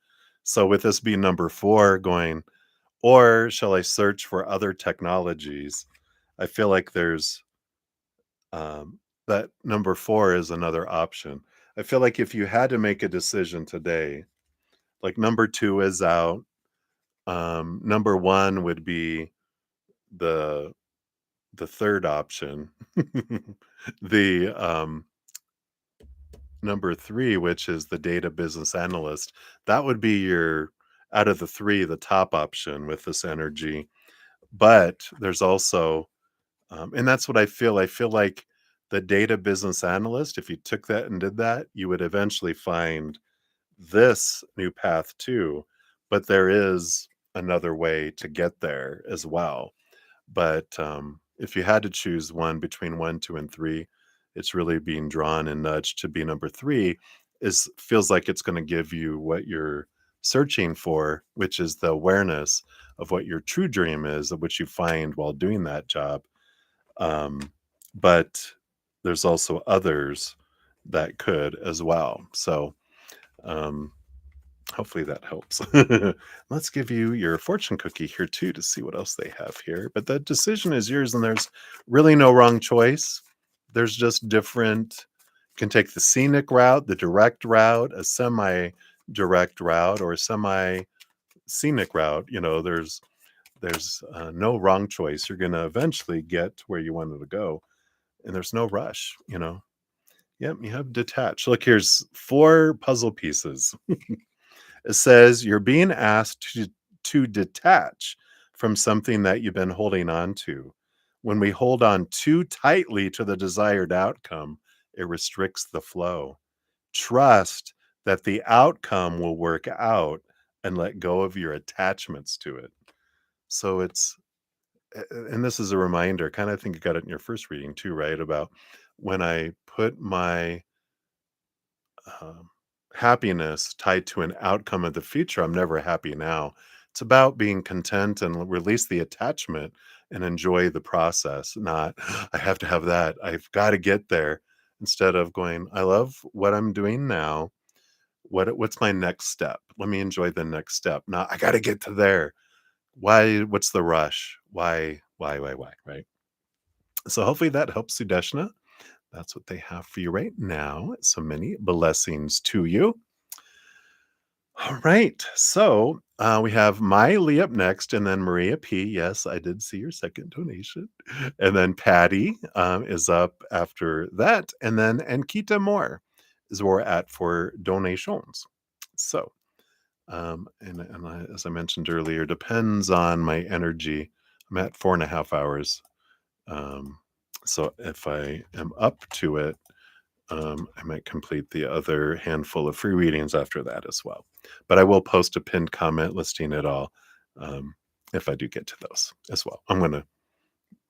So with this being number 4 going, or shall I search for other technologies? I feel like there's that number 4 is another option. I feel like if you had to make a decision today, like number 2 is out. Number 1 would be the the third option. The number 3, which is the data business analyst, that would be your out of the 3, the top option with this energy. But there's also and that's what I feel. I feel like the data business analyst, if you took that and did that, you would eventually find this new path too. But there is another way to get there as well. But if you had to choose one between 1, 2, and 3, it's really being drawn and nudged to be number 3 is feels like it's going to give you what you're searching for, which is the awareness of what your true dream is, of which you find while doing that job. But there's also others that could as well. So um, hopefully that helps. Let's give you your fortune cookie here too to see what else they have here. But the decision is yours, and there's really no wrong choice. There's just different. You can take the scenic route, the direct route, a semi-direct route, or a semi-scenic route. You know, there's no wrong choice. You're going to eventually get to where you wanted to go, and there's no rush. You know. Yep, you have detached. Look, here's 4 puzzle pieces. It says you're being asked to detach from something that you've been holding on to. When we hold on too tightly to the desired outcome, it restricts the flow. Trust that the outcome will work out and let go of your attachments to it. So it's, and this is a reminder, kind of, I think you got it in your first reading too, right? About when I put my um, happiness tied to an outcome of the future, I'm never happy now. It's about being content and release the attachment and enjoy the process, not, I have to have that. I've got to get there. Instead of going, I love what I'm doing now. What's my next step? Let me enjoy the next step. Now I got to get to there. Why? What's the rush? Why? Right. So hopefully that helps, Sudeshna. That's what they have for you right now. So many blessings to you. All right. So we have Miley up next, and then Maria P. Yes, I did see your second donation. And then Patty is up after that. And then Ankita Moore is where we're at for donations. So, as I mentioned earlier, depends on my energy. I'm at 4.5 hours. Um, so if I am up to it, I might complete the other handful of free readings after that as well. But I will post a pinned comment listing it all um, if I do get to those as well. I'm going to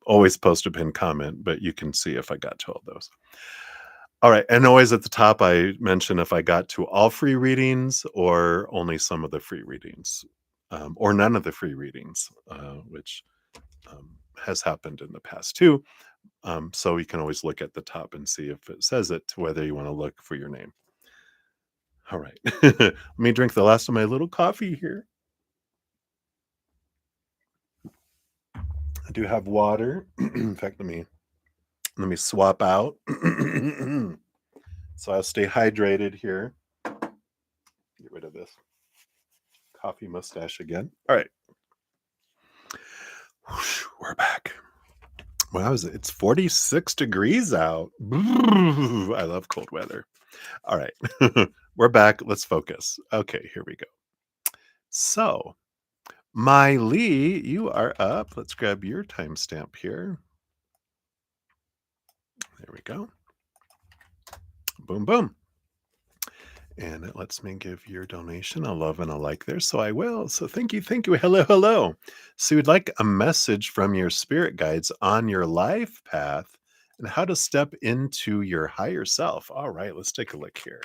always post a pinned comment, but you can see if I got to all those. All right. And always at the top, I mention if I got to all free readings or only some of the free readings or none of the free readings, which has happened in the past too. So you can always look at the top and see if it says it, whether you want to look for your name. All right. Let me drink the last of my little coffee here. I do have water. In fact, let me swap out. So I'll stay hydrated here. Get rid of this coffee mustache again. All right. Whoosh, we're back. Wow, it's 46 degrees out. I love cold weather. All right. We're back. Let's focus. Okay, here we go. So, my Lee, you are up. Let's grab your timestamp here. There we go. Boom, boom. And it lets me give your donation a love and a like there. So I will. So thank you. Thank you. Hello, hello. So you'd like a message from your spirit guides on your life path and how to step into your higher self. All right, let's take a look here.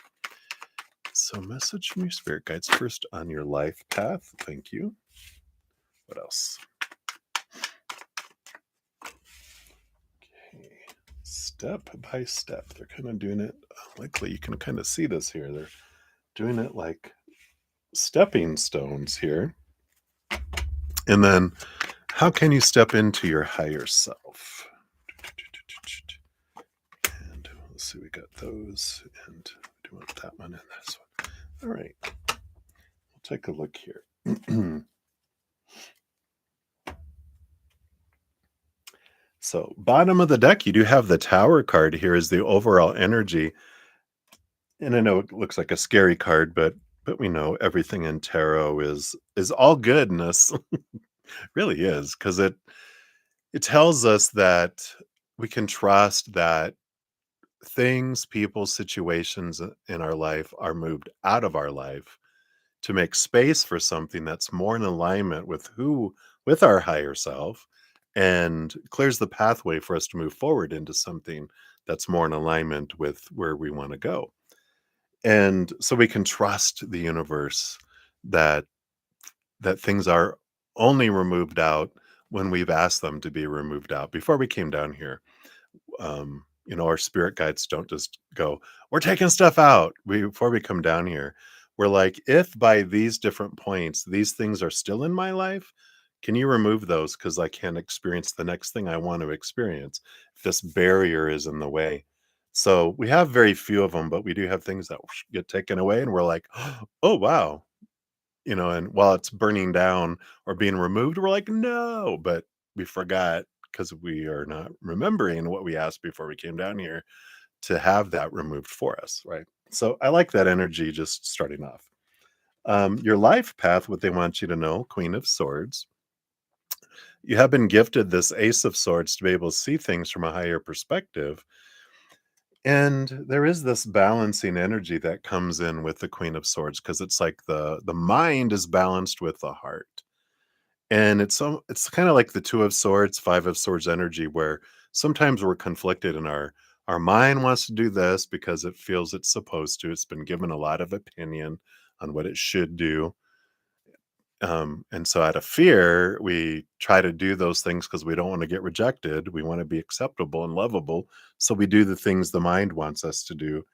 So, message from your spirit guides first on your life path. Thank you. What else? Okay. Step by step. They're kind of doing it. Likely you can kind of see this here. They're doing it like stepping stones here. And then, how can you step into your higher self? And let's see, we got those. And do you want that one and this one? All right. We'll take a look here. So, bottom of the deck, you do have the Tower card here as the overall energy. And I know it looks like a scary card, but we know everything in tarot is all goodness. Really is, because it tells us that we can trust that things, people, situations in our life are moved out of our life to make space for something that's more in alignment with our higher self and clears the pathway for us to move forward into something that's more in alignment with where we want to go. And so we can trust the universe that things are only removed out when we've asked them to be removed out. Before we came down here, our spirit guides don't just go, "We're taking stuff out." Before we come down here, we're like, "If by these different points these things are still in my life, can you remove those because I can't experience the next thing I want to experience if this barrier is in the way." So we have very few of them, but we do have things that get taken away, and we're like, "Oh wow." And while it's burning down or being removed, we're like, "No," but we forgot because we are not remembering what we asked before we came down here to have that removed for us, right? So I like that energy just starting off. Your life path, what they want you to know, Queen of Swords. You have been gifted this Ace of Swords to be able to see things from a higher perspective. And there is this balancing energy that comes in with the Queen of Swords because it's like the mind is balanced with the heart. And it's kind of like the Two of Swords, Five of Swords energy, where sometimes we're conflicted and our mind wants to do this because it feels it's supposed to. It's been given a lot of opinion on what it should do. And so out of fear, we try to do those things because we don't want to get rejected. We want to be acceptable and lovable. So we do the things the mind wants us to do.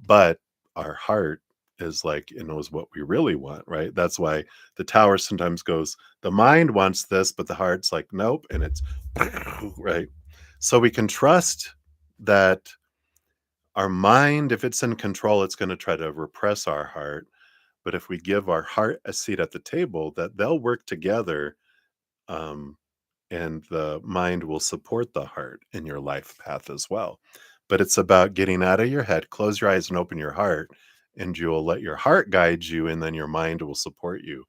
But our heart is like, it knows what we really want, right? That's why the tower sometimes goes, the mind wants this, but the heart's like, nope. And it's right. So we can trust that our mind, if it's in control, it's going to try to repress our heart. But if we give our heart a seat at the table, that they'll work together, um, and the mind will support the heart in your life path as well. But it's about getting out of your head, close your eyes and open your heart, and you'll let your heart guide you, and then your mind will support you.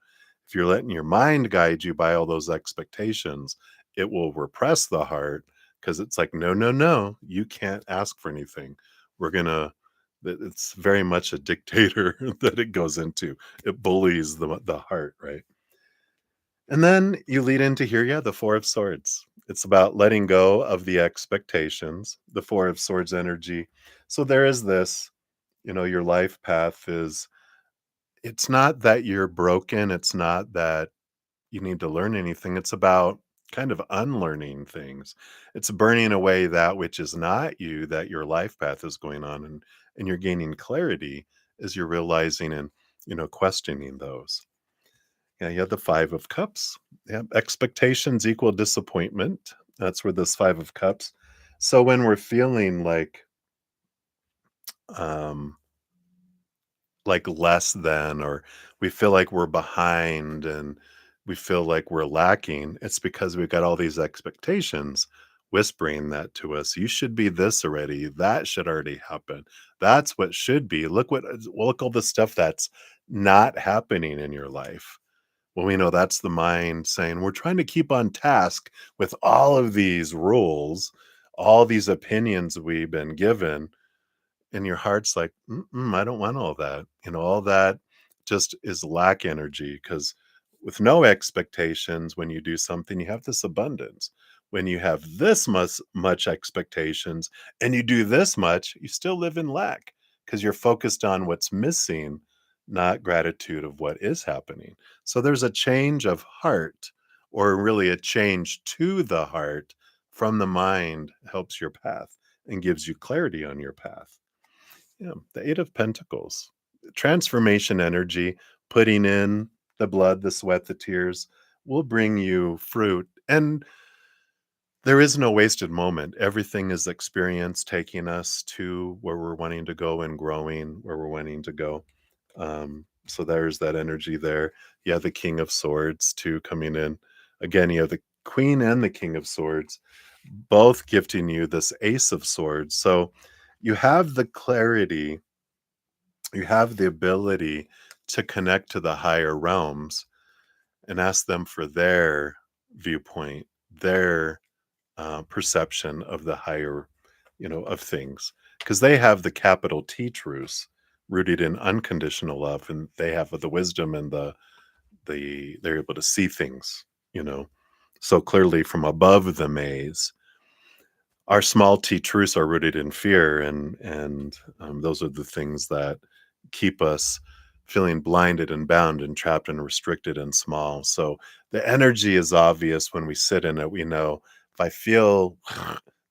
If you're letting your mind guide you by all those expectations, it will repress the heart because it's like, no, no, no, you can't ask for anything. We're gonna it's very much a dictator that it goes into. It bullies the heart, right? And then you lead into here, yeah, the Four of Swords. It's about letting go of the expectations, the Four of Swords energy. So there is this, your life path is, it's not that you're broken. It's not that you need to learn anything. It's about kind of unlearning things. It's burning away that which is not you, that your life path is going on, and you're gaining clarity as you're realizing and questioning those. Yeah, you have the Five of Cups. Yeah, expectations equal disappointment. That's where this Five of Cups. So when we're feeling um like less than, or we feel like we're behind and we feel like we're lacking, it's because we've got all these expectations whispering that to us. You should be this already. That should already happen. That's what should be. Look all the stuff that's not happening in your life. Well, we know that's the mind saying we're trying to keep on task with all of these rules, all these opinions we've been given, and your heart's like, "Mm-mm, I don't want all that." All that just is lack energy, because with no expectations, when you do something, you have this abundance. When you have this much expectations and you do this much, you still live in lack because you're focused on what's missing, not gratitude of what is happening. So there's a change of heart, or really a change to the heart from the mind helps your path and gives you clarity on your path. Yeah, the Eight of Pentacles. Transformation energy, putting in the blood, the sweat, the tears will bring you fruit. And there is no wasted moment. Everything is experience taking us to where we're wanting to go and growing where we're wanting to go. So there's that energy there. You have the King of Swords too coming in. Again, you have the Queen and the King of Swords, both gifting you this Ace of Swords. So you have the clarity, you have the ability to connect to the higher realms and ask them for their viewpoint, their perception of the higher, of things, because they have the capital T truths rooted in unconditional love, and they have the wisdom and they're able to see things, you know, so clearly from above the maze. Our small t truths are rooted in fear, and those are the things that keep us feeling blinded and bound and trapped and restricted and small. So the energy is obvious when we sit in it. We know if I feel,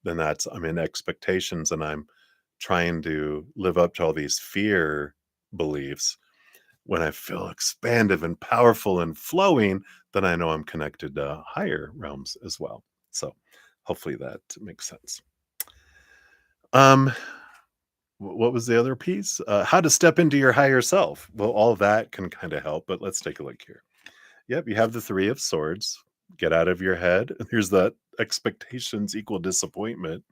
then that's I'm in expectations and I'm trying to live up to all these fear beliefs. When I feel expansive and powerful and flowing, then I know I'm connected to higher realms as well. So hopefully that makes sense. Um, what was the other piece? How to step into your higher self. Well, all that can kind of help, but let's take a look here. Yep, you have the Three of Swords. Get out of your head. Here's that expectations equal disappointment.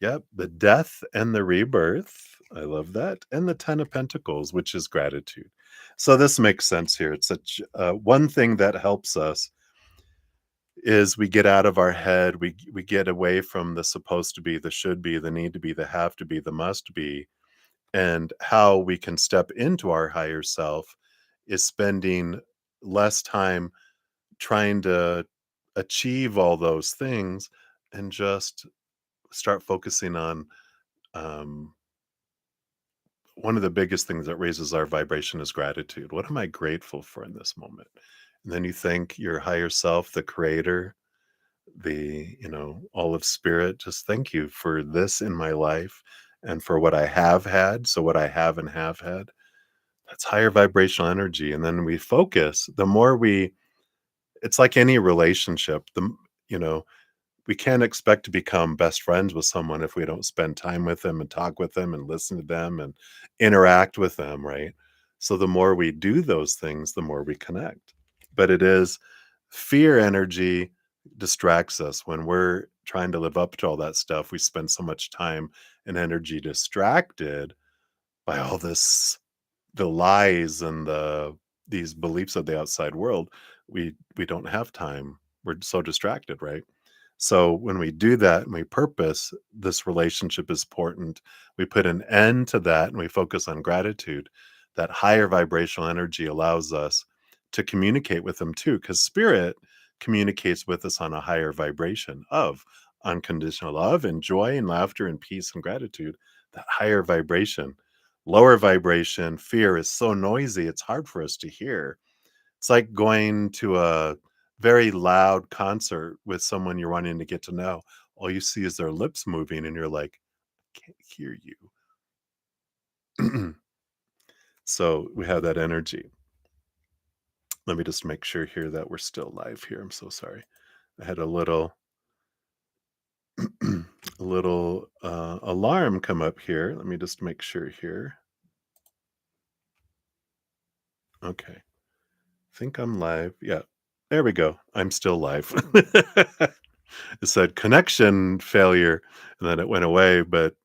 Yep, the death and the rebirth. I love that. And the Ten of Pentacles, which is gratitude. So this makes sense here. It's such one thing that helps us is we get out of our head. We get away from the supposed to be, the should be, the need to be, the have to be, the must be, and how we can step into our higher self is spending less time trying to achieve all those things and just start focusing on um, one of the biggest things that raises our vibration is gratitude. What am I grateful for in this moment? And then you thank your higher self, the creator, all of spirit. Just thank you for this in my life and for what I have had. So, what I have and have had, that's higher vibrational energy. And then we focus, the more it's like any relationship, you know, we can't expect to become best friends with someone if we don't spend time with them and talk with them and listen to them and interact with them, right? So the more we do those things, the more we connect. But it is fear energy distracts us when we're trying to live up to all that stuff. We spend so much time and energy distracted by all this, the lies and these beliefs of the outside world. We don't have time. We're so distracted, right? So when we do that and we purpose, this relationship is important. We put an end to that and we focus on gratitude. That higher vibrational energy allows us to communicate with them too, because spirit communicates with us on a higher vibration of unconditional love and joy and laughter and peace and gratitude. That higher vibration. Lower vibration, fear is so noisy, it's hard for us to hear. It's like going to a very loud concert with someone you're wanting to get to know. All you see is their lips moving, and you're like, "I can't hear you." So we have that energy. Let me just make sure here that we're still live here. I'm so sorry. I had a little a little alarm come up here. Let me just make sure here. Okay. I think I'm live. Yeah. There we go. I'm still live. It said connection failure, and then it went away, but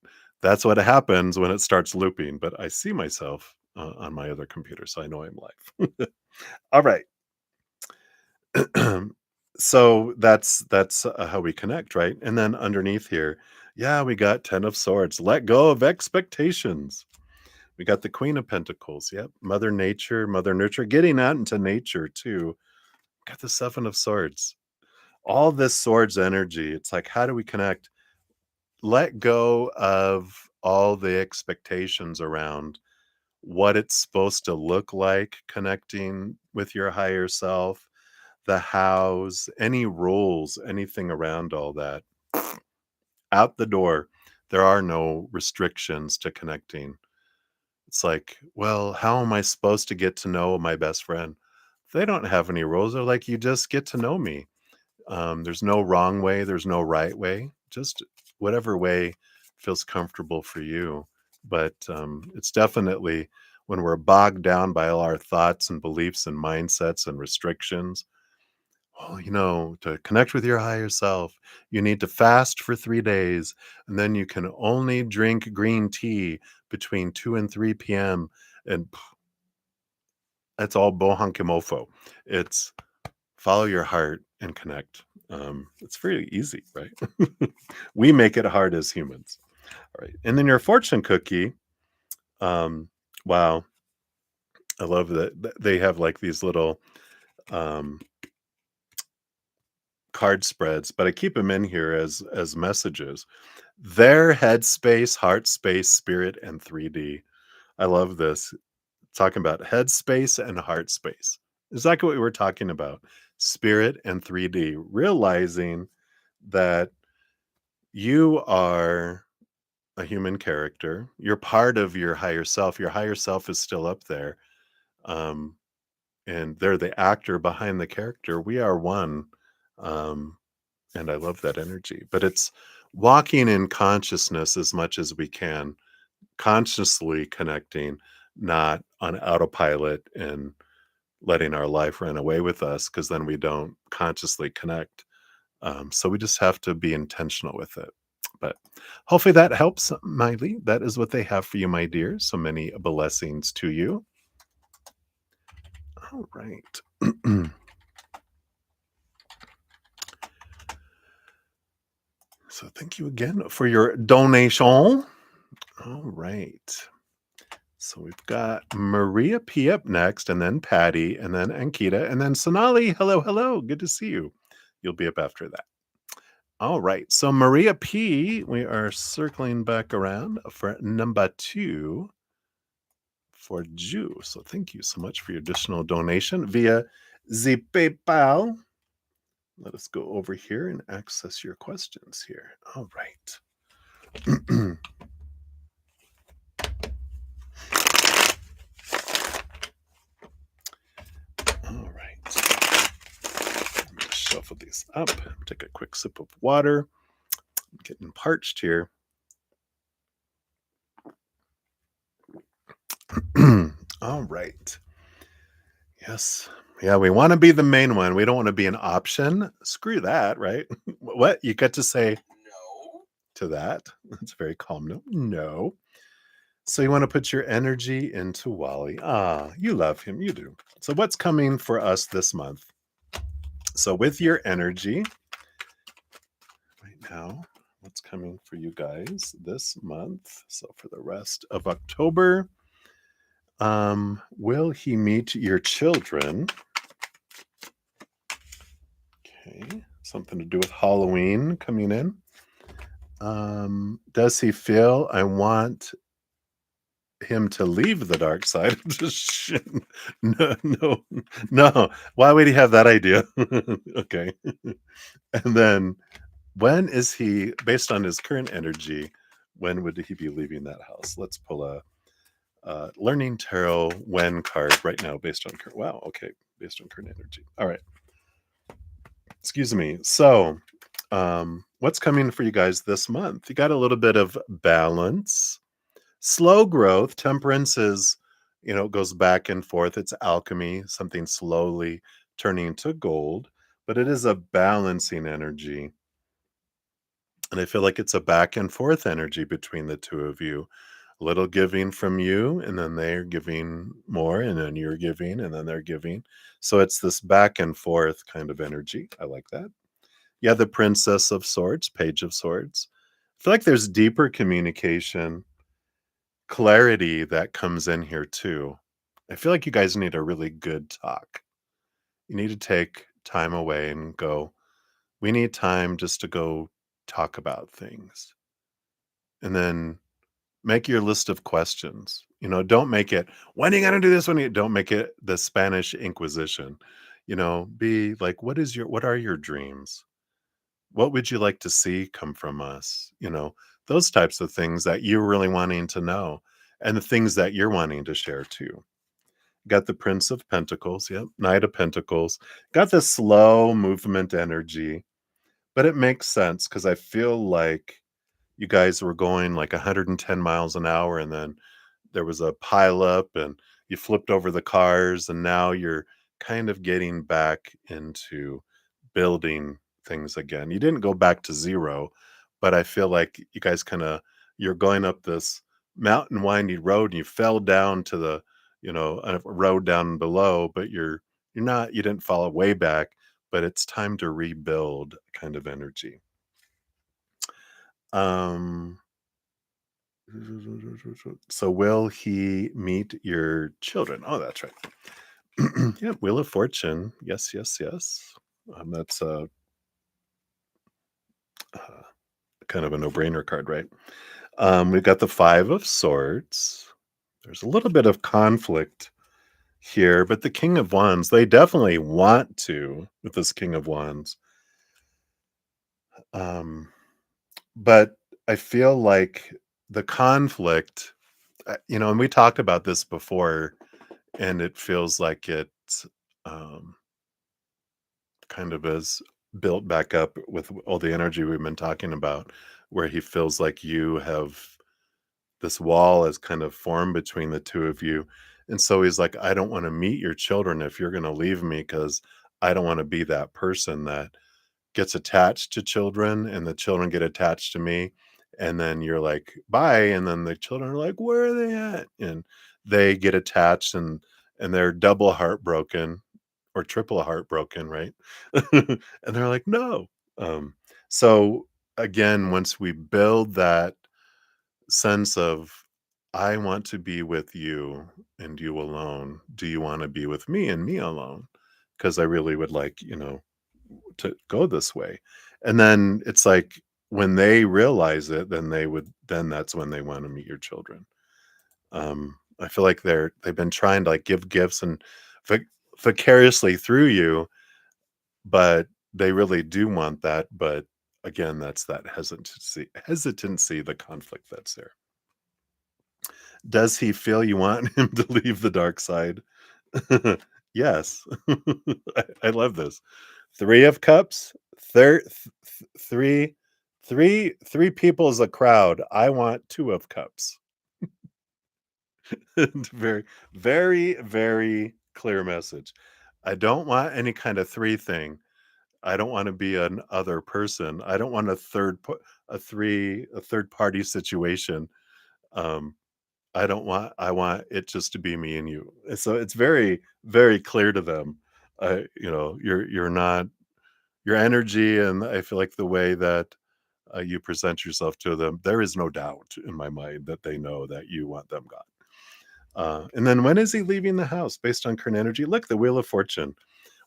that's what happens when it starts looping. But I see myself on my other computer, so I know I'm live. All right. So that's how we connect, right? And then underneath here, yeah, we got 10 of swords. Let go of expectations. We got the Queen of Pentacles. Yep. Mother Nature, Mother Nurture, getting out into nature too. Got the Seven of Swords. All this swords energy. It's like, how do we connect? Let go of all the expectations around what it's supposed to look like connecting with your higher self, the hows, any rules, anything around all that. Out the door. There are no restrictions to connecting. It's like, well, how am I supposed to get to know my best friend? They don't have any rules. They're like, you just get to know me. There's no wrong way, there's no right way, just whatever way feels comfortable for you. But it's definitely when we're bogged down by all our thoughts and beliefs and mindsets and restrictions. Well, to connect with your higher self, you need to fast for 3 days, and then you can only drink green tea between 2 and 3 p.m. And that's all bohankimofo. It's follow your heart and connect. It's very easy, right? We make it hard as humans. All right. And then your fortune cookie. Um, wow. I love that they have like these little um, card spreads, but I keep them in here as messages. Their headspace, heart space, spirit, and 3D. I love this. Talking about headspace and heart space. Exactly what we were talking about. Spirit and 3D. Realizing that you are a human character. You're part of your higher self. Your higher self is still up there. Um, and they're the actor behind the character. We are one. Um, and I love that energy. But it's walking in consciousness as much as we can, consciously connecting, not on autopilot and letting our life run away with us, because then we don't consciously connect. So we just have to be intentional with it. But hopefully that helps, Miley. That is what they have for you, my dear. So many blessings to you. All right. So thank you again for your donation. All right. So we've got Maria P up next, and then Patty, and then Ankita, and then Sonali. Hello, hello. Good to see you. You'll be up after that. All right. So Maria P, we are circling back around for number 2 for Jew. So thank you so much for your additional donation via the PayPal. Let us go over here and access your questions here. All right. All right. I'm going to shuffle these up. Take a quick sip of water. I'm getting parched here. All right. Yes. Yeah, we want to be the main one. We don't want to be an option. Screw that, right? What? You get to say no to that. It's very calm. No. No. So you want to put your energy into Wally. Ah, you love him. You do. So what's coming for us this month? So with your energy, now what's coming for you guys this month. So for the rest of October, will he meet your children? Okay, something to do with Halloween coming in. Does he feel I want him to leave the dark side? Shit. No, no, no. Why would he have that idea? Okay. And then when is he, based on his current energy, when would he be leaving that house? Let's pull a learning tarot when card right now based on current. Wow. Okay. Based on current energy. All right. Excuse me. So, what's coming for you guys this month? You got a little bit of balance, slow growth. Temperance is, goes back and forth. It's alchemy, something slowly turning to gold, but it is a balancing energy. And I feel like it's a back and forth energy between the two of you. A little giving from you, and then they're giving more, and then you're giving, and then they're giving. So it's this back and forth kind of energy. I like that. Yeah, the Princess of Swords, Page of Swords. I feel like there's deeper communication, clarity that comes in here too. I feel like you guys need a really good talk. You need to take time away and go, we need time just to go talk about things. And then make your list of questions. Don't make it, when are you going to do this? Don't make it the Spanish Inquisition. Be like, what are your dreams? What would you like to see come from us? Those types of things that you're really wanting to know, and the things that you're wanting to share too. Got the Prince of Pentacles. Yep. Knight of Pentacles. Got this slow movement energy, but it makes sense because I feel like you guys were going like 110 miles an hour, and then there was a pile up and you flipped over the cars, and now you're kind of getting back into building things again. You didn't go back to zero, but I feel like you guys you're going up this mountain windy road and you fell down to the, a road down below, but you didn't fall way back, but it's time to rebuild kind of energy. Um so will he meet your children? Oh, that's right. Yeah, Wheel of Fortune. Yes, yes, yes. That's uh, kind of a no-brainer card, right? We've got the Five of Swords. There's a little bit of conflict here, but the King of Wands, they definitely want to with this King of Wands. Um, but I feel like the conflict, and we talked about this before, and it feels like it um, kind of is built back up with all the energy we've been talking about, where he feels like you have this wall has kind of formed between the two of you. And so he's like, I don't want to meet your children if you're going to leave me, because I don't want to be that person that gets attached to children and the children get attached to me. And then you're like, bye. And then the children are like, where are they at? And they get attached, and they're double heartbroken or triple heartbroken, right? And they're like, no. So again, once we build that sense of, I want to be with you and you alone. Do you want to be with me and me alone? Because I really would like, to go this way. And then it's like when they realize it, then that's when they want to meet your children. I feel like they've been trying to like give gifts and vic- vicariously through you, but they really do want that. But again, that's that hesitancy, the conflict that's there. Does he feel you want him to leave the dark side? Yes. I love this. 3 of Cups, thir th th 3 people is a crowd. I want 2 of Cups. Very, very, very clear message. I don't want any kind of 3 thing. I don't wanna be an other person. I don't want a third party situation. Um, I want it just to be me and you. And so it's very, very clear to them. You're not your energy, and I feel like the way that you present yourself to them, there is no doubt in my mind that they know that you want them gone. And then when is he leaving the house based on current energy? Look, the Wheel of Fortune.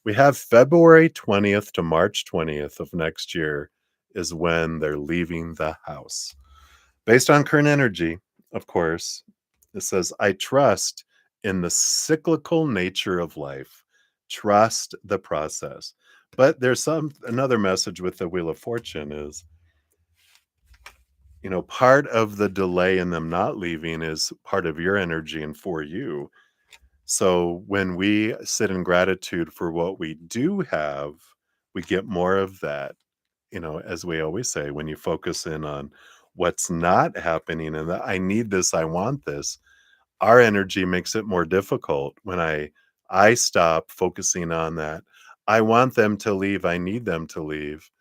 We have February 20th to March 20th of next year is when they're leaving the house. Based on current energy, of course, it says, I trust in the cyclical nature of life. Trust the process. But there's another message with the Wheel of Fortune is, part of the delay in them not leaving is part of your energy and for you. So when we sit in gratitude for what we do have, we get more of that. As we always say, when you focus in on what's not happening and that I need this, I want this, our energy makes it more difficult when I stop focusing on that. I want them to leave, I need them to leave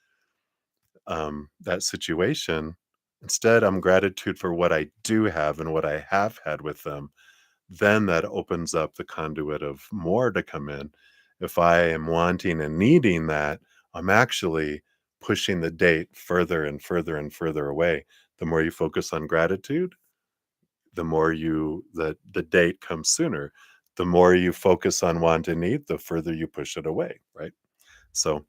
that situation. Instead, I'm gratitude for what I do have and what I have had with them. Then that opens up the conduit of more to come in. If I am wanting and needing that, I'm actually pushing the date further and further and further away. The more you focus on gratitude, the more the date comes sooner. The more you focus on want and need, the further you push it away, right? So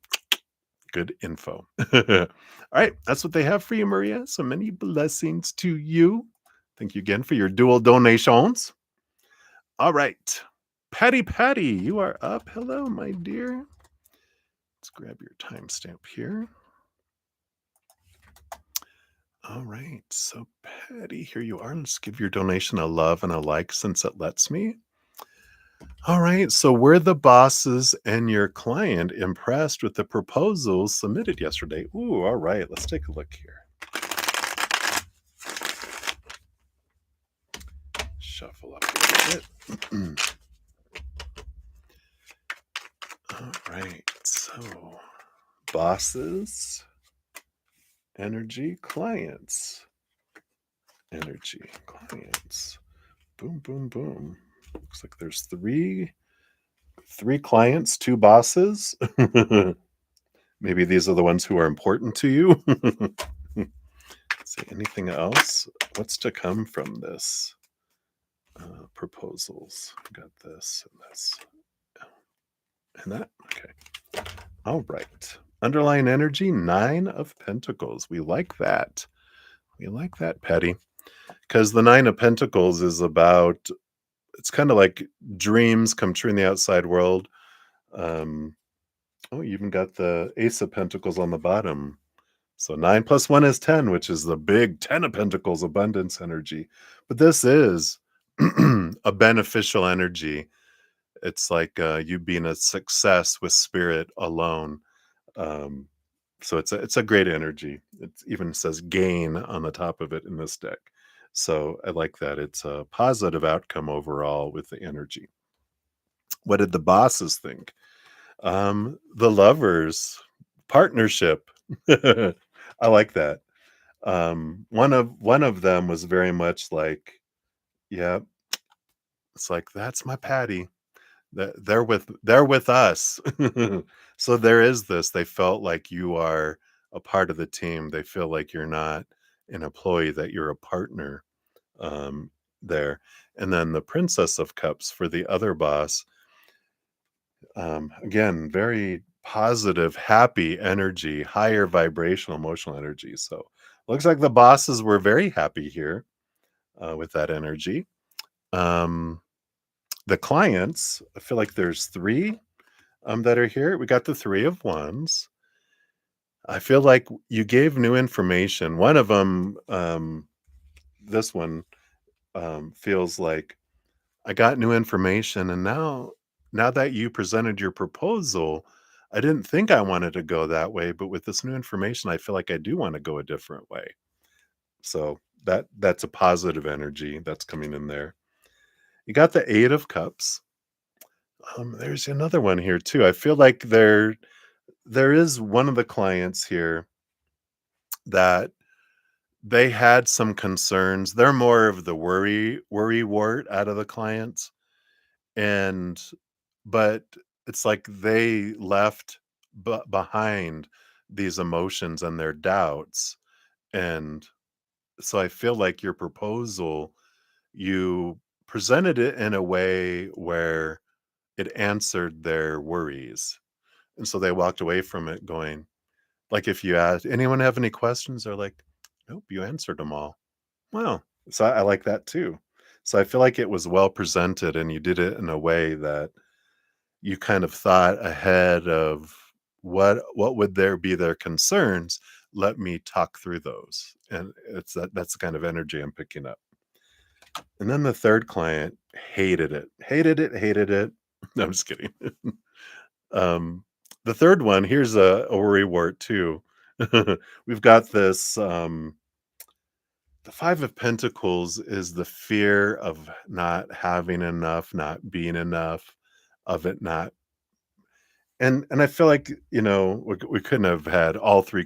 good info. All right, that's what they have for you, Maria. So many blessings to you. Thank you again for your dual donations. All right. Patty, you are up. Hello, my dear. Let's grab your timestamp here. All right. So, Patty, here you are. Let's give your donation a love and a like since it lets me. All right. So, were the bosses and your client impressed with the proposals submitted yesterday? Ooh, all right. Let's take a look here. Shuffle up a little bit. All right. So, bosses, energy, clients. Energy, clients. Boom, boom, boom. Looks like there's three clients, two bosses. Maybe these are the ones who are important to you. See anything else? What's to come from this? Proposals. Got this and this. And that. Okay. All right. Underlying energy, 9 of Pentacles. We like that. We like that, Patty. Because the 9 of Pentacles is about, it's kind of like dreams come true in the outside world. You even got the Ace of Pentacles on the bottom. So 9 plus 1 is 10, which is the big 10 of Pentacles, abundance energy. But this is a beneficial energy. It's like you being a success with spirit alone. Um, so it's a great energy. It even says gain on the top of it in this deck. So I like that. It's a positive outcome overall with the energy. What did the bosses think? The lovers partnership. I like that. One of them was very much like, yeah, it's like that's my Patty. They're with us. So there is this. They felt like you are a part of the team. They feel like you're not an employee, that you're a partner um, there. And then the Princess of Cups for the other boss. Again, very positive, happy energy, higher vibrational, emotional energy. So looks like the bosses were very happy here with that energy. Um, the clients, I feel like there's 3 that are here. We got the 3 of Wands. I feel like you gave new information. One of them, this one feels like I got new information, and now that you presented your proposal, I didn't think I wanted to go that way, but with this new information, I feel like I do want to go a different way. So that's a positive energy that's coming in there. You got the 8 of Cups. There's another one here too. I feel like there is one of the clients here that they had some concerns. They're more of the worry wart out of the clients. And but it's like they left behind these emotions and their doubts, And so I feel like your proposal, you presented it in a way where it answered their worries. And so they walked away from it going, like, if you asked, anyone have any questions? They're like, nope, you answered them all. Wow. So I like that too. So I feel like it was well presented and you did it in a way that you kind of thought ahead of what would there be their concerns. Let me talk through those. And that's the kind of energy I'm picking up. And then the third client hated it. Hated it, hated it. No, I'm just kidding. Um, the third one, here's a worry wart too. We've got this the 5 of Pentacles is the fear of not having enough, not being enough, of it not, and I feel like, we couldn't have had all 3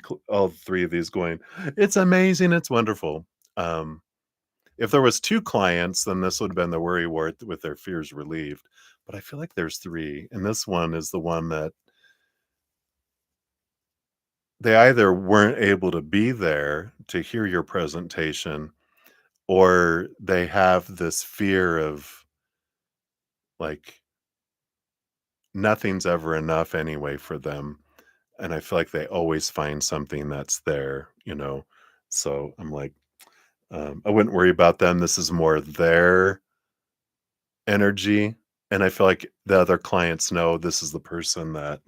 of these going, "It's amazing, it's wonderful." Um, if there was 2 clients, then this would have been the worry wart with their fears relieved, but I feel like there's 3, and this one is the one that they either weren't able to be there to hear your presentation, or they have this fear of, like, nothing's ever enough anyway for them, and I feel like they always find something that's there, you know? So, I'm like, I wouldn't worry about them, this is more their energy, and I feel like the other clients know this is the person that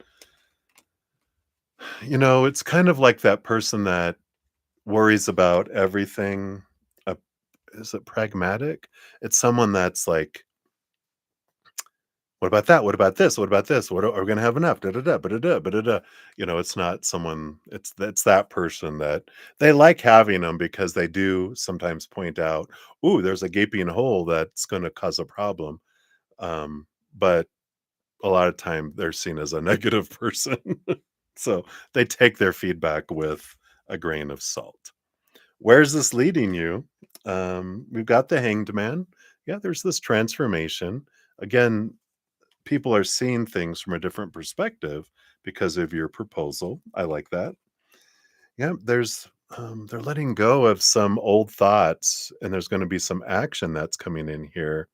it's kind of like that person that worries about everything. uh, is it pragmatic? It's someone that's like, what about that? What about this? What about this? What are we gonna have enough? Da da da ba da da ba da da. It's not someone. It's that person that they like having them because they do sometimes point out, "Ooh, there's a gaping hole that's going to cause a problem." But a lot of time they're seen as a negative person, so they take their feedback with a grain of salt. Where's this leading you? We've got the Hanged Man. Yeah, there's this transformation again. People are seeing things from a different perspective because of your proposal. I like that. Yeah, they're letting go of some old thoughts, and there's going to be some action that's coming in here.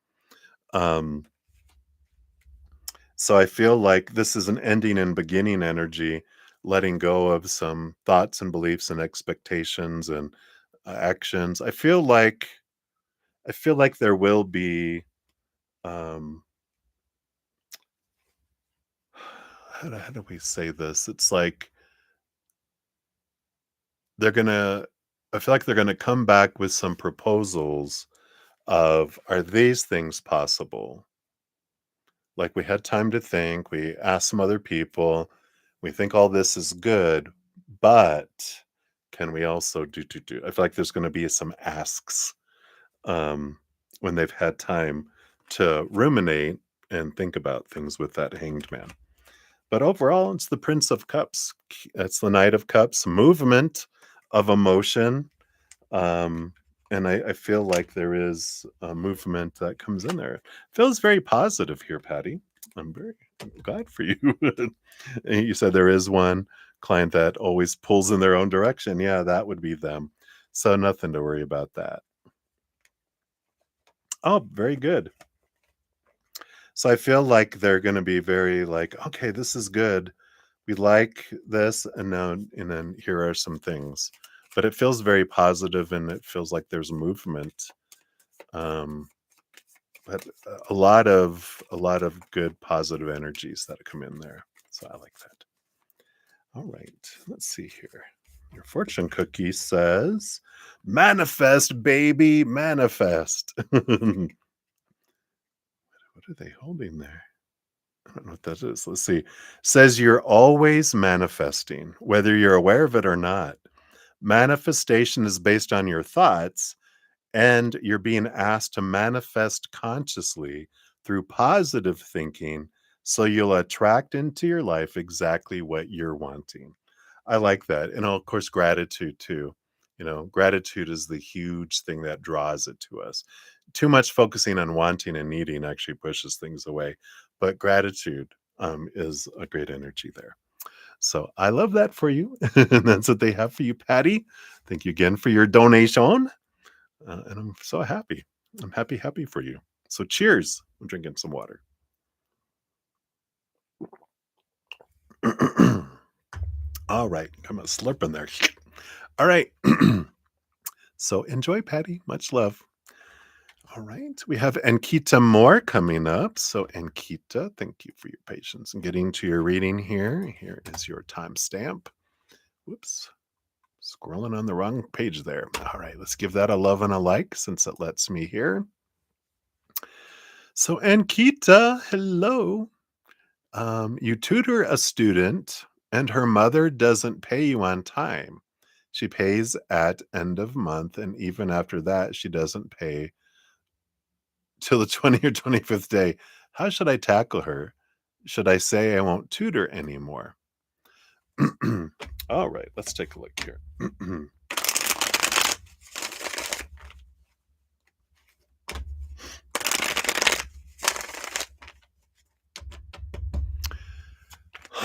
Um, so I feel like this is an ending and beginning energy, letting go of some thoughts and beliefs and expectations and actions. I feel like there will be um how do we say this? It's like they're gonna I feel like they're gonna come back with some proposals of, are these things possible? Like, we had time to think, we asked some other people, we think all this is good, but can we also do? I feel like there's gonna be some asks, when they've had time to ruminate and think about things with that Hanged Man. But overall, it's the Prince of Cups. It's the Knight of Cups, movement of emotion. Um, and I feel like there is a movement that comes in there. Feels very positive here, Patty. I'm very glad for you. And you said there is one client that always pulls in their own direction. Yeah, that would be them. So nothing to worry about that. Oh, very good. So I feel like they're going to be very like, okay, this is good. We like this, and then here are some things. But it feels very positive, and it feels like there's movement. Um, but a lot of good positive energies that come in there. So I like that. All right, let's see here. Your fortune cookie says, "Manifest, baby, manifest." What are they holding there? I don't know what that is. Let's see. Says you're always manifesting, whether you're aware of it or not. Manifestation is based on your thoughts, and you're being asked to manifest consciously through positive thinking so you'll attract into your life exactly what you're wanting. I like that. And of course, gratitude too. Gratitude is the huge thing that draws it to us. Too much focusing on wanting and needing actually pushes things away. But gratitude is a great energy there. So I love that for you. And that's what they have for you, Patty. Thank you again for your donation. And I'm so happy. I'm happy, happy for you. So cheers. I'm drinking some water. All right. I'm a slurp in there. All right. So enjoy, Patty. Much love. All right. We have Ankita Moore coming up. So, Ankita, thank you for your patience in getting to your reading here. Here is your timestamp. Whoops. Scrolling on the wrong page there. All right. Let's give that a love and a like since it lets me here. So, Ankita, hello. You tutor a student and her mother doesn't pay you on time. She pays at end of month, and even after that, she doesn't pay till the 20 or 25th day. How should I tackle her? Should I say I won't tutor anymore? All right, let's take a look here.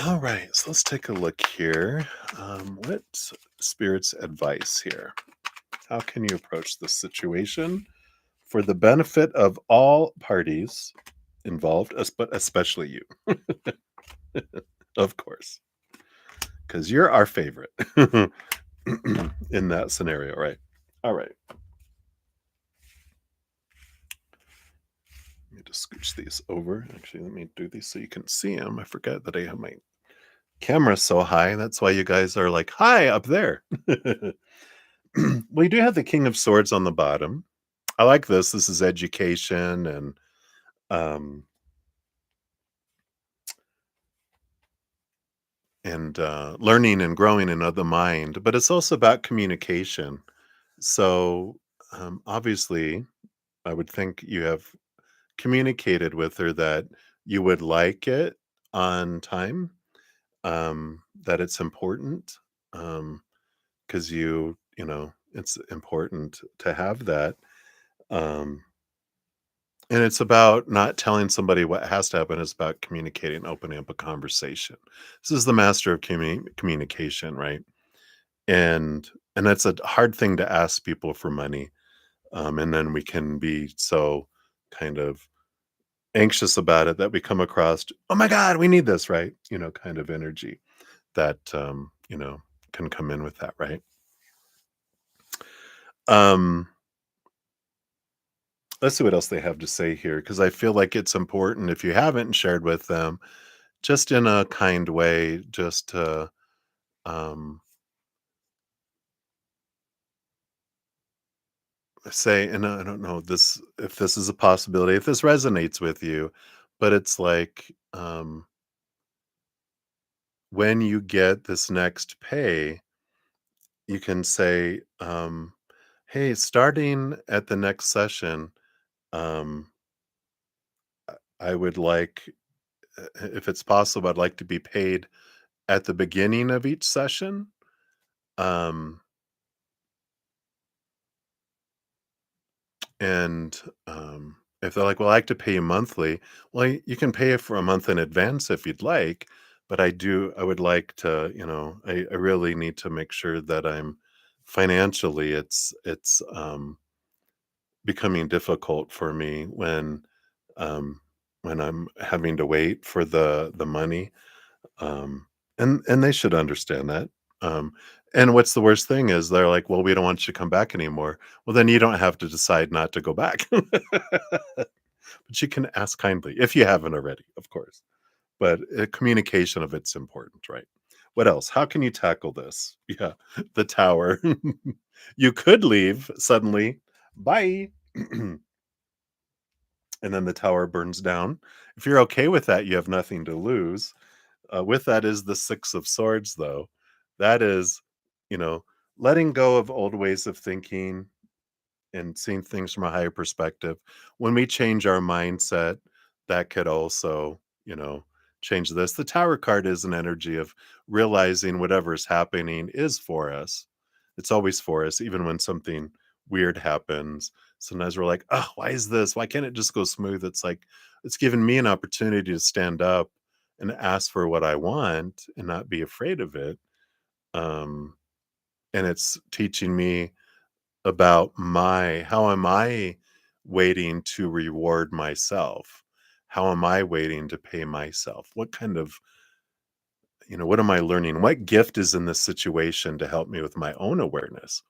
All right, so let's take a look here. What's Spirit's advice here? How can you approach this situation for the benefit of all parties involved, but especially you, of course, because you're our favorite in that scenario, right? All right. Let me just scooch these over. Actually, let me do these so you can see them. I forgot that I have my camera so high. That's why you guys are like, hi, up there. We do have the King of Swords on the bottom. I like this. This is education um, and learning and growing in the mind, but it's also about communication. So obviously, I would think you have communicated with her that you would like it on time, that it's important, because it's important to have that. Um, and it's about not telling somebody what has to happen. It's about communicating, opening up a conversation. This is the master of communication, right? And and that's a hard thing to ask people for money. And then we can be so kind of anxious about it that we come across, oh my God, we need this, right? Kind of energy that can come in with that, right? Um, let's see what else they have to say here, because I feel like it's important if you haven't shared with them, just in a kind way, just to um, say, and I don't know this if this is a possibility, if this resonates with you, but it's like when you get this next pay, you can say, "Hey, starting at the next session, um, I would like, if it's possible, I'd like to be paid at the beginning of each session." Um, and if they're like, "Well, I like to pay you monthly," well, you can pay it for a month in advance if you'd like. But I would like to, I really need to make sure that I'm financially, it's becoming difficult for me um, when I'm having to wait for the money, and they should understand that. Um, and what's the worst thing is they're like, "Well, we don't want you to come back anymore." Well, then you don't have to decide not to go back, but you can ask kindly if you haven't already, of course. But communication of it's important, right? What else? How can you tackle this? Yeah, the tower. You could leave suddenly. Bye. And then the tower burns down. If you're okay with that, you have nothing to lose. With that is the Six of Swords, though. That is, you know, letting go of old ways of thinking and seeing things from a higher perspective. When we change our mindset, that could also, change this. The Tower card is an energy of realizing whatever is happening is for us. It's always for us, even when something weird happens. Sometimes we're like, oh, why is this? Why can't it just go smooth? It's like, it's given me an opportunity to stand up and ask for what I want and not be afraid of it. Um, and it's teaching me about how am I waiting to reward myself? How am I waiting to pay myself? What kind of, what am I learning? What gift is in this situation to help me with my own awareness?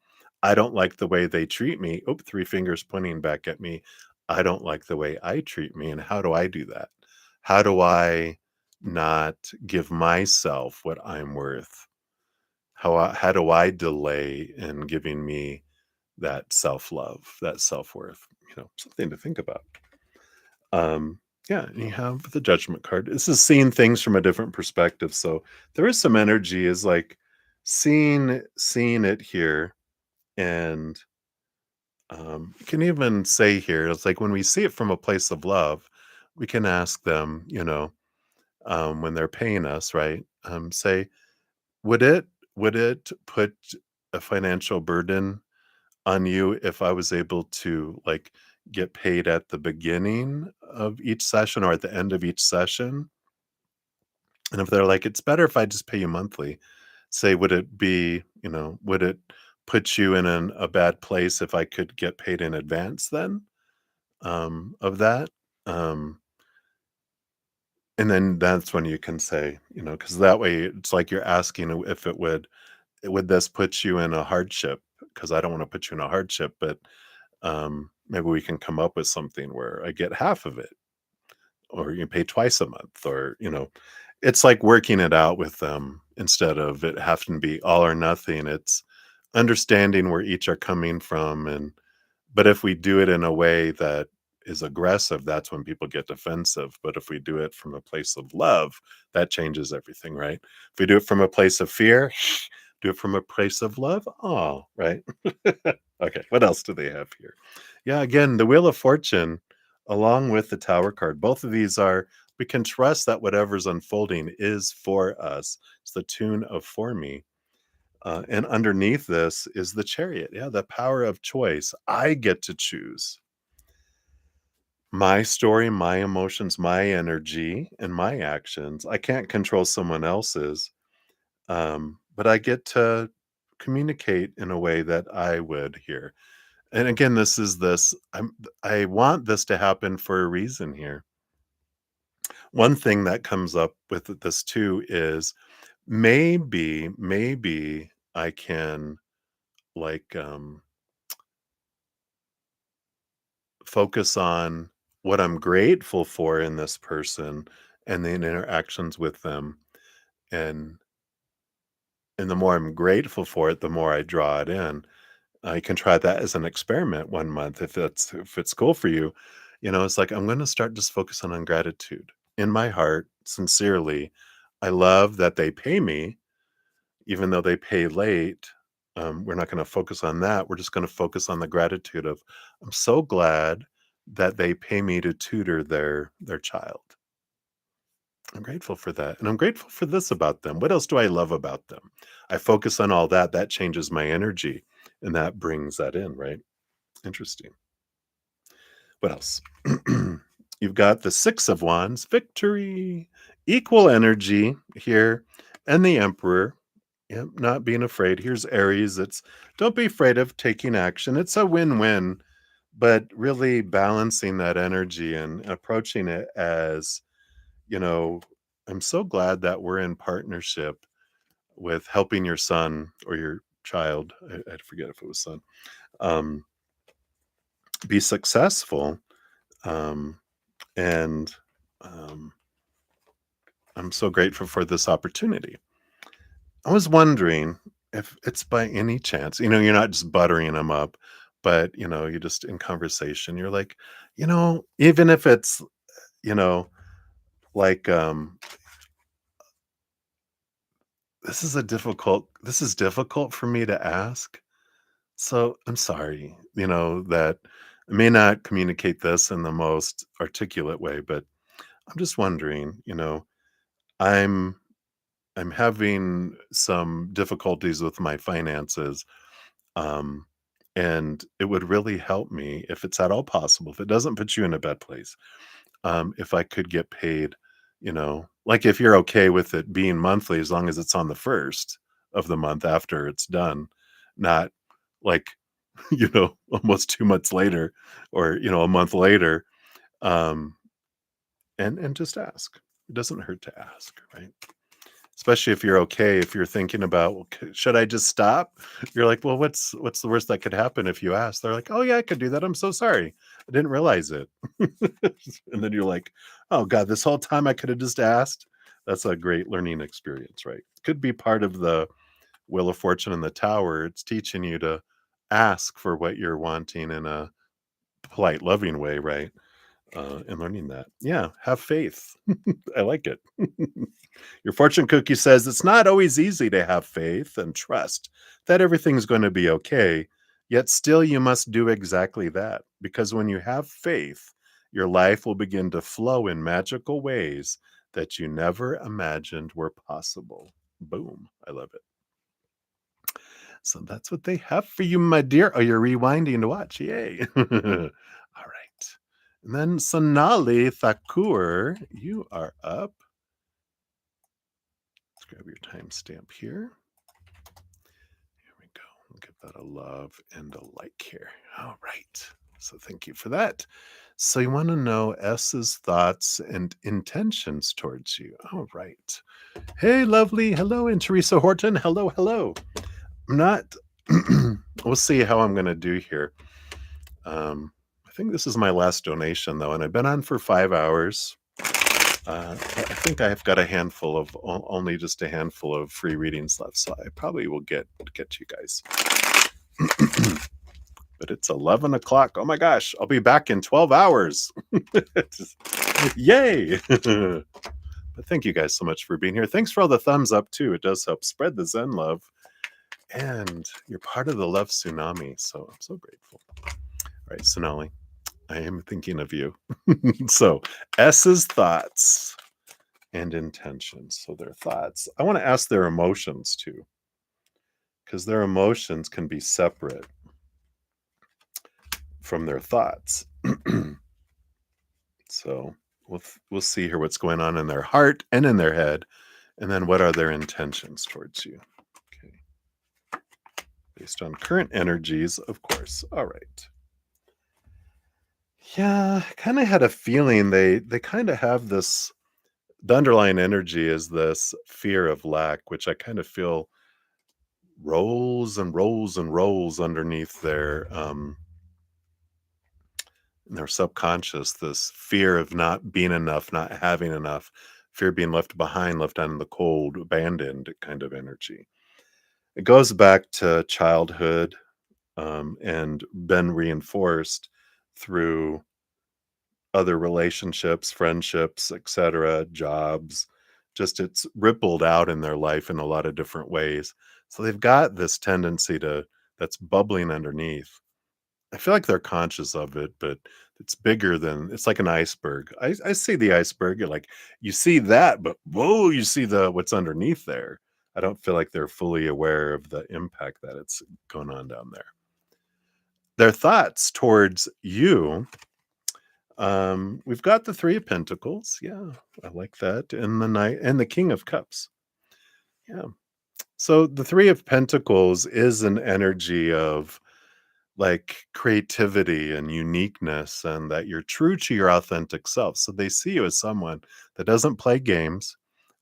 I don't like the way they treat me. Oh, three fingers pointing back at me. I don't like the way I treat me. And how do I do that? How do I not give myself what I'm worth? How do I delay in giving me that self-love, that self-worth? Something to think about. Um, yeah, and you have the judgment card. This is seeing things from a different perspective. So there is some energy is like seeing it here. And you can even say here, it's like when we see it from a place of love, we can ask them, when they're paying us, right? Say, would it would it put a financial burden on you if I was able to, like, get paid at the beginning of each session or at the end of each session? And if they're like, "It's better if I just pay you monthly," say, would it put you in a bad place if I could get paid in advance then, of that? Um, and then that's when you can say, because that way it's like you're asking if would this put you in a hardship? Because I don't wanna put you in a hardship, but maybe we can come up with something where I get half of it, or you pay twice a month, or it's like working it out with them instead of it having to be all or nothing. It's understanding where each are coming from, and but if we do it in a way that is aggressive, that's when people get defensive. But if we do it from a place of love, that changes everything, right? If we do it from a place of fear, do it from a place of love. Oh, right. Okay, what else do they have here? Yeah, again, the Wheel of Fortune, along with the Tower card, both of these are we can trust that whatever's unfolding is for us. It's the tune of for me. And underneath this is the Chariot. Yeah, the power of choice. I get to choose my story, my emotions, my energy, and my actions. I can't control someone else's, but I get to communicate in a way that I would here. And again, I want this to happen for a reason here. One thing that comes up with this too is maybe I can, like, focus on what I'm grateful for in this person and the interactions with them. And the more I'm grateful for it, the more I draw it in. I can try that as an experiment 1 month if it's cool for you. It's like I'm gonna start just focusing on gratitude in my heart, sincerely. I love that they pay me, even though they pay late. We're not gonna focus on that. We're just gonna focus on the gratitude of, I'm so glad that they pay me to tutor their child. I'm grateful for that, and I'm grateful for this about them. What else do I love about them? I focus on all that, that changes my energy, and that brings that in, right? Interesting. What else? You've got the 6 of Wands, victory, equal energy here, and the Emperor. Yep, not being afraid. Here's Aries. It's don't be afraid of taking action. It's a win-win, but really balancing that energy and approaching it as, you know, I'm so glad that we're in partnership with helping your son or your child. I forget if it was son, um, be successful. Um, and um, I'm so grateful for this opportunity. I was wondering if it's by any chance, you're not just buttering them up, but, you just in conversation, you're like, even if it's, you know, like, this is difficult for me to ask. So I'm sorry, that I may not communicate this in the most articulate way, but I'm just wondering, I'm I'm having some difficulties with my finances. Um, and it would really help me if it's at all possible, if it doesn't put you in a bad place, if I could get paid, Like if you're okay with it being monthly as long as it's on the first of the month after it's done, not like, almost 2 months later or, a month later, um, and just ask. It doesn't hurt to ask, right? Especially if you're okay, if you're thinking about, "Well, should I just stop?" You're like, "Well, what's the worst that could happen if you ask?" They're like, "Oh, yeah, I could do that. I'm so sorry. I didn't realize it." And then you're like, "Oh god, this whole time I could have just asked." That's a great learning experience, right? Could be part of the Wheel of Fortune in the Tower. It's teaching you to ask for what you're wanting in a polite, loving way, right? And learning that. Yeah, have faith. I like it. Your fortune cookie says it's not always easy to have faith and trust that everything's going to be okay. Yet still, you must do exactly that. Because when you have faith, your life will begin to flow in magical ways that you never imagined were possible. Boom. I love it. So that's what they have for you, my dear. Oh, you're rewinding to watch. Yay. All right. And then Sonali Thakur, you are up. Let's grab your timestamp here. Here we go. We'll give that a love and a like here. All right. So thank you for that. So you want to know S's thoughts and intentions towards you. All right. Hey, lovely. Hello. And Teresa Horton. Hello. Hello. I'm not, we'll see how I'm going to do here. I think this is my last donation, though, and I've been on for 5 hours. I think I've got a handful of only just a handful of free readings left, so I probably will get you guys. But it's 11 o'clock. Oh my gosh, I'll be back in 12 hours. Yay! But thank you guys so much for being here. Thanks for all the thumbs up too. It does help spread the Zen love, and you're part of the love tsunami. So I'm so grateful. All right, Sonali, I am thinking of you. So S's thoughts and intentions. So their thoughts. I want to ask their emotions too, because their emotions can be separate from their thoughts. So we'll see here what's going on in their heart and in their head, and then what are their intentions towards you. Okay. Based on current energies, of course. All right. Yeah, kind of had a feeling they kind of have this. The underlying energy is this fear of lack, which I kind of feel rolls and rolls and rolls underneath their subconscious, this fear of not being enough, not having enough, fear of being left behind, left out in the cold, abandoned kind of energy. It goes back to childhood, and been reinforced through other relationships, friendships, etc., jobs. Just it's rippled out in their life in a lot of different ways. So they've got this tendency to that's bubbling underneath. I feel like they're conscious of it, but it's bigger than it's like an iceberg. I see the iceberg. You're like, you see that, but whoa, you see the what's underneath there. I don't feel like they're fully aware of the impact that it's going on down there. Their thoughts towards you. We've got the Three of Pentacles. Yeah, I like that. And the Knight and the King of Cups. Yeah. So the Three of Pentacles is an energy of like creativity and uniqueness, and that you're true to your authentic self. So they see you as someone that doesn't play games.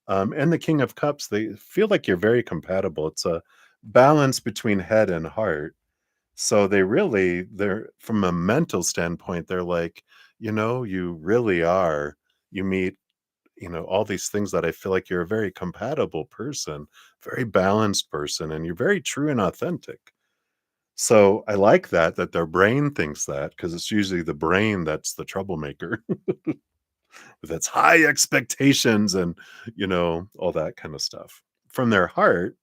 And the King of Cups, they feel like you're very compatible. It's a balance between head and heart. So they're from a mental standpoint, they're like, you really are. You meet, all these things that I feel like you're a very compatible person, very balanced person, and you're very true and authentic. So I like that their brain thinks that because it's usually the brain that's the troublemaker with its high expectations and, all that kind of stuff. From their heart,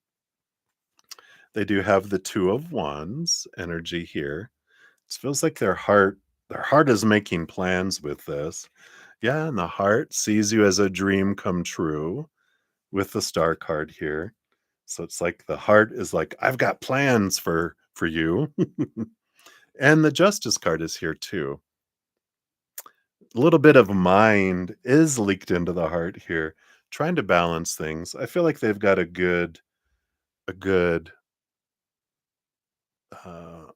they do have the Two of Wands energy here. It feels like their heart is making plans with this. Yeah, and the heart sees you as a dream come true with the Star card here. So it's like the heart is like, I've got plans for you. And the Justice card is here too. A little bit of mind is leaked into the heart here, trying to balance things. I feel like they've got a good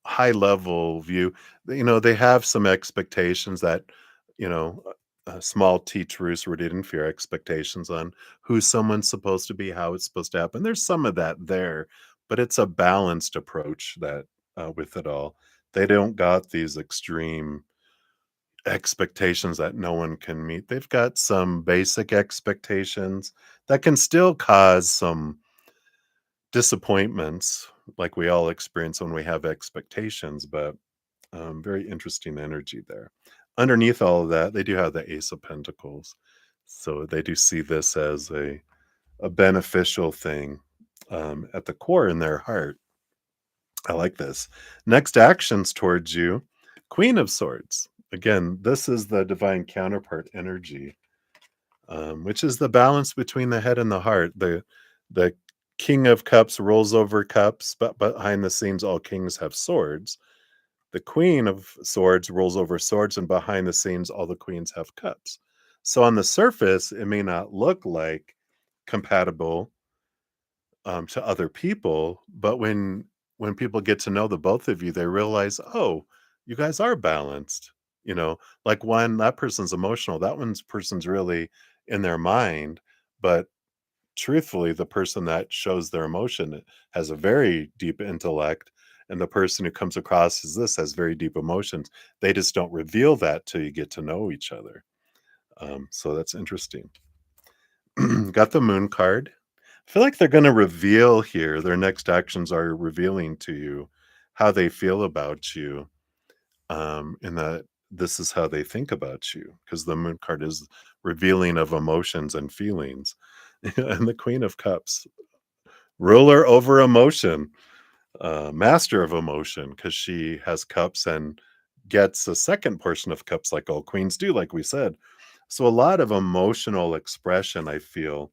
high level view. They have some expectations that, small T truths rooted in fear expectations on who someone's supposed to be, how it's supposed to happen. There's some of that there, but it's a balanced approach that with it all. They don't got these extreme expectations that no one can meet. They've got some basic expectations that can still cause some disappointments like we all experience when we have expectations, but very interesting energy there. Underneath all of that, they do have the Ace of Pentacles. So they do see this as a beneficial thing at the core in their heart. I like this. Next actions towards you, Queen of Swords. Again, this is the divine counterpart energy, which is the balance between the head and the heart. The King of Cups rolls over cups, but behind the scenes, all kings have swords. The Queen of Swords rolls over swords, and behind the scenes, all the queens have cups. So on the surface, it may not look like compatible to other people, but when people get to know the both of you, they realize, oh, you guys are balanced. Like one that person's emotional, that one's person's really in their mind, but truthfully, the person that shows their emotion has a very deep intellect, and the person who comes across as this has very deep emotions. They just don't reveal that till you get to know each other. So that's interesting. Got the moon card. I feel like they're going to reveal here. Their next actions are revealing to you how they feel about you, and that this is how they think about you, because the moon card is revealing of emotions and feelings. And the Queen of Cups, ruler over emotion, master of emotion, because she has cups and gets a second portion of cups like all queens do, like we said. So a lot of emotional expression, I feel,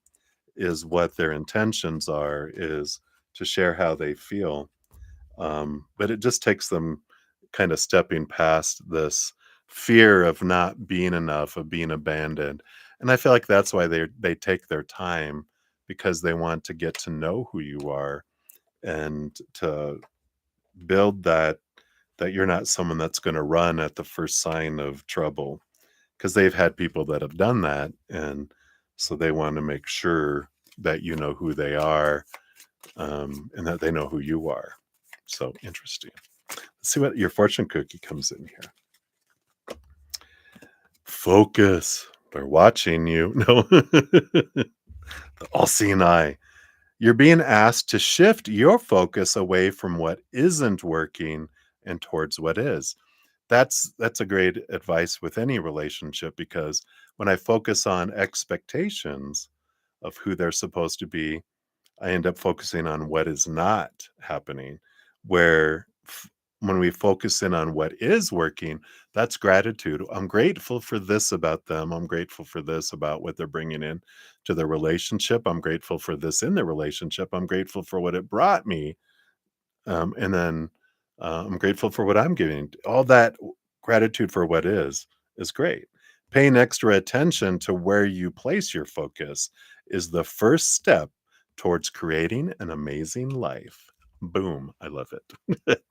is what their intentions are, is to share how they feel. But it just takes them kind of stepping past this fear of not being enough, of being abandoned. And I feel like that's why they take their time, because they want to get to know who you are and to build that you're not someone that's going to run at the first sign of trouble, because they've had people that have done that, and so they want to make sure that you know who they are, and that they know who you are. So interesting. Let's see what your fortune cookie comes in here. Focus. They're watching you. No, the all-seeing eye. You're being asked to shift your focus away from what isn't working and towards what is. That's a great advice with any relationship, because when I focus on expectations of who they're supposed to be, I end up focusing on what is not happening. When we focus in on what is working, that's gratitude. I'm grateful for this about them. I'm grateful for this about what they're bringing in to the relationship. I'm grateful for this in the relationship. I'm grateful for what it brought me. And then I'm grateful for what I'm giving. All that gratitude for what is great. Paying extra attention to where you place your focus is the first step towards creating an amazing life. Boom. I love it.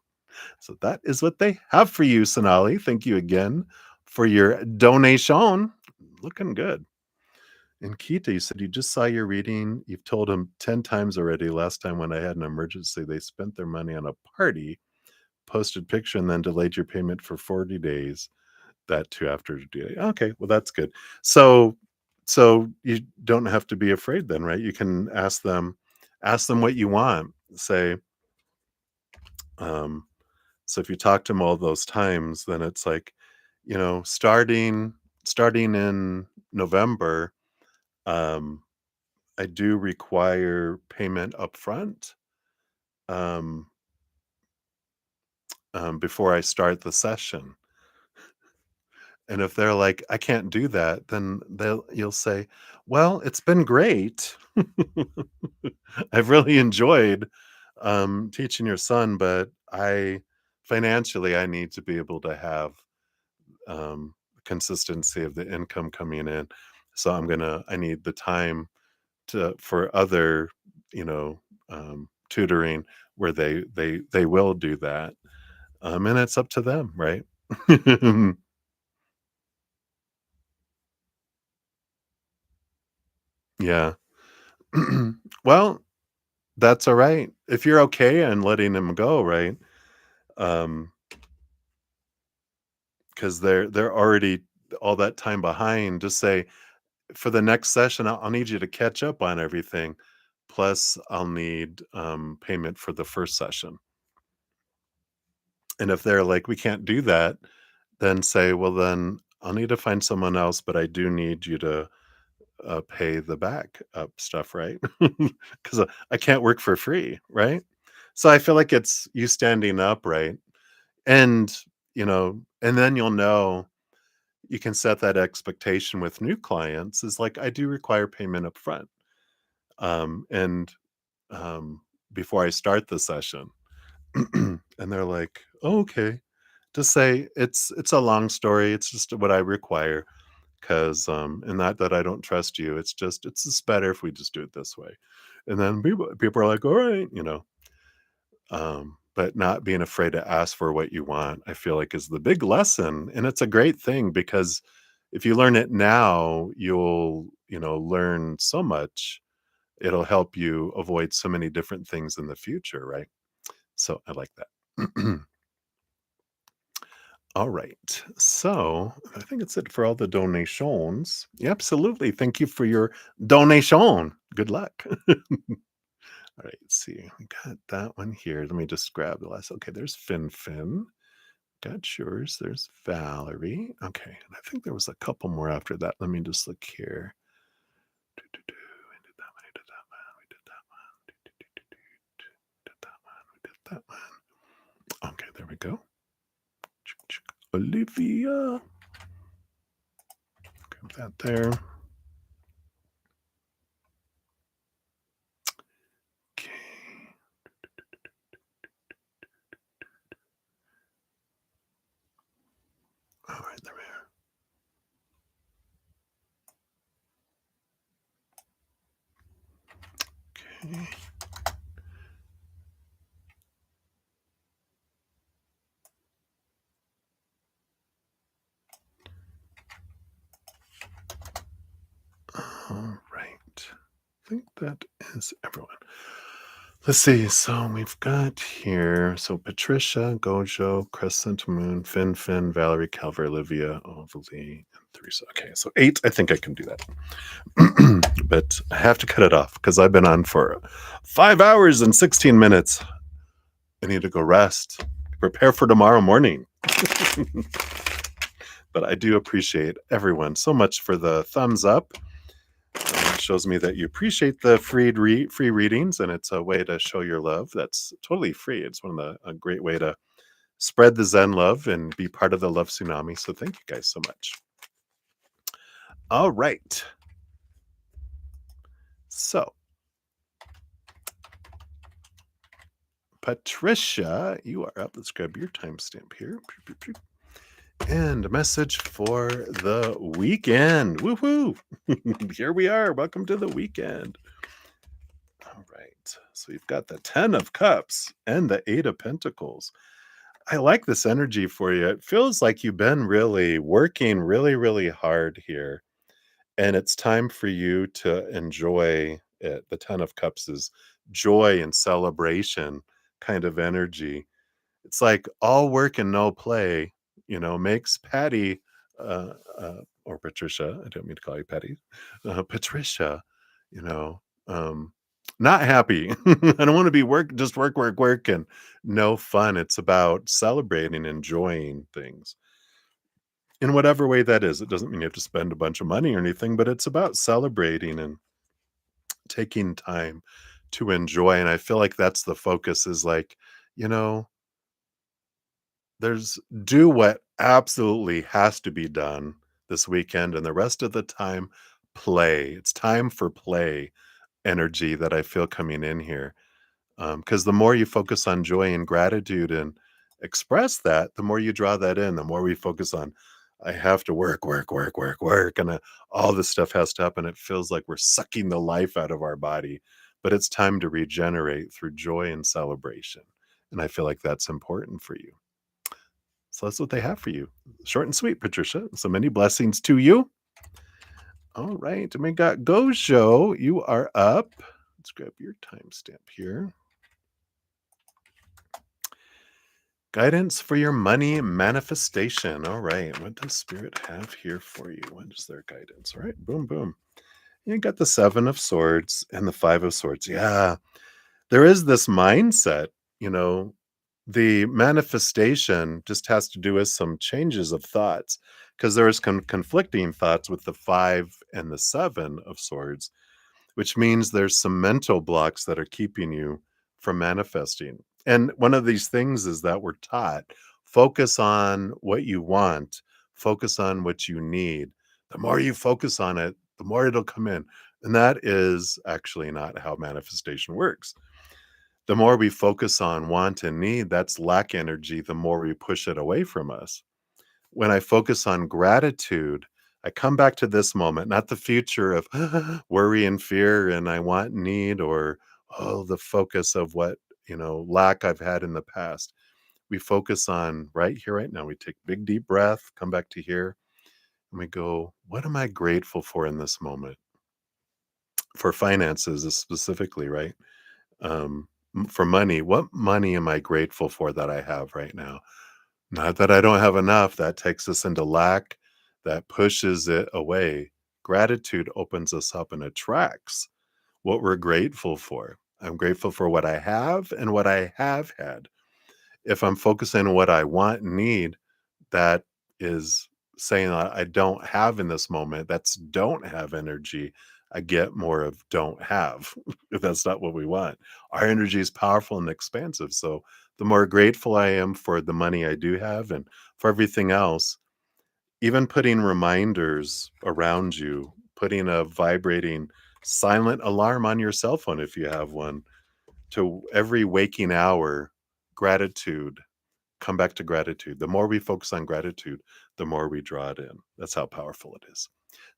So that is what they have for you, Sonali. Thank you again for your donation. Looking good. And Kita, you said you just saw your reading. You've told them 10 times already. Last time when I had an emergency, they spent their money on a party, posted picture, and then delayed your payment for 40 days. That too after due date. Okay, well that's good. So you don't have to be afraid then, right? You can ask them what you want. Say, um, so if you talk to them all those times, then it's like, starting in November, um, I do require payment upfront, um, before I start the session. And if they're like, "I can't do that," then you'll say, "Well, it's been great. I've really enjoyed, teaching your son, but I financially, I need to be able to have, consistency of the income coming in. So I need the time to for other, you know, tutoring where they will do that. And it's up to them, right? Yeah. Well, that's all right. If you're okay and letting them go, right? Um, because they're already all that time behind. Just say, for the next session, I'll need you to catch up on everything. Plus, I'll need payment for the first session. And if they're like, we can't do that, then say, well, then I'll need to find someone else, but I do need you to pay the back up stuff, right? Because I can't work for free, right? So I feel like it's you standing up, right? And, and then you'll know you can set that expectation with new clients is like, I do require payment up front. And before I start the session. And they're like, oh, okay. Just say it's a long story. It's just what I require. Cause and not that I don't trust you. It's just better if we just do it this way. And then people are like, all right, but not being afraid to ask for what you want, I feel like is the big lesson. And it's a great thing because if you learn it now, you'll, learn so much. It'll help you avoid so many different things in the future, right? So I like that. All right. So I think it's it for all the donations. Yeah, absolutely. Thank you for your donation. Good luck. All right, let's see. We got that one here. Let me just grab the last. Okay, there's Fin. Got yours. There's Valerie. Okay, and I think there was a couple more after that. Let me just look here. Do-do-do. We did that one. We did that one. We did that one. Do-do-do-do-do. Did that one. We did that one. Okay, there we go. Olivia. Got that there. Okay. All right, there we are. Okay. All right. I think that is everyone. Let's see. So we've got here. So Patricia, Gojo, Crescent Moon, Fin, Valerie, Calvary, Olivia, Ovalie, and Teresa. Okay, so 8. I think I can do that. But I have to cut it off because I've been on for 5 hours and 16 minutes. I need to go rest, prepare for tomorrow morning. But I do appreciate everyone so much for the thumbs up. It shows me that you appreciate the free readings, and it's a way to show your love. That's totally free. It's one of a great way to spread the Zen love and be part of the love tsunami. So thank you guys so much. All right. So Patricia, you are up. Let's grab your timestamp here. And a message for the weekend. Woohoo! Here we are. Welcome to the weekend. All right. So you've got the 10 of Cups and the 8 of Pentacles. I like this energy for you. It feels like you've been really working really, really hard here. And it's time for you to enjoy it. The 10 of Cups is joy and celebration kind of energy. It's like all work and no play, makes Patty, or Patricia, I don't mean to call you Patty, Patricia, you know, um, not happy. I don't want to be just work, and no fun. It's about celebrating, enjoying things in whatever way that is. It doesn't mean you have to spend a bunch of money or anything, but it's about celebrating and taking time to enjoy. And I feel like that's the focus is like, you know, there's do what absolutely has to be done this weekend, and the rest of the time, play. It's time for play energy that I feel coming in here. Because the more you focus on joy and gratitude and express that, the more you draw that in. The more we focus on I have to work, work, work, work, work, and all this stuff has to happen. It feels like we're sucking the life out of our body, but it's time to regenerate through joy and celebration. And I feel like that's important for you. So that's what they have for you. Short and sweet, Patricia. So many blessings to you. All right. And we got Gojo. You are up. Let's grab your timestamp here. Guidance for your money manifestation. All right. What does Spirit have here for you? What is their guidance? All right. Boom, boom. You got the Seven of Swords and the Five of Swords. Yeah. There is this mindset, you know, the manifestation just has to do with some changes of thoughts because there's conflicting thoughts with the five and the seven of swords, which means there's some mental blocks that are keeping you from manifesting. And one of these things is that we're taught focus on what you want, focus on what you need. The more you focus on it, the more it'll come in. And that is actually not how manifestation works. The more we focus on want and need, that's lack energy, the more we push it away from us. When I focus on gratitude, I come back to this moment, not the future of worry and fear and I want and need or the focus of what, lack I've had in the past. We focus on right here, right now. We take big deep breath, come back to here, and we go, what am I grateful for in this moment? For finances specifically, right? For money, what money am I grateful for that I have right now? Not that I don't have enough, that takes us into lack, that pushes it away. Gratitude opens us up and attracts what we're grateful for. I'm grateful for what I have and what I have had. If I'm focusing on what I want and need, that is saying I don't have in this moment. That's don't have energy. I get more of don't have. If that's not what we want. Our energy is powerful and expansive. So the more grateful I am for the money I do have and for everything else, even putting reminders around you, putting a vibrating silent alarm on your cell phone if you have one, to every waking hour, gratitude, come back to gratitude. The more we focus on gratitude, the more we draw it in. That's how powerful it is.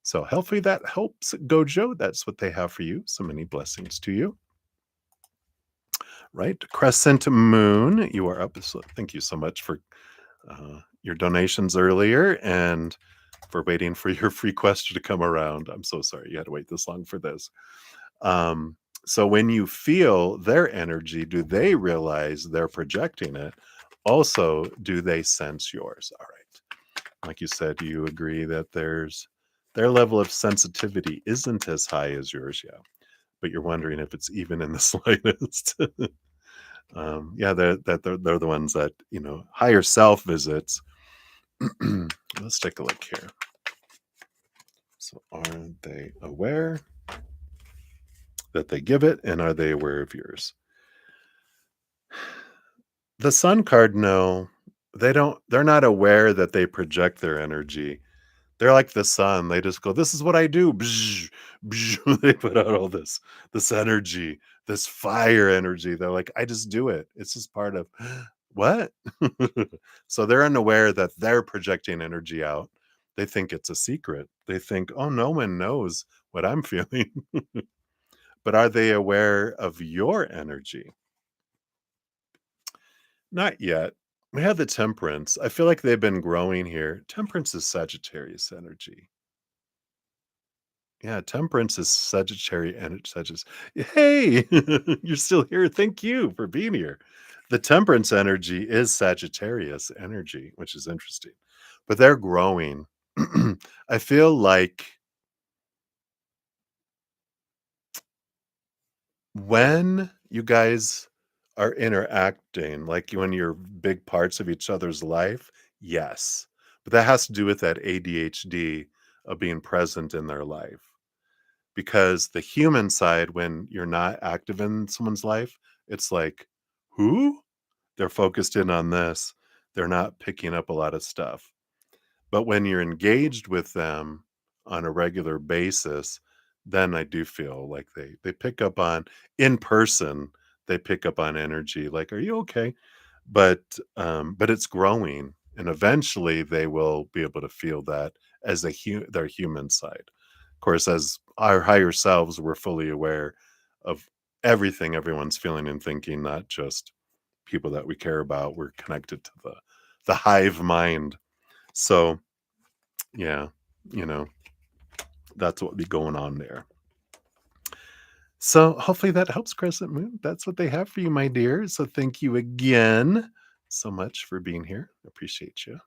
So hopefully that helps, Gojo. That's what they have for you. So many blessings to you. Right. Crescent Moon, you are up. So thank you so much for your donations earlier and for waiting for your free question to come around. I'm so sorry you had to wait this long for this. So when you feel their energy, do they realize they're projecting it? Also, do they sense yours? All right. Like you said, you agree that their level of sensitivity isn't as high as yours, yeah. But you're wondering if it's even in the slightest. Yeah, they're the ones that, higher self visits. Let's take a look here. So are they aware that they give it, and are they aware of yours? The Sun card, no. They're not aware that they project their energy. They're like the sun. They just go, "This is what I do." Bzz, bzz. They put out all this energy, this fire energy. They're like, "I just do it. It's just part of what?" So they're unaware that they're projecting energy out. They think it's a secret. They think, "Oh, no one knows what I'm feeling." But are they aware of your energy? Not yet. We have the Temperance. I feel like they've been growing here. Temperance is Sagittarius energy. Yeah, Temperance is Sagittarius and Sagittarius. Hey, you're still here. Thank you for being here. The Temperance energy is Sagittarius energy, which is interesting. But they're growing. I feel like when you guys are interacting, like when you're big parts of each other's life, yes. But that has to do with that ADHD of being present in their life. Because the human side, when you're not active in someone's life, it's like, who? They're focused in on this. They're not picking up a lot of stuff. But when you're engaged with them on a regular basis, then I do feel like they pick up on in person, they pick up on energy, like, "Are you okay?" But it's growing, and eventually they will be able to feel that as their human side. Of course, as our higher selves, we're fully aware of everything everyone's feeling and thinking, not just people that we care about. We're connected to the hive mind. So yeah, you know, that's what be going on there. So hopefully that helps, Crescent Moon. That's what they have for you, my dear. So thank you again so much for being here. Appreciate you.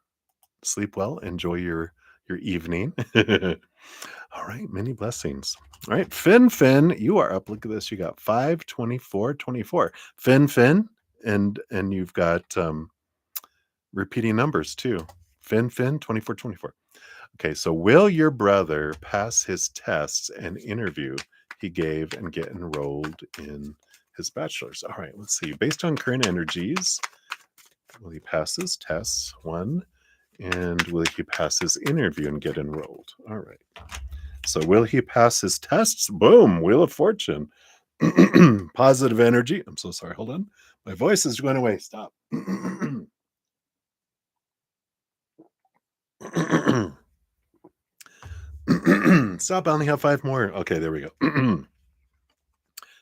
Sleep well. Enjoy your evening. All right, many blessings. All right, Finn, you are up. Look at this. You got 5, 24, 24. Finn, and you've got repeating numbers too. Finn, 24, 24. Okay, so will your brother pass his tests and interview he gave and get enrolled in his bachelor's? All right, let's see. Based on current energies, will he pass his tests? One. And will he pass his interview and get enrolled? All right. So will he pass his tests? Boom, Wheel of Fortune. Positive energy. I'm so sorry. Hold on. My voice is going away. Stop. Stop. I only have 5 more. Okay, there we go.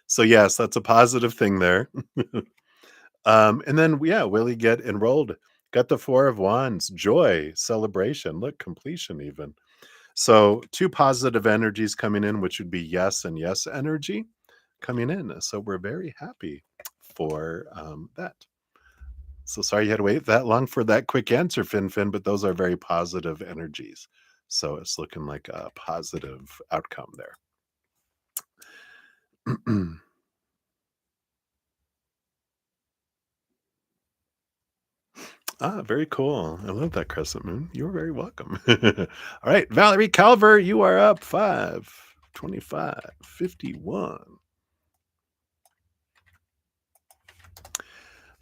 So yes, that's a positive thing there. And then yeah, will he get enrolled? Got the 4 of Wands, joy, celebration, look, completion even. So 2 positive energies coming in, which would be yes and yes energy coming in. So we're very happy for that. So sorry you had to wait that long for that quick answer, Finn, but those are very positive energies. So it's looking like a positive outcome there. Ah, very cool. I love that crescent moon. You're very welcome. All right, Valerie Calver, you are up 5, 25, 51.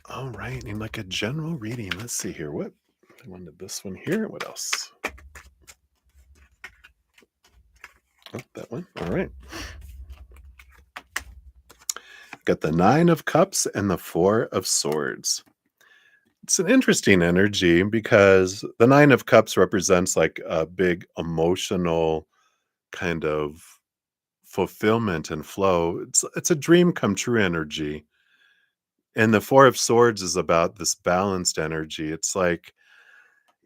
All right, and like a general reading. Let's see here. What I wanted this one here. What else? Oh, that one. All right. Got the 9 of Cups and the 4 of Swords. It's an interesting energy because the 9 of Cups represents like a big emotional kind of fulfillment and flow. It's a dream come true energy. And the 4 of Swords is about this balanced energy. It's like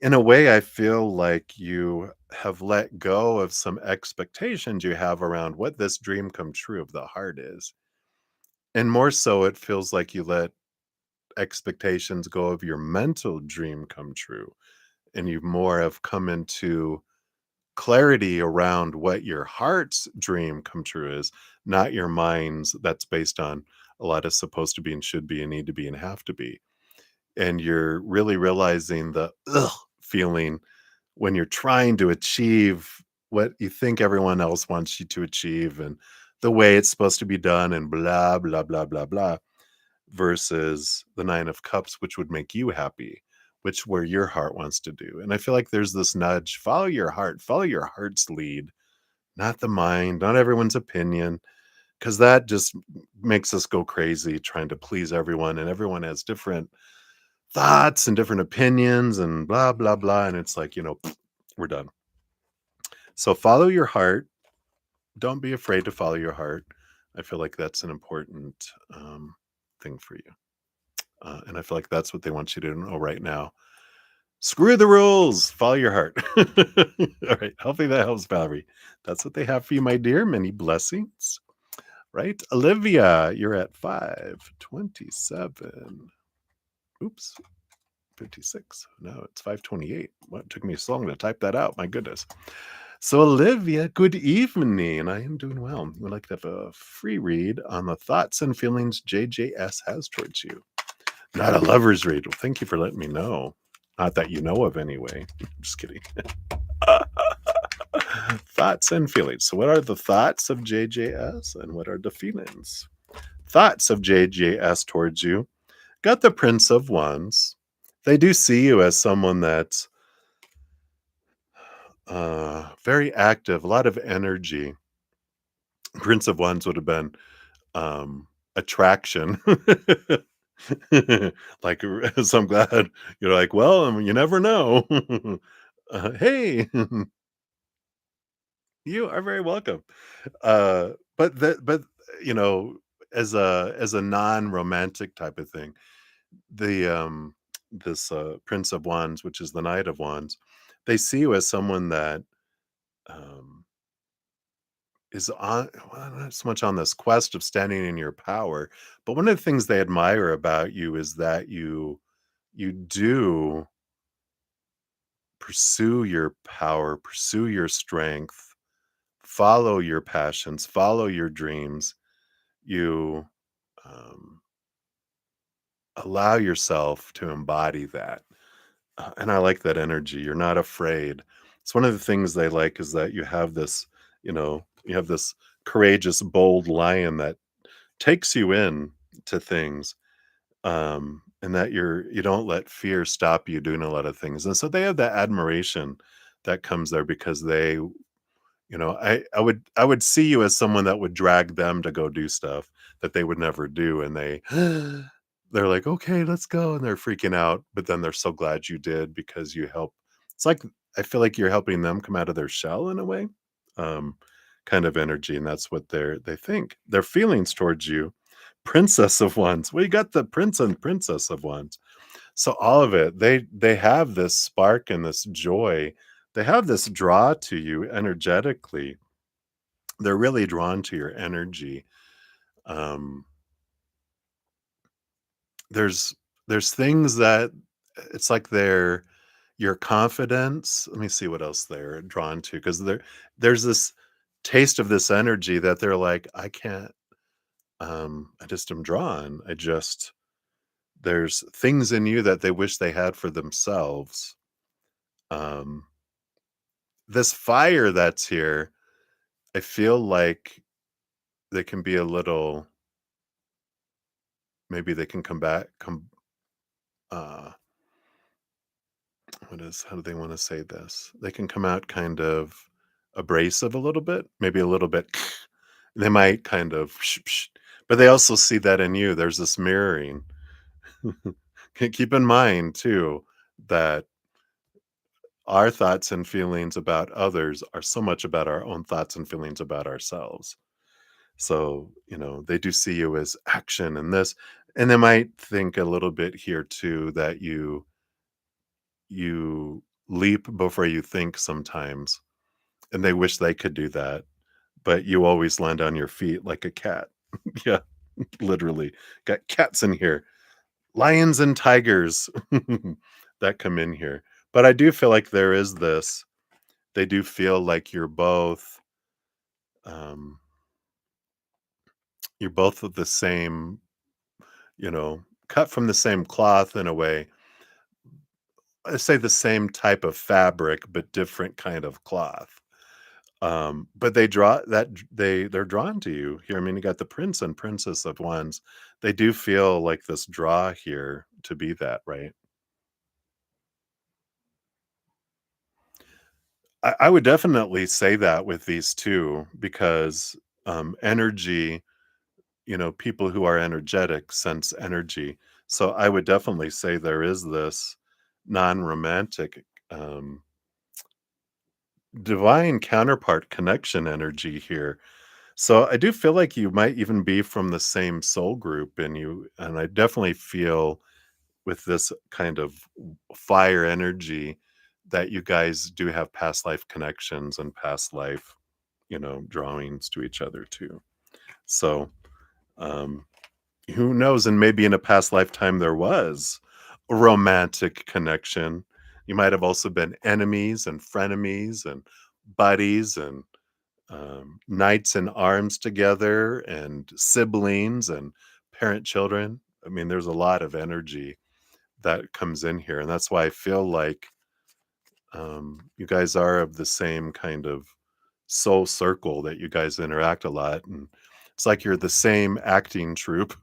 in a way I feel like you have let go of some expectations you have around what this dream come true of the heart is. And more so it feels like you let expectations go of your mental dream come true, and you more have come into clarity around what your heart's dream come true is, not your mind's that's based on a lot of supposed to be and should be and need to be and have to be. And you're really realizing the ugh feeling when you're trying to achieve what you think everyone else wants you to achieve and the way it's supposed to be done and blah blah blah blah blah versus the 9 of Cups, which would make you happy, which where your heart wants to do. And I feel like there's this nudge, follow your heart's lead, not the mind, not everyone's opinion, because that just makes us go crazy trying to please everyone. And everyone has different thoughts and different opinions and blah, blah, blah. And it's like, we're done. So follow your heart. Don't be afraid to follow your heart. I feel like that's an important thing for you. And I feel like that's what they want you to know right now. Screw the rules. Follow your heart. All right. Hopefully that helps, Valerie. That's what they have for you, my dear. Many blessings. Right? Olivia, you're at 527. Oops. 56. No, it's 528. What took me so long to type that out? My goodness. So, Olivia, good evening. And I am doing well. Would like to have a free read on the thoughts and feelings JJS has towards you. Not a lover's read. Well, thank you for letting me know. Not that you know of, anyway. Just kidding. Thoughts and feelings. So, what are the thoughts of JJS and what are the feelings? Thoughts of JJS towards you. Got the Prince of Wands. They do see you as someone that's very active, a lot of energy. Prince of Wands would have been attraction. Like, so I'm glad you're like, "Well, you never know." Hey, you are very welcome. But, you know, as a non-romantic type of thing, the, this, Prince of Wands, which is the Knight of Wands, they see you as someone that, um, is on well, not so much on this quest of standing in your power, but one of the things they admire about you is that you do pursue your power, pursue your strength, follow your passions, follow your dreams. You um, allow yourself to embody that. And I like that energy. You're not afraid. It's one of the things they like is that you have this, you have this courageous, bold lion that takes you in to things, and that you don't let fear stop you doing a lot of things. And so they have that admiration that comes there because I would see you as someone that would drag them to go do stuff that they would never do, and they're like, "Okay, let's go," and they're freaking out, but then they're so glad you did because you help. It's like I feel like you're helping them come out of their shell in a way, um, kind of energy, and that's what they think. Their feelings towards you, Princess of Wands. Well, you got the Prince and Princess of Wands. So all of it, they have this spark and this joy. They have this draw to you energetically. They're really drawn to your energy. Um, there's there's things that it's like they're your confidence. Let me see what else they're drawn to because there's this taste of this energy that they're like, I can't. I just am drawn. There's things in you that they wish they had for themselves. Um, this fire that's here, I feel like they can be a little maybe they can come back come uh how do they want to say this? They can come out kind of abrasive a little bit, maybe a little bit. They might kind of but they also see that in you. There's this mirroring. Keep in mind too that our thoughts and feelings about others are so much about our own thoughts and feelings about ourselves. So, they do see you as action and this, and they might think a little bit here too that you leap before you think sometimes, and they wish they could do that, but you always land on your feet like a cat. Yeah, literally. Got cats in here, lions and tigers that come in here. But I do feel like there is this. They do feel like um, you're both of the same, cut from the same cloth in a way. I say the same type of fabric, but different kind of cloth. But they're drawn to you here. I mean, you got the Prince and Princess of Wands. They do feel like this draw here to be that, right? I would definitely say that with these two because energy, people who are energetic sense energy. So I would definitely say there is this non-romantic divine counterpart connection energy here. So I do feel like you might even be from the same soul group and I definitely feel with this kind of fire energy that you guys do have past life connections and past life, drawings to each other too. So, um who knows, and maybe in a past lifetime there was a romantic connection. You might have also been enemies and frenemies and buddies and knights in arms together and siblings and parent children. I mean, there's a lot of energy that comes in here. And that's why I feel like you guys are of the same kind of soul circle that you guys interact a lot. And it's like you're the same acting troupe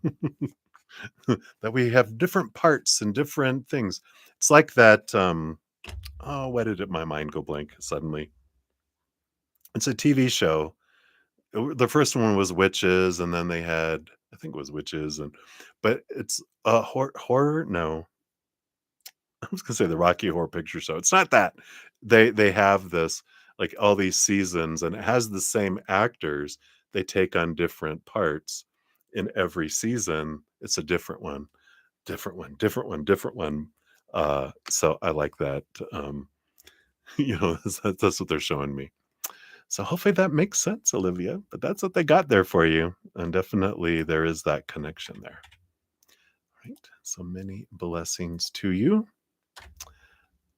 that we have different parts and different things. It's like that. Oh, why did my mind go blank suddenly? It's a TV show. The first one was witches, and then they had I think it was witches, and but it's a horror. No, I was gonna say the Rocky Horror Picture Show. It's not that. They have this like all these seasons, and it has the same actors. They take on different parts in every season. It's a different one, different one, different one, different one. So I like that. That's what they're showing me. So hopefully that makes sense, Olivia. But that's what they got there for you, and definitely there is that connection there. Right. So many blessings to you.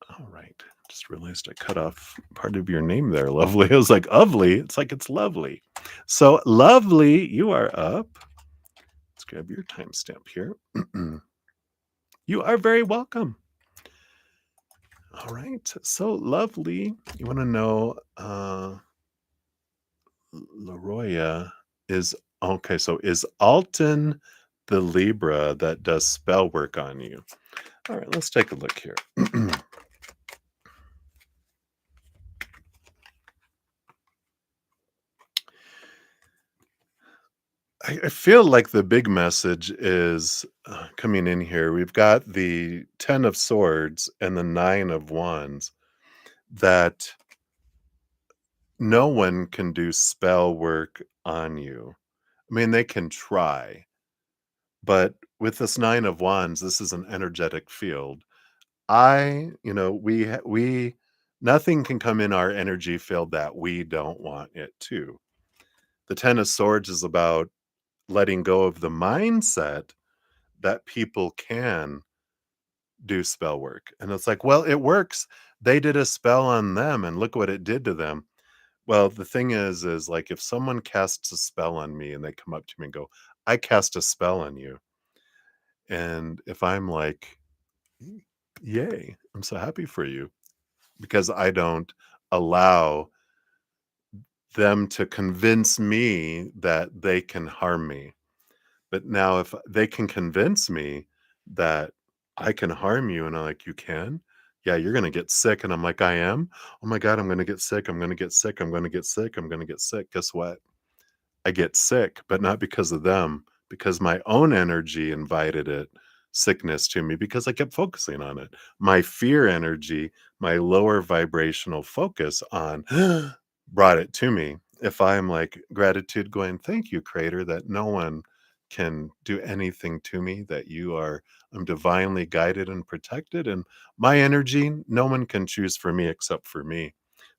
All right. Just realized I cut off part of your name there, Lovely. I was like, Lovely. It's like it's lovely. So, Lovely, you are up. Let's grab your timestamp here. You are very welcome. All right. So, Lovely, you want to know Leroya is okay. So, is Alton the Libra that does spell work on you? All right. Let's take a look here. I feel like the big message is coming in here. We've got the 10 of Swords and the 9 of Wands, that no one can do spell work on you. I mean, they can try, but with this 9 of Wands, this is an energetic field. We, nothing can come in our energy field that we don't want it to. The 10 of Swords is about letting go of the mindset that people can do spell work. And it's like, well, it works. They did a spell on them and look what it did to them. Well, the thing is like if someone casts a spell on me and they come up to me and go, I cast a spell on you. And if I'm like, yay, I'm so happy for you because I don't allow them to convince me that they can harm me. But now if they can convince me that I can harm you and I'm like, "You can? Yeah, you're gonna get sick." And I'm like, "I am? Oh my god, I'm gonna get sick, I'm gonna get sick, I'm gonna get sick, I'm gonna get sick." Guess what? I get sick, but not because of them, because my own energy invited sickness to me because I kept focusing on it. My fear energy, my lower vibrational focus on brought it to me. If I'm like gratitude going, thank you, Creator, that no one can do anything to me, that I'm divinely guided and protected. And my energy, no one can choose for me except for me.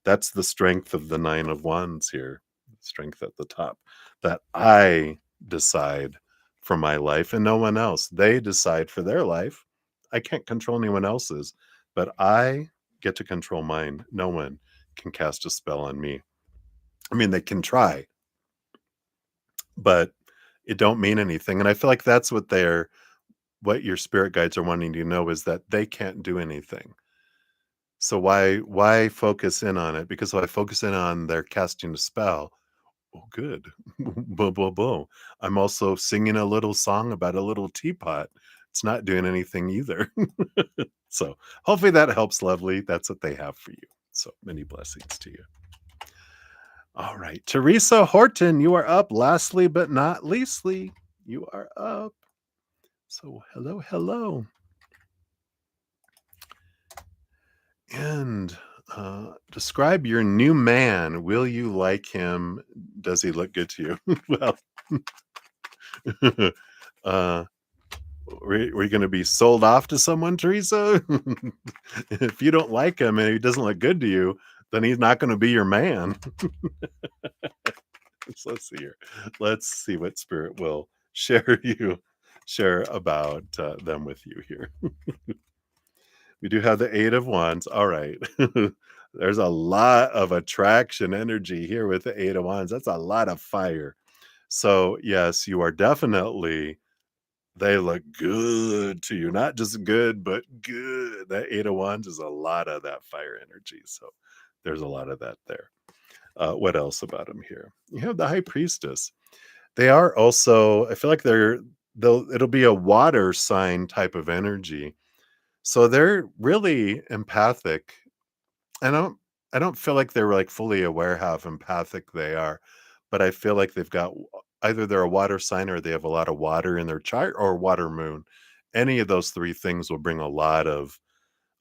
That's the strength of the 9 of Wands here, strength at the top, that I decide for my life and no one else. They decide for their life. I can't control anyone else's, but I get to control mine. No one can cast a spell on me. I mean, they can try, but it don't mean anything. And I feel like that's what your spirit guides are wanting you to know, is that they can't do anything. So why focus in on it? Because if I focus in on their casting a spell, oh, good. Boo, boo, boo. I'm also singing a little song about a little teapot. It's not doing anything either. So hopefully that helps, Lovely. That's what they have for you. So many blessings to you. All right. Teresa Horton, you are up. Lastly, but not leastly, you are up. So hello, hello. And describe your new man. Will you like him? Does he look good to you? Well, uh, were you going to be sold off to someone, Teresa? If you don't like him and he doesn't look good to you, then he's not going to be your man. So let's see here. Let's see what spirit will share about them with you here. We do have the 8 of Wands. All right. There's a lot of attraction energy here with the 8 of Wands. That's a lot of fire. So, yes, you are definitely, they look good to you. Not just good, but good. That 8 of Wands is a lot of that fire energy. So, there's a lot of that there. What else about them here? You have the High Priestess. They are also, I feel like it'll be a water sign type of energy. So they're really empathic. I don't I don't feel like they're like fully aware how empathic they are, but I feel like they've got either they're a water sign or they have a lot of water in their chart or water moon. Any of those three things will bring a lot of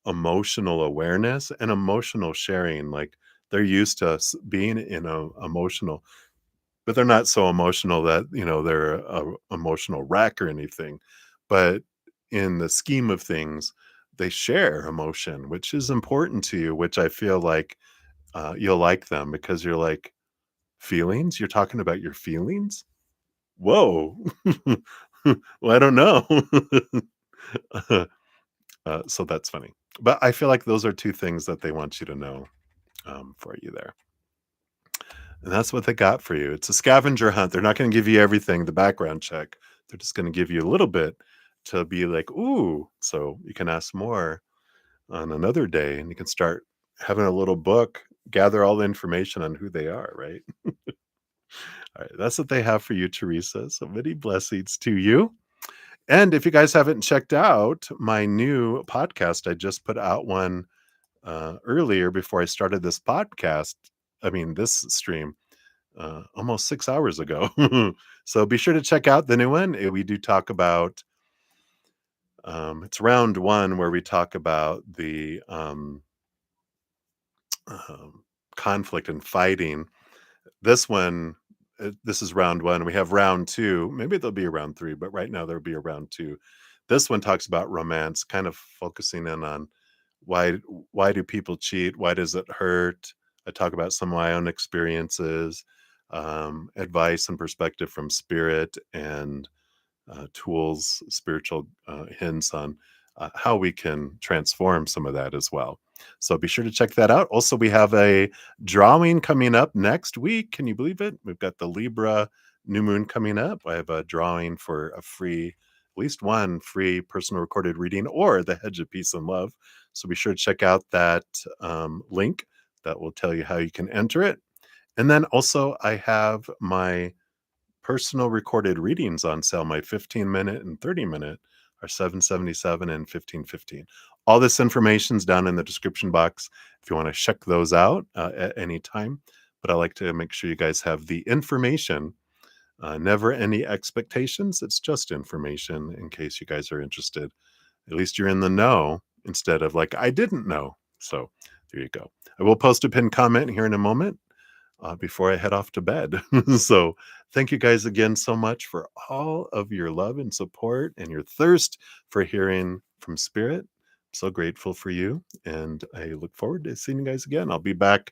emotional awareness and emotional sharing. Like they're used to being in a emotional, but they're not so emotional that, they're a emotional wreck or anything. But in the scheme of things, they share emotion, which is important to you, which I feel like you'll like them because you're like, feelings? You're talking about your feelings? Whoa. Well, I don't know. So that's funny. But I feel like those are two things that they want you to know for you there. And that's what they got for you. It's a scavenger hunt. They're not going to give you everything, the background check. They're just going to give you a little bit to be like, ooh, so you can ask more on another day and you can start having a little book, gather all the information on who they are, right? All right, that's what they have for you, Teresa. So many blessings to you. And if you guys haven't checked out my new podcast, I just put out one earlier before I started this podcast. I mean, this stream almost 6 hours ago. So be sure to check out the new one. We do talk about it's round one where we talk about the um, conflict and fighting. This one, this is round one. We have round two. Maybe there'll be a round three, but right now there'll be a round two. This one talks about romance, kind of focusing in on why why do people cheat? Why does it hurt? I talk about some of my own experiences, advice and perspective from spirit, and tools, spiritual hints on how we can transform some of that as well. So be sure to check that out. Also, we have a drawing coming up next week. Can you believe it? We've got the Libra new moon coming up. I have a drawing for a free, at least one free personal recorded reading or the Hedge of Peace and Love. So be sure to check out that link that will tell you how you can enter it. And then also, I have my personal recorded readings on sale. My 15-minute and 30-minute are $777 and $1515. All this information's down in the description box if you want to check those out at any time. But I like to make sure you guys have the information. Never any expectations. It's just information in case you guys are interested. At least you're in the know instead of like, I didn't know. So there you go. I will post a pinned comment here in a moment before I head off to bed. So thank you guys again so much for all of your love and support and your thirst for hearing from Spirit. I'm so grateful for you. And I look forward to seeing you guys again. I'll be back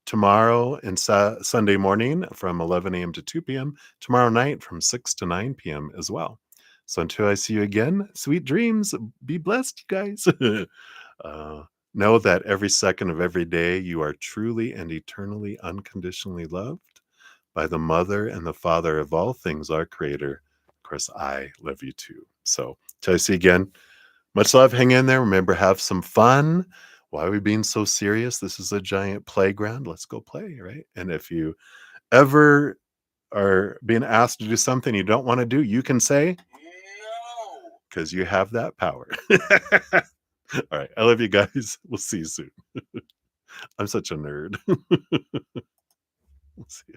tomorrow and Sunday morning from 11 a.m. to 2 p.m. Tomorrow night from 6 to 9 p.m. as well. So until I see you again, sweet dreams. Be blessed, you guys. uh, know that every second of every day you are truly and eternally unconditionally loved by the mother and the father of all things, our creator. Of course, I love you too. So till I see you again, much love. Hang in there. Remember, have some fun. Why are we being so serious? This is a giant playground. Let's go play, right? And if you ever are being asked to do something you don't want to do, you can say no because you have that power. All right. I love you guys. We'll see you soon. I'm such a nerd. We'll see you.